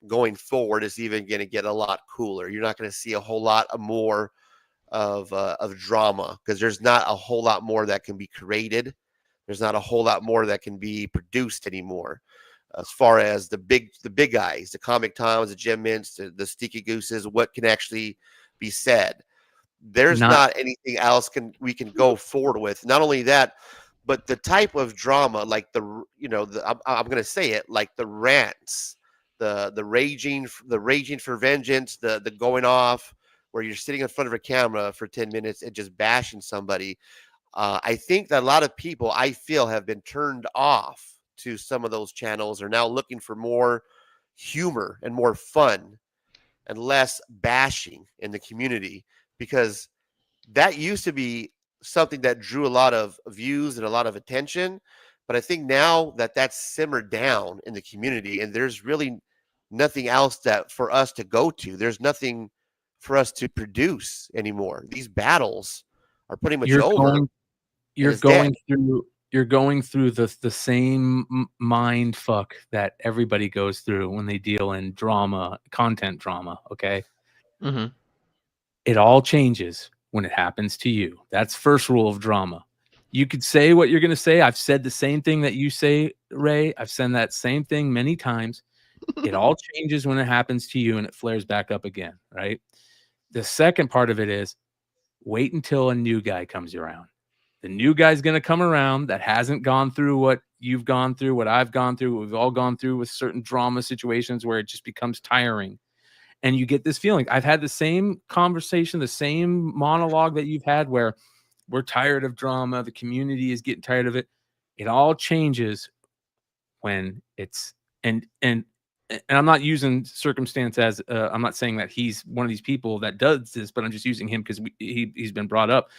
S2: Going forward is even going to get a lot cooler. You're not going to see a whole lot of more of drama, because there's not a whole lot more that can be created. There's not a whole lot more that can be produced anymore. As far as the big guys, the Comic Toms, the Gem Mints, the Sticky Gooses, what can actually be said. There's not anything else we can go forward with. Not only that, but the type of drama, like I'm going to say it, like the rants, the raging for vengeance, the going off, where you're sitting in front of a camera for 10 minutes and just bashing somebody. I think that a lot of people, I feel, have been turned off to some of those channels, are now looking for more humor and more fun and less bashing in the community, because that used to be something that drew a lot of views and a lot of attention. But I think now that that's simmered down in the community, and there's really nothing else that for us to go to, there's nothing for us to produce anymore. These battles are pretty much over.
S18: You're going through the same mind fuck that everybody goes through when they deal in drama, content drama. Okay.
S8: Mm-hmm.
S18: It all changes when it happens to you. That's first rule of drama. You could say what you're going to say. I've said the same thing that you say, Ray. I've said that same thing many times. It all changes when it happens to you, and it flares back up again. Right. The second part of it is wait until a new guy comes around. The new guy's going to come around that hasn't gone through what you've gone through, what I've gone through, what we've all gone through with certain drama situations where it just becomes tiring. And you get this feeling. I've had the same conversation, the same monologue that you've had, where we're tired of drama. The community is getting tired of it. It all changes when it's, and I'm not using circumstance as, I'm not saying that he's one of these people that does this, but I'm just using him because he's been brought up.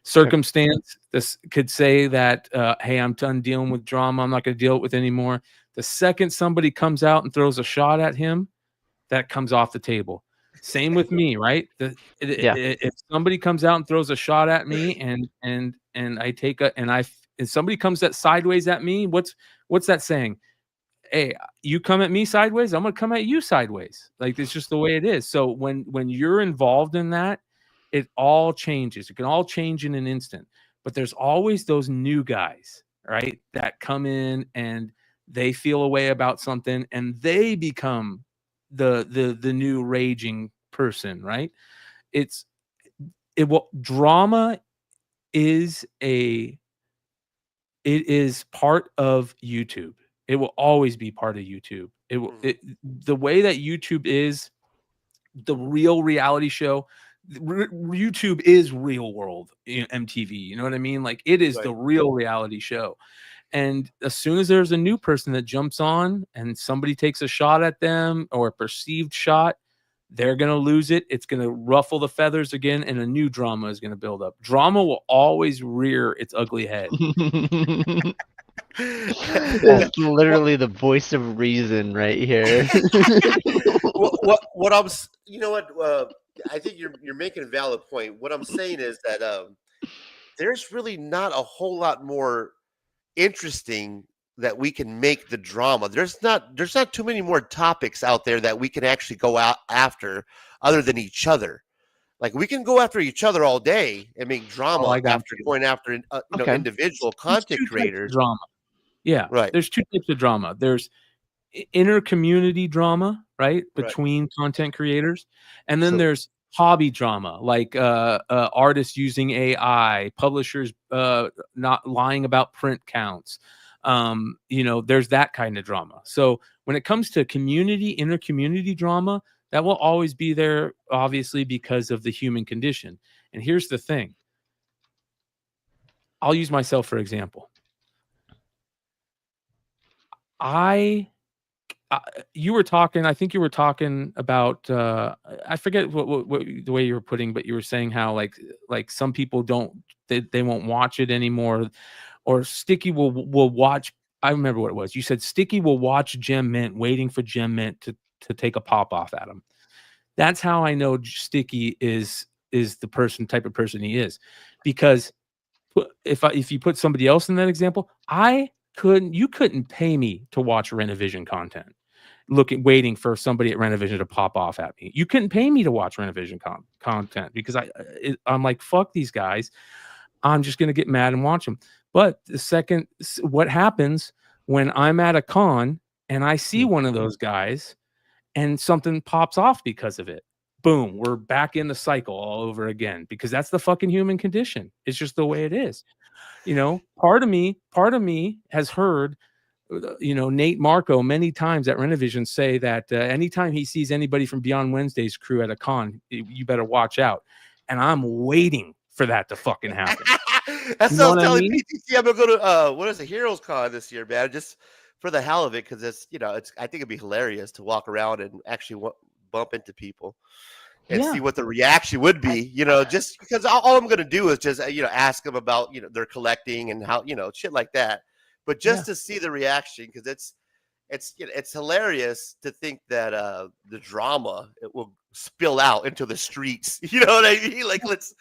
S18: Circumstance, this could say that, hey, I'm done dealing with drama. I'm not going to deal with it anymore. The second somebody comes out and throws a shot at him, that comes off the table. Same with me, right? If somebody comes out and throws a shot at me, and I take and somebody comes that sideways at me, what's that saying? Hey, you come at me sideways, I'm gonna come at you sideways. Like, it's just the way it is. So when you're involved in that, it all changes. It can all change in an instant. But there's always those new guys, right? That come in and they feel a way about something, and they become the new raging person, right? Drama is it is part of YouTube. It will always be part of YouTube. The way that YouTube is the real reality show. YouTube is real world MTV. You know what I mean? Like, it is the real reality show. And as soon as there's a new person that jumps on and somebody takes a shot at them, or a perceived shot, they're going to lose it. It's going to ruffle the feathers again, and a new drama is going to build up. Drama will always rear its ugly head.
S8: That's literally the voice of reason right here.
S2: What I'm, you know what, I think you're making a valid point. What I'm saying is that there's really not a whole lot more interesting that we can make the drama. There's not too many more topics out there that we can actually go out after other than each other. Like, we can go after each other all day and make drama after going after individual content creators.
S18: Drama. Yeah,
S2: right.
S18: There's two types of drama. There's inner community drama, right, between content creators, and then there's hobby drama, like artists using AI, publishers not lying about print counts. There's that kind of drama. So when it comes to inner community drama, that will always be there, obviously, because of the human condition. And here's the thing. I'll use myself for example. You were talking, I think you were talking about, I forget what the way you were putting, but you were saying how like some people they won't watch it anymore, or Sticky will watch. I remember what it was. You said Sticky will watch Gem Mint, waiting for Gem Mint to take a pop off at him. That's how I know Sticky is the type of person he is, because if you put somebody else in that example, you couldn't pay me to watch Renovision content. waiting for somebody at Renovision to pop off at me. You couldn't pay me to watch Renovision content because I'm like, fuck these guys. I'm just going to get mad and watch them. But what happens when I'm at a con and I see one of those guys and something pops off because of it? Boom, we're back in the cycle all over again, because that's the fucking human condition. It's just the way it is. Part of me has heard, Nate Marco many times at Renovision say that anytime he sees anybody from Beyond Wednesday's crew at a con, you better watch out. And I'm waiting for that to fucking happen.
S2: That's what I was telling PTC. I'm gonna go to what is it, Heroes Con this year, man, just for the hell of it, because it's I think it'd be hilarious to walk around and actually bump into people and see what the reaction would be. Just because all I'm gonna do is just ask them about their collecting and how shit like that. But just to see the reaction, because it's hilarious to think that the drama it will spill out into the streets. You know what I mean? Like, let's.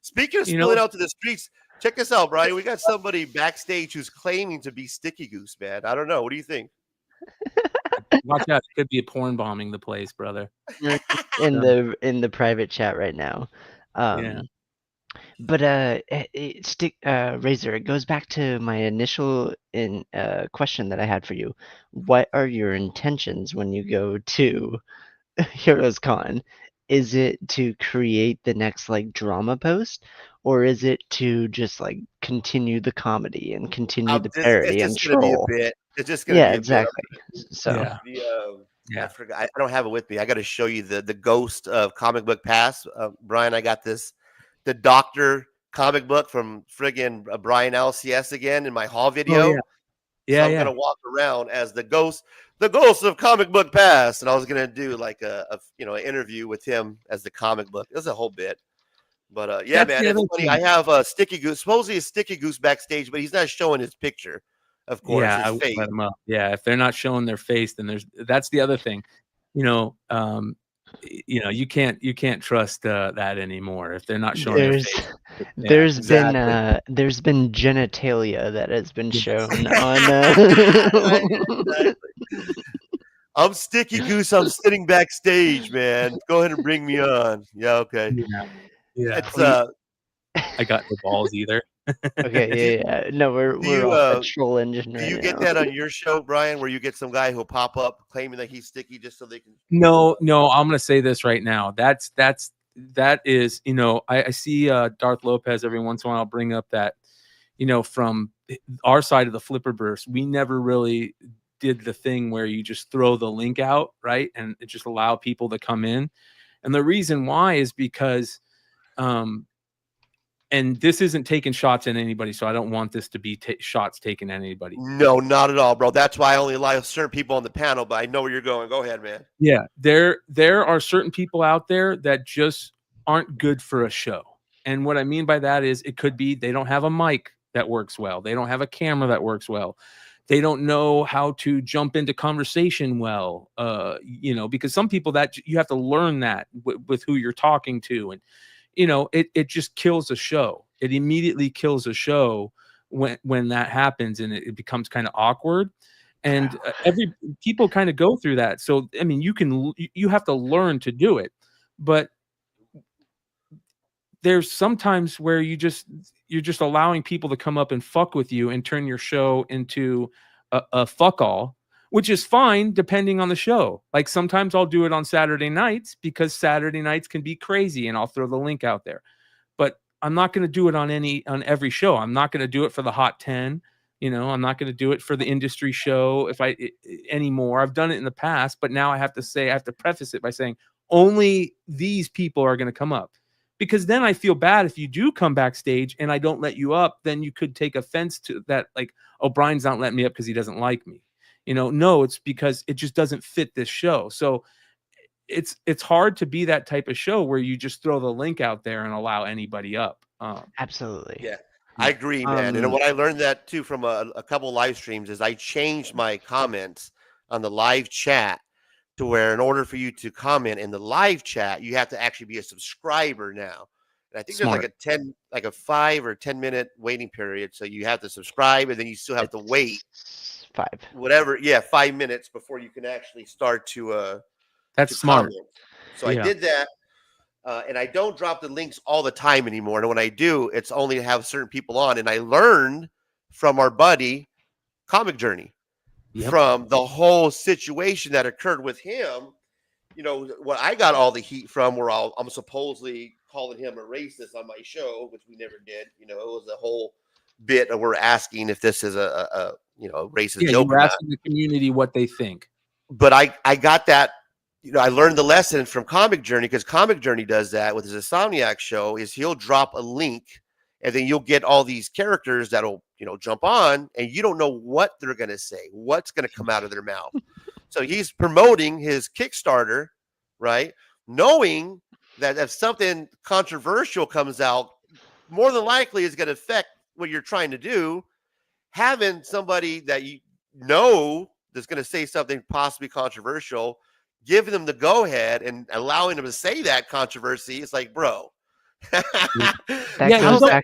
S2: Speaking of spilling out to the streets, check this out, Brian. We got somebody backstage who's claiming to be Sticky Goose, man. I don't know. What do you think?
S18: Watch out! It could be a porn bombing the place, brother.
S8: In the private chat right now. But Razor, it goes back to my initial question that I had for you. What are your intentions when you go to Heroes Con? Is it to create the next drama post, or is it to just continue the comedy and continue the parody and troll?
S2: It's just gonna be a bit.
S8: Exactly. So
S2: I forgot. I don't have it with me. I got to show you the ghost of Comic Book Pass, Brian. I got the Doctor comic book from friggin' Brian LCS again in my haul video. So I'm gonna walk around as the ghost of Comic Book Pass, and I was gonna do like an interview with him as the comic book. It was a whole bit, but man, it's funny. I have a Sticky Goose, supposedly a Sticky Goose backstage, but he's not showing his picture, of course.
S18: I
S2: his face.
S18: let them up. If they're not showing their face, then that's the other thing. You can't trust that anymore if they're not showing their face.
S8: There's been genitalia that has been shown on.
S2: I'm Sticky Goose. I'm sitting backstage, man. Go ahead and bring me on. Yeah, okay. It's
S18: I got the balls either.
S8: Okay, no, we're on a troll engine right now.
S2: Do you get that on your show, Brian, where you get some guy who'll pop up claiming that he's Sticky just so they can?
S18: No, I'm gonna say this right now. That is, I see Darth Lopez every once in a while bring up that, from our side of the Flipperverse, we never really did the thing where you just throw the link out, right, and it just allow people to come in. And the reason why is because and this isn't taking shots at anybody, so I don't want this to be shots taken at anybody.
S2: No, not at all, bro. That's why I only allow certain people on the panel, but I know where you're going. Go ahead, man.
S18: Yeah, there are certain people out there that just aren't good for a show. And what I mean by that is it could be they don't have a mic that works well. They don't have a camera that works well. They don't know how to jump into conversation well, because some people that you have to learn that with who you're talking to. And it just kills a show. It immediately kills a show when that happens, and it becomes kind of awkward. And people kind of go through that. So I mean, you have to learn to do it, but there's sometimes where you're just allowing people to come up and fuck with you and turn your show into a fuck all, which is fine depending on the show. Like sometimes I'll do it on Saturday nights because Saturday nights can be crazy, and I'll throw the link out there. But I'm not going to do it on every show. I'm not going to do it for the Hot 10. I'm not going to do it for the industry show anymore. I've done it in the past, but now I have to preface it by saying only these people are going to come up. Because then I feel bad if you do come backstage and I don't let you up, then you could take offense to that. Like, oh, Brian's not letting me up because he doesn't like me. No, it's because it just doesn't fit this show. So it's hard to be that type of show where you just throw the link out there and allow anybody up.
S8: Absolutely.
S2: Yeah, I agree, man. And what I learned that too from a couple live streams is I changed my comments on the live chat to where in order for you to comment in the live chat, you have to actually be a subscriber now. And I think there's like a 5 or 10 minute waiting period. So you have to subscribe and then you still have to wait
S8: 5.
S2: Whatever. Yeah, 5 minutes before you can actually start to
S18: That's
S2: to
S18: smart.
S2: comment. So I
S18: Yeah.
S2: did that. And I don't drop the links all the time anymore. And when I do, it's only to have certain people on. And I learned from our buddy Comic Journey from the whole situation that occurred with him. You know, what I got all the heat from where I'm supposedly calling him a racist on my show, which we never did. You know, it was a whole bit of we're asking if this is a racist
S18: Yeah,
S2: joke
S18: you're
S2: or not.
S18: asking the community what they think.
S2: But I got that. You know, I learned the lesson from Comic Journey because Comic Journey does that with his Insomniac show. Is he'll drop a link, and then you'll get all these characters that'll jump on, and you don't know what they're going to say, what's going to come out of their mouth. So he's promoting his Kickstarter, right? Knowing that if something controversial comes out, more than likely is going to affect what you're trying to do. Having somebody that you know that's going to say something possibly controversial, giving them the go ahead and allowing them to say that controversy, it's like, bro, how's that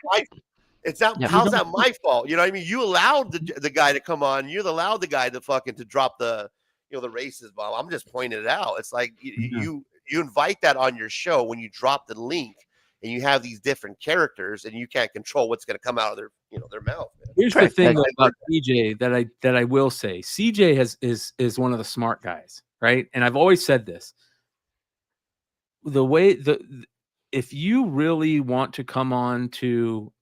S2: my fault? You know what I mean? You allowed the guy to come on. You allowed the guy to fucking to drop the the racist bomb. I'm just pointing it out. It's like you invite that on your show when you drop the link and you have these different characters and you can't control what's going to come out of their their mouth. Man.
S18: Here's the thing about CJ that I will say. CJ is one of the smart guys, right? And I've always said this. If you really want to come on to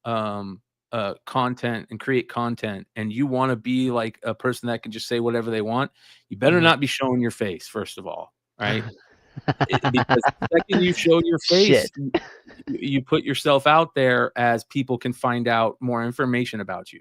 S18: content and create content, and you want to be like a person that can just say whatever they want, you better not be showing your face, first of all, right? Because the second you show your face, you put yourself out there as people can find out more information about you.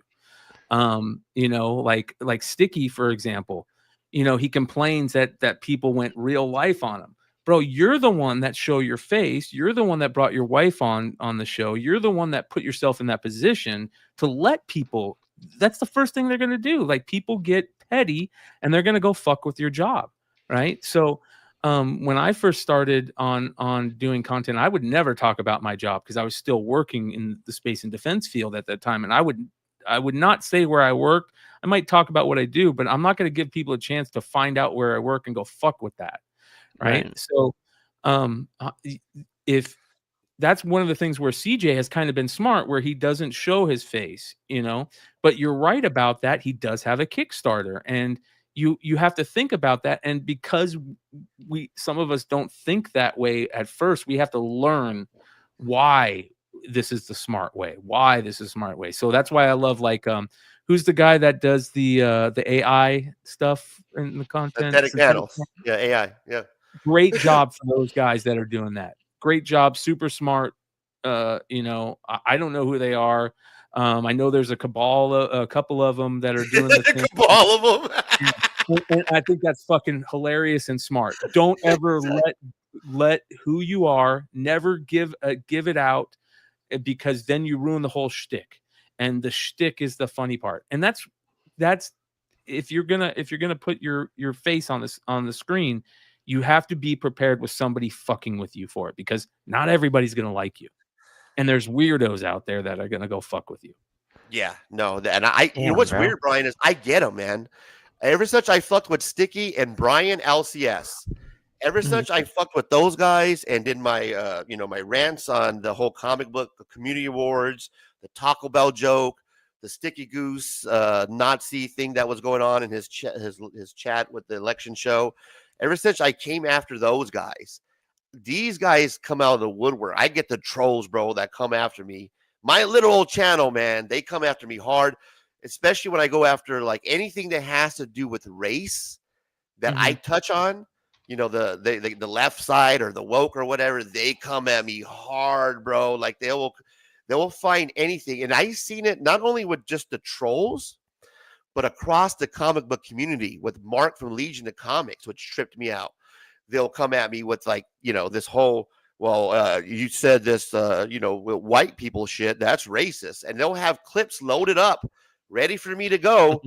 S18: Like Sticky, for example, he complains that people went real life on him. Bro, you're the one that show your face. You're the one that brought your wife on the show. You're the one that put yourself in that position to let people. That's the first thing they're going to do. Like, people get petty and they're going to go fuck with your job. Right. So when I first started on doing content, I would never talk about my job because I was still working in the space and defense field at that time. And I would not say where I worked. I might talk about what I do, but I'm not going to give people a chance to find out where I work and go fuck with that. Right. So if that's one of the things where CJ has kind of been smart, where he doesn't show his face, but you're right about that. He does have a Kickstarter, and you have to think about that. And because some of us don't think that way at first, we have to learn why this is the smart way, So that's why I love, like, who's the guy that does the AI stuff in the content?
S2: Synthetic panels. Yeah, AI. Yeah.
S18: Great job for those guys that are doing that. Great job. Super smart. I don't know who they are. I know there's a couple of them that are doing the thing.
S2: Cabal of them.
S18: And I think that's fucking hilarious and smart. Don't ever let who you are, never give it out, because then you ruin the whole shtick. And the shtick is the funny part. And that's if you're gonna put your face on the screen, you have to be prepared with somebody fucking with you for it, because not everybody's gonna like you, and there's weirdos out there that are gonna go fuck with you.
S2: Yeah, no, and you know what's weird, Brian, is I get them, man. Ever since I fucked with Sticky and Brian LCS, ever since I fucked with those guys and did my my rants on the whole comic book community awards, the Taco Bell joke, the Sticky Goose Nazi thing that was going on in his chat with the election show. Ever since I came after those guys, these guys come out of the woodwork. I get the trolls, bro, that come after me. My little old channel, man, they come after me hard, especially when I go after like anything that has to do with race that I touch on. The left side or the woke or whatever, they come at me hard, bro. Like they will find anything. And I've seen it not only with just the trolls, but across the comic book community with Mark from Legion of Comics, which tripped me out. They'll come at me with like, this whole, you said this, white people shit, that's racist. And they'll have clips loaded up, ready for me to go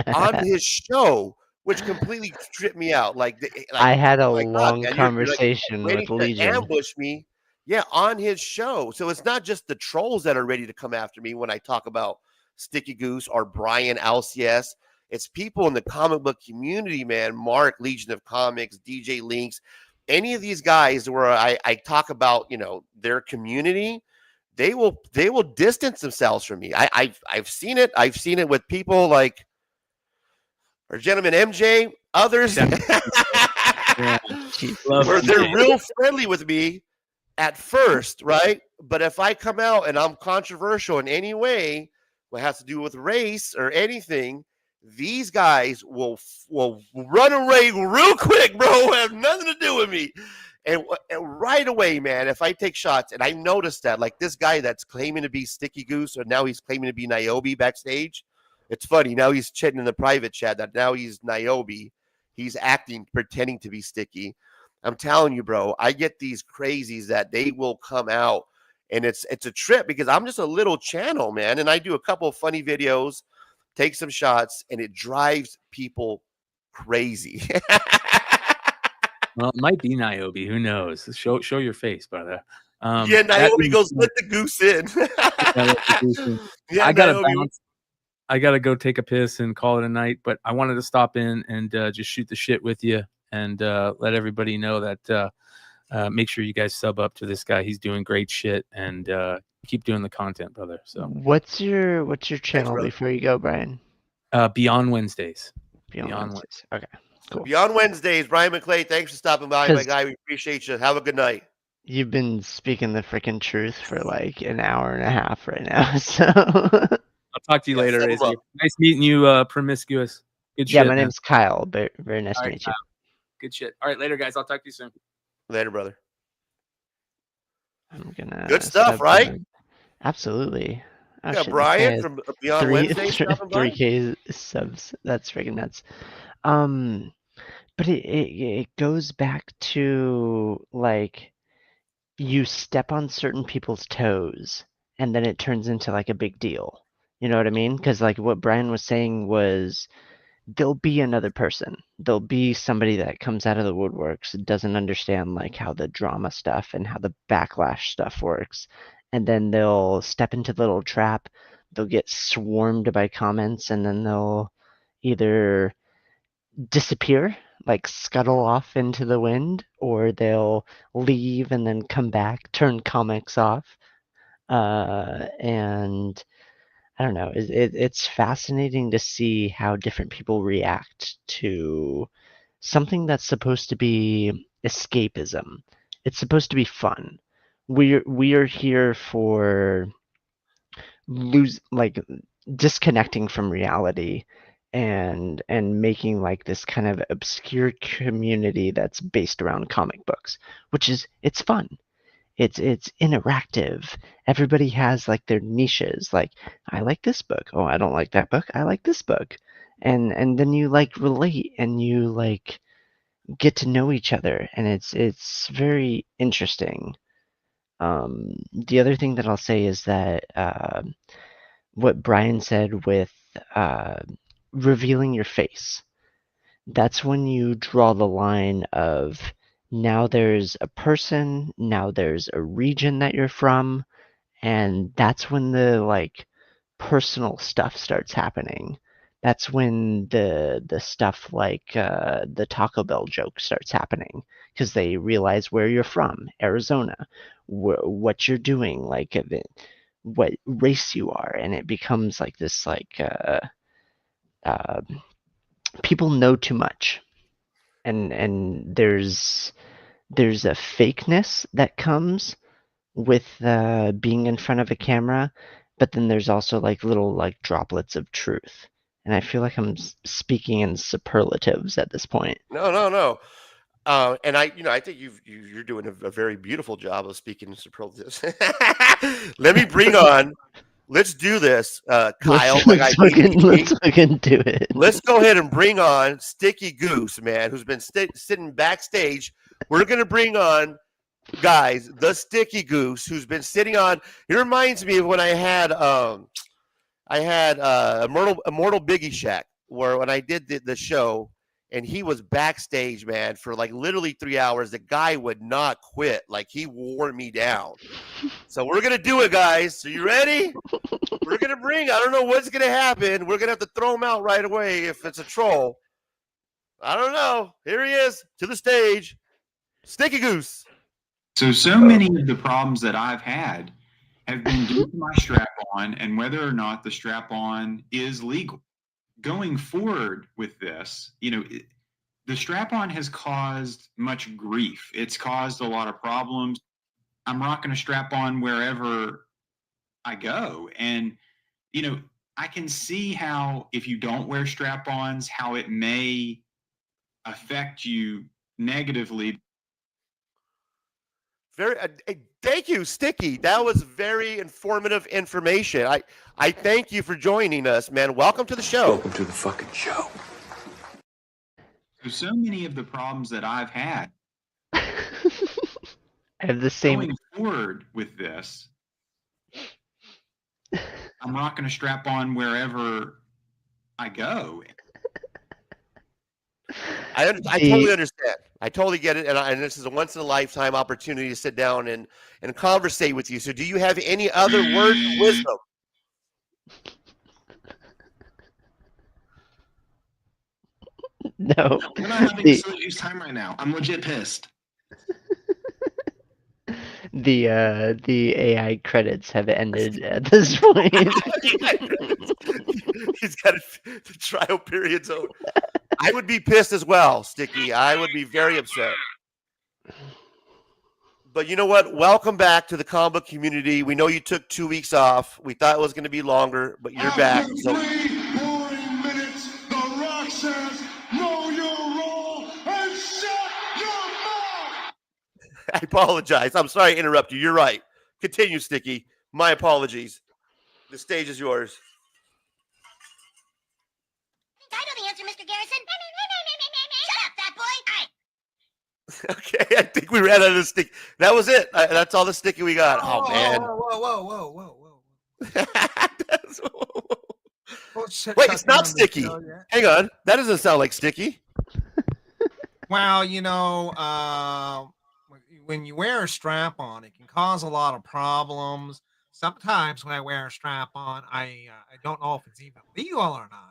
S2: on his show, which completely tripped me out.
S8: I had a long conversation with Legion.
S2: Ambush me, on his show. So it's not just the trolls that are ready to come after me when I talk about Sticky Goose or Brian LCS. It's people in the comic book community, man. Mark, Legion of Comics, DJ Links, any of these guys where I talk about, their community, they will distance themselves from me. I've seen it. I've seen it with people like our gentleman MJ, others, where they're real friendly with me at first, right? But if I come out and I'm controversial in any way, what has to do with race or anything, these guys will run away real quick, bro. Have nothing to do with me. And right away, man, if I take shots, and I noticed that, like this guy that's claiming to be Sticky Goose, or now he's claiming to be Niobe backstage. It's funny. Now he's chatting in the private chat that now he's Niobe. He's acting, pretending to be Sticky. I'm telling you, bro, I get these crazies that they will come out, and it's a trip because I'm just a little channel, man. And I do a couple of funny videos, take some shots, and it drives people crazy.
S18: Well, it might be Niobe. Who knows? Show your face, brother.
S2: Yeah, Niobe goes, let the goose in.
S18: I gotta bounce. I gotta go take a piss and call it a night. But I wanted to stop in and just shoot the shit with you and let everybody know that make sure you guys sub up to this guy. He's doing great shit, and keep doing the content, brother. So
S8: what's your channel before you go, Brian?
S18: Beyond Wednesdays.
S8: Beyond Wednesdays. Okay. Cool.
S2: Beyond Wednesdays, Brian McClay, thanks for stopping by, my guy. We appreciate you. Have a good night.
S8: You've been speaking the freaking truth for like an hour and a half right now. So
S18: I'll talk to you later, Izzy. Nice meeting you, Promiscuous. Good shit.
S8: Yeah, my name's Kyle. Very nice to meet you.
S18: Good shit. All right, later, guys. I'll talk to you soon.
S2: Later, brother.
S8: I'm gonna
S2: good stuff, right?
S8: Absolutely. Oh,
S2: yeah, Brian from Beyond Wednesday.
S8: 3K subs. That's freaking nuts. But it goes back to like you step on certain people's toes and then it turns into like a big deal. You know what I mean? Because like what Brian was saying was there'll be another person. There'll be somebody that comes out of the woodworks, doesn't understand like how the drama stuff and how the backlash stuff works. And then they'll step into the little trap. They'll get swarmed by comments and then they'll either disappear, like scuttle off into the wind, or they'll leave and then come back, turn comics off. And I don't know, it's fascinating to see how different people react to something that's supposed to be escapism. It's supposed to be fun. We are here for disconnecting from reality and making like this kind of obscure community that's based around comic books, which is it's fun. It's interactive. Everybody has like their niches. Like I like this book. Oh, I don't like that book. I like this book. And then you like relate and you like get to know each other, and it's very interesting. The other thing that I'll say is that what Brian said with revealing your face. That's when you draw the line of now there's a person, now there's a region that you're from, and that's when the like personal stuff starts happening. That's when the stuff like the Taco Bell joke starts happening because they realize where you're from, Arizona, what you're doing, like what race you are, and it becomes like this like people know too much, and there's a fakeness that comes with being in front of a camera, but then there's also like little like droplets of truth. And I feel like I'm speaking in superlatives at this point.
S2: No. And I think you're doing a very beautiful job of speaking in superlatives. Let me bring on. Let's do this, Kyle.
S8: Let's fucking do it.
S2: Let's go ahead and bring on Sticky Goose, man, who's been sitting backstage. We're gonna bring on, guys, the Sticky Goose, who's been sitting on. It reminds me of when I had Immortal Biggie Shack, where when I did the show, and he was backstage, man, for like literally 3 hours. The guy would not quit. Like, he wore me down. So we're going to do it, guys. Are you ready? We're going to bring, I don't know what's going to happen. We're going to have to throw him out right away if it's a troll. I don't know. Here he is to the stage. Sticky Goose.
S19: So many of the problems that I've had have been due to my strap-on and whether or not the strap-on is legal. Going forward with this, the strap-on has caused much grief. It's caused a lot of problems. I'm rocking a strap-on wherever I go. And, I can see how if you don't wear strap-ons, how it may affect you negatively.
S2: Thank you, Sticky. That was very informative information. I thank you for joining us, man. Welcome to the show.
S19: Welcome to the fucking show. So many of the problems that I've had.
S8: I have the same.
S19: Going forward with this, I'm rocking a strap-on wherever I go.
S2: I totally understand. I totally get it. And this is a once-in-a-lifetime opportunity to sit down and conversate with you. So do you have any other words of wisdom?
S8: No.
S20: We're not having a use time right now. I'm legit pissed.
S8: The AI credits have ended at this point.
S2: He's got the trial period's over. I would be pissed as well, Sticky. I would be very upset. But you know what? Welcome back to the comic community. We know you took 2 weeks off. We thought it was going to be longer, but you're back. So
S15: 3 boring minutes, The Rock says, know your role and shut your mouth.
S2: I apologize. I'm sorry to interrupt you. You're right. Continue, Sticky. My apologies. The stage is yours.
S7: I know the answer, Mr. Garrison. Shut up, fat boy.
S2: Okay, I think we ran out of the stick. That was it. That's all the sticky we got. Oh, man.
S17: Whoa.
S2: Wait, it's not sticky. Hang on. That doesn't sound like sticky.
S21: Well, when you wear a strap on, it can cause a lot of problems. Sometimes when I wear a strap on, I don't know if it's even legal or not.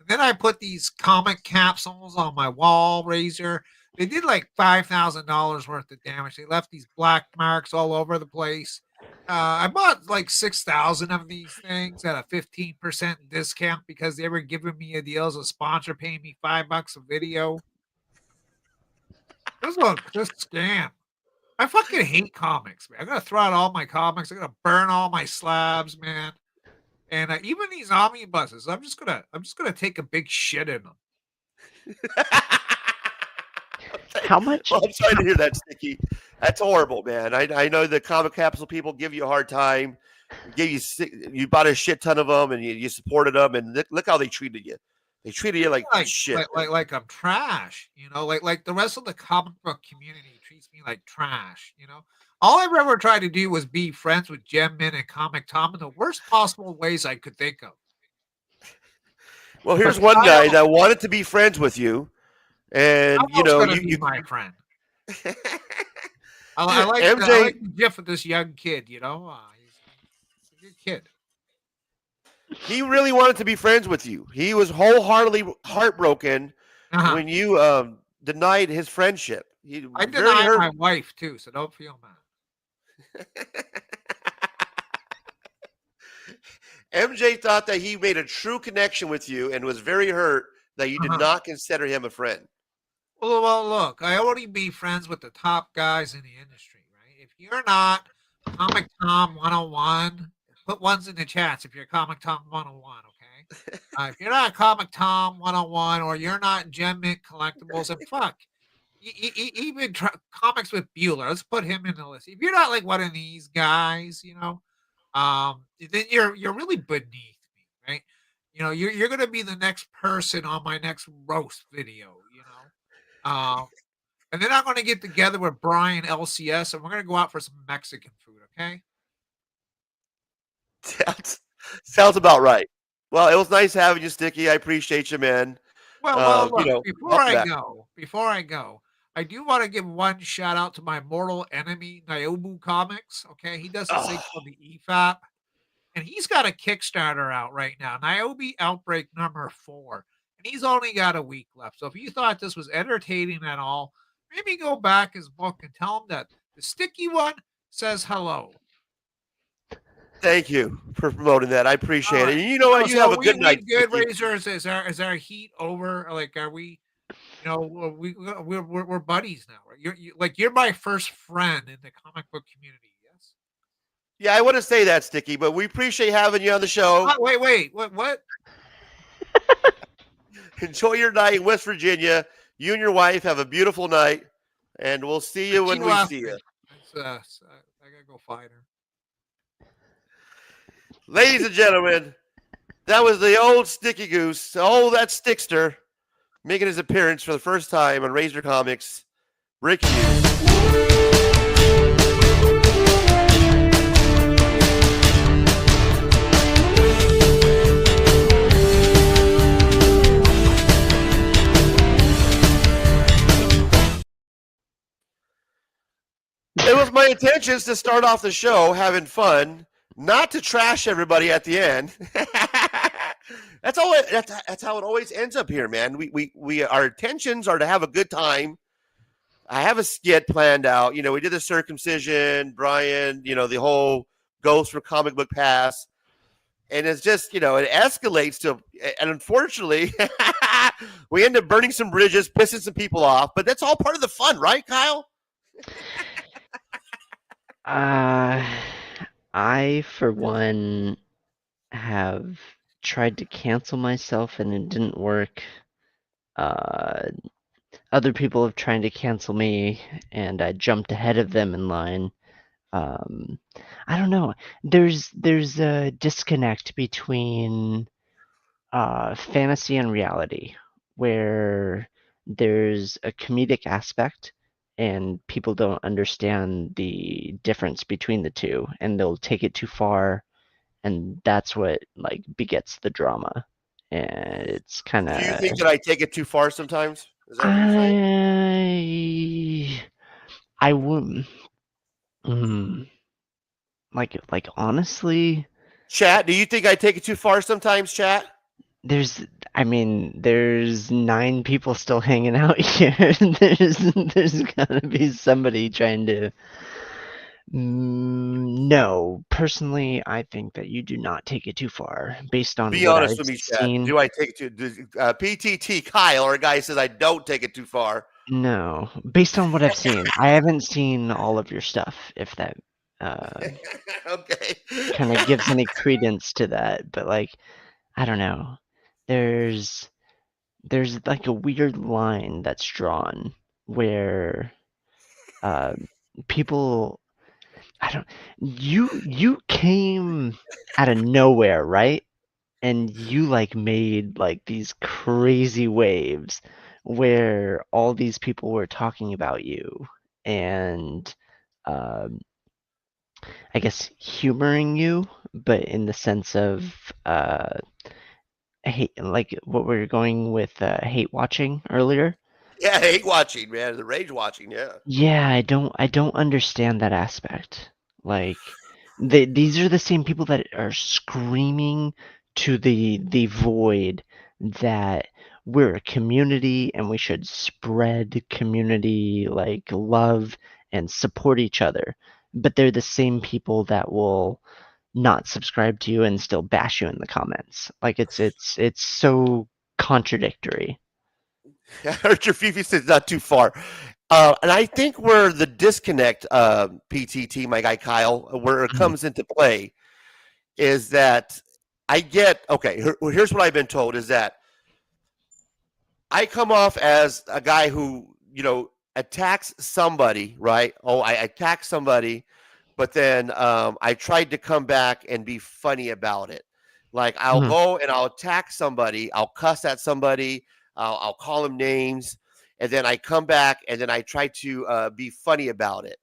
S21: And then I put these comic capsules on my wall, Razor. They did like $5,000 worth of damage. They left these black marks all over the place. I bought like 6,000 of these things at a 15% discount because they were giving me a deal as a sponsor, paying me $5 a video. This was just a scam. I fucking hate comics, man. I'm gonna throw out all my comics. I'm gonna burn all my slabs, man. And even these omnibuses, I'm just gonna take a big shit in them.
S8: How much?
S2: Well, I'm sorry to hear that, Sticky. That's horrible, man. I know the comic capsule people give you a hard time. You bought a shit ton of them, and you supported them, and look how they treated you. They treated you like shit.
S21: Like I'm trash, like the rest of the comic book community treats me like trash, All I ever tried to do was be friends with Gem Min and Comic Tom in the worst possible ways I could think of.
S2: Well, here's one guy that wanted to be friends with you, and
S21: you my friend. I like the gif of this young kid. He's a good kid.
S2: He really wanted to be friends with you. He was wholeheartedly heartbroken when you denied his friendship.
S21: I denied my wife too, so don't feel mad.
S2: MJ thought that he made a true connection with you and was very hurt that you did not consider him a friend.
S21: Well, look, I already be friends with the top guys in the industry, right? If you're not Comic Tom 101, put ones in the chats if you're Comic Tom 101, okay? If you're not Comic Tom 101 or you're not Gem Mint Collectibles, and fuck, even comics with Bueller, let's put him in the list. If you're not like one of these guys, then you're really beneath me, right? You're gonna be the next person on my next roast video, and then I'm gonna get together with Brian LCS and we're gonna go out for some Mexican food, okay?
S2: Sounds about right. Well, it was nice having you, Sticky. I appreciate you, man.
S21: Well,
S2: You
S21: look,
S2: know,
S21: before
S2: welcome
S21: I
S2: back.
S21: go, I do want to give one shout out to my mortal enemy, Niobu Comics. Okay, he does this thing called the EFAP, and he's got a Kickstarter out right now, Niobe Outbreak #4, and he's only got a week left. So if you thought this was entertaining at all, maybe go back his book and tell him that the sticky one says hello.
S2: Thank you for promoting that. I appreciate
S21: All
S2: it.
S21: right.
S2: And you know what? You have a
S21: we
S2: good night,
S21: good,
S2: Sticky.
S21: Razors. Is our heat over? Like, are we? You know, we're buddies now. Right? You're my first friend in the comic book community. Yes.
S2: Yeah, I want to say that, Sticky, but we appreciate having you on the show.
S21: Wait. What?
S2: Enjoy your night in West Virginia. You and your wife have a beautiful night, and we'll see you when
S21: She
S2: we
S21: left
S2: see
S21: me.
S2: you.
S21: I gotta go find her.
S2: Ladies and gentlemen, that was the old Sticky Goose. Oh, that Stickster, making his appearance for the first time on Razor Comics, Rick Hughes. It was my intentions to start off the show having fun, not to trash everybody at the end. That's all. That's how it always ends up here, man. We our intentions are to have a good time. I have a skit planned out. You know, we did the circumcision, Brian. You know, the whole Ghost for Comic Book Pass, and it's just, you know, it escalates to, and unfortunately, we end up burning some bridges, pissing some people off. But that's all part of the fun, right, Kyle?
S8: I, for one, have tried to cancel myself and it didn't work. Other people have tried to cancel me and I jumped ahead of them in line. I don't know. There's a disconnect between fantasy and reality where there's a comedic aspect and people don't understand the difference between the two and they'll take it too far and that's what like begets the drama and it's kind
S2: Do you
S8: of
S2: think that I take it too far sometimes? Is that what you're saying?
S8: I wouldn't like honestly
S2: Chat, do you think I take it too far sometimes, chat?
S8: there's 9 people still hanging out here. there's gotta be somebody trying to. No, personally, I think that you do not take it too far based on
S2: Be
S8: what
S2: honest
S8: I've
S2: with me, chat.
S8: seen.
S2: Do I take it too? PTT Kyle, our guy, says I don't take it too far.
S8: No, based on what I've seen, I haven't seen all of your stuff. If that
S2: Okay.
S8: kind of gives any credence to that, but like, I don't know. There's like a weird line that's drawn where people I don't you came out of nowhere, right? And you like made like these crazy waves where all these people were talking about you and I guess humoring you, but in the sense of hate, like what we were going with hate watching earlier.
S2: Yeah, hate watching, man. The rage watching, yeah.
S8: Yeah, I don't understand that aspect. Like these are the same people that are screaming to the void that we're a community and we should spread community like love and support each other. But they're the same people that will not subscribe to you and still bash you in the comments. Like it's so contradictory.
S2: Archer Fifi says not too far. And I think where the disconnect, PTT, my guy Kyle, where it comes into play is that I get, okay, here's what I've been told is that I come off as a guy who, you know, attacks somebody, right? Oh, I attack somebody, but then I tried to come back and be funny about it. Like I'll go and I'll attack somebody, I'll cuss at somebody, I'll call them names, and then I come back and then I try to be funny about it.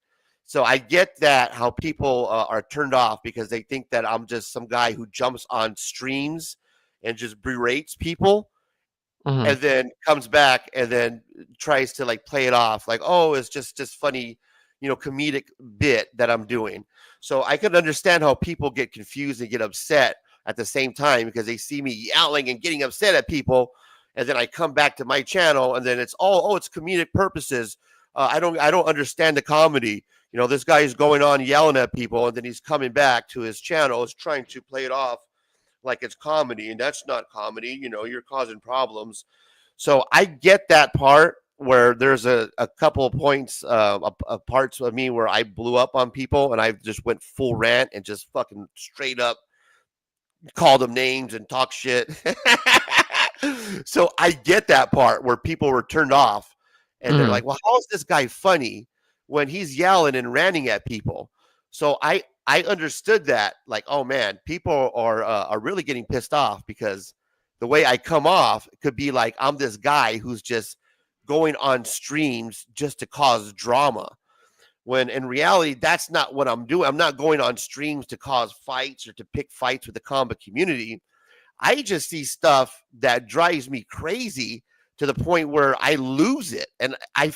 S2: So I get that how people are turned off because they think that I'm just some guy who jumps on streams and just berates people. and then comes back and then tries to like play it off like, oh, it's just funny, comedic bit that I'm doing. So I could understand how people get confused and get upset at the same time because they see me yelling and getting upset at people, and then I come back to my channel and then it's oh, it's comedic purposes. I don't understand the comedy. This guy is going on yelling at people, and then he's coming back to his channel, is trying to play it off like it's comedy, and that's not comedy. You're causing problems. So I get that part where there's a couple of points, parts of me where I blew up on people and I just went full rant and just fucking straight up called them names and talk shit. So I get that part where people were turned off and they're like, well, how is this guy funny when he's yelling and ranting at people? So I understood that, like, oh man, people are really getting pissed off because the way I come off could be like I'm this guy who's just going on streams just to cause drama. When in reality, that's not what I'm doing. I'm not going on streams to cause fights or to pick fights with the combat community. I just see stuff that drives me crazy to the point where I lose it, and I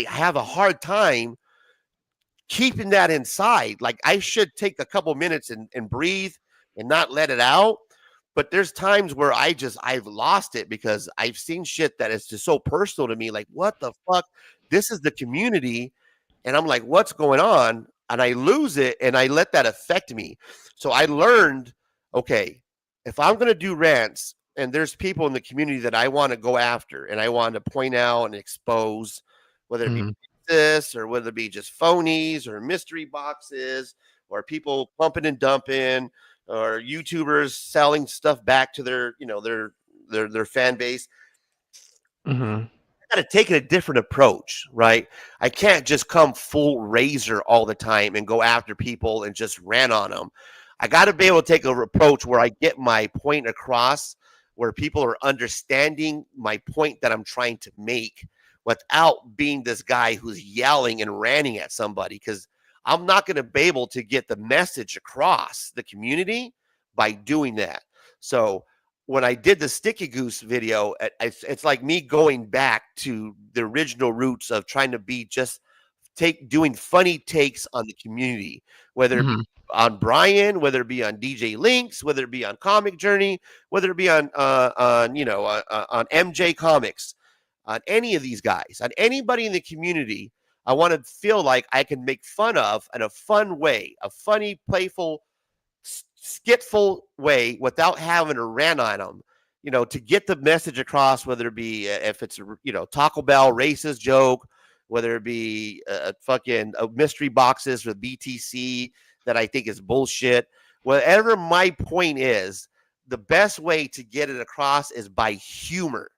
S2: have a hard time keeping that inside. Like I should take a couple minutes and breathe and not let it out. But there's times where I've lost it because I've seen shit that is just so personal to me. Like, what the fuck? This is the community. And I'm like, what's going on? And I lose it and I let that affect me. So I learned, okay, if I'm going to do rants and there's people in the community that I want to go after and I want to point out and expose, whether it be this or whether it be just phonies or mystery boxes or people pumping and dumping or YouTubers selling stuff back to their, their fan base. I got to take a different approach, right? I can't just come full razor all the time and go after people and just rant on them. I got to be able to take an approach where I get my point across, where people are understanding my point that I'm trying to make without being this guy who's yelling and ranting at somebody, because I'm not going to be able to get the message across the community by doing that. So when I did the Sticky Goose video, it's like me going back to the original roots of trying to be just doing funny takes on the community, whether it be on Brian, whether it be on DJ Links, whether it be on Comic Journey, whether it be on MJ Comics, on any of these guys, on anybody in the community. I want to feel like I can make fun of in a fun way, a funny, playful, skitful way without having to rant on them, to get the message across, whether it be if it's Taco Bell racist joke, whether it be fucking mystery boxes with BTC that I think is bullshit. Whatever my point is, the best way to get it across is by humor,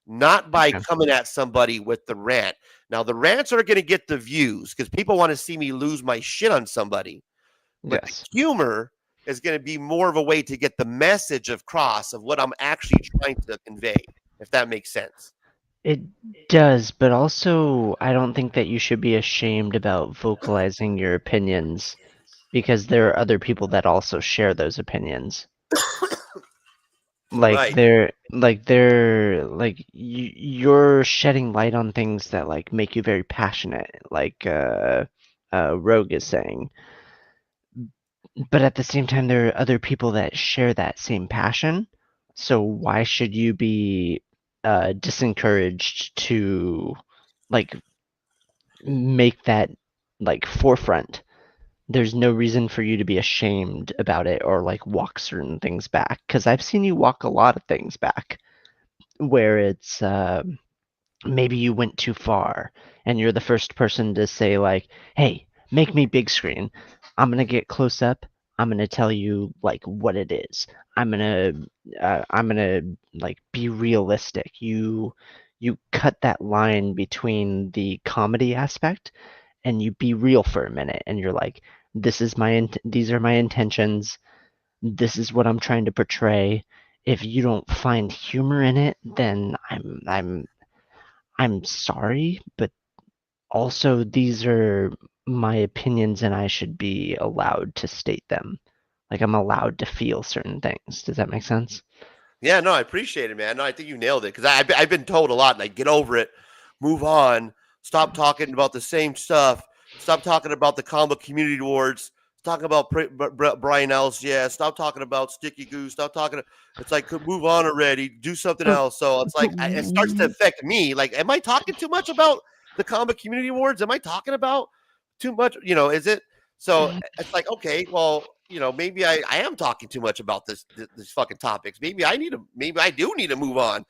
S2: not by coming at somebody with the rant. Now, the rants are going to get the views because people want to see me lose my shit on somebody. But the humor is going to be more of a way to get the message across of what I'm actually trying to convey, if that makes sense.
S8: It does, but also I don't think that you should be ashamed about vocalizing your opinions because there are other people that also share those opinions. You're shedding light on things that like make you very passionate, like Rogue is saying. But at the same time, there are other people that share that same passion. So why should you be disencouraged to like make that like forefront? There's no reason for you to be ashamed about it or like walk certain things back, because I've seen you walk a lot of things back where it's maybe you went too far and you're the first person to say like, hey, make me big screen. I'm going to get close up. I'm going to tell you like what it is. I'm going to like be realistic. You cut that line between the comedy aspect and you be real for a minute and you're like, these are my intentions. This is what I'm trying to portray. If you don't find humor in it, then I'm sorry, but also these are my opinions and I should be allowed to state them. Like I'm allowed to feel certain things. Does that make sense?
S2: Yeah, no, I appreciate it, man. No, I think you nailed it because I've been told a lot, like, get over it, move on, stop talking about the same stuff, stop talking about the comic community awards, talking about Brian Ellis, yeah, stop talking about Sticky Goose, stop talking. It's like, move on already, do something else. So it's like, it starts to affect me. Like, am I talking too much about the comic community awards? Am I talking about too much? You know, is it? So it's like, okay, well, you know, maybe I am talking too much about this fucking topics. Maybe I do need to move on.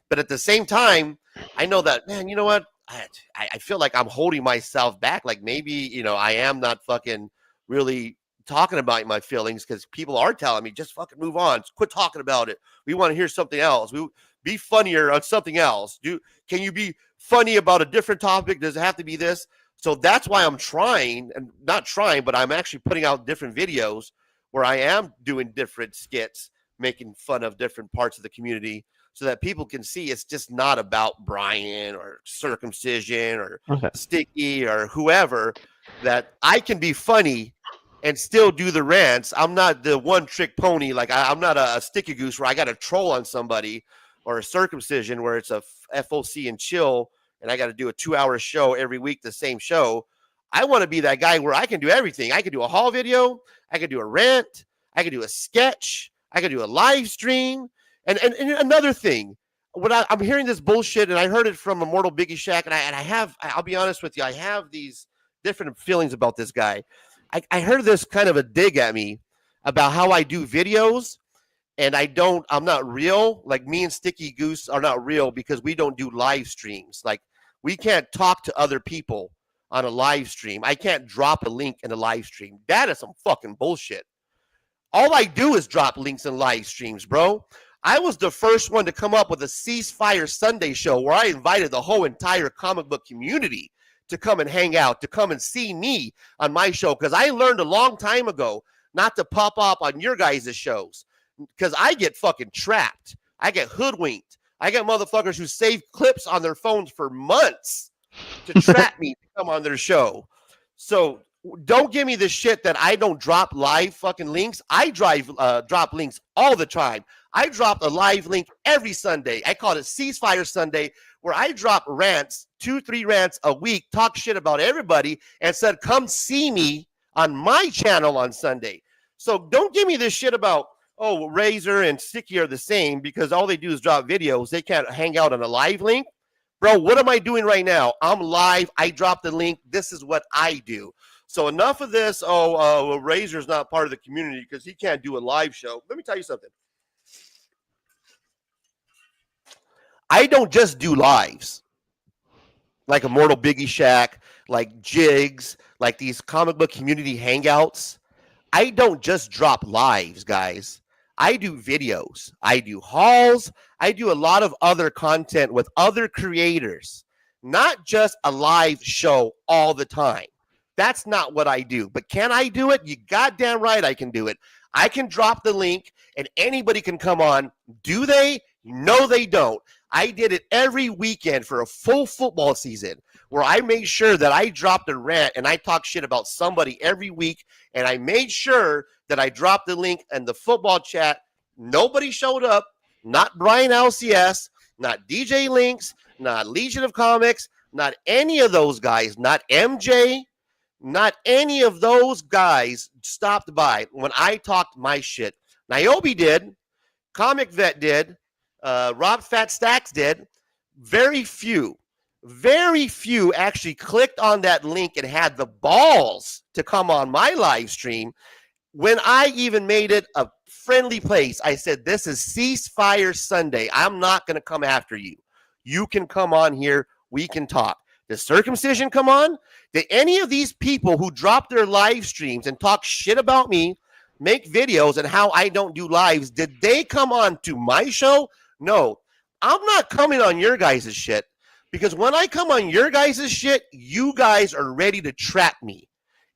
S2: But at the same time, I know that, man, you know what? I feel like I'm holding myself back. Like maybe, you know, I am not fucking really talking about my feelings because people are telling me just fucking move on. Quit talking about it. We want to hear something else. We be funnier on something else. Can you be funny about a different topic? Does it have to be this? So that's why I'm trying, and not trying, but I'm actually putting out different videos where I am doing different skits, making fun of different parts of the community so that people can see it's just not about Brian or circumcision or Sticky or whoever, that I can be funny and still do the rants. I'm not the one trick pony. Like I'm not a Sticky Goose where I got to troll on somebody, or a circumcision where it's a FOC and chill and I got to do a 2-hour show every week, the same show. I want to be that guy where I can do everything. I can do a haul video. I can do a rant. I can do a sketch. I can do a live stream. And another thing, when I'm hearing this bullshit, and I heard it from Immortal Biggie Shack, and I'll be honest with you, I have these different feelings about this guy. I heard this kind of a dig at me about how I do videos, and I'm not real. Like me and Sticky Goose are not real because we don't do live streams. Like we can't talk to other people on a live stream. I can't drop a link in a live stream. That is some fucking bullshit. All I do is drop links in live streams, bro. I was the first one to come up with a Ceasefire Sunday show where I invited the whole entire comic book community to come and hang out, to come and see me on my show, because I learned a long time ago not to pop up on your guys' shows, because I get fucking trapped. I get hoodwinked. I get motherfuckers who save clips on their phones for months to trap me to come on their show. So don't give me the shit that I don't drop live fucking links. I drop links all the time. I drop a live link every Sunday. I call it Ceasefire Sunday, where I drop rants, 2-3 rants a week, talk shit about everybody, and said, come see me on my channel on Sunday. So don't give me this shit about, oh, Razor and Sticky are the same because all they do is drop videos. They can't hang out on a live link. Bro, what am I doing right now? I'm live. I dropped the link. This is what I do. So enough of this, well, Razor's not part of the community because he can't do a live show. Let me tell you something. I don't just do lives like Immortal Biggie Shack, like Jigs, like these comic book community hangouts. I don't just drop lives, guys. I do videos. I do hauls. I do a lot of other content with other creators, not just a live show all the time. That's not what I do. But can I do it? You goddamn right I can do it. I can drop the link and anybody can come on. Do they? No, they don't. I did it every weekend for a full football season where I made sure that I dropped a rant and I talked shit about somebody every week, and I made sure that I dropped the link in the football chat. Nobody showed up, not Brian LCS, not DJ Links, not Legion of Comics, not any of those guys, not MJ, not any of those guys stopped by when I talked my shit. Niobe did, Comic Vet did, Rob Fat Stacks did. Very few actually clicked on that link and had the balls to come on my live stream. When I even made it a friendly place, I said, this is Ceasefire Sunday. I'm not going to come after you. You can come on here. We can talk. Did Circumcision come on? Did any of these people who drop their live streams and talk shit about me, make videos and how I don't do lives, did they come on to my show? No. I'm not coming on your guys' shit, because when I come on your guys' shit, you guys are ready to trap me.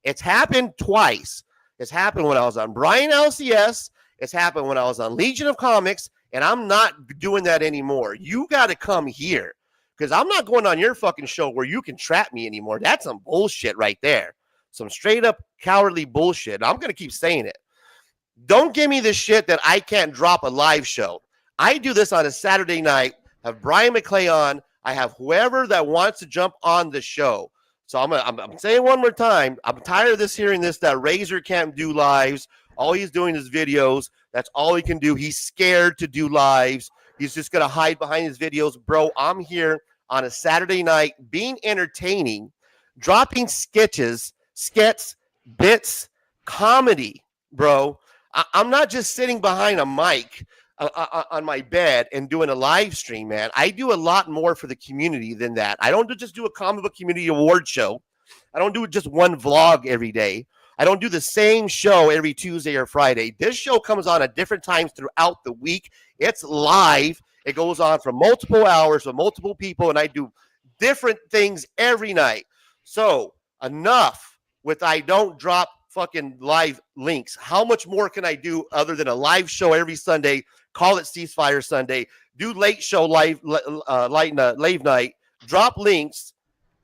S2: It's happened twice. It's happened when I was on Brian LCS. It's happened when I was on Legion of Comics, and I'm not doing that anymore. You got to come here, because I'm not going on your fucking show where you can trap me anymore. That's some bullshit right there. Some straight up cowardly bullshit. I'm going to keep saying it. Don't give me the shit that I can't drop a live show. I do this on a Saturday night. Have Brian McClay on. I have whoever that wants to jump on the show. So I'm saying one more time. I'm tired of this hearing this that Razor can't do lives. All he's doing is videos. That's all he can do. He's scared to do lives. He's just gonna hide behind his videos, bro. I'm here on a Saturday night, being entertaining, dropping skits, bits, comedy, bro. I'm not just sitting behind a mic on my bed and doing a live stream, man. I do a lot more for the community than that. I don't just do a comic book community award show. I don't do just one vlog every day. I don't do the same show every Tuesday or Friday. This show comes on at different times throughout the week. It's live. It goes on for multiple hours with multiple people, and I do different things every night. So enough with I don't drop fucking live links. How much more can I do other than a live show every Sunday? Call it Ceasefire Sunday. Do late show late night. Drop links.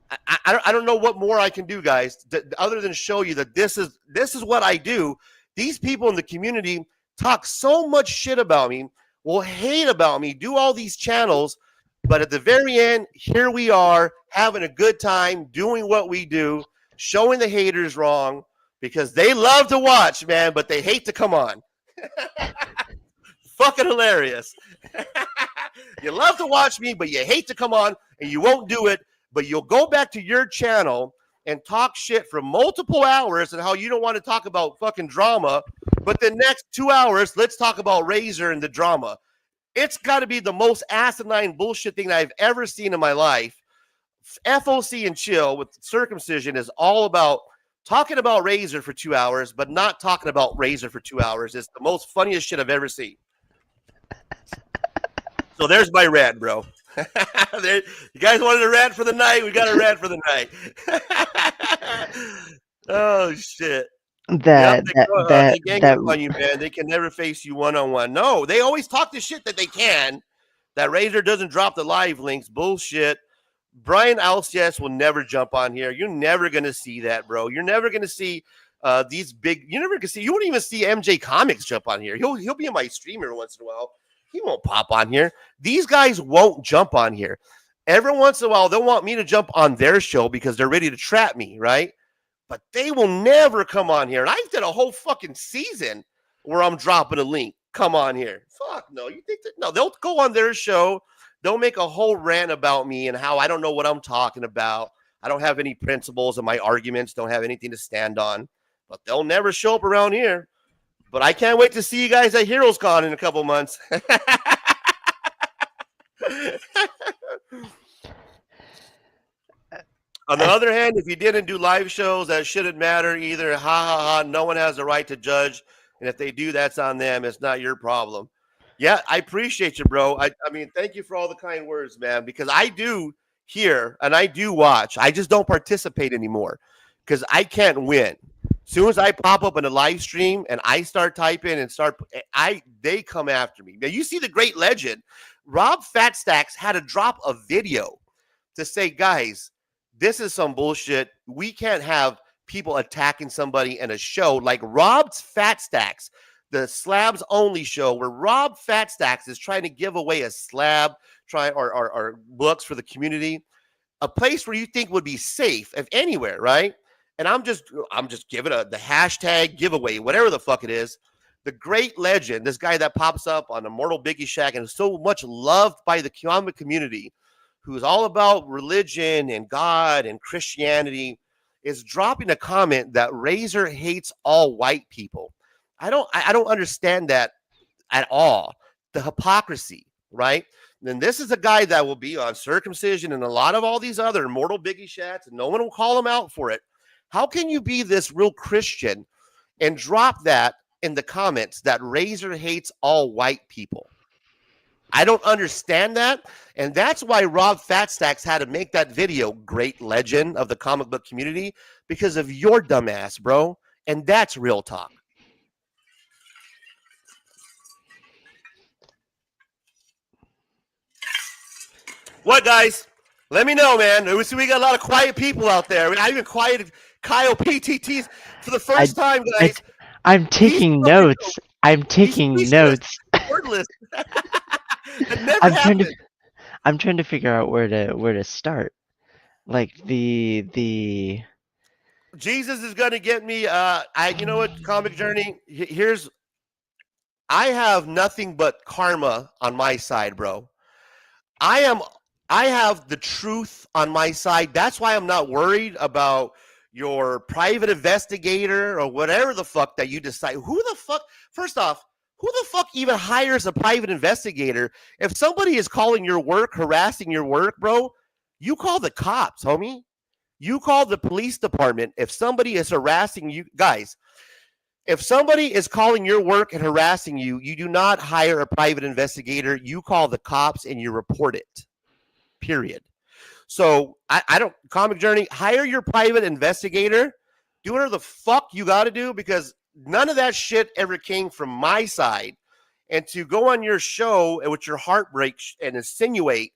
S2: I don't know what more I can do, guys, other than show you that this is what I do. These people in the community talk so much shit about me, will hate about me, do all these channels, but at the very end, here we are having a good time, doing what we do, showing the haters wrong because they love to watch, man, but they hate to come on. Fucking hilarious. You love to watch me, but you hate to come on, and you won't do it. But you'll go back to your channel and talk shit for multiple hours and how you don't want to talk about fucking drama. But the next 2 hours, let's talk about Razor and the drama. It's got to be the most asinine bullshit thing that I've ever seen in my life. FOC and Chill with Circumcision is all about talking about Razor for 2 hours, but not talking about Razor for 2 hours. It's the most funniest shit I've ever seen. So there's my rant, bro. You guys wanted a rant for the night? We got a rant for the night. Oh shit! They gang up on you, man. They can never face you one-on-one. No, they always talk the shit that they can. That Razor doesn't drop the live links. Bullshit. Brian Alcias will never jump on here. You're never gonna see that, bro. You're never gonna see these big. You're never gonna see. You won't even see MJ Comics jump on here. He'll be in my stream every once in a while. He won't pop on here. These guys won't jump on here. Every once in a while, they'll want me to jump on their show because they're ready to trap me, right? But they will never come on here. And I've done a whole fucking season where I'm dropping a link. Come on here. Fuck no. You think that? No, they'll go on their show. They'll make a whole rant about me and how I don't know what I'm talking about. I don't have any principles, and my arguments don't have anything to stand on. But they'll never show up around here. But I can't wait to see you guys at Heroes Con in a couple months. On the other hand, if you didn't do live shows, that shouldn't matter either. Ha ha ha. No one has the right to judge. And if they do, that's on them. It's not your problem. Yeah, I appreciate you, bro. I mean, thank you for all the kind words, man, because I do hear and I do watch. I just don't participate anymore because I can't win. As soon as I pop up in a live stream and I start typing and they come after me. Now you see the great legend, Rob Fatstacks had to drop a video to say, guys, this is some bullshit. We can't have people attacking somebody in a show like Rob's Fatstacks, the Slabs Only show, where Rob Fatstacks is trying to give away a slab, or books for the community, a place where you think would be safe, if anywhere, right? And I'm just giving the hashtag giveaway, whatever the fuck it is. The great legend, this guy that pops up on Immortal Biggie Shack and is so much loved by the comic community, who's all about religion and God and Christianity, is dropping a comment that Razor hates all white people. I don't understand that at all. The hypocrisy, right? And this is a guy that will be on Circumcision and a lot of all these other Immortal Biggie Shacks, and no one will call him out for it. How can you be this real Christian and drop that in the comments that Razor hates all white people? I don't understand that. And that's why Rob Fatstacks had to make that video, great legend of the comic book community, because of your dumbass, bro. And that's real talk. What, guys? Let me know, man. We got a lot of quiet people out there. I even quieted Kyle PTTs for the first time, guys.
S8: I'm taking notes. I'm taking notes.
S2: Wordless. That never
S8: I'm trying to
S2: happened.
S8: I'm trying to figure out where to start. Like the
S2: Jesus is gonna get me. You know what, Comic Journey. Here's. I have nothing but karma on my side, bro. I have the truth on my side. That's why I'm not worried about your private investigator or whatever the fuck that you decide. Who the fuck? First off, who the fuck even hires a private investigator? If somebody is calling your work, harassing your work, bro, you call the cops, homie. You call the police department if somebody is harassing you. Guys, if somebody is calling your work and harassing you, you do not hire a private investigator. You call the cops and you report it. Period. So I don't, Comic Journey, hire your private investigator. Do whatever the fuck you got to do, because none of that shit ever came from my side. And to go on your show and with your heartbreak and insinuate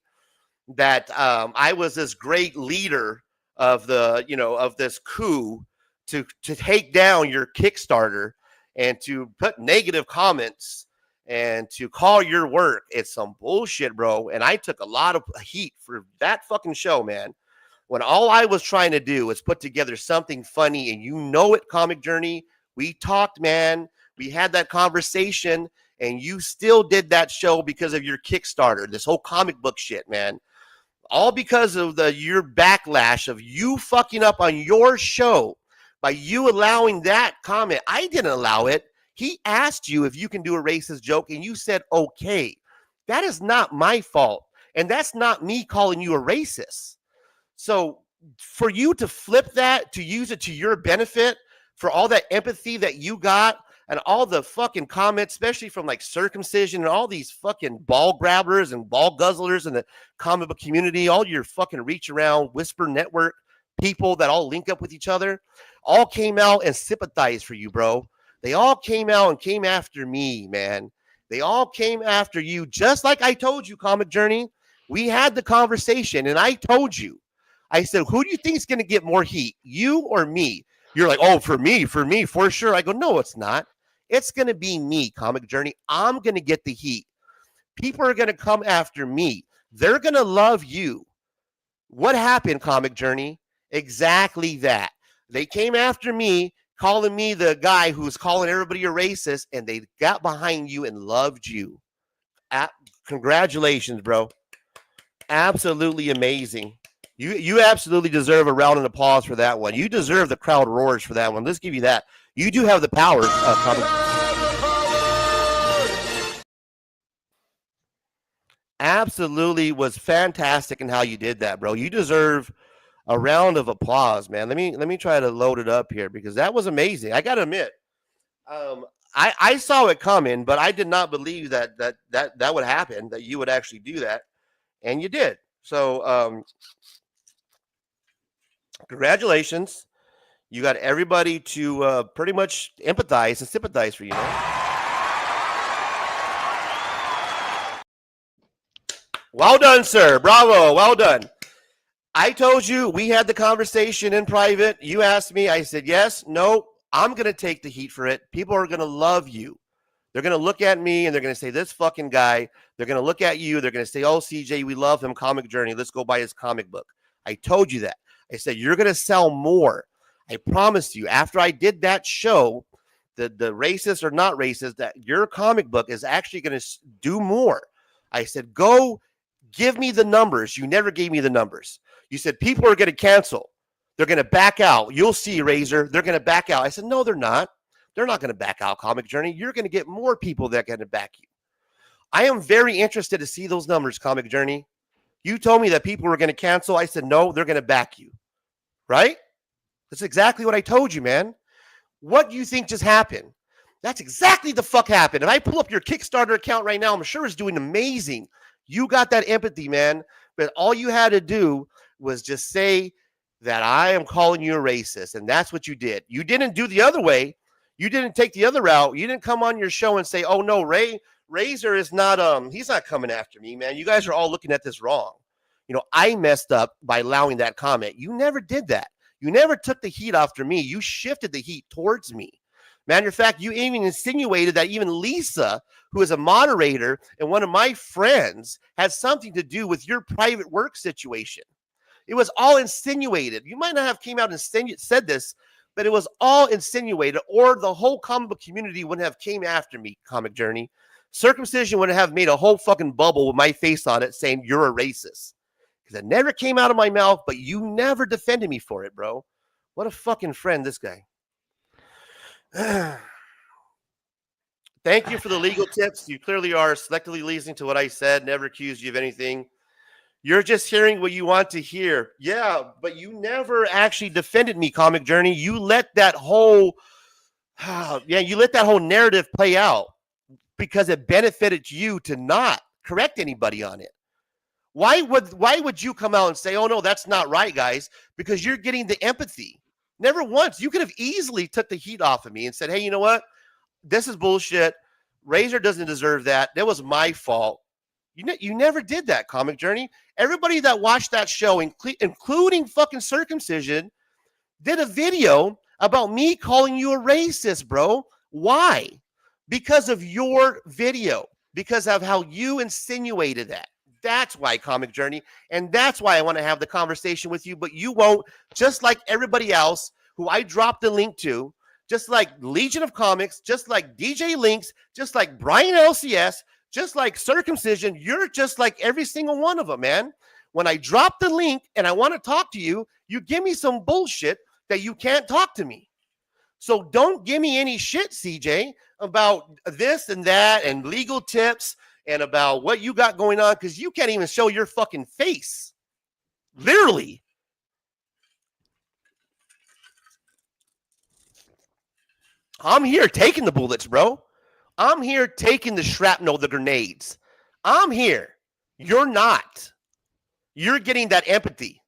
S2: that I was this great leader of the, of this coup to take down your Kickstarter and to put negative comments and to call your work, it's some bullshit, bro. And I took a lot of heat for that fucking show, man. When all I was trying to do was put together something funny, and you know it, Comic Journey. We talked, man. We had that conversation, and you still did that show because of your Kickstarter, this whole comic book shit, man. All because of your backlash of you fucking up on your show by you allowing that comment. I didn't allow it. He asked you if you can do a racist joke, and you said, okay. That is not my fault. And that's not me calling you a racist. So for you to flip that, to use it to your benefit, for all that empathy that you got, and all the fucking comments, especially from like Circumcision and all these fucking ball grabbers and ball guzzlers in the comic book community, all your fucking reach around Whisper Network people that all link up with each other, all came out and sympathized for you, bro. They all came out and came after me, man. They all came after you, just like I told you, Comic Journey. We had the conversation, and I told you. I said, who do you think is going to get more heat, you or me? You're like, oh, for me, for sure. I go, no, it's not. It's going to be me, Comic Journey. I'm going to get the heat. People are going to come after me. They're going to love you. What happened, Comic Journey? Exactly that. They came after me, calling me the guy who's calling everybody a racist, and they got behind you and loved you. Congratulations, bro. Absolutely amazing. You absolutely deserve a round of applause for that one. You deserve the crowd roars for that one. Let's give you that. You do have the power. Absolutely was fantastic in how you did that, bro. You deserve a round of applause, man. Let me try to load it up here, because that was amazing. I gotta admit, I saw it coming, but I did not believe that would happen, that you would actually do that, and you did. So congratulations. You got everybody to pretty much empathize and sympathize for you. Well done, sir. Bravo. Well done. I told you, we had the conversation in private. You asked me. I said, yes, no, I'm going to take the heat for it. People are going to love you. They're going to look at me and they're going to say, this fucking guy. They're going to look at you. They're going to say, oh, CJ, we love him. Comic Journey. Let's go buy his comic book. I told you that. I said, you're going to sell more. I promised you, after I did that show, the racist or not racist, that your comic book is actually going to do more. I said, go give me the numbers. You never gave me the numbers. You said people are going to cancel. They're going to back out. You'll see, Razor. They're going to back out. I said, no, they're not. They're not going to back out, Comic Journey. You're going to get more people that are going to back you. I am very interested to see those numbers, Comic Journey. You told me that people were going to cancel. I said, no, they're going to back you. Right? That's exactly what I told you, man. What do you think just happened? That's exactly the fuck happened. If I pull up your Kickstarter account right now, I'm sure it's doing amazing. You got that empathy, man. But all you had to do was just say that I am calling you a racist. And that's what you did. You didn't do the other way. You didn't take the other route. You didn't come on your show and say, oh, no, Razor is not, he's not coming after me, man. You guys are all looking at this wrong. I messed up by allowing that comment. You never did that. You never took the heat after me. You shifted the heat towards me. Matter of fact, you even insinuated that even Lisa, who is a moderator and one of my friends, had something to do with your private work situation. It was all insinuated. You might not have came out and said this, but it was all insinuated, or the whole comic book community wouldn't have came after me, Comic Journey. Circumcision would have made a whole fucking bubble with my face on it saying you're a racist. Because it never came out of my mouth, but you never defended me for it, bro. What a fucking friend, this guy. Thank you for the legal tips. You clearly are selectively listening to what I said. Never accused you of anything. You're just hearing what you want to hear. Yeah, but you never actually defended me, Comic Journey. You let that whole, you let that whole narrative play out because it benefited you to not correct anybody on it. Why would you come out and say, oh, no, that's not right, guys? Because you're getting the empathy. Never once. You could have easily took the heat off of me and said, hey, you know what? This is bullshit. Razor doesn't deserve that. That was my fault. You never did that, Comic Journey. Everybody that watched that show, including fucking Circumcision, did a video about me calling you a racist, bro. Why? Because of your video. Because of how you insinuated that. That's why, Comic Journey. And that's why I want to have the conversation with you, but you won't, just like everybody else who I dropped the link to, just like Legion of Comics, just like DJ Links, just like Brian LCS, just like Circumcision. You're just like every single one of them, man. When I drop the link and I want to talk to you, you give me some bullshit that you can't talk to me. So don't give me any shit, CJ, about this and that and legal tips and about what you got going on, because you can't even show your fucking face. Literally. I'm here taking the bullets, bro. I'm here taking the shrapnel, the grenades. I'm here. You're not. You're getting that empathy.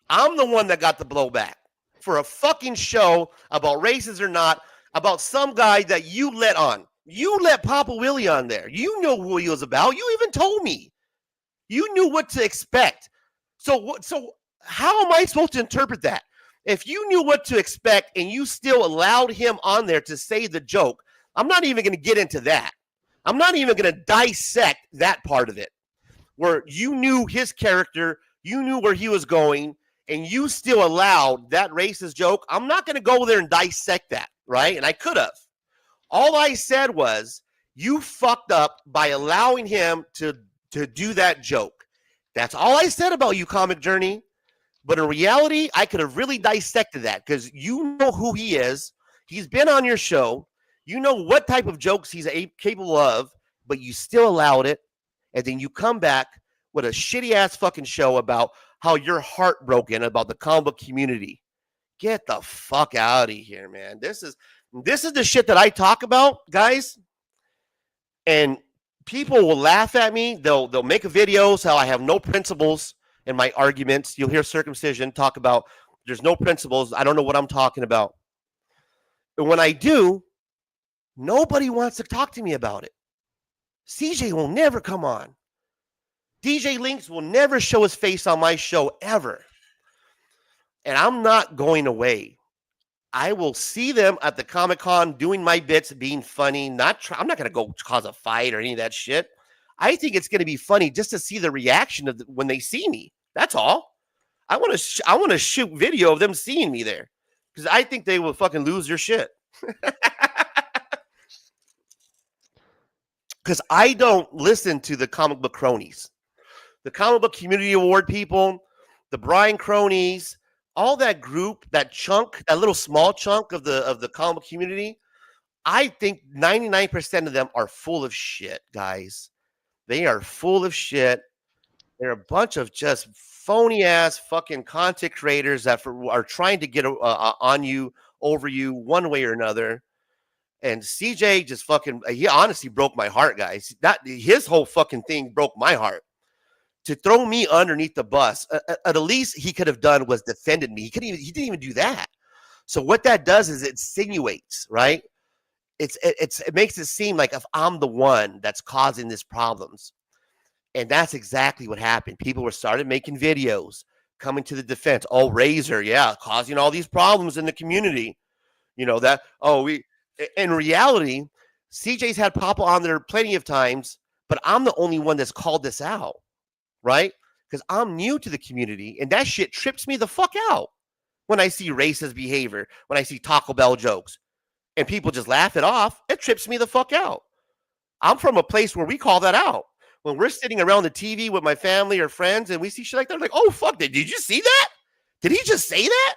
S2: I'm the one that got the blowback for a fucking show about races or not, about some guy that you let on. You let Papa Willie on there. You know who he was about. You even told me. You knew what to expect. So how am I supposed to interpret that? If you knew what to expect and you still allowed him on there to say the joke, I'm not even going to get into that. I'm not even going to dissect that part of it, where you knew his character, you knew where he was going, and you still allowed that racist joke. I'm not going to go there and dissect that, right? And I could have. All I said was, you fucked up by allowing him to do that joke. That's all I said about you, Comic Journey. But in reality, I could have really dissected that because you know who he is. He's been on your show. You know what type of jokes he's capable of, but you still allowed it. And then you come back with a shitty ass fucking show about how you're heartbroken about the comic book community. Get the fuck out of here, man. This is the shit that I talk about, guys. And people will laugh at me. They'll make videos how I have no principles in my arguments. You'll hear Circumcision talk about there's no principles. I don't know what I'm talking about. And when I do, nobody wants to talk to me about it. CJ will never come on. DJ Links will never show his face on my show ever. And I'm not going away. I will see them at the Comic-Con doing my bits, being funny. I'm not going to go cause a fight or any of that shit. I think it's going to be funny just to see the reaction of when they see me. That's all. I want to shoot video of them seeing me there because I think they will fucking lose their shit. Because I don't listen to the comic book cronies, the comic book community award people, the Brian cronies, all that group, that chunk, that little small chunk of the comic book community. I think 99% of them are full of shit, guys. They are full of shit. They're a bunch of just phony ass fucking content creators that are trying to get on you, over you, one way or another. And CJ just fucking, he honestly broke my heart, guys. His whole fucking thing broke my heart. To throw me underneath the bus, at least he could have done was defended me. He didn't even do that. So what that does is it insinuates, right? It makes it seem like if I'm the one that's causing these problems. And that's exactly what happened. People were started making videos, coming to the defense. Oh, Razor, yeah, causing all these problems in the community. You know that. Oh, In reality, CJ's had Papa on there plenty of times, but I'm the only one that's called this out, right? Because I'm new to the community, and that shit trips me the fuck out when I see racist behavior, when I see Taco Bell jokes, and people just laugh it off. It trips me the fuck out. I'm from a place where we call that out. When we're sitting around the TV with my family or friends and we see shit like that, like, oh, fuck, did you see that? Did he just say that?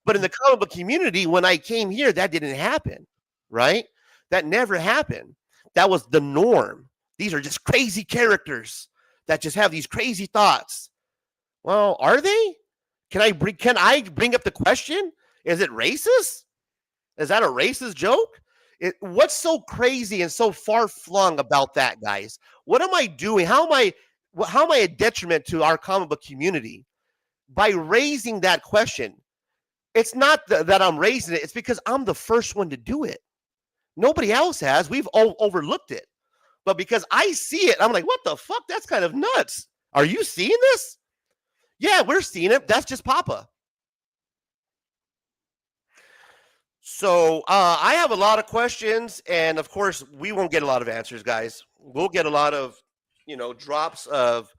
S2: But in the comic book community, when I came here, that didn't happen, right? That never happened. That was the norm. These are just crazy characters that just have these crazy thoughts. Well, are they? Can I bring up the question? Is it racist? Is that a racist joke? What's so crazy and so far flung about that, guys? What am I doing? How am I a detriment to our comic book community by raising that question? It's not that I'm raising it. It's because I'm the first one to do it. Nobody else has. We've overlooked it. But because I see it, I'm like, what the fuck? That's kind of nuts. Are you seeing this? Yeah, we're seeing it. That's just Papa. So I have a lot of questions, and of course, we won't get a lot of answers, guys. We'll get a lot of, drops of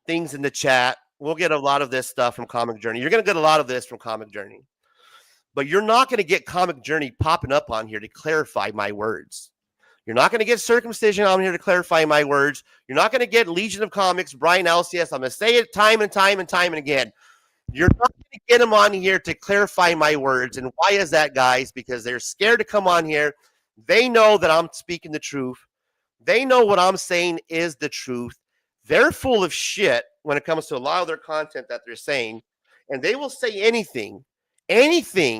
S2: things in the chat. We'll get a lot of this stuff from Comic Journey. You're going to get a lot of this from Comic Journey. But you're not going to get Comic Journey popping up on here to clarify my words. You're not going to get Circumcision on here to clarify my words. You're not going to get Legion of Comics, Brian LCS. I'm going to say it time and time and time and again. You're not going to get them on here to clarify my words. And why is that, guys? Because they're scared to come on here. They know that I'm speaking the truth. They know what I'm saying is the truth. They're full of shit when it comes to a lot of their content that they're saying. And they will say anything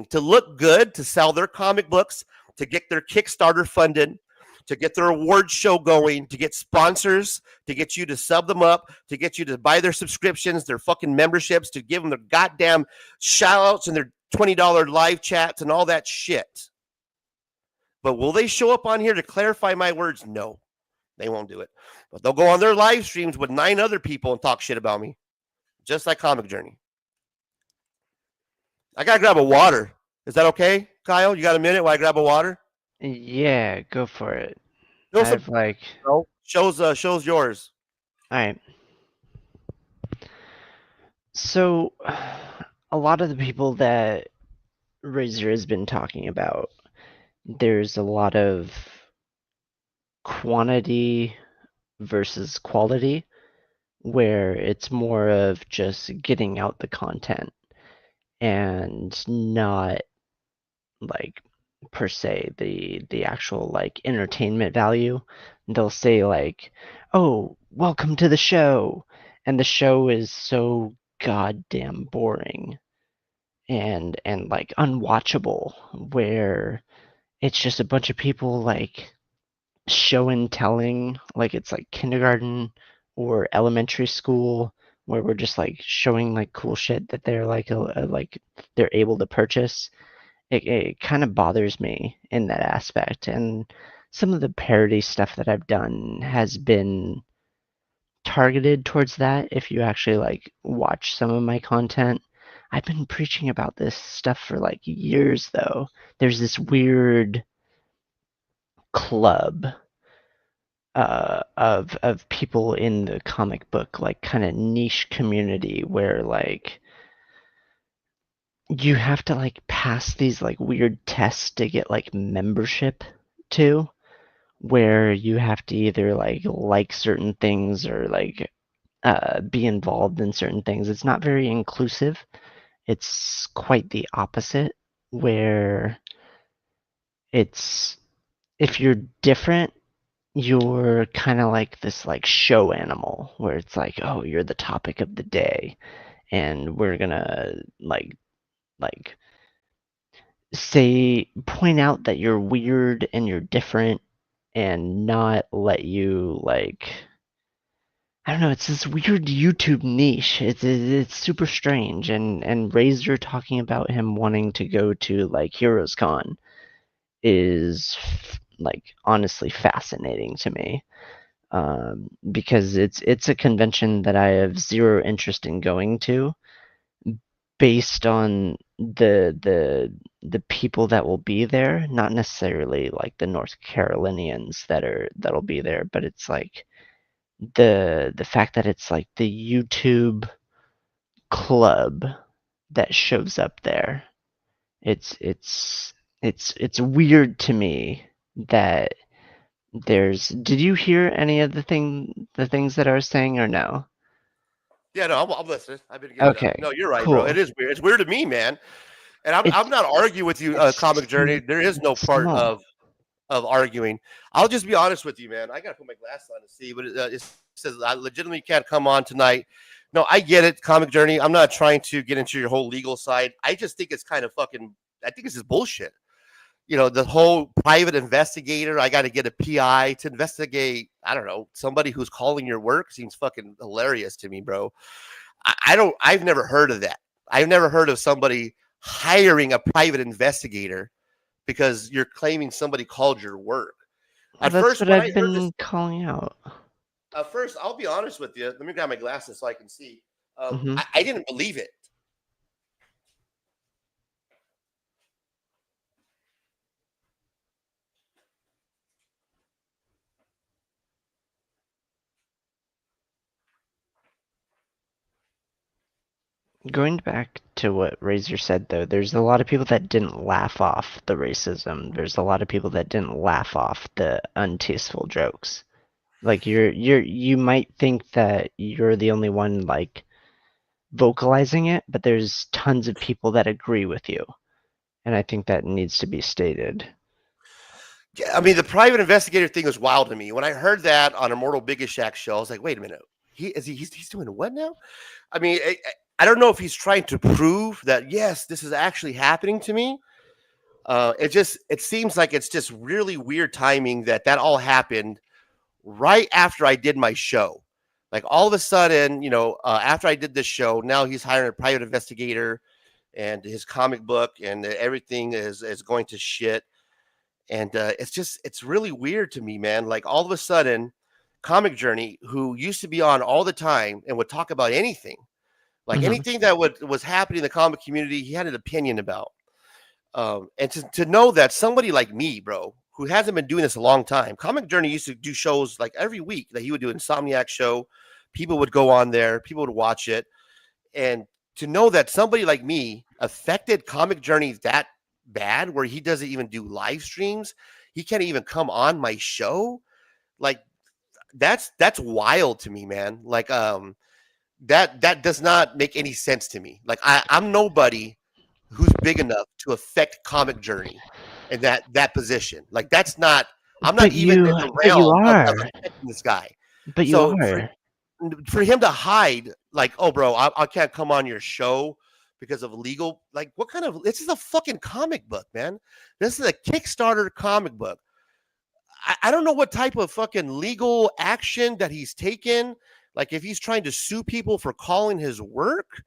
S2: to look good, to sell their comic books, to get their Kickstarter funded, to get their award show going, to get sponsors, to get you to sub them up, to get you to buy their subscriptions, their fucking memberships, to give them their goddamn shout outs and their $20 live chats and all that shit. But will they show up on here to clarify my words? No, they won't do it. But they'll go on their live streams with 9 other people and talk shit about me, just like Comic Journey. I gotta grab a water. Is that okay, Kyle? You got a minute while I grab a water?
S8: Yeah, go for it.
S2: Joseph,
S8: I've
S2: shows yours.
S8: All right. So, a lot of the people that Razor has been talking about, there's a lot of quantity versus quality, where it's more of just getting out the content and not like per se the actual like entertainment value. They'll say like, oh, welcome to the show, and the show is so goddamn boring and like unwatchable, where it's just a bunch of people like show and telling, like it's like kindergarten or elementary school, where we're just like showing like cool shit that they're like they're able to purchase. It kind of bothers me in that aspect. And some of the parody stuff that I've done has been targeted towards that. If you actually like watch some of my content, I've been preaching about this stuff for like years though. There's this weird club of people in the comic book like kind of niche community where like you have to like pass these like weird tests to get like membership to, where you have to either like certain things or like be involved in certain things. It's not very inclusive. It's quite the opposite, where it's if you're different, you're kind of like this like show animal, where it's like, oh, you're the topic of the day, and we're gonna like point out that you're weird and you're different, and not let you like, I don't know, it's this weird YouTube niche. It's super strange. And Razor talking about him wanting to go to like Heroes Con is like honestly fascinating to me, because it's a convention that I have zero interest in going to, based on the people that will be there, not necessarily like the North Carolinians that'll be there, but it's like the fact that it's like the YouTube club that shows up there. It's weird to me that did you hear any of the things that I was saying or no?
S2: Yeah, no, I'm listening. I've been giving
S8: Okay,
S2: no, you're right, bro.
S8: cool.
S2: It is weird. It's weird to me, man. And I'm not arguing with you, Comic Journey. There is no part
S8: small.
S2: of arguing. I'll just be honest with you, man. I gotta put my glasses on to see, but it says I legitimately can't come on tonight. No, I get it, Comic Journey. I'm not trying to get into your whole legal side. I just think it's kind of fucking. I think it's just bullshit. You know, the whole private investigator. I got to get a PI to investigate. I don't know, somebody who's calling your work seems fucking hilarious to me, bro. I've never heard of that. I've never heard of somebody hiring a private investigator because you're claiming somebody called your work.
S8: Well,
S2: At
S8: that's
S2: first,
S8: what
S2: when I
S8: I've
S2: heard this,
S8: been calling out.
S2: first, I'll be honest with you. Let me grab my glasses so I can see.
S8: Mhm.
S2: I didn't believe it.
S8: Going back to what Razor said, though, there's a lot of people that didn't laugh off the racism. There's a lot of people that didn't laugh off the untasteful jokes. Like you might think that you're the only one like vocalizing it, but there's tons of people that agree with you, and I think that needs to be stated.
S2: Yeah, I mean, the private investigator thing was wild to me. When I heard that on Immortal Biggest Shack show, I was like, wait a minute. He's doing what now? I mean, I don't know if he's trying to prove that, yes, this is actually happening to me. It seems like it's just really weird timing that all happened right after I did my show. Like all of a sudden, after I did this show, now he's hiring a private investigator and his comic book and everything is going to shit. And it's really weird to me, man. Like all of a sudden, Comic Journey, who used to be on all the time and would talk about anything, like
S8: Mhm.
S2: anything that was happening in the comic community, he had an opinion about. And to know that somebody like me, bro, who hasn't been doing this a long time, Comic Journey used to do shows like every week that he would do an Insomniac show. People would go on there, people would watch it. And to know that somebody like me affected Comic Journey that bad, where he doesn't even do live streams, he can't even come on my show. Like that's wild to me, man. Like that does not make any sense to me. Like I'm nobody who's big enough to affect Comic Journey in that position. Like that's not. I'm not even in the
S8: But you
S2: realm of
S8: are.
S2: affecting this guy.
S8: But you
S2: So
S8: are.
S2: for him to hide, like, oh, bro, I can't come on your show because of legal. Like, what kind of? This is a fucking comic book, man. This is a Kickstarter comic book. I don't know what type of fucking legal action that he's taken. Like, if he's trying to sue people for calling his work,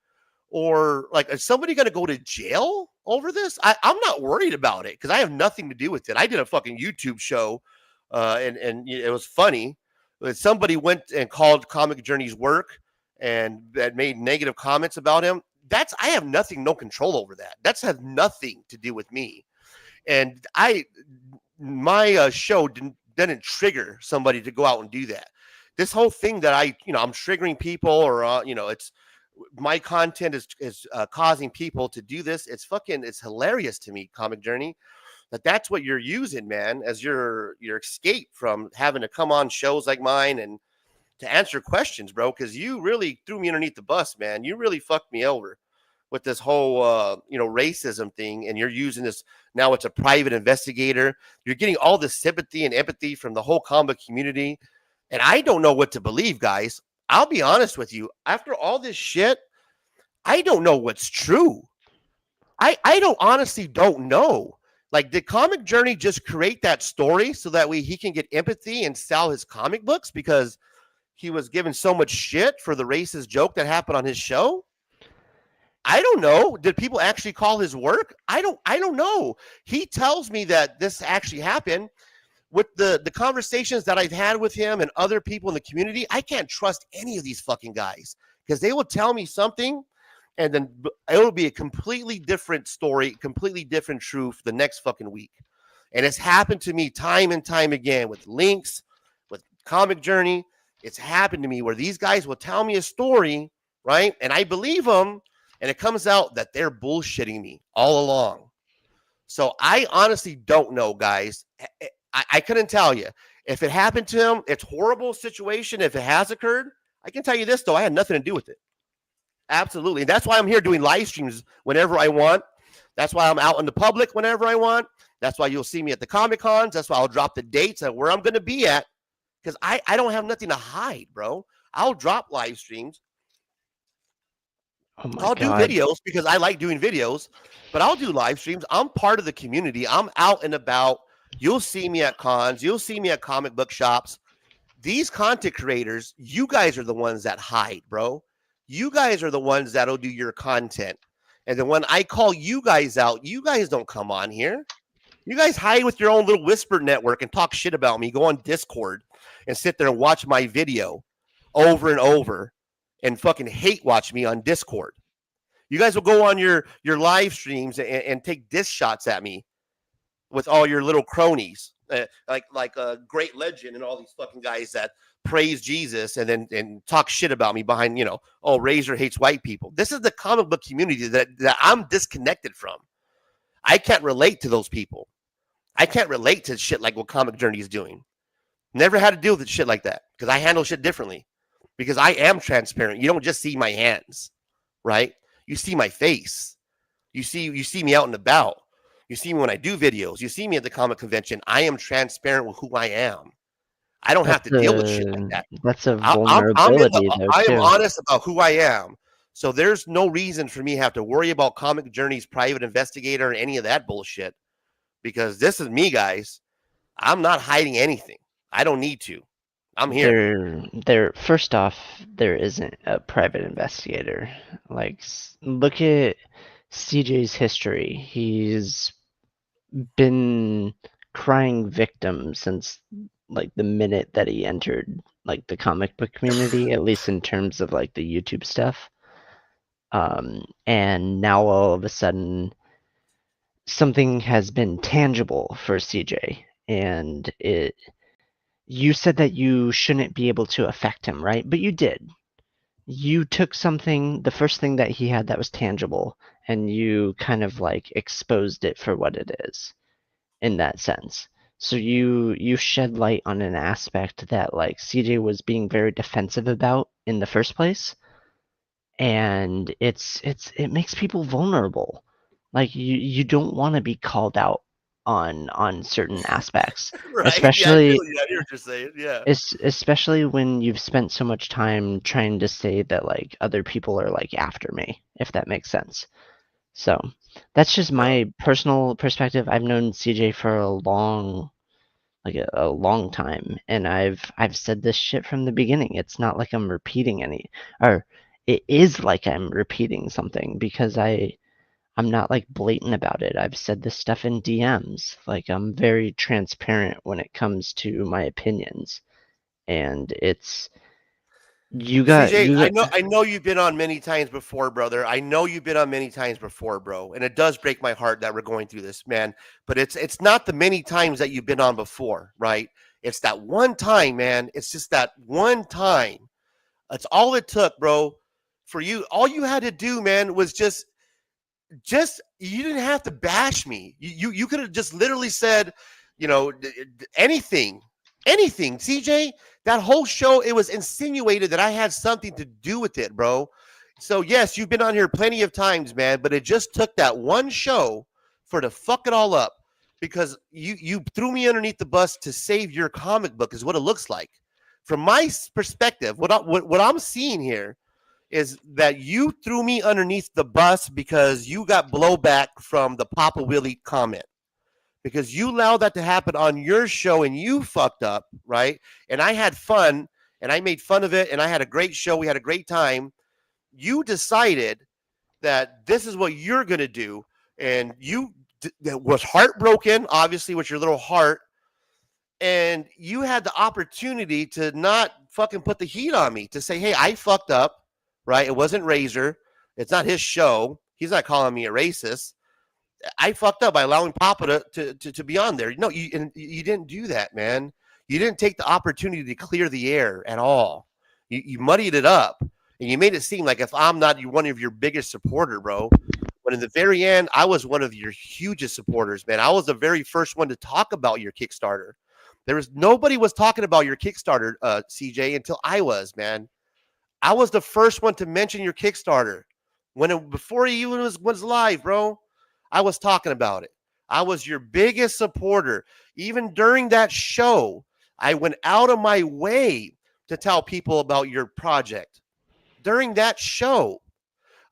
S2: or like, is somebody going to go to jail over this? I'm not worried about it because I have nothing to do with it. I did a fucking YouTube show, and it was funny. But somebody went and called Comic Journey's work and that made negative comments about him. I have no control over that. That's has nothing to do with me. And my show didn't trigger somebody to go out and do that. This whole thing that I'm triggering people, or it's my content is causing people to do this. It's hilarious to me, Comic Journey, that's what you're using, man, as your escape from having to come on shows like mine and to answer questions, bro. Because you really threw me underneath the bus, man. You really fucked me over with this whole racism thing, and you're using this now. It's a private investigator. You're getting all this sympathy and empathy from the whole comic community, and I don't know what to believe, guys. I'll be honest with you. After all this shit, I don't know what's true. I don't know. Like, did Comic Journey just create that story so that way he can get empathy and sell his comic books because he was given so much shit for the racist joke that happened on his show? I don't know. Did people actually call his work? I don't know. He tells me that this actually happened. With the conversations that I've had with him and other people in the community, I can't trust any of these fucking guys because they will tell me something and then it'll be a completely different story, completely different truth the next fucking week. And it's happened to me time and time again with links, with Comic Journey. It's happened to me where these guys will tell me a story, right? And I believe them, and it comes out that they're bullshitting me all along. So I honestly don't know, guys. I couldn't tell you. If it happened to him, it's a horrible situation. If it has occurred, I can tell you this, though. I had nothing to do with it. Absolutely. And that's why I'm here doing live streams whenever I want. That's why I'm out in the public whenever I want. That's why you'll see me at the Comic Cons. That's why I'll drop the dates and where I'm going to be at, because I don't have nothing to hide, bro. I'll drop live streams.
S8: Oh my
S2: I'll
S8: God.
S2: do videos because I like doing videos, but I'll do live streams. I'm part of the community. I'm out and about. You'll see me at cons. You'll see me at comic book shops. These content creators, you guys are the ones that hide, bro. You guys are the ones that'll do your content. And then when I call you guys out, you guys don't come on here. You guys hide with your own little whisper network and talk shit about me. Go on Discord and sit there and watch my video over and over and fucking hate watch me on Discord. You guys will go on your live streams and take diss shots at me with all your little cronies, like a Great Legend and all these fucking guys that praise Jesus and talk shit about me behind, oh, Razor hates white people. This is the comic book community that I'm disconnected from. I can't relate to those people. I can't relate to shit like what Comic Journey is doing. Never had to deal with shit like that because I handle shit differently because I am transparent. You don't just see my hands, right? You see my face. You see me out and about. You see me when I do videos. You see me at the comic convention. I am transparent with who I am. I don't have to deal with shit like that.
S8: That's a vulnerability, though,
S2: I am
S8: too.
S2: honest about who I am. So there's no reason for me to have to worry about Comic Journey's private investigator or any of that bullshit because this is me, guys. I'm not hiding anything. I don't need to. I'm here.
S8: First off, there isn't a private investigator. Like, look at CJ's history. He's been crying victim since like the minute that he entered like the comic book community, at least in terms of like the YouTube stuff. And now all of a sudden something has been tangible for CJ, and you said that you shouldn't be able to affect him, right? But you did. You took something, the first thing that he had that was tangible, and you kind of like exposed it for what it is in that sense. So you shed light on an aspect that like CJ was being very defensive about in the first place. And it makes people vulnerable. Like you don't want to be called out on certain aspects.
S2: Right.
S8: Especially
S2: Yeah, I hear what you're saying. Yeah.
S8: especially when you've spent so much time trying to say that like other people are like after me, if that makes sense. So that's just my personal perspective. I've known CJ for a long time, and I've said this shit from the beginning. It's not like I'm repeating or it is like I'm repeating something because I'm not like blatant about it. I've said this stuff in DMs. Like I'm very transparent when it comes to my opinions, and it's
S2: CJ, I know you've been on many times before, brother. I know you've been on many times before, bro. And it does break my heart that we're going through this, man. But it's not the many times that you've been on before, right? It's that one time, man. It's just that one time. That's all it took, bro. For you, all you had to do, man, was just you didn't have to bash me. You could have just literally said, anything. CJ, that whole show, it was insinuated that I had something to do with it, bro. So yes, you've been on here plenty of times, man, but it just took that one show for to fuck it all up because you threw me underneath the bus to save your comic book is what it looks like. From my perspective, what I'm seeing here is that you threw me underneath the bus because you got blowback from the Papa Willie comment. Because you allowed that to happen on your show and you fucked up, right? And I had fun and I made fun of it and I had a great show. We had a great time. You decided that this is what you're going to do. And you was heartbroken, obviously, with your little heart. And you had the opportunity to not fucking put the heat on me, to say, hey, I fucked up, right? It wasn't Razor. It's not his show. He's not calling me a racist. I fucked up by allowing Papa to be on there. No, you didn't do that, man. You didn't take the opportunity to clear the air at all. You muddied it up, and you made it seem like if I'm not one of your biggest supporter, bro. But in the very end, I was one of your hugest supporters, man. I was the very first one to talk about your Kickstarter. Nobody was talking about your Kickstarter, CJ, until I was, man. I was the first one to mention your Kickstarter before it even was live, bro. I was talking about it. I was your biggest supporter. Even during that show, I went out of my way to tell people about your project. During that show,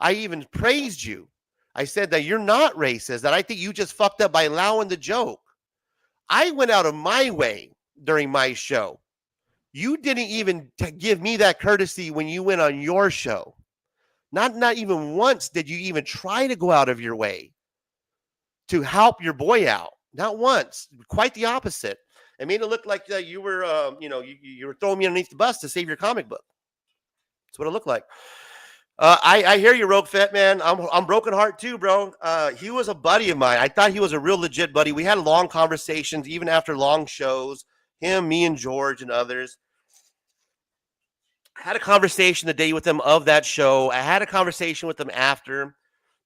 S2: I even praised you. I said that you're not racist, that I think you just fucked up by allowing the joke. I went out of my way during my show. You didn't even give me that courtesy when you went on your show. Not even once did you even try to go out of your way to help your boy out. Not once. Quite the opposite. It made it look like you were, you were throwing me underneath the bus to save your comic book. That's what it looked like. I hear you, Rogue Fett, man. I'm broken heart too, bro. He was a buddy of mine. I thought he was a real legit buddy. We had long conversations, even after long shows. Him, me, and George and others. I had a conversation the day with him of that show. I had a conversation with him after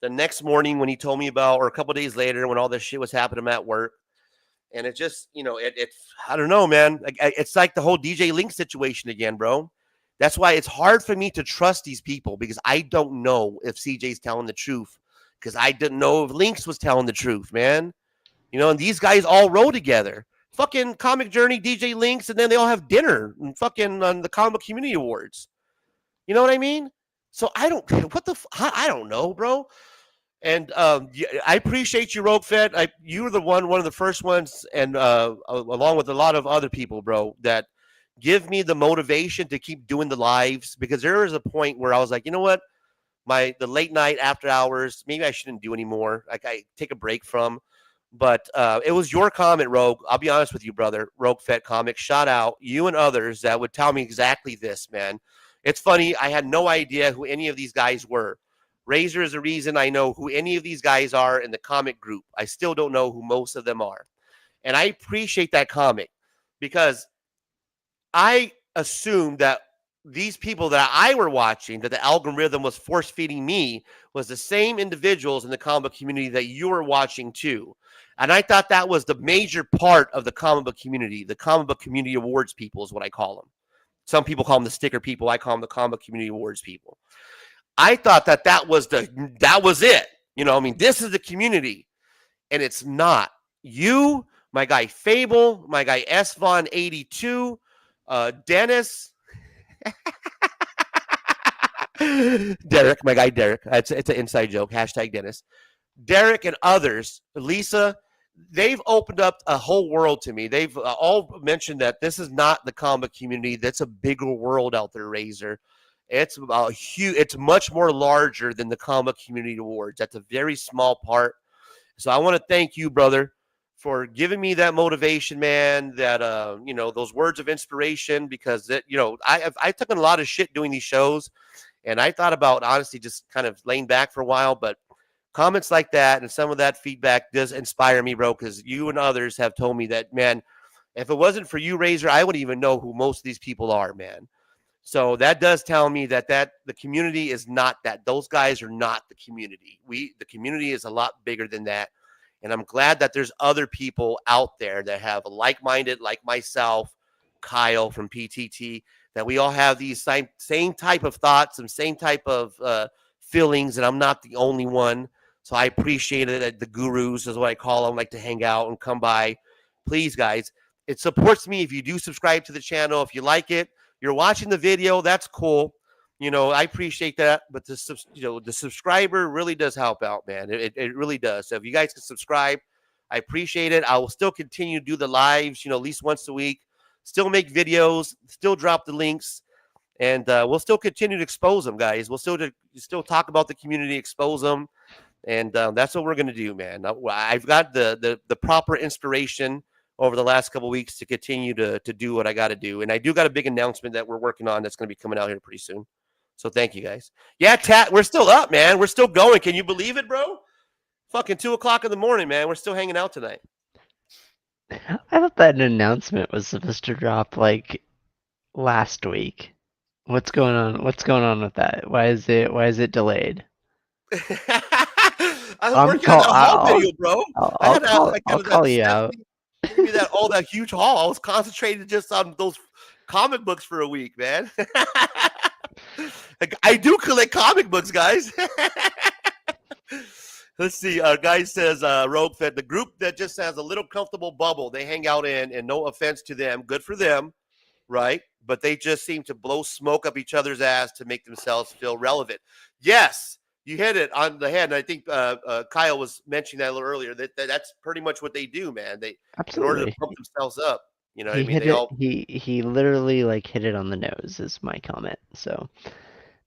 S2: the next morning when he told me about, or a couple days later when all this shit was happening at work. And it just, I don't know, man. It's like the whole DJ Link situation again, bro. That's why it's hard for me to trust these people, because I don't know if CJ's telling the truth, because I didn't know if Lynx was telling the truth, man. And these guys all roll together. Fucking Comic Journey, DJ Lynx, and then they all have dinner and fucking on the Comic Community Awards. You know what I mean? So I don't know, bro. And I appreciate you, Rogue Fed. You were one of the first ones, and along with a lot of other people, bro, that give me the motivation to keep doing the lives, because there was a point where I was like, you know what? The late night after hours, maybe I shouldn't do anymore. Like, I take a break from. But it was your comment, Rogue. I'll be honest with you, brother. Rogue Fett Comics, shout out you and others that would tell me exactly this, man. It's funny. I had no idea who any of these guys were. Razor is the reason I know who any of these guys are in the comic group. I still don't know who most of them are. And I appreciate that comment, because I assumed that these people that I were watching, that the algorithm was force feeding me, was the same individuals in the comic book community that you were watching too. And I thought that was the major part of the comic book community. The comic book community awards people is what I call them. Some people call them the sticker people. I call them the comic book community awards people. I thought that was it. This is the community, and it's not. You, my guy Fable, my guy S Von 82, Dennis, Derek, my guy Derek. It's an inside joke. # Dennis, Derek, and others. Lisa, they've opened up a whole world to me. They've all mentioned that this is not the comic community. That's a bigger world out there, Razor. It's huge. It's much more larger than the comic community awards. That's a very small part. So I want to thank you, brother, for giving me that motivation, man. That those words of inspiration, because I took in a lot of shit doing these shows, and I thought about honestly just kind of laying back for a while. But comments like that and some of that feedback does inspire me, bro. Because you and others have told me that, man, if it wasn't for you, Razor, I wouldn't even know who most of these people are, man. So that does tell me that the community is not that. Those guys are not the community. The community is a lot bigger than that. And I'm glad that there's other people out there that have like-minded, like myself, Kyle from PTT, that we all have these same type of thoughts and same type of feelings, and I'm not the only one. So I appreciate it. The gurus is what I call them, like to hang out and come by. Please, guys, it supports me if you do subscribe to the channel. If you like it, you're watching the video, that's cool. I appreciate that. But the subscriber really does help out, man. It really does. So if you guys can subscribe, I appreciate it. I will still continue to do the lives, at least once a week. Still make videos, still drop the links, and we'll still continue to expose them, guys. We'll still talk about the community, expose them, and that's what we're gonna do, man. I've got the proper inspiration over the last couple of weeks to continue to do what I got to do, and I do got a big announcement that we're working on that's going to be coming out here pretty soon. So thank you guys. Yeah, Tat, we're still up, man. We're still going. Can you believe it, bro? Fucking 2:00 in the morning, man. We're still hanging out tonight.
S8: I thought that an announcement was supposed to drop like last week. What's going on? What's going on with that? Why is it delayed?
S2: I was working on that haul video, bro.
S8: I'll call you out.
S2: Giving me all that huge haul. I was concentrated just on those comic books for a week, man. I do collect comic books, guys. Let's see. Guy says, Rogue Fed, the group that just has a little comfortable bubble they hang out in, and no offense to them, good for them, right? But they just seem to blow smoke up each other's ass to make themselves feel relevant. Yes, you hit it on the head. And I think Kyle was mentioning that a little earlier. That's pretty much what they do, man. They in order to pump themselves up. You know what I mean?
S8: He literally like hit it on the nose is my comment. So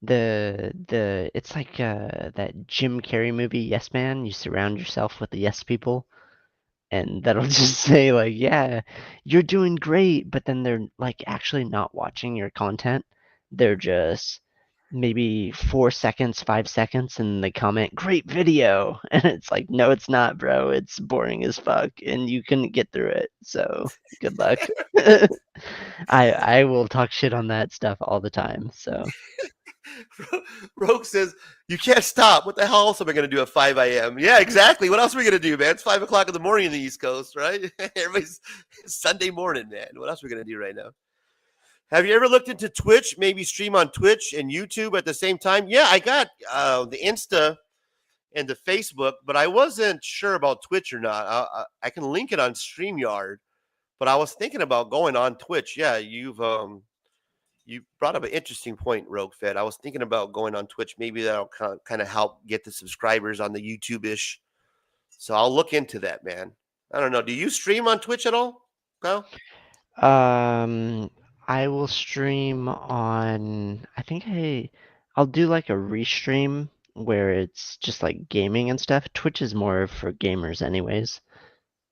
S8: it's like that Jim Carrey movie Yes Man. You surround yourself with the yes people, and that'll just say like, yeah, you're doing great, but then they're like actually not watching your content. They're just maybe 4 seconds, 5 seconds, and they comment, great video. And it's like, no, it's not, bro. It's boring as fuck, and you couldn't get through it. So good luck. I will talk shit on that stuff all the time. So
S2: Rogue says, you can't stop. What the hell else am I going to do at 5 a.m.? Yeah, exactly. What else are we going to do, man? It's 5 o'clock in the morning in the East Coast, right? Everybody's Sunday morning, man. What else are we going to do right now? Have you ever looked into Twitch? Maybe stream on Twitch and YouTube at the same time? Yeah, I got the Insta and the Facebook, but I wasn't sure about Twitch or not. I can link it on StreamYard, but I was thinking about going on Twitch. Yeah, you brought up an interesting point, Rogue Fed. I was thinking about going on Twitch. Maybe that'll kind of help get the subscribers on the YouTube-ish. So I'll look into that, man. I don't know. Do you stream on Twitch at all, Kyle?
S8: I will stream on. I think I'll do like a restream where it's just like gaming and stuff. Twitch is more for gamers, anyways.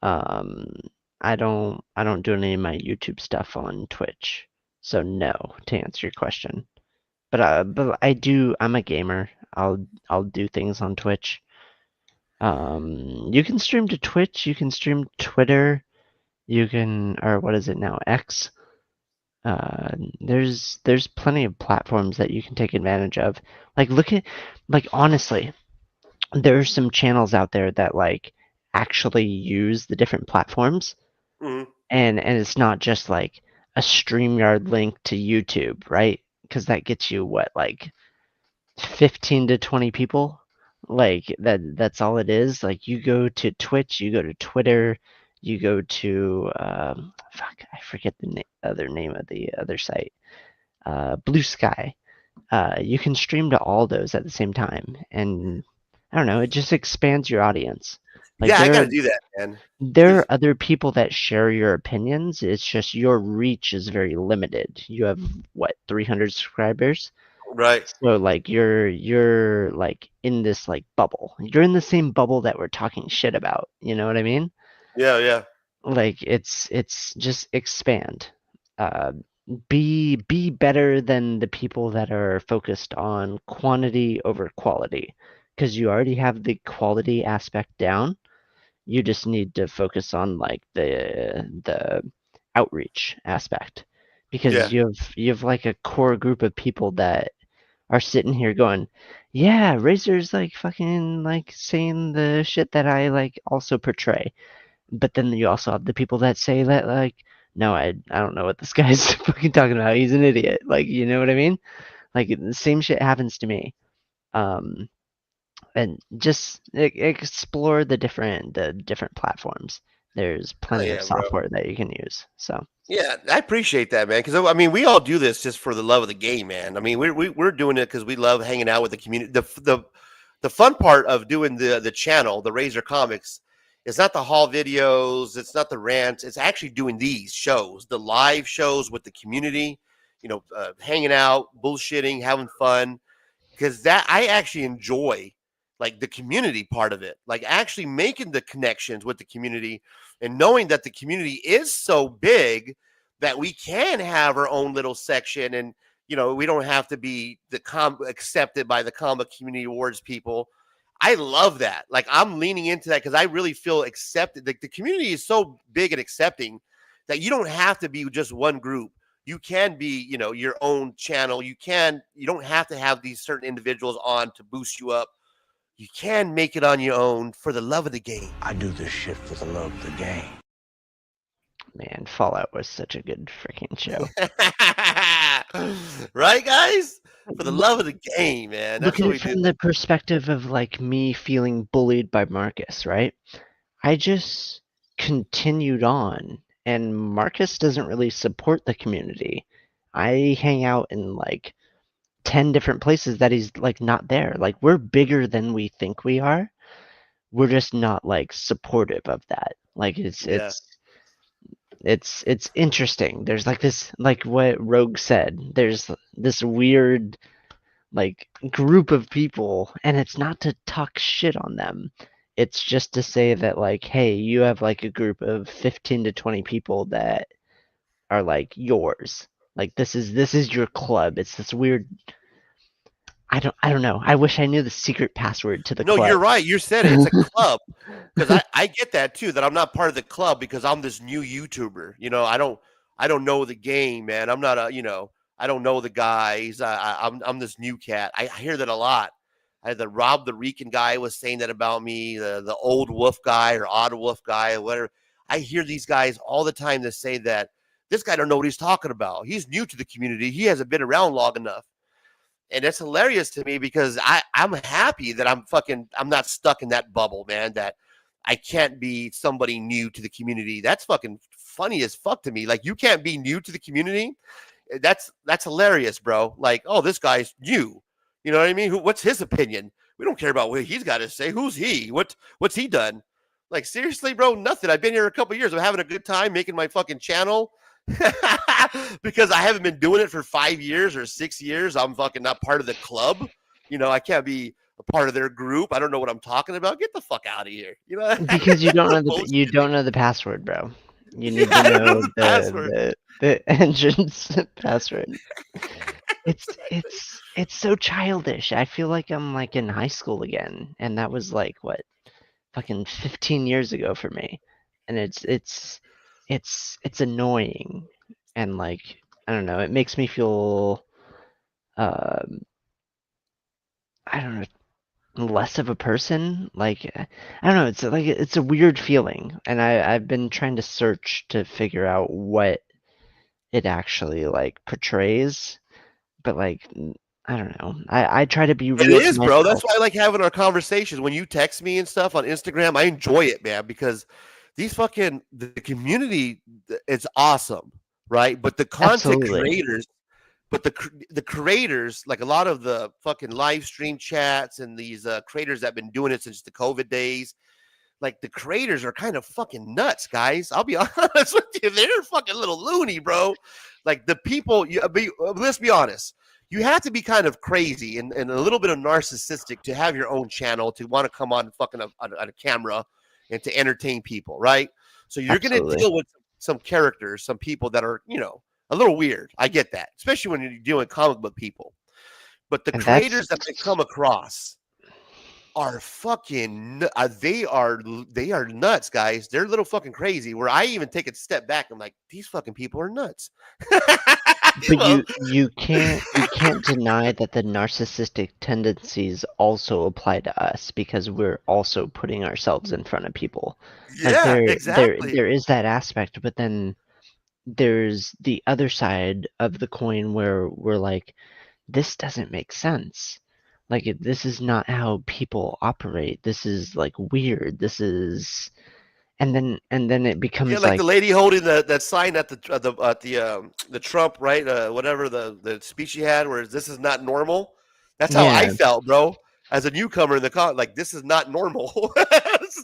S8: I don't do any of my YouTube stuff on Twitch, so no, to answer your question. But I do. I'm a gamer. I'll do things on Twitch. You can stream to Twitch. You can stream Twitter. You can, or what is it now? X. There's plenty of platforms that you can take advantage of. Like honestly, there's some channels out there that like actually use the different platforms, and it's not just like a StreamYard link to YouTube, right? Because that gets you what, like 15 to 20 people. Like that's all it is. Like you go to Twitch, you go to Twitter, you go to I forget the other name of the other site, Blue Sky. You can stream to all those at the same time, and I don't know, it just expands your audience. Like,
S2: yeah, I gotta do that, man.
S8: There are other people that share your opinions. It's just your reach is very limited. You have what, 300 subscribers?
S2: Right.
S8: So like you're like in this like bubble. You're in the same bubble that we're talking shit about. You know what I mean?
S2: Yeah.
S8: Like it's just expand. Be better than the people that are focused on quantity over quality, because you already have the quality aspect down. You just need to focus on like the outreach aspect, because you have like a core group of people that are sitting here going, yeah, Razor's like fucking like saying the shit that I like also portray. But then you also have the people that say that like, no, I don't know what this guy's fucking talking about. He's an idiot. Like, you know what I mean? Like the same shit happens to me. And just explore the different platforms. There's plenty of software that you can use. So
S2: yeah, I appreciate that, man. Because I mean, we all do this just for the love of the game, man. I mean, we're doing it because we love hanging out with the community. The fun part of doing the channel, the Razor Comics, it's not the haul videos, it's not the rants. It's actually doing these shows, the live shows with the community. You know, hanging out, bullshitting, having fun. Because that I actually enjoy, like the community part of it, like actually making the connections with the community and knowing that the community is so big that we can have our own little section. And we don't have to be accepted by the comic community awards people. I love that. Like, I'm leaning into that because I really feel accepted. Like, the community is so big and accepting that you don't have to be just one group. You can be, your own channel. You don't have to have these certain individuals on to boost you up. You can make it on your own for the love of the game.
S10: I do this shit for the love of the game.
S8: Man, Fallout was such a good freaking show.
S2: Right, guys? For the love of the game, man. That's
S8: Look at
S2: what
S8: it
S2: we
S8: from
S2: do.
S8: the perspective of like me feeling bullied by Marcus, right? I just continued on, and Marcus doesn't really support the community. I hang out in like 10 different places that he's like not there. Like, we're bigger than we think we are. We're just not like supportive of that. Like,
S2: Yeah.
S8: it's interesting. There's like this, like what Rogue said, there's this weird like group of people, and it's not to talk shit on them. It's just to say that, like, hey, you have like a group of 15 to 20 people that are like yours. Like, this is your club. It's this weird, I don't know. I wish I knew the secret password to the
S2: No,
S8: club.
S2: you're right. You said it. It's a club. Because I get that too, that I'm not part of the club because I'm this new YouTuber. I don't know the game, man. I'm not I don't know the guys. I'm this new cat. I hear that a lot. The Rob the Rican guy was saying that about me, the old wolf guy or odd wolf guy or whatever. I hear these guys all the time that say that this guy don't know what he's talking about. He's new to the community. He hasn't been around long enough. And it's hilarious to me because I'm happy that I'm not stuck in that bubble, man, that I can't be somebody new to the community. That's fucking funny as fuck to me. Like, you can't be new to the community. That's hilarious, bro. Like, oh, this guy's new. You know what I mean? What's his opinion? We don't care about what he's got to say. Who's he? What's he done? Like, seriously, bro, nothing. I've been here a couple years. I'm having a good time making my fucking channel. Because I haven't been doing it for 5 years or 6 years. I'm fucking not part of the club. I can't be a part of their group. I don't know what I'm talking about. Get the fuck out of here.
S8: Because you don't know the password, bro. You need to know the entrance password. It's so childish. I feel like I'm like in high school again, and that was like what, fucking 15 years ago for me. And it's annoying, and like, I don't know, it makes me feel I don't know, less of a person. Like, I don't know, it's a weird feeling, and I've been trying to search to figure out what it actually like portrays, but like, I don't know. I try to be
S2: It
S8: real to
S2: is, bro. That's
S8: myself.
S2: why I like having our conversations. When you text me and stuff on Instagram, I enjoy it, man, because the community, it's awesome, right? But the content
S8: Absolutely.
S2: creators, the creators, like a lot of the fucking live stream chats and these creators that have been doing it since the COVID days, like, the creators are kind of fucking nuts, guys. I'll be honest with you. They're fucking little loony, bro. Like, the people, let's be honest. You have to be kind of crazy and a little bit of narcissistic to have your own channel, to want to come on fucking on a camera and to entertain people, right? So you're going to
S8: Absolutely.
S2: deal with some characters, some people that are, a little weird. I get that, especially when you're dealing with comic book people. But the
S8: And
S2: creators
S8: that's
S2: that they come across are fucking they are nuts, guys. They're a little fucking crazy, where I even take a step back. I'm like, these fucking people are nuts.
S8: But you can't deny that the narcissistic tendencies also apply to us, because we're also putting ourselves in front of people. Like,
S2: Yeah, exactly.
S8: there is that aspect, but then there's the other side of the coin where we're like, this doesn't make sense. Like, this is not how people operate. This is like weird. This is, and then it becomes
S2: Yeah, like
S8: like,
S2: the lady holding that sign at the Trump, right? Whatever the speech he had, where this is not normal. That's how I
S8: yeah.
S2: felt, bro. As a newcomer in the like, this is not normal.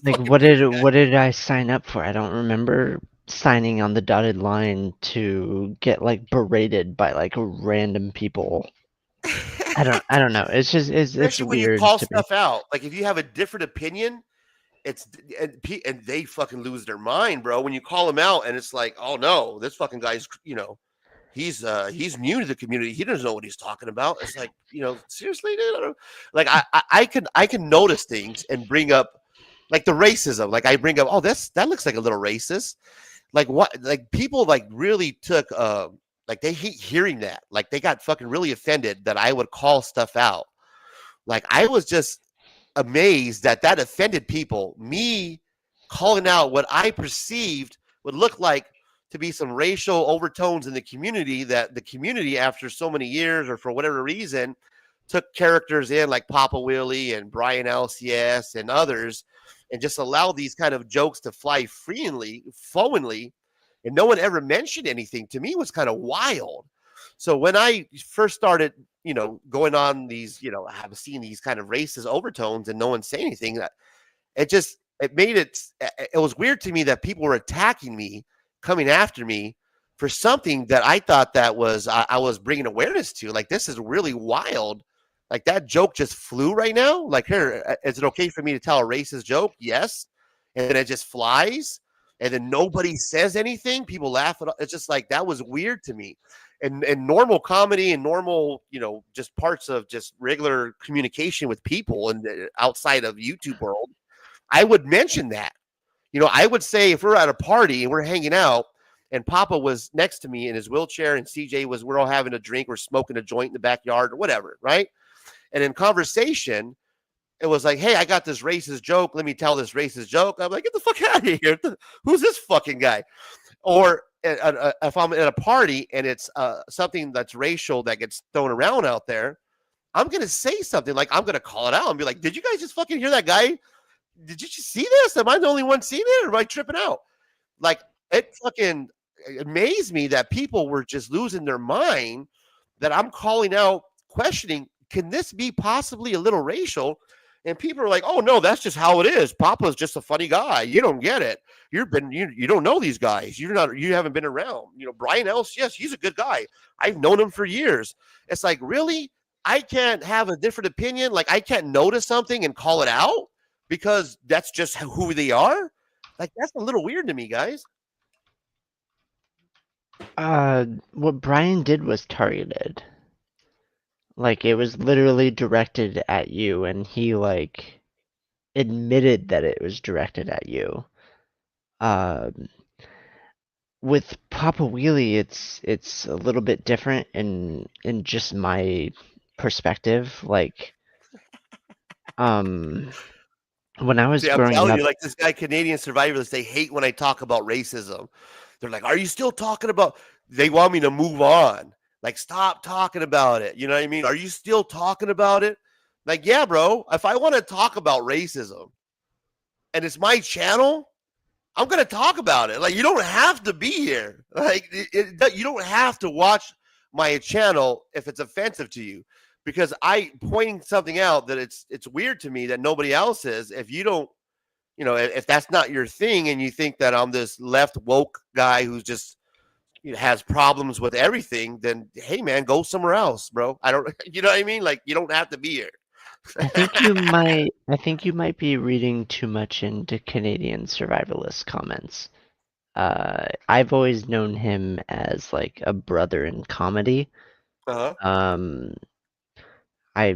S8: Like, what did I sign up for? I don't remember signing on the dotted line to get like berated by like random people. I don't know. It's just it's
S2: Especially when you
S8: weird
S2: call
S8: to me.
S2: stuff out. Like, if you have a different opinion, and they fucking lose their mind, bro. When you call them out, and it's like, oh no, this fucking guy's, he's new to the community. He doesn't know what he's talking about. It's like, seriously, dude. I don't, like I can notice things and bring up like the racism. Like I bring up, oh, that looks like a little racist. Like what? Like people like really took like they hate hearing that. Like they got fucking really offended that I would call stuff out. Like I was just amazed that offended people. Me calling out what I perceived would look like to be some racial overtones in the community, that the community, after so many years or for whatever reason, took characters in like Papa Willie and Brian LCS and others and just allowed these kind of jokes to fly flowingly, and no one ever mentioned anything. To me, it was kind of wild. So when I first started, going on these, have seen these kind of racist overtones and no one saying anything, it made it was weird to me that people were attacking me, coming after me for something that I thought that was I was bringing awareness to. Like, this is really wild. Like, that joke just flew right now. Like, here, is it okay for me to tell a racist joke? Yes. And then it just flies, and then nobody says anything. People laugh at it. It's just like, that was weird to me. And normal comedy and normal, just parts of just regular communication with people and outside of YouTube world, I would mention that. I would say, if we're at a party and we're hanging out and Papa was next to me in his wheelchair and CJ we're all having a drink, we're smoking a joint in the backyard or whatever, right? And in conversation, it was like, hey, I got this racist joke. Let me tell this racist joke. I'm like, get the fuck out of here. Who's this fucking guy? Or if I'm at a party and it's something that's racial that gets thrown around out there, I'm going to say something like, I'm going to call it out and be like, did you guys just fucking hear that guy? Did you just see this? Am I the only one seeing it, or am I tripping out? Like, it fucking amazed me that people were just losing their mind, that I'm calling out, questioning, can this be possibly a little racial? And people are like, oh no, that's just how it is. Papa's just a funny guy. You don't get it. You don't know these guys. You haven't been around. Brian Else, yes, he's a good guy. I've known him for years. It's like, really? I can't have a different opinion? Like, I can't notice something and call it out because that's just who they are? Like, that's a little weird to me, guys.
S8: What Brian did was targeted. Like, it was literally directed at you, and he, like, admitted that it was directed at you. With Papa Wheelie, it's a little bit different in just my perspective. Like, when I was
S2: See, I'm
S8: growing
S2: telling
S8: up,
S2: you, like this guy, Canadian Survivalists, they hate when I talk about racism. They're like, are you still talking about? They want me to move on. Like, stop talking about it. You know what I mean? Are you still talking about it? Like, yeah, bro. If I want to talk about racism and it's my channel, I'm going to talk about it. Like, you don't have to be here. Like, you don't have to watch my channel if it's offensive to you, because I pointing something out that it's weird to me that nobody else is. If you don't, if that's not your thing and you think that I'm this left woke guy who's just has problems with everything, then hey man, go somewhere else, bro. I don't, you know what I mean? Like, you don't have to be here.
S8: I think you might be reading too much into Canadian Survivalist comments. I've always known him as like a brother in comedy.
S2: Uh-huh.
S8: I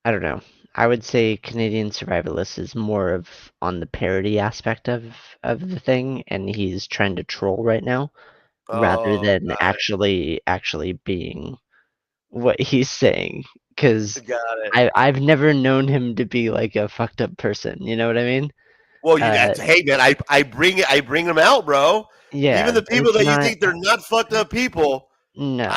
S8: don't know. I would say Canadian Survivalist is more of on the parody aspect of the thing, and he's trying to troll right now, rather than actually being what he's saying. Because I've never known him to be like a fucked up person. You know what I mean?
S2: Well, hey man, I bring them out, bro.
S8: Yeah.
S2: Even the people that you think they're not fucked up people.
S8: No.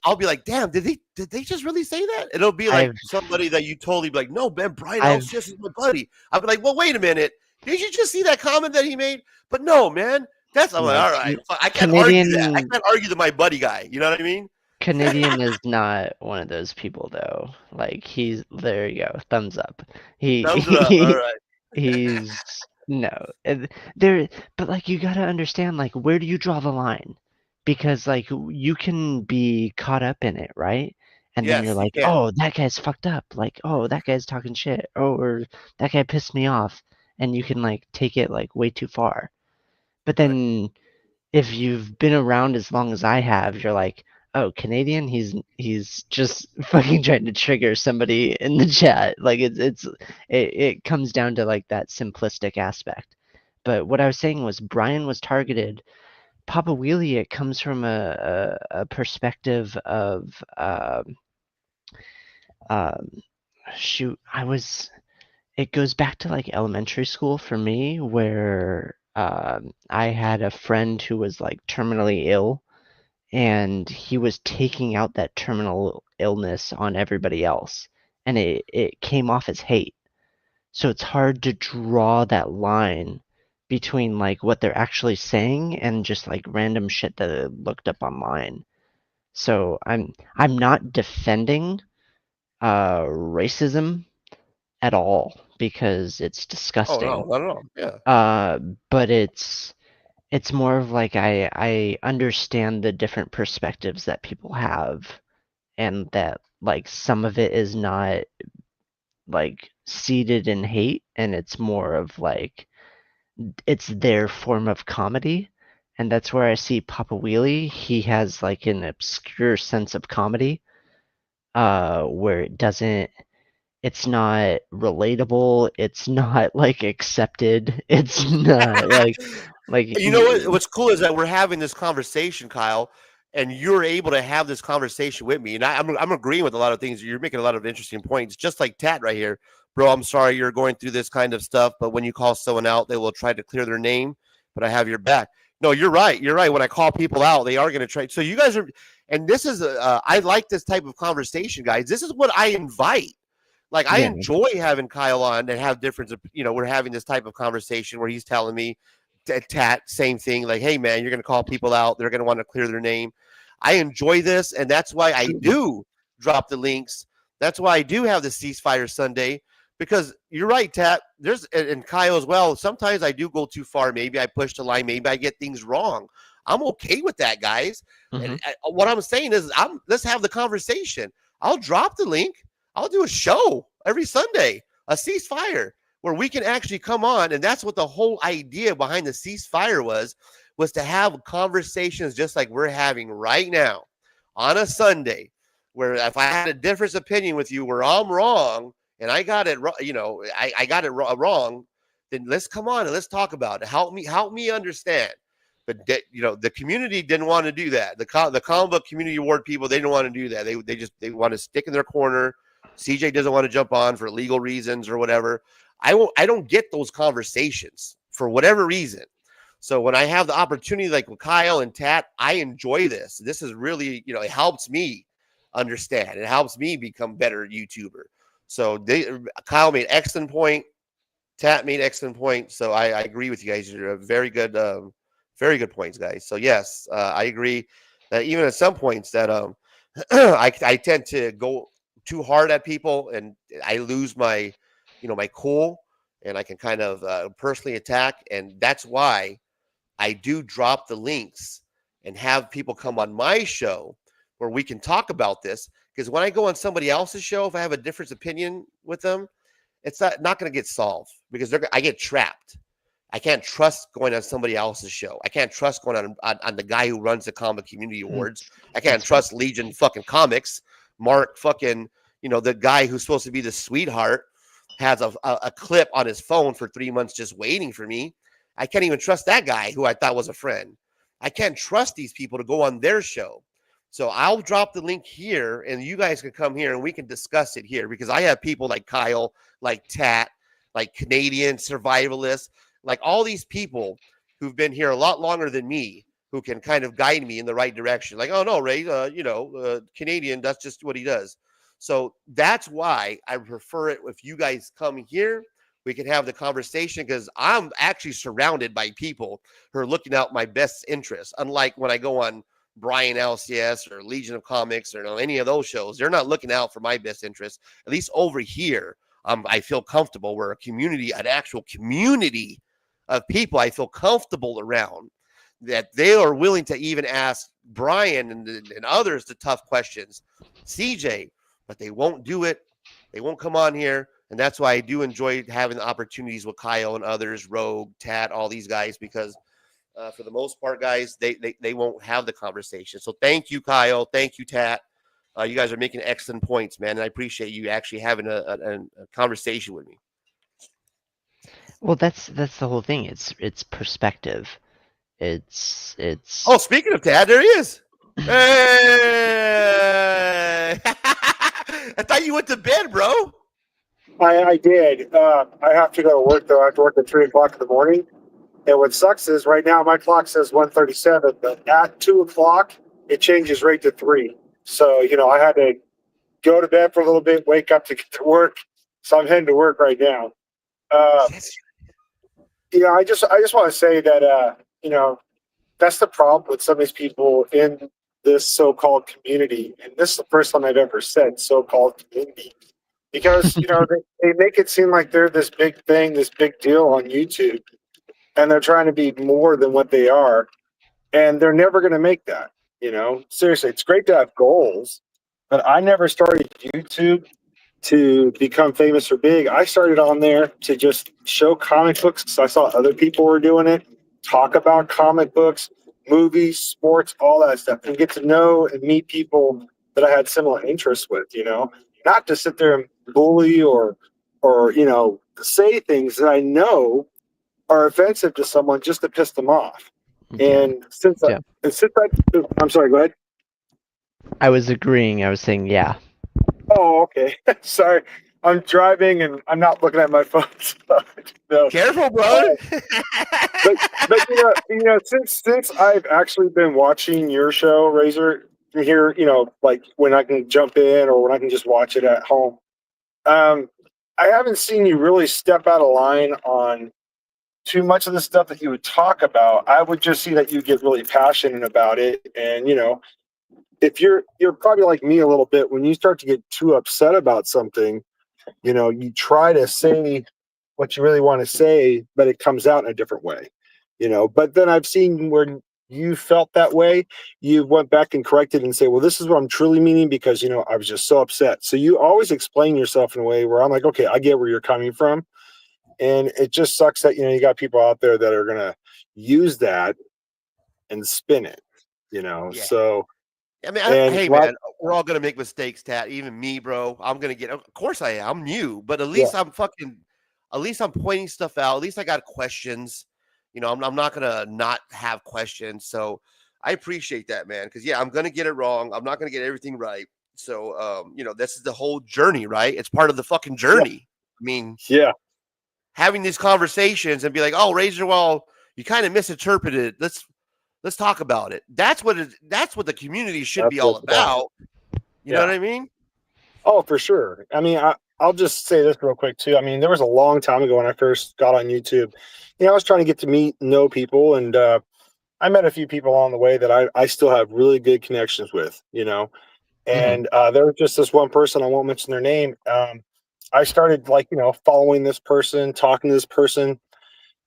S2: I'll be like, damn, did they just really say that? It'll be like somebody that you totally be like, no, man, Brian Else just is my buddy. I'll be like, well, wait a minute. Did you just see that comment that he made? But no, man. I'm like, all right. I can't argue that. I can't argue that my buddy guy. You know what I mean?
S8: Canadian is not one of those people though. Like, there you go. Thumbs up.
S2: Thumbs up. All right.
S8: He's no. But like, you gotta understand, like, where do you draw the line? Because like, you can be caught up in it, right? And then you're like, oh, that guy's fucked up. Like, oh, that guy's talking shit. Oh, or that guy pissed me off. And you can like take it like way too far. But then if you've been around as long as I have, you're like, oh, Canadian, he's just fucking trying to trigger somebody in the chat. Like it comes down to like that simplistic aspect. But what I was saying was Brian was targeted. Papa Wheelie, it comes from a perspective of shoot, it goes back to like elementary school for me, where I had a friend who was like terminally ill, and he was taking out that terminal illness on everybody else, and it came off as hate. So it's hard to draw that line between like what they're actually saying and just like random shit that I looked up online. So I'm not defending racism at all because it's
S2: Oh
S8: disgusting.
S2: no, not at all. Yeah.
S8: But it's more of like I understand the different perspectives that people have, and that like some of it is not like seated in hate, and it's more of like it's their form of comedy. And that's where I see Papa Wheelie. He has like an obscure sense of comedy, where it's not relatable, it's not like accepted, it's not like
S2: You know what? What's cool is that we're having this conversation, Kyle, and you're able to have this conversation with me. And I'm agreeing with a lot of things. You're making a lot of interesting points, just like Tat right here. Bro, I'm sorry you're going through this kind of stuff, but when you call someone out, they will try to clear their name, but I have your back. No, you're right. You're right. When I call people out, they are going to try. So you guys are, and this is, I like this type of conversation, guys. This is what I invite. Like, I
S8: Yeah.
S2: enjoy having Kyle on and have different, we're having this type of conversation where he's telling me, Tat, same thing. Like, hey, man, you're going to call people out. They're going to want to clear their name. I enjoy this, and that's why I do drop the links. That's why I do have the Ceasefire Sunday, because you're right, Tat. And Kyle as well. Sometimes I do go too far. Maybe I push the line. Maybe I get things wrong. I'm okay with that, guys. And what I'm saying is, let's have the conversation. I'll drop the link. I'll do a show every Sunday, a ceasefire, where we can actually come on. And that's what the whole idea behind the ceasefire was to have conversations just like we're having right now on a Sunday, where if I had a different opinion with you where I'm wrong and I got it, I got it wrong, then let's come on and let's talk about it. Help me understand. But the community didn't want to do that. The comic book community award people, they didn't want to do that. They want to stick in their corner. CJ doesn't want to jump on for legal reasons or whatever. I don't get those conversations for whatever reason. So when I have the opportunity, like with Kyle and Tat, I enjoy this. This is really, it helps me understand. It helps me become better YouTuber. So Kyle made excellent point. Tat made excellent point. So I agree with you guys. You're very good points, guys. So yes, I agree that even at some points that I tend to go too hard at people and I lose my my cool, and I can kind of personally attack. And that's why I do drop the links and have people come on my show where we can talk about this. Because when I go on somebody else's show, if I have a different opinion with them, it's not going to get solved, because I get trapped. I can't trust going on somebody else's show. I can't trust going on the guy who runs the Comic Community Awards. I can't trust Legion fucking Comics. Mark fucking, the guy who's supposed to be the sweetheart has a clip on his phone for 3 months just waiting for me. I can't even trust that guy who I thought was a friend. I can't trust these people to go on their show. So I'll drop the link here, and you guys can come here and we can discuss it here, because I have people like Kyle, like Tat, like Canadian Survivalists, like all these people who've been here a lot longer than me, who can kind of guide me in the right direction. Like, oh no, Ray, Canadian, that's just what he does. So that's why I prefer it if you guys come here. We can have the conversation, because I'm actually surrounded by people who are looking out my best interests. Unlike when I go on Brian LCS or Legion of Comics or any of those shows, they're not looking out for my best interests. At least over here, I feel comfortable. We're a community, an actual community of people I feel comfortable around, that they are willing to even ask Brian and others the tough questions. CJ, but they won't do it. They won't come on here. And that's why I do enjoy having the opportunities with Kyle and others, Rogue, Tat, all these guys, because For the most part, guys, they won't have the conversation. So thank you, Kyle. Thank you, Tat. You guys are making excellent points, man, and I appreciate you actually having a conversation with me.
S8: Well, that's the whole thing. It's perspective. It's
S2: Oh, speaking of Tat, there he is. Hey! I thought you went to bed, bro.
S1: I did. I have to go to work though. I have to work at 3:00 in the morning. And what sucks is right now my clock says 1:37, but at 2:00 it changes right to 3. So I had to go to bed for a little bit, wake up to get to work. So I'm heading to work right now. I just want to say that that's the problem with some of these people in this so-called community. And this is the first time I've ever said so-called community. Because, they make it seem like they're this big thing, this big deal on YouTube. And they're trying to be more than what they are. And they're never going to make that. Seriously, it's great to have goals. But I never started YouTube to become famous or big. I started on there to just show comic books because I saw other people were doing it, talk about comic books, movies, sports, all that stuff, and get to know and meet people that I had similar interests with, not to sit there and bully or say things that I know are offensive to someone just to piss them off. And I'm sorry, go ahead.
S8: I was agreeing. I was saying, yeah.
S1: Oh, okay. Sorry. I'm driving and I'm not looking at my phone. No.
S2: Careful, brother.
S1: but since I've actually been watching your show, Razor, here, like when I can jump in or when I can just watch it at home, I haven't seen you really step out of line on too much of the stuff that you would talk about. I would just see that you get really passionate about it. And, if you're probably like me a little bit, when you start to get too upset about something, you try to say what you really want to say, but it comes out in a different way, but then I've seen where you felt that way, you went back and corrected and say, well, this is what I'm truly meaning because, I was just so upset. So you always explain yourself in a way where I'm like, okay, I get where you're coming from. And it just sucks that, you got people out there that are going to use that and spin it, so.
S2: I mean, hey, man, we're all going to make mistakes, Tat. Even me, bro. I'm going to get, of course I am. I'm new, but at least I'm pointing stuff out. At least I got questions. I'm not going to not have questions. So I appreciate that, man. Because, I'm going to get it wrong. I'm not going to get everything right. So, this is the whole journey, right? It's part of the fucking journey. I mean, having these conversations and be like, oh, Razor, well, you kind of misinterpreted it. Let's talk about it. That's what the community should be all about. You know what I mean?
S1: Oh, for sure. I mean, I'll just say this real quick too. I mean, there was a long time ago when I first got on YouTube. I was trying to get to know people, and I met a few people along the way that I still have really good connections with. And there was just this one person, I won't mention their name. I started following this person, talking to this person.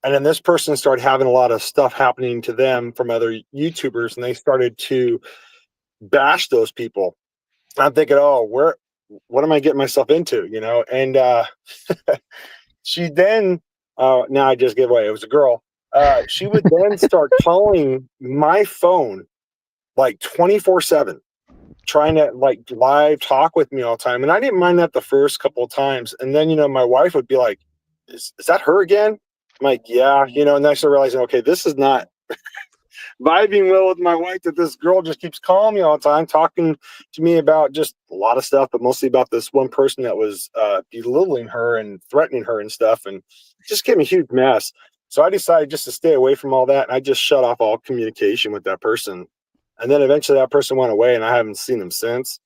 S1: And then this person started having a lot of stuff happening to them from other YouTubers, and they started to bash those people. I'm thinking, oh, what am I getting myself into? And she then, now I just gave away, it was a girl. She would then start calling my phone like 24/7, trying to live talk with me all the time. And I didn't mind that the first couple of times. And then, my wife would be like, is that her again? I'm like, yeah, and then I started realizing, okay, this is not vibing well with my wife, that this girl just keeps calling me all the time, talking to me about just a lot of stuff, but mostly about this one person that was belittling her and threatening her and stuff, and just gave me a huge mess. So I decided just to stay away from all that, and I just shut off all communication with that person. And then eventually that person went away, and I haven't seen them since.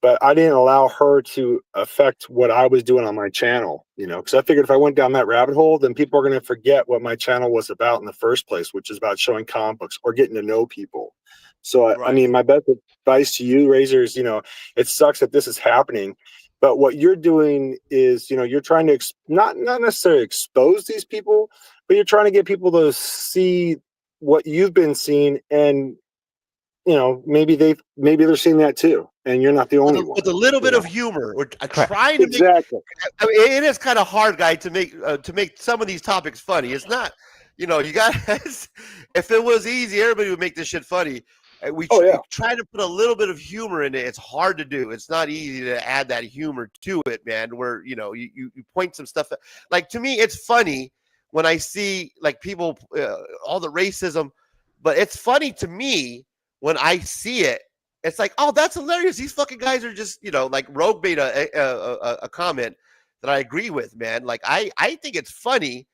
S1: But I didn't allow her to affect what I was doing on my channel, because I figured if I went down that rabbit hole, then people are going to forget what my channel was about in the first place, which is about showing comic books or getting to know people. So, I mean, my best advice to you, Razor, is, it sucks that this is happening. But what you're doing is, you're trying to not necessarily expose these people, but you're trying to get people to see what you've been seeing, and maybe they're seeing that too, and you're not the only one.
S2: With a little bit of humor, or trying to make. I mean, it is kind of hard, guy, to make some of these topics funny. It's not. you know, you guys, if it was easy, everybody would make this shit funny. We try to put a little bit of humor in it. It's hard to do. It's not easy to add that humor to it, man. Where, you know, you point some stuff. Like, to me, it's funny when I see like people, all the racism, but it's funny to me when I see it. It's like, oh, that's hilarious. These fucking guys are just, you know, like Rogue made a comment that I agree with, man. Like, I think it's funny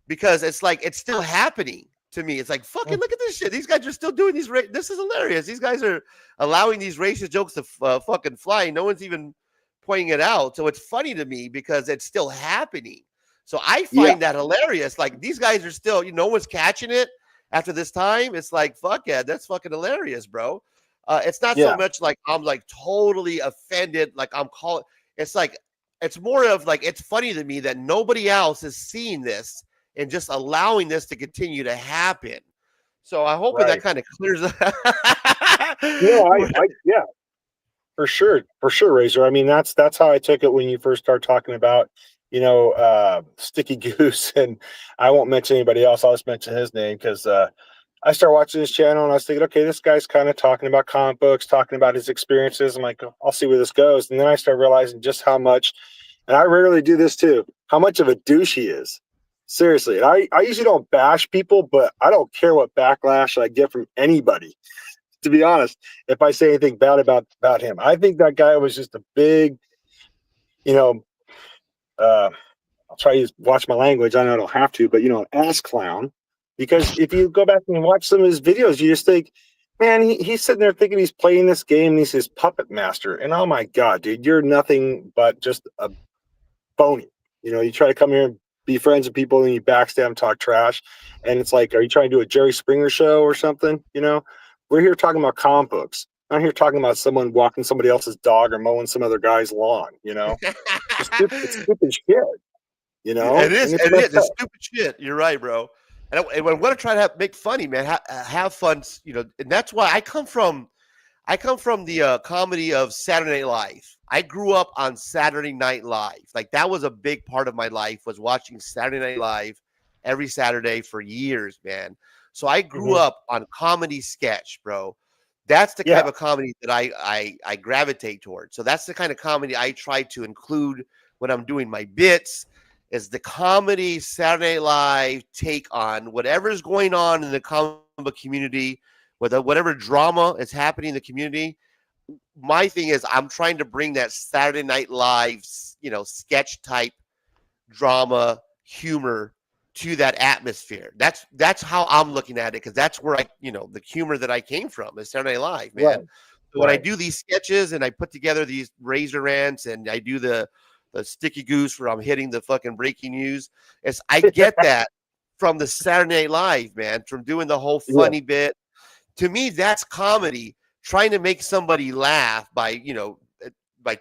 S2: because it's like it's still happening to me. It's like, fucking look at this shit. These guys are still doing these. This is hilarious. These guys are allowing these racist jokes to fucking fly. No one's even pointing it out. So it's funny to me because it's still happening. So I find that hilarious. Like, these guys are still, no one's catching it after this time. It's like, fuck yeah, that's fucking hilarious, bro. It's not so much like I'm like totally offended. Like I'm calling. It's like, it's more of like, it's funny to me that nobody else is seeing this and just allowing this to continue to happen. So I hope that kind of clears up.
S1: Yeah, for sure, Razor. I mean, that's how I took it when you first started talking about, Sticky Goose, and I won't mention anybody else. I'll just mention his name because I started watching his channel and I was thinking, okay, this guy's kind of talking about comic books, talking about his experiences. I'm like, I'll see where this goes. And then I started realizing just how much, and I rarely do this too, how much of a douche he is. Seriously. And I usually don't bash people, but I don't care what backlash I get from anybody, to be honest, if I say anything bad about him. I think that guy was just a big, I'll try to watch my language. I know I don't have to, but an ass clown. Because if you go back and watch some of his videos, you just think, man, he's sitting there thinking he's playing this game and he's his puppet master. And oh my God, dude, you're nothing but just a phony. You try to come here and be friends with people and you backstab and talk trash. And it's like, are you trying to do a Jerry Springer show or something? We're here talking about comic books. I'm not here talking about someone walking somebody else's dog or mowing some other guy's lawn. It's stupid shit.
S2: It is. It's stupid shit. You're right, bro. And I want to try to make funny, man. Have fun, and that's why I come from the comedy of Saturday Night Live. I grew up on Saturday Night Live. Like, that was a big part of my life, was watching Saturday Night Live every Saturday for years, man. So I grew up on comedy sketch, bro. That's the kind of comedy that I gravitate towards. So that's the kind of comedy I try to include when I'm doing my bits. Is the comedy Saturday Night Live take on whatever's going on in the comic book community, whatever drama is happening in the community. My thing is, I'm trying to bring that Saturday Night Live, sketch type drama humor to that atmosphere. That's how I'm looking at it, because that's where the humor that I came from is Saturday Night Live, man.
S1: Right.
S2: So when I do these sketches and I put together these razor rants and I do the Sticky Goose where I'm hitting the fucking breaking news, I get that from the Saturday Night Live, man, from doing the whole funny bit. To me, that's comedy, trying to make somebody laugh by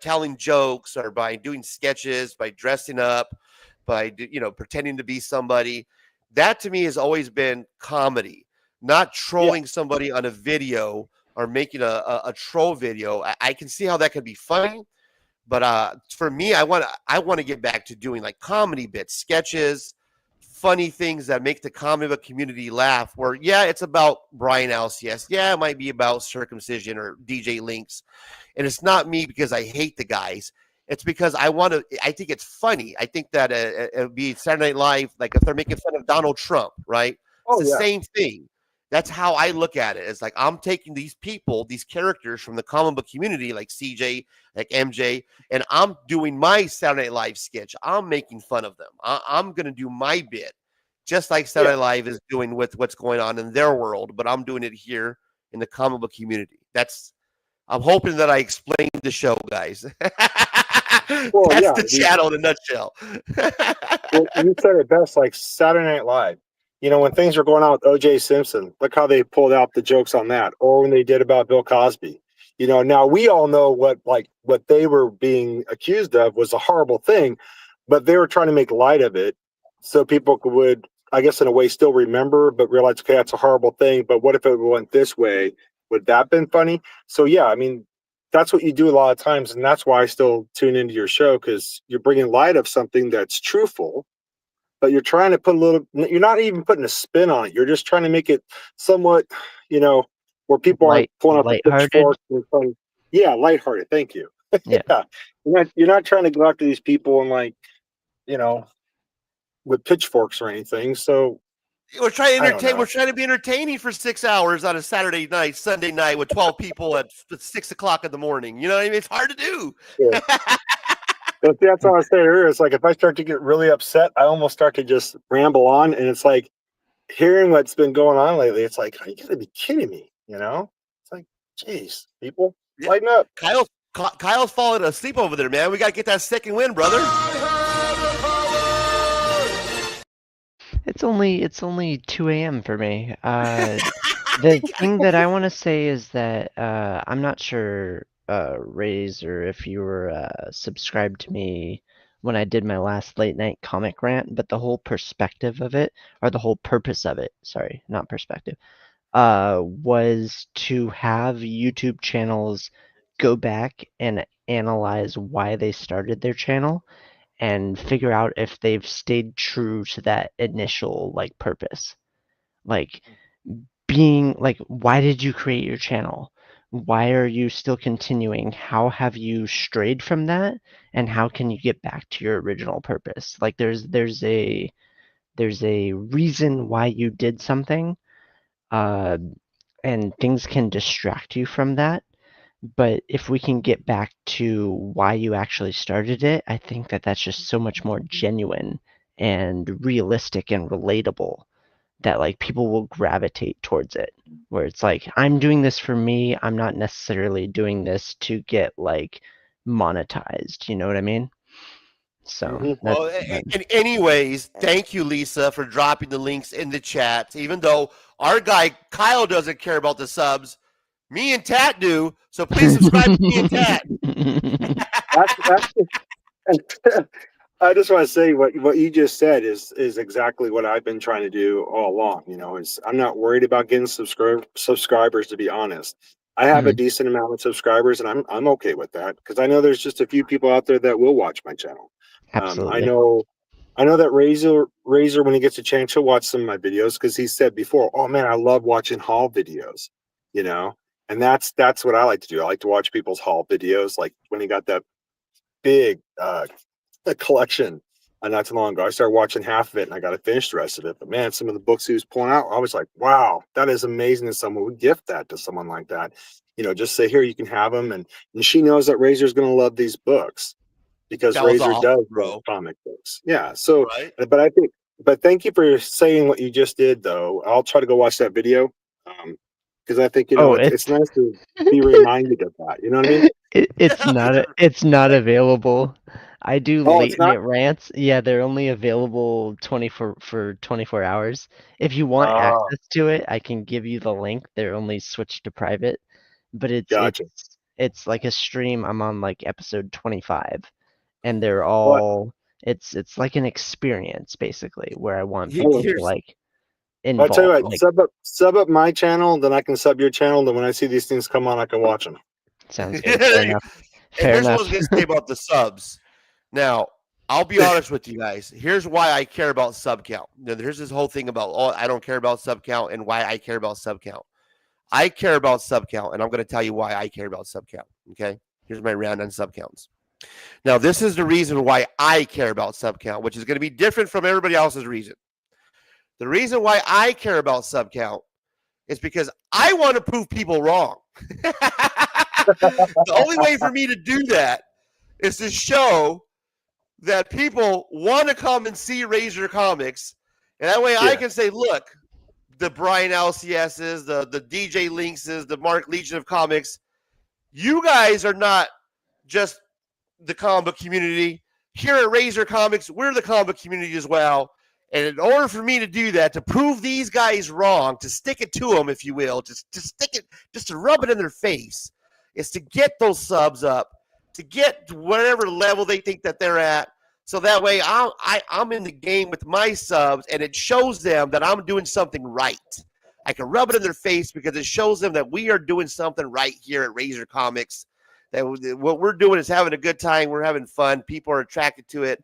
S2: telling jokes or by doing sketches, by dressing up, by pretending to be somebody. That to me has always been comedy, not trolling somebody on a video or making a troll video. I can see how that could be funny. But for me, I want to get back to doing like comedy bits, sketches, funny things that make the comic book community laugh. Where it's about Brian LCS. Yeah, it might be about circumcision or DJ Links, and it's not me because I hate the guys. It's because I think it's funny. I think that it would be Saturday Night Live, like if they're making fun of Donald Trump, right? It's the same thing. That's how I look at it. It's like I'm taking these people, these characters from the comic book community, like CJ, like MJ, and I'm doing my Saturday Night Live sketch. I'm making fun of them. I'm going to do my bit, just like Saturday Night Live is doing with what's going on in their world, but I'm doing it here in the comic book community. I'm hoping that I explained the show, guys. That's the channel in a nutshell.
S1: Well, you said it best, like Saturday Night Live. When things were going on with O.J. Simpson, look how they pulled out the jokes on that, or when they did about Bill Cosby. Now we all know what they were being accused of was a horrible thing, but they were trying to make light of it so people would, I guess, in a way, still remember, but realize, okay, that's a horrible thing. But what if it went this way? Would that have been funny? So yeah, I mean, that's what you do a lot of times, and that's why I still tune into your show, because you're bringing light of something that's truthful. but you're trying to put a little. You're not even putting a spin on it. You're just trying to make it somewhat, you know, where people aren't pulling out the
S8: lighthearted.
S1: pitchfork and saying, yeah, lighthearted. Thank you.
S8: Yeah.
S1: Yeah, you're not trying to go after these people and like, you know, with pitchforks or anything. So
S2: We're trying to
S1: I don't
S2: entertain.
S1: know.
S2: We're trying to be entertaining for 6 hours on a Saturday night, Sunday night with 12 people at 6 o'clock in the morning. You know what I mean? It's hard to do.
S1: Yeah. But that's all I say earlier. It's like if I start to get really upset, I almost start to just ramble on, and it's like hearing what's been going on lately. It's like, you gotta be kidding me, you know? It's like, geez, people, lighten up.
S2: Kyle's falling asleep over there, man. We got to get that second win, brother.
S8: It's only 2 a.m. for me. The thing that I want to say is that I'm not sure, Razor, if you were subscribed to me when I did my last late night comic rant, but the whole perspective of it, or the whole purpose of it, sorry, not perspective, was to have YouTube channels go back and analyze why they started their channel and figure out if they've stayed true to that initial like purpose. Like being like, why did you create your channel? Why are you still continuing? How have you strayed from that? And how can you get back to your original purpose? Like there's a reason why you did something, and things can distract you from that. But if we can get back to why you actually started it, I think that that's just so much more genuine and realistic and relatable that like people will gravitate towards it. Where it's like, I'm doing this for me. I'm not necessarily doing this to get like monetized. You know what I mean? So
S2: Well, and anyways, thank you, Lisa, for dropping the links in the chat. Even though our guy Kyle doesn't care about the subs, me and Tat do. So please subscribe to me and Tat.
S1: I just want to say what you just said is exactly what I've been trying to do all along. You know, is I'm not worried about getting subscribers, to be honest. I have a decent amount of subscribers, and I'm okay with that because I know there's just a few people out there that will watch my channel.
S8: Absolutely.
S1: I know that Razor when he gets a chance, he'll watch some of my videos because he said before, "Oh man, I love watching haul videos," you know, and that's what I like to do. I like to watch people's haul videos, like when he got that big collection not too long ago. I started watching half of it and I got to finish the rest of it. But man, some of the books he was pulling out, I was like, wow, that is amazing that someone would gift that to someone like that. You know, just say, here, you can have them. And she knows that Razor's going to love these books because
S2: That was
S1: Razor
S2: awesome,
S1: does
S2: bro.
S1: love comic books. Yeah. So,
S2: Right.
S1: but thank you for saying what you just did, though. I'll try to go watch that video because I think, you know, it's nice to be reminded of that. You know what I mean?
S8: It's not available. I do
S1: Oh, it's
S8: late
S1: not?
S8: night rants. Yeah, they're only available 24 hours. If you want access to it, I can give you the link. They're only switched to private, but
S1: Gotcha.
S8: it's like a stream. I'm on like episode 25, and they're all it's like an experience basically where I want people to like
S1: I'll tell you
S8: involve.
S1: what, sub up my channel, then I can sub your channel. Then when I see these things come on, I can watch them.
S8: Sounds good. Fair enough.
S2: And here's what I was going to say about the subs. Now, I'll be honest with you guys. Here's why I care about sub count. Now, there's this whole thing about, I don't care about sub count and why I care about sub count. I care about sub count, and I'm going to tell you why I care about sub count. Okay? Here's my round on sub counts. Now, this is the reason why I care about sub count, which is going to be different from everybody else's reason. The reason why I care about sub count is because I want to prove people wrong. The only way for me to do that is to show that people want to come and see Razor Comics. And that way I can say, look, the Brian LCSs, the DJ Linkses, the Mark Legion of Comics, you guys are not just the comic book community. Here at Razor Comics, we're the comic book community as well. And in order for me to do that, to prove these guys wrong, to stick it to them, if you will, to stick it, just to rub it in their face, is to get those subs up, to get to whatever level they think that they're at. So that way I'm in the game with my subs, and it shows them that I'm doing something right. I can rub it in their face because it shows them that we are doing something right here at Razor Comics, that what we're doing is having a good time. We're having fun. People are attracted to it.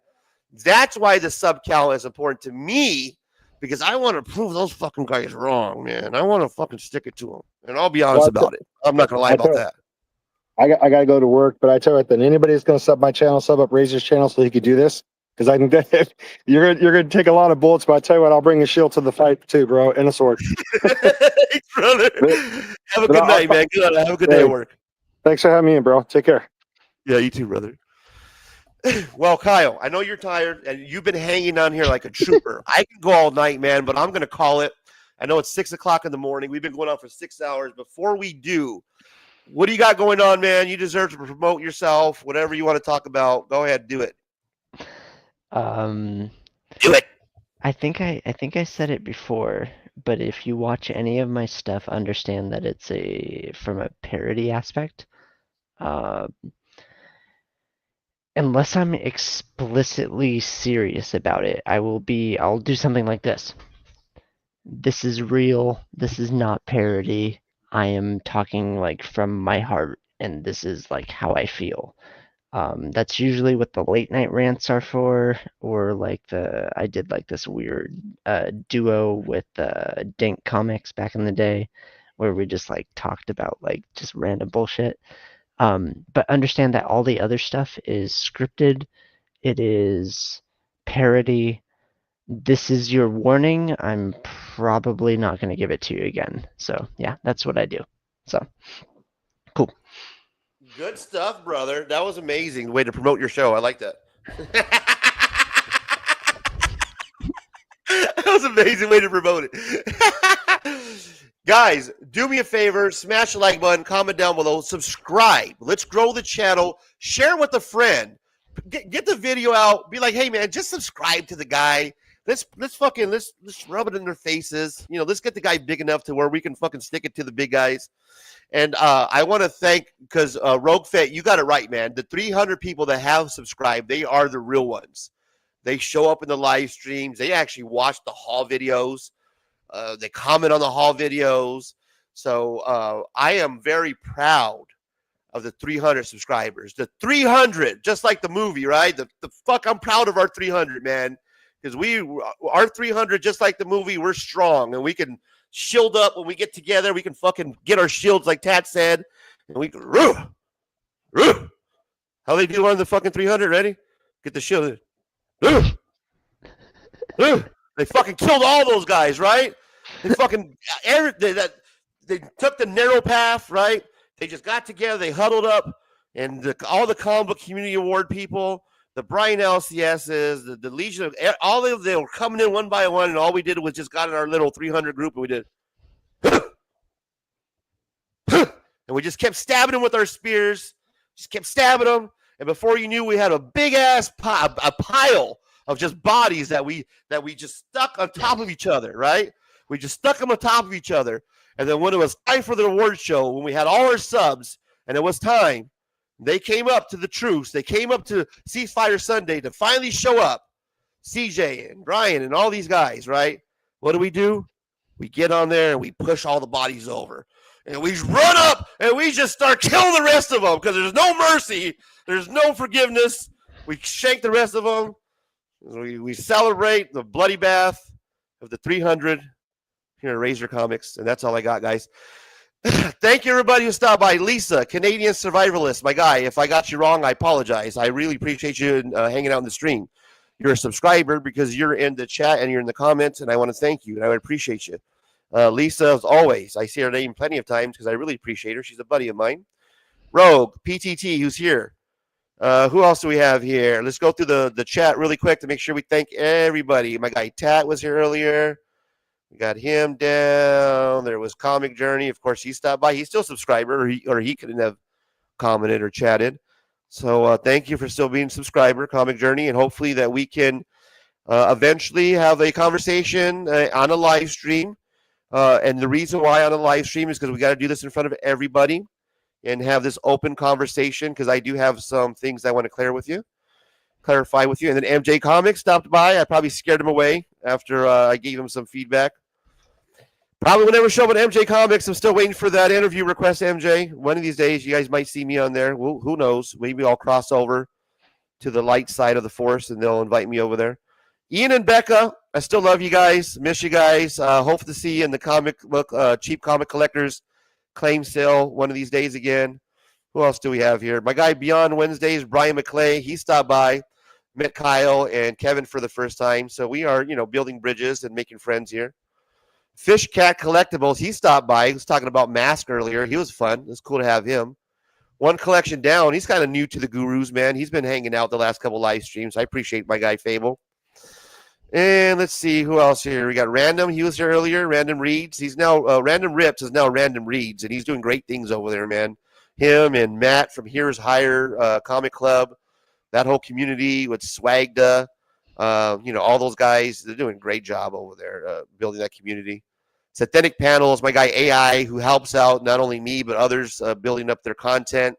S2: That's why the sub count is important to me, because I want to prove those fucking guys wrong, man. I want to fucking stick it to them, and I'll be honest about it. I'm not gonna lie about that.
S1: I got to go to work, but I tell you what, then anybody that's going to sub my channel, sub up Razor's channel so he could do this, because I can. You're going to take a lot of bullets, but I tell you what, I'll bring a shield to the fight too, bro, and a sword.
S2: Thanks, brother. Have a good night, man. Good. Have a good day at work.
S1: Thanks for having me in, bro. Take care.
S2: Yeah, you too, brother. Well, Kyle, I know you're tired and you've been hanging on here like a trooper. I can go all night, man, but I'm going to call it. I know it's 6 o'clock in the morning. We've been going on for 6 hours. Before we do, what do you got going on, man? You deserve to promote yourself. Whatever you want to talk about, go ahead, do it. Do it.
S8: I think I said it before, but if you watch any of my stuff, understand that it's from a parody aspect. Unless I'm explicitly serious about it, I'll do something like this. This is real. This is not parody. I am talking like from my heart, and this is like how I feel. That's usually what the late night rants are for, or like I did like this weird duo with Dink Comics back in the day, where we just like talked about like just random bullshit. But understand that all the other stuff is scripted. It is parody. This is your warning. I'm probably not going to give it to you again. So yeah, that's what I do. So cool.
S2: Good stuff, brother. That was amazing. Way to promote your show. I like that. That was an amazing way to promote it. Guys, do me a favor. Smash the like button. Comment down below. Subscribe. Let's grow the channel. Share with a friend. Get the video out. Be like, hey, man, just subscribe to the guy. Let's rub it in their faces. You know, let's get the guy big enough to where we can fucking stick it to the big guys. And I want to thank, because Rogue Fit, you got it right, man. The 300 people that have subscribed, they are the real ones. They show up in the live streams. They actually watch the haul videos. They comment on the haul videos. So I am very proud of the 300 subscribers. The 300, just like the movie, right? The fuck, I'm proud of our 300, man. Because our 300, just like the movie, we're strong. And we can shield up when we get together. We can fucking get our shields, like Tat said. And we can, how they do on the fucking 300, ready? Get the shield. They fucking killed all those guys, right? They fucking, they took the narrow path, right? They just got together, they huddled up, and all the comic book community award people, the Brian LCSs, the Legion of, all of them were coming in one by one, and all we did was just got in our little 300 group, and we did, and we just kept stabbing them with our spears, just kept stabbing them, and before you knew, we had a big ass pile of just bodies that we just stuck on top of each other, right? We just stuck them on top of each other. And then when it was time for the award show, when we had all our subs and it was time, they came up to the truce. They came up to Ceasefire Sunday to finally show up. CJ and Brian and all these guys, right? What do? We get on there and we push all the bodies over. And we run up and we just start killing the rest of them because there's no mercy. There's no forgiveness. We shank the rest of them. We celebrate the bloody bath of the 300 here at Razor Comics, and that's all I got, guys. Thank you, everybody who stopped by. Lisa, Canadian Survivalist, my guy. If I got you wrong, I apologize. I really appreciate you hanging out in the stream. You're a subscriber because you're in the chat and you're in the comments, and I want to thank you, and I would appreciate you. Lisa, as always, I see her name plenty of times because I really appreciate her. She's a buddy of mine. Rogue, PTT, who's here. Who else do we have here? Let's go through the chat really quick to make sure we thank everybody. My guy Tat was here earlier. We got him down. There was Comic Journey. Of course, he stopped by. He's still a subscriber, or he couldn't have commented or chatted. So thank you for still being a subscriber, Comic Journey, and hopefully that we can eventually have a conversation on a live stream. And the reason why on a live stream is because we got to do this in front of everybody and have this open conversation, because I do have some things I want to clarify with you. And then MJ Comics stopped by. I probably scared him away after I gave him some feedback. Probably will never show up at MJ Comics. I'm still waiting for that interview request, MJ. One of these days, you guys might see me on there. Well, who knows? Maybe I'll cross over to the light side of the force, and they'll invite me over there. Ian and Becca, I still love you guys. Miss you guys. Hope to see you in the comic book, cheap comic collectors claim sale one of these days again. Who else do we have here? My guy Beyond Wednesdays, Brian McClay. He stopped by, met Kyle and Kevin for the first time. So we are, building bridges and making friends here. Fish Cat Collectibles, he stopped by. He was talking about Mask earlier. He was fun. It was cool to have him. One Collection Down, he's kind of new to the Gurus, man. He's been hanging out the last couple live streams. I appreciate my guy Fable. And let's see who else here. We got Random. He was here earlier. Random Reads. He's now Random Rips is now Random Reads, and he's doing great things over there, man. Him and Matt from Here's Higher Comic Club, that whole community with Swagda, all those guys. They're doing a great job over there building that community. Synthetic Panels, my guy AI, who helps out not only me but others building up their content.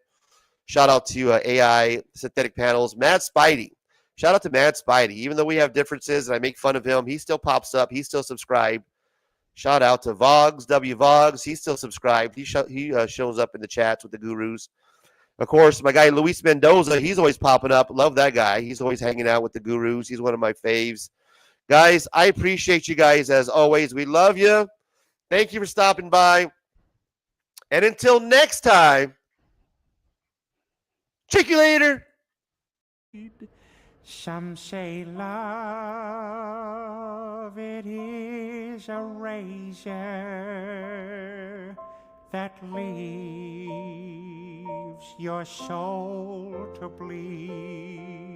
S2: Shout out to AI Synthetic Panels. Mad Spidey. Shout out to Mad Spidey. Even though we have differences and I make fun of him, he still pops up. He's still subscribed. Shout out to Vogs, W Vogs. He's still subscribed. He shows up in the chats with the Gurus. Of course, my guy Luis Mendoza, he's always popping up. Love that guy. He's always hanging out with the Gurus. He's one of my faves. Guys, I appreciate you guys as always. We love you. Thank you for stopping by. And until next time, check you later.
S5: Some say love, it is a razor that leaves your soul to bleed.